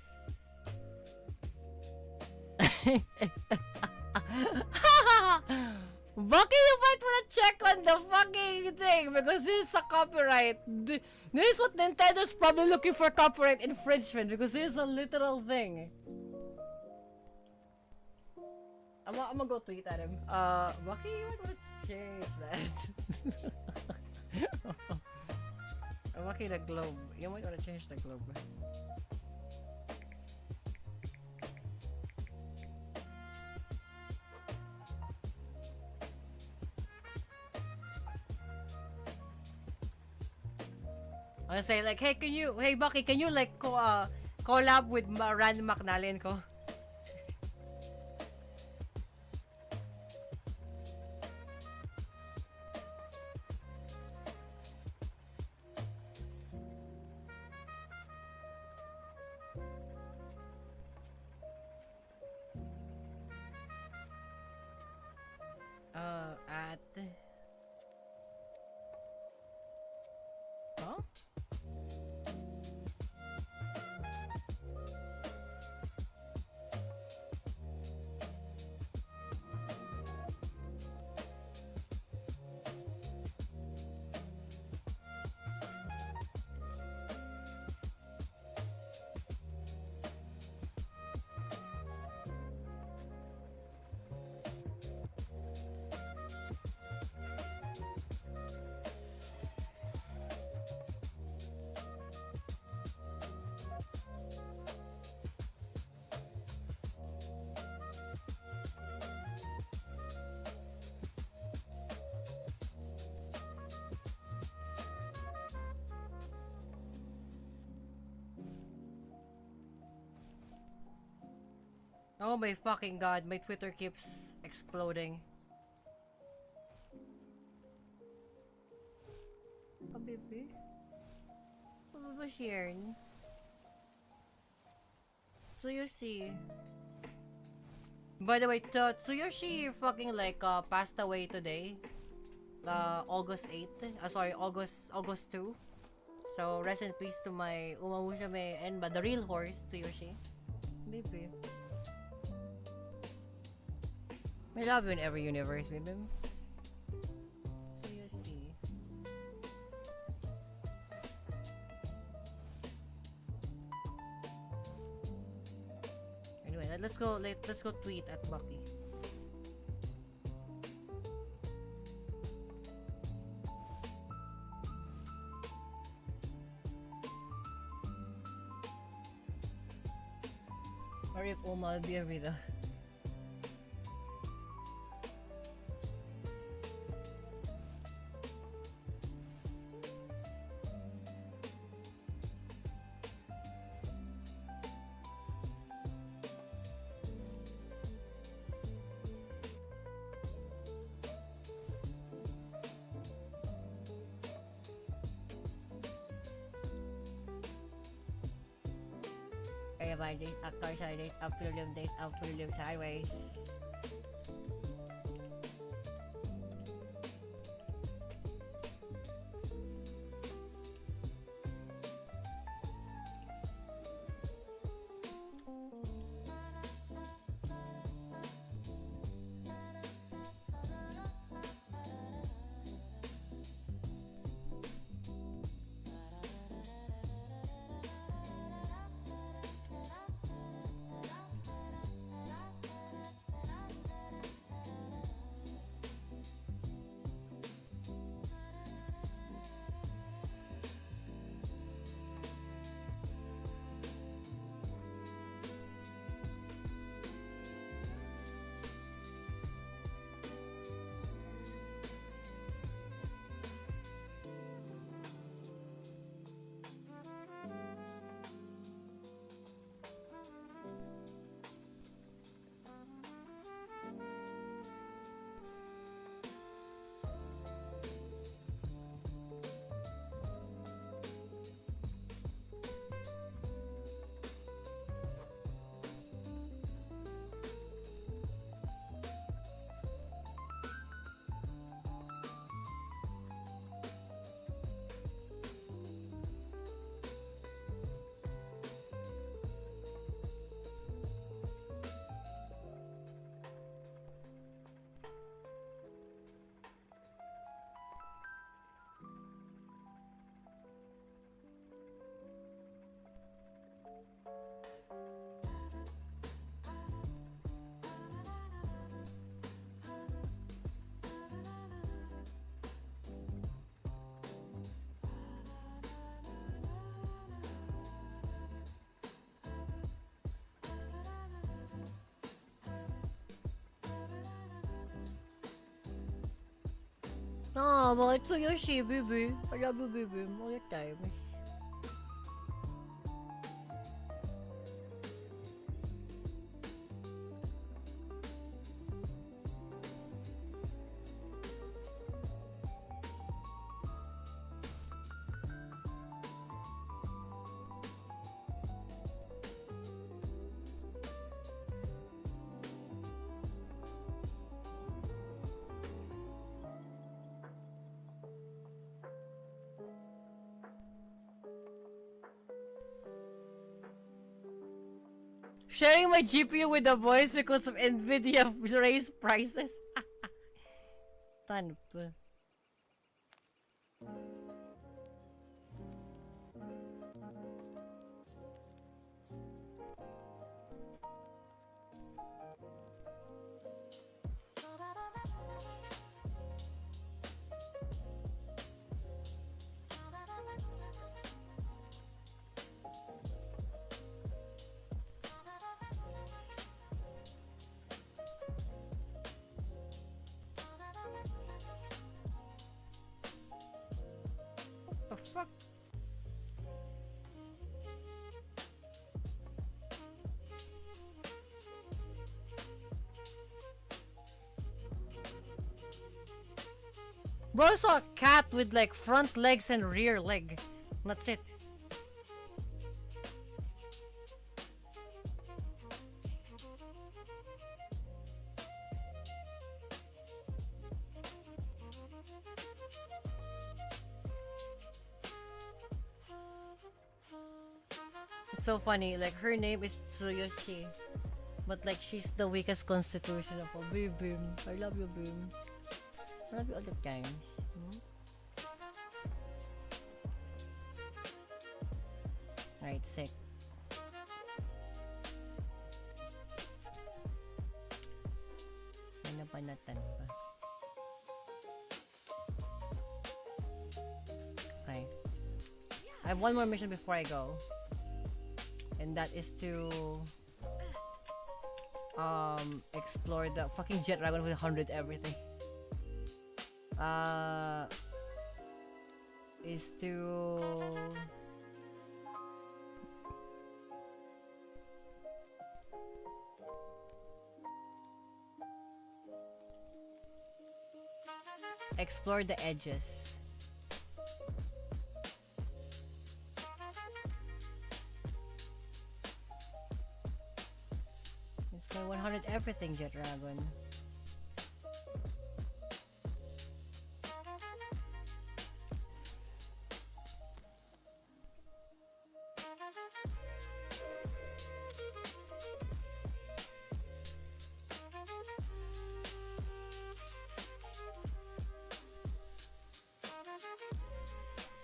Bucky, you might wanna check on the fucking thing because this is a copyright. This is what Nintendo's probably looking for, copyright infringement, because this is a literal thing. I'm gonna go tweet at him. Bucky, you might wanna change that. Bucky, the globe. You might wanna change the globe. I say like, hey Bucky, can you like collab with Rand McNally and Co? At huh? Oh my fucking god, my Twitter keeps exploding. Habibi? Ano ba share? Tsuyoshi. By the way, Tsuyoshi fucking like passed away today. August 8th. Sorry, August 2. So rest in peace to my Umamushame and the real horse, Tsuyoshi. Baby. I love you in every universe, baby. Tsuyoshi. Anyway, let's go tweet at Bucky. Or if Uma will be a vida. by days, actor sideways, up film days, up film sideways. Oh, but Tsuyoshi, baby. I love you, baby. All the time. Sharing my GPU with the boys because of Nvidia raised prices. Tanp. The fuck? Bro saw a cat with like front legs and rear leg. That's it. It's so funny, like her name is Tsuyoshi, but like she's the weakest constitution of a baby. I love you, babe. I love you all the times. Alright, sick. May napanatan pa. Okay. I have one more mission before I go. And that is to explore the fucking jet dragon with 100 everything. Is to explore the edges. My 100 everything, Jet Dragon.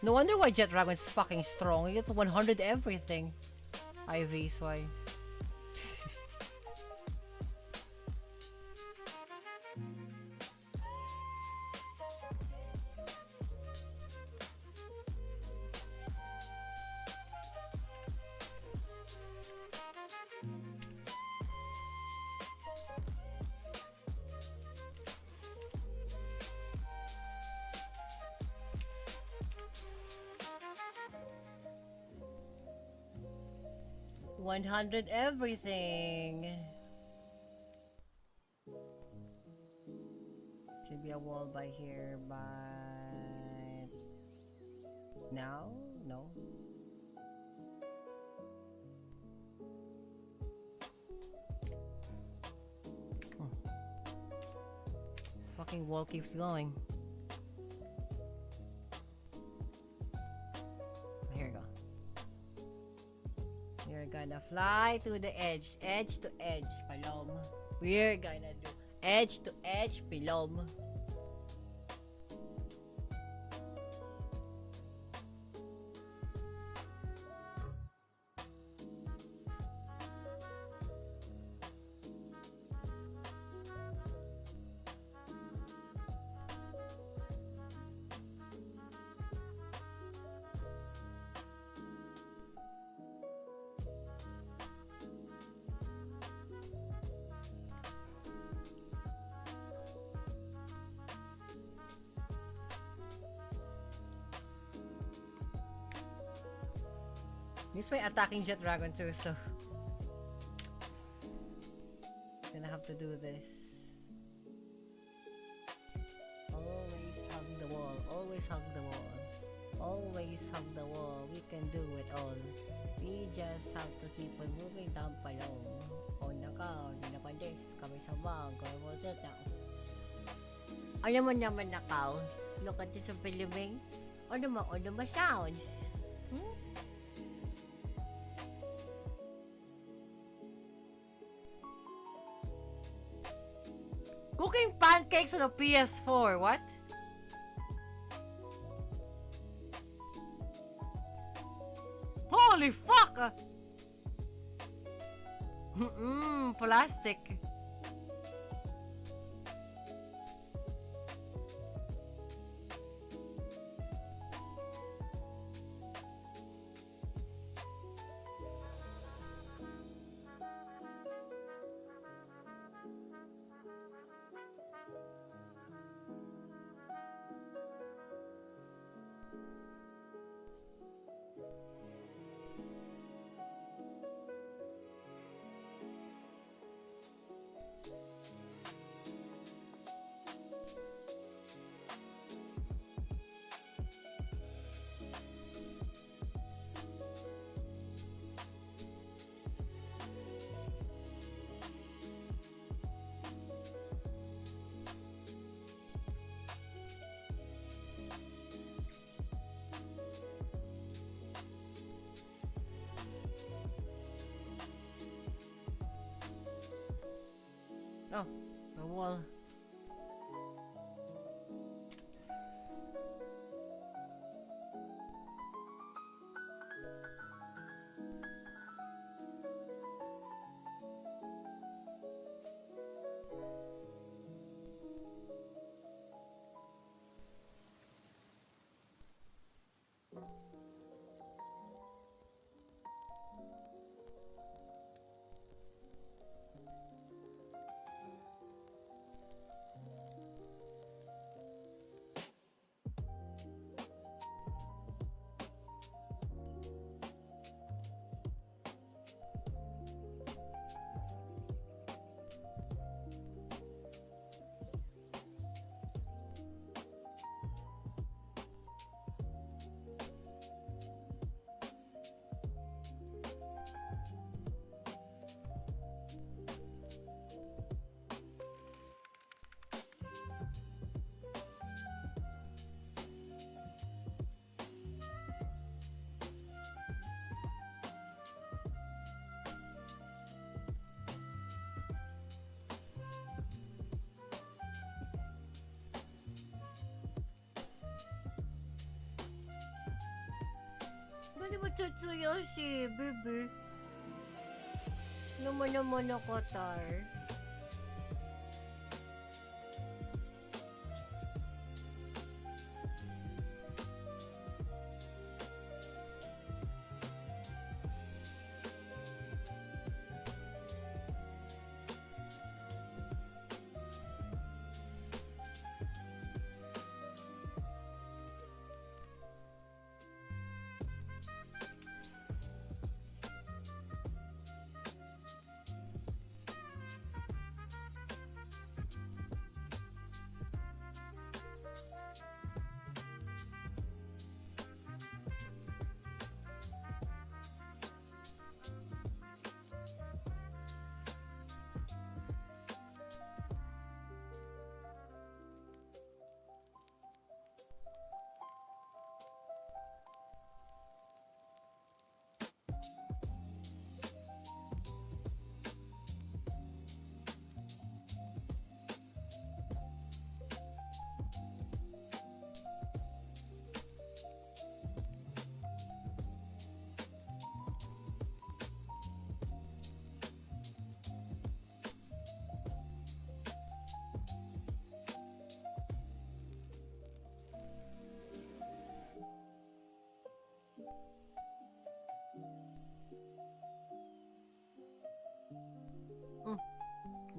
No wonder why Jet Dragon is fucking strong. It's 100 everything. IVs wise. $100 everything. Should be a wall by here, but now, no. Fucking wall keeps going. Here we go. We're gonna fly to the edge to edge, Palom. We're gonna do edge to edge, Palom. This way attacking Jet Dragon too, so gonna have to do this. Always hug the wall, always hug the wall, always hug the wall. We can do it all. We just have to keep on moving down Palom. Oh nakaw, di na pandis, kami sa bago, mo na. Ano mo naman nakaw? Look at this filming. Ano mo sounds? Cooking pancakes on a PS4, what? Holy fuck! Plastic. Oh, the wall. Ano ba Tatsuyoshi, baby? Naman ako, Tar.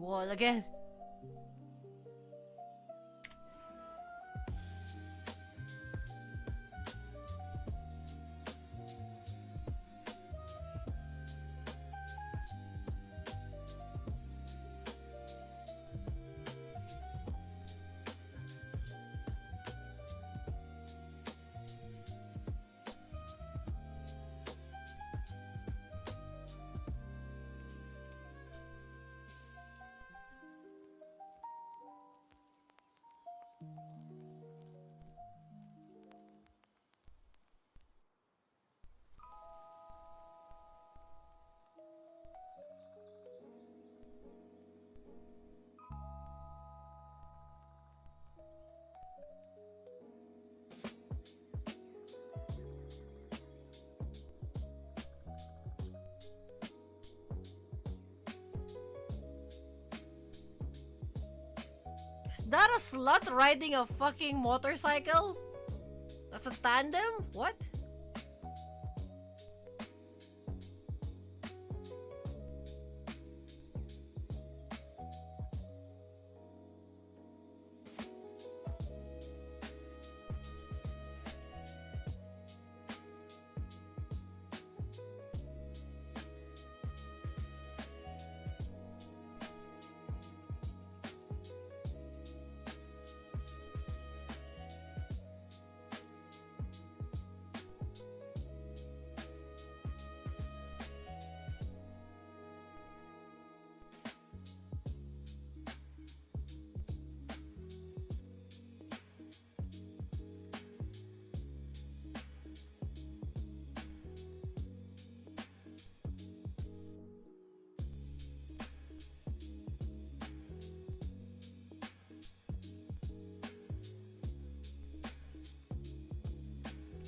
Wall again. Is that a slut riding a fucking motorcycle? That's a tandem? What?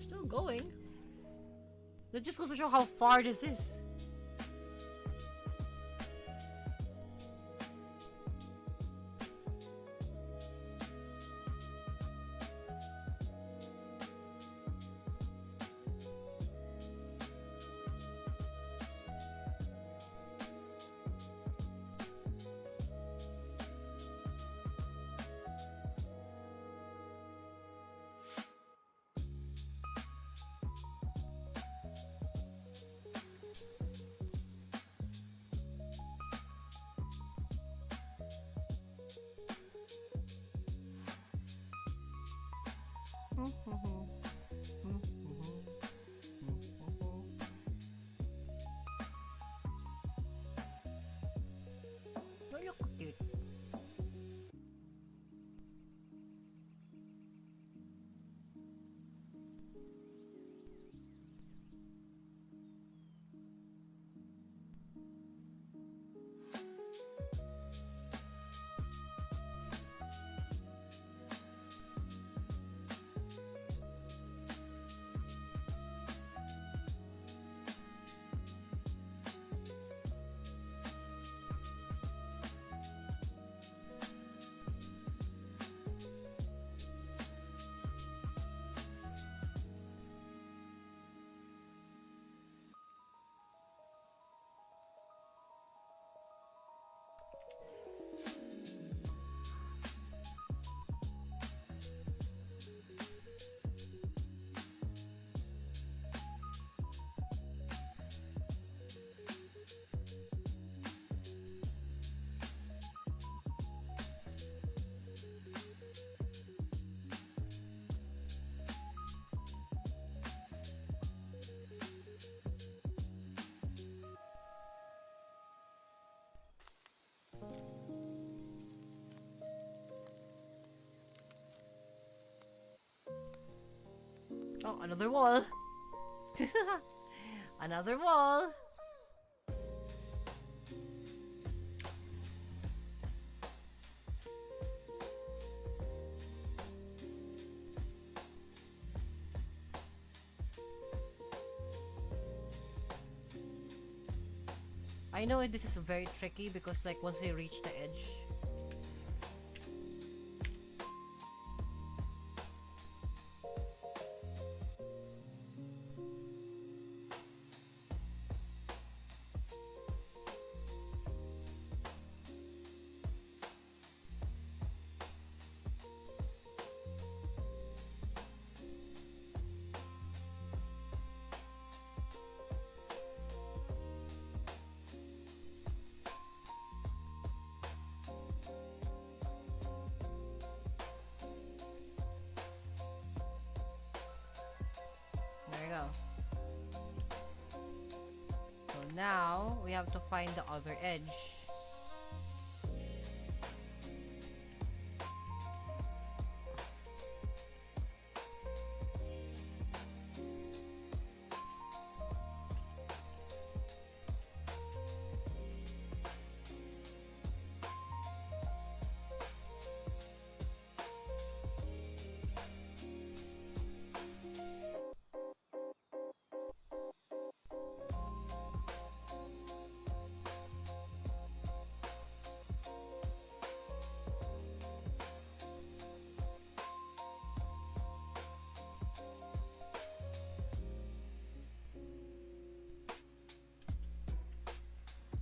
Still going. That just goes to show how far this is. Oh, look how cute. Oh, another wall. Another wall. I know this is very tricky because like once they reach the edge. There you go. So now we have to find the other edge.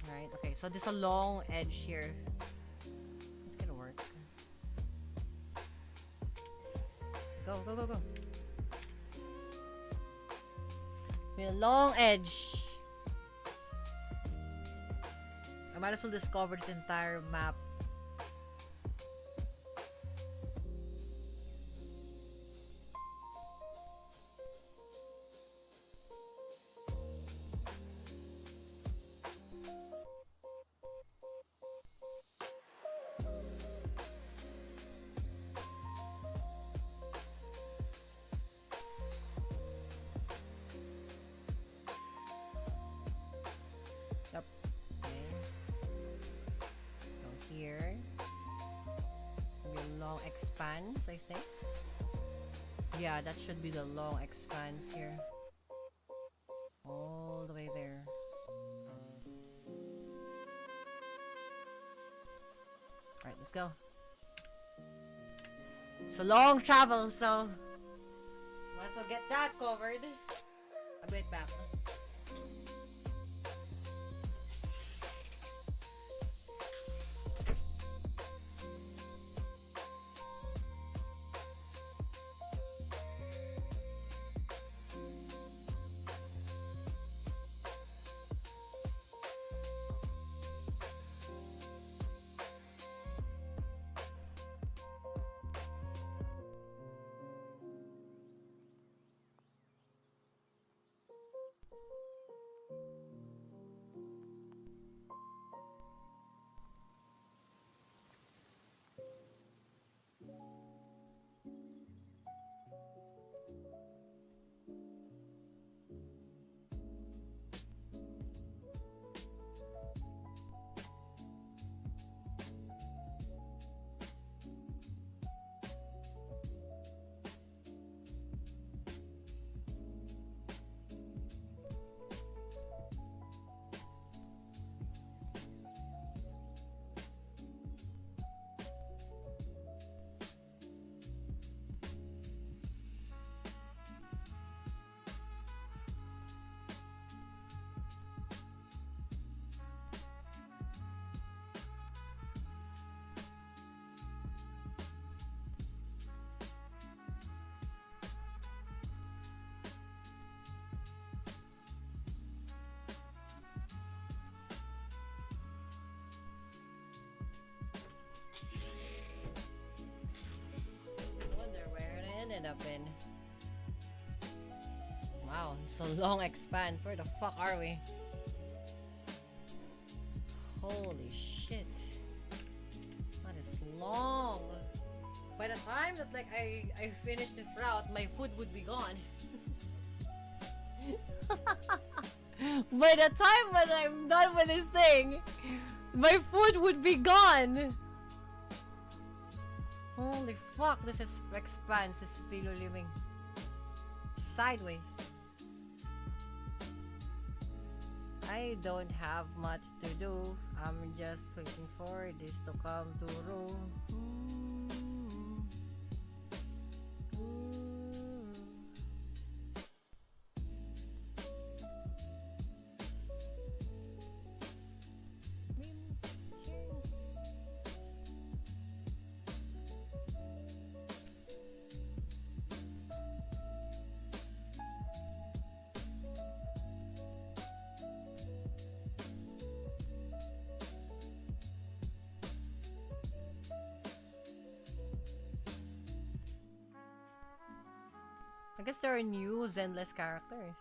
Right, okay, so there's a long edge here. It's gonna work. Go, go, go, go. With a long edge. I might as well discover this entire map. Yep. Okay. So here. Maybe a long expanse, I think. Yeah, that should be the long expanse here. All the way there. Alright, let's go. It's a long travel, so might as well get that covered. I'll be right back. Ended up in. Wow, it's a long expanse. Where the fuck are we? Holy shit. That is long. By the time that like I finish this route, my food would be gone. By the time when I'm done with this thing, my food would be gone. Holy fuck, this is expands, this pillow living sideways. I don't have much to do. I'm just waiting for this to come through. I guess there are new Zenless characters.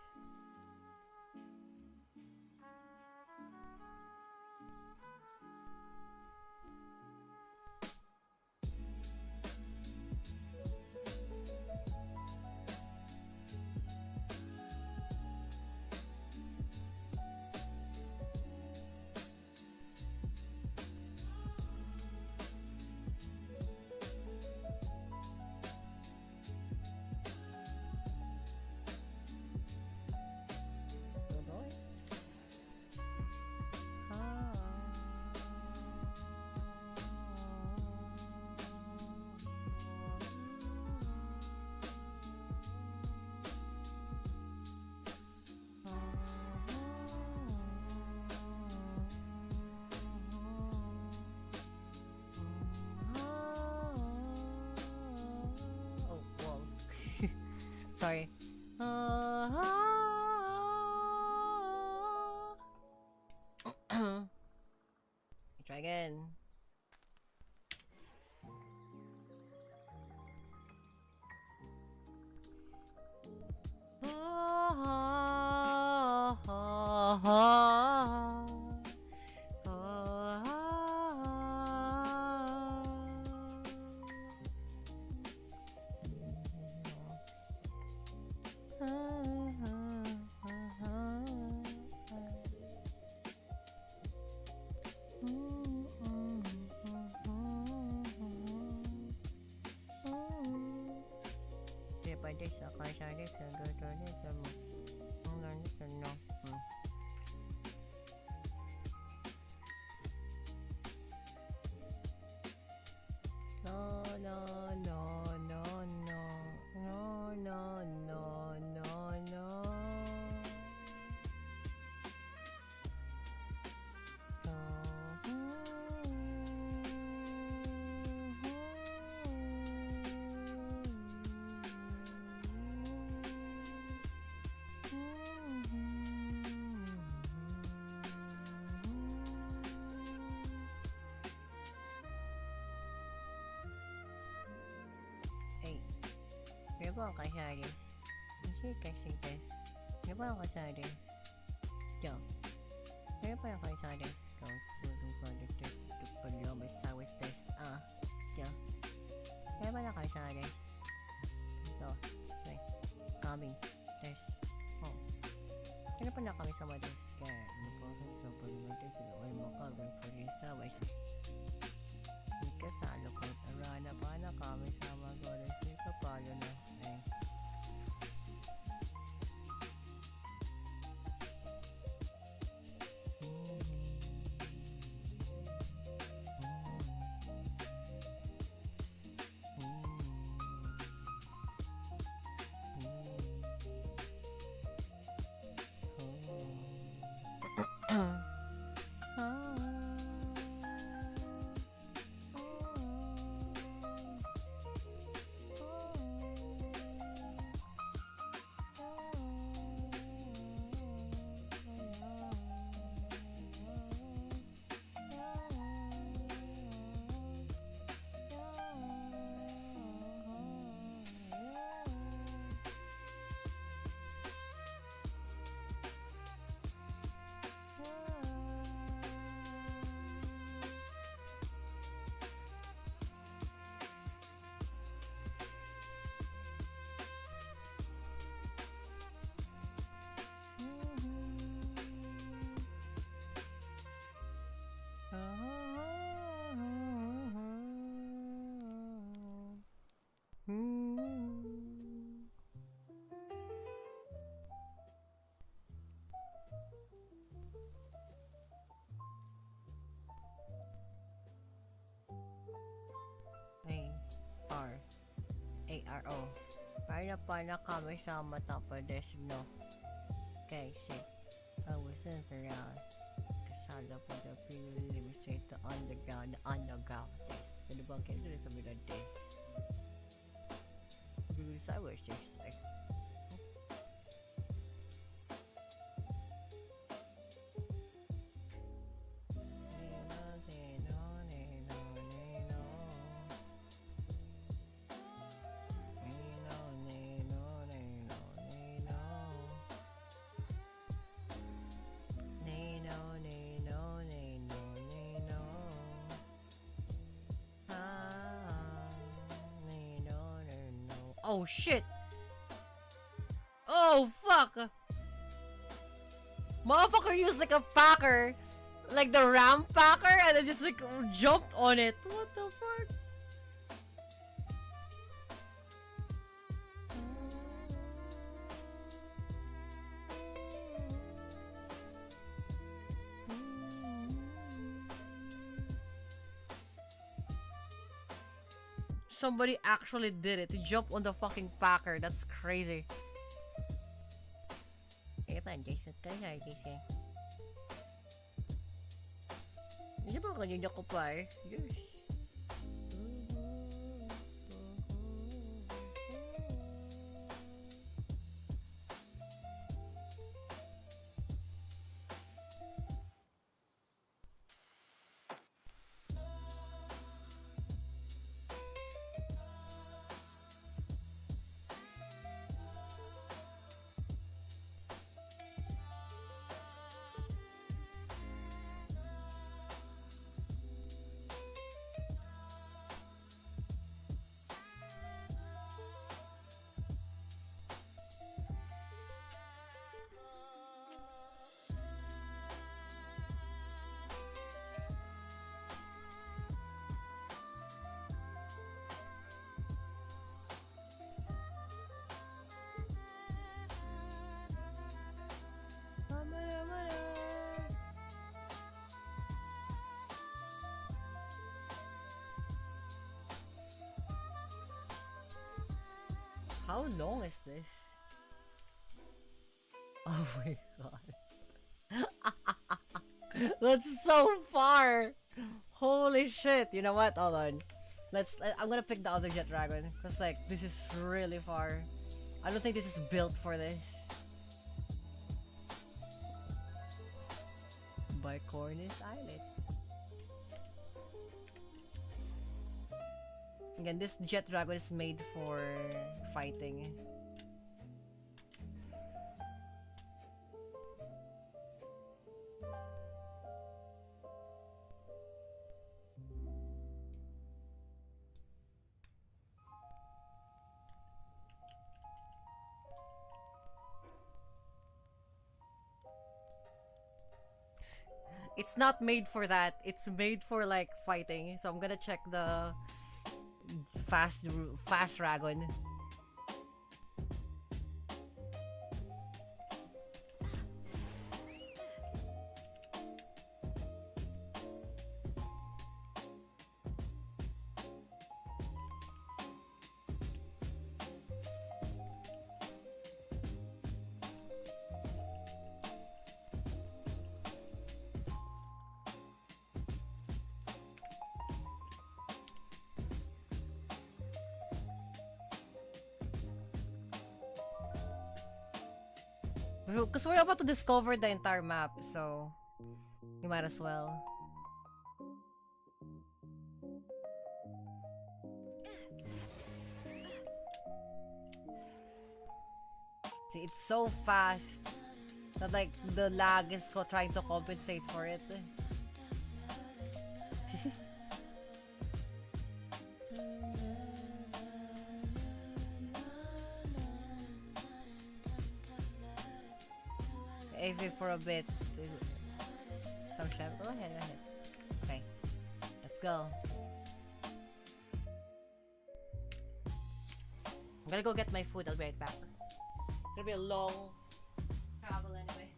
Sorry. Try again. Ano ba ang kasaris? Kasi kasitas. Ano ba ang kasaris? Diyan. Ano ba ang kasaris? Kung pulong conductors, kapalyo, masawis test. Diyan. Ano ba ang kasaris? So, okay. Coming. Test. Oh. Ano pa na kami sa madis? Kaya, ano po kung sa pag-iwintay sila ay makabang pag-isawis. Kasalo ko. Arana pa na kami sa mga si kapalo na. Ay, na kami sama tapadesh, no? Okay, shit. I was around. Kasala po the previously say the underground this. Ano bang kayo doon sa mga this? Because I wish this, like, oh shit! Oh fuck! Motherfucker used like a packer, like the ram packer, and then just like jumped on it. What the fuck? Somebody actually did it to jump on the fucking packer. That's crazy. Jason. Jason. Isa ba kanina ko pa eh? Yes. How long is this? Oh my god. That's so far. Holy shit. You know what? Hold on. I'm gonna pick the other jet dragon. Cause like, this is really far. I don't think this is built for this. By Cornish Islet. Again, this jet dragon is made for fighting. It's not made for that. It's made for like fighting. So I'm gonna check the fast dragon. Because we're about to discover the entire map, so we might as well. See, it's so fast that like the lag is trying to compensate for it. AFK for a bit. Some chef. Go ahead. Okay. Let's go. I'm gonna go get my food. I'll be right back. It's gonna be a long travel anyway.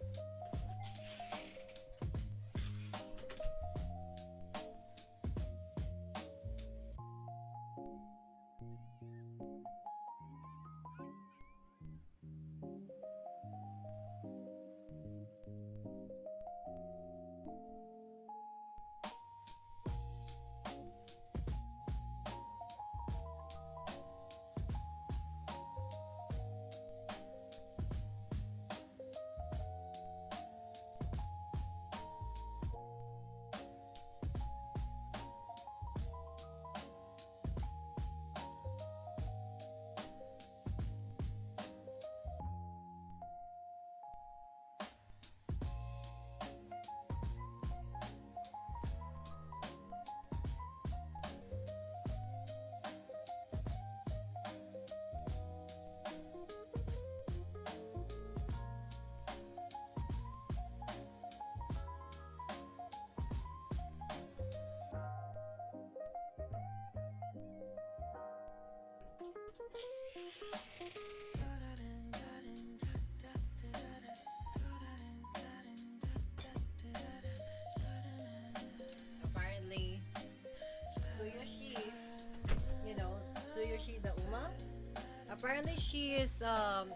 Apparently she is a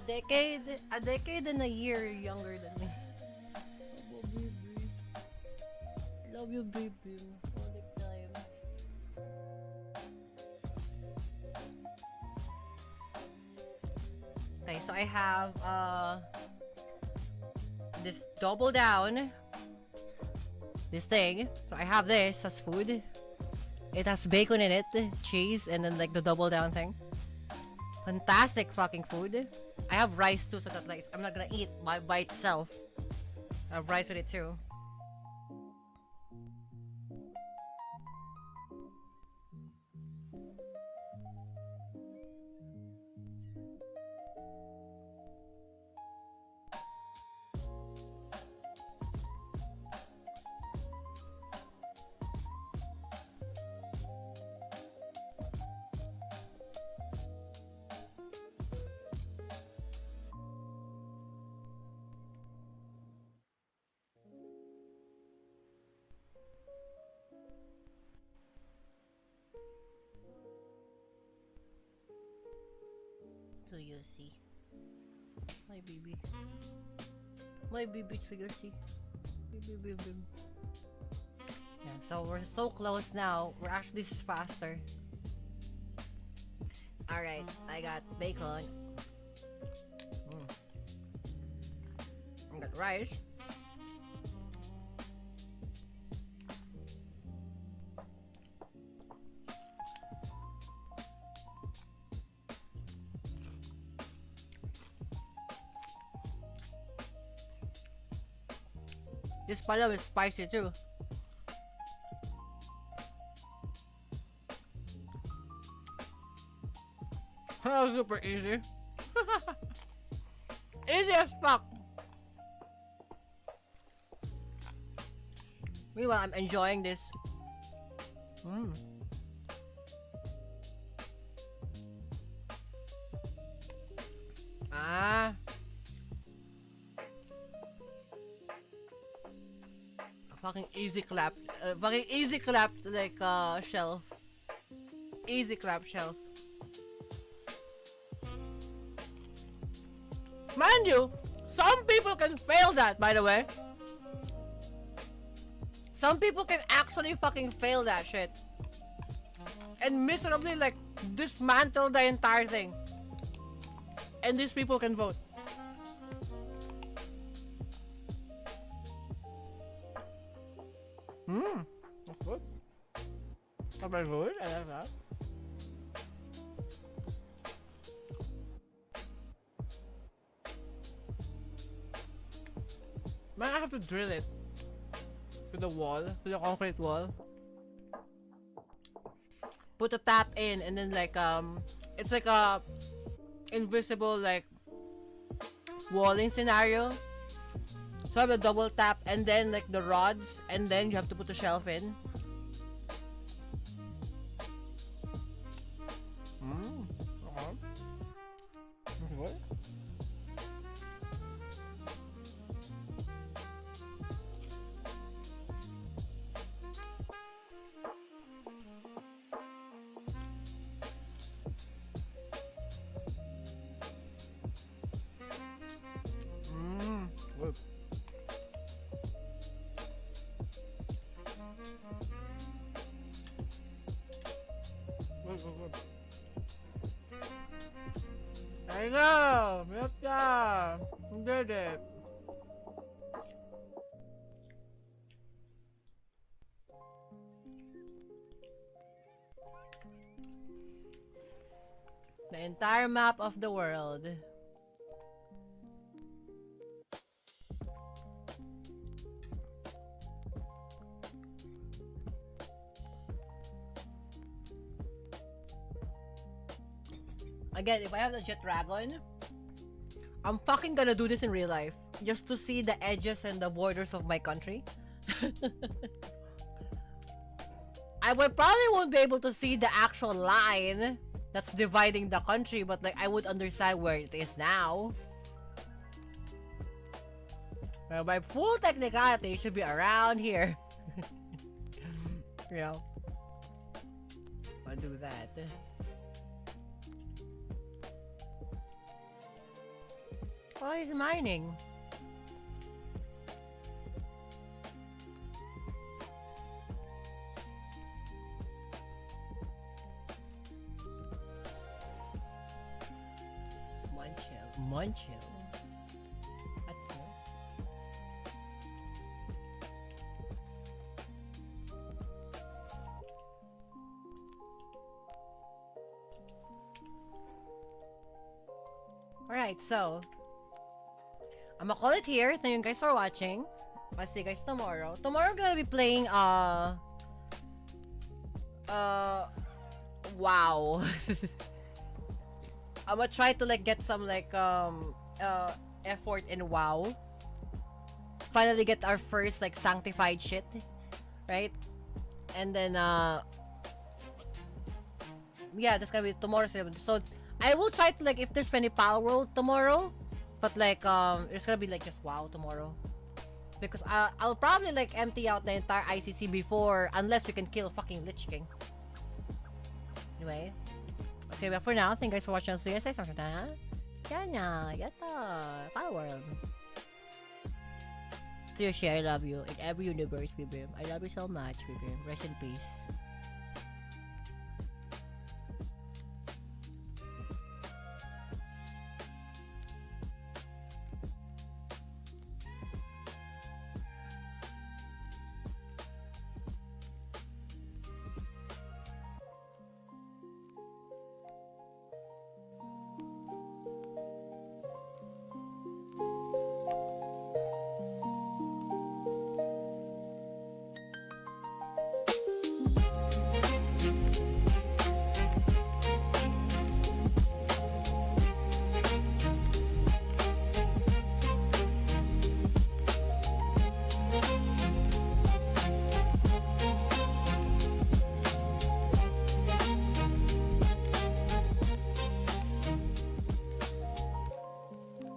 decade and a year younger than me. Oh, baby. Love you, baby. All the time. Okay, so I have this double down. This thing. So I have this as food. It has bacon in it, cheese, and then like the double down thing. Fantastic fucking food. I have rice too, so that like I'm not gonna eat by itself. I have rice with it too. So you see. My baby. My baby to you see. Baby. Yeah, so we're so close now. We're actually this is faster. Alright, I got bacon. I got rice. This pala is spicy too. That was super easy. Easy as fuck. Meanwhile, I'm enjoying this. Ah. Fucking easy clap. Fucking easy clap like shelf. Easy clap shelf. Mind you, some people can fail that, by the way. Some people can actually fucking fail that shit. And miserably like dismantle the entire thing. And these people can vote. That's good. That's very good. I like that. Man, I have to drill it to the wall, to the concrete wall. Put a tap in, and then like it's like a invisible like walling scenario. So I have a double tap and then like the rods and then you have to put the shelf in. Okay. Good. Good. There you go! Milka! You did it! The entire map of the world. Again, if I have the jet dragon, I'm fucking gonna do this in real life. Just to see the edges and the borders of my country. I would probably won't be able to see the actual line that's dividing the country, but like I would understand where it is now. Well, by full technicality, it should be around here. You know. I'll do that. Oh, he's mining. Munchill. That's new. Alright, so I'm gonna call it here. Thank you guys for watching. I'll see you guys tomorrow. Tomorrow I'm gonna be playing wow. I'm gonna try to like get some like effort in WoW. Finally get our first like sanctified shit, right? And then yeah, that's gonna be tomorrow's episode. So I will try to like if there's any Pal World tomorrow, but like it's gonna be like just WoW tomorrow. Because I'll probably like empty out the entire ICC before, unless we can kill fucking Lich King. Anyway. So yeah, for now, thank you guys for watching. See you guys next time. Yana, yata, power. Seriously, I love you. In every universe, baby. I love you so much, baby. Rest in peace.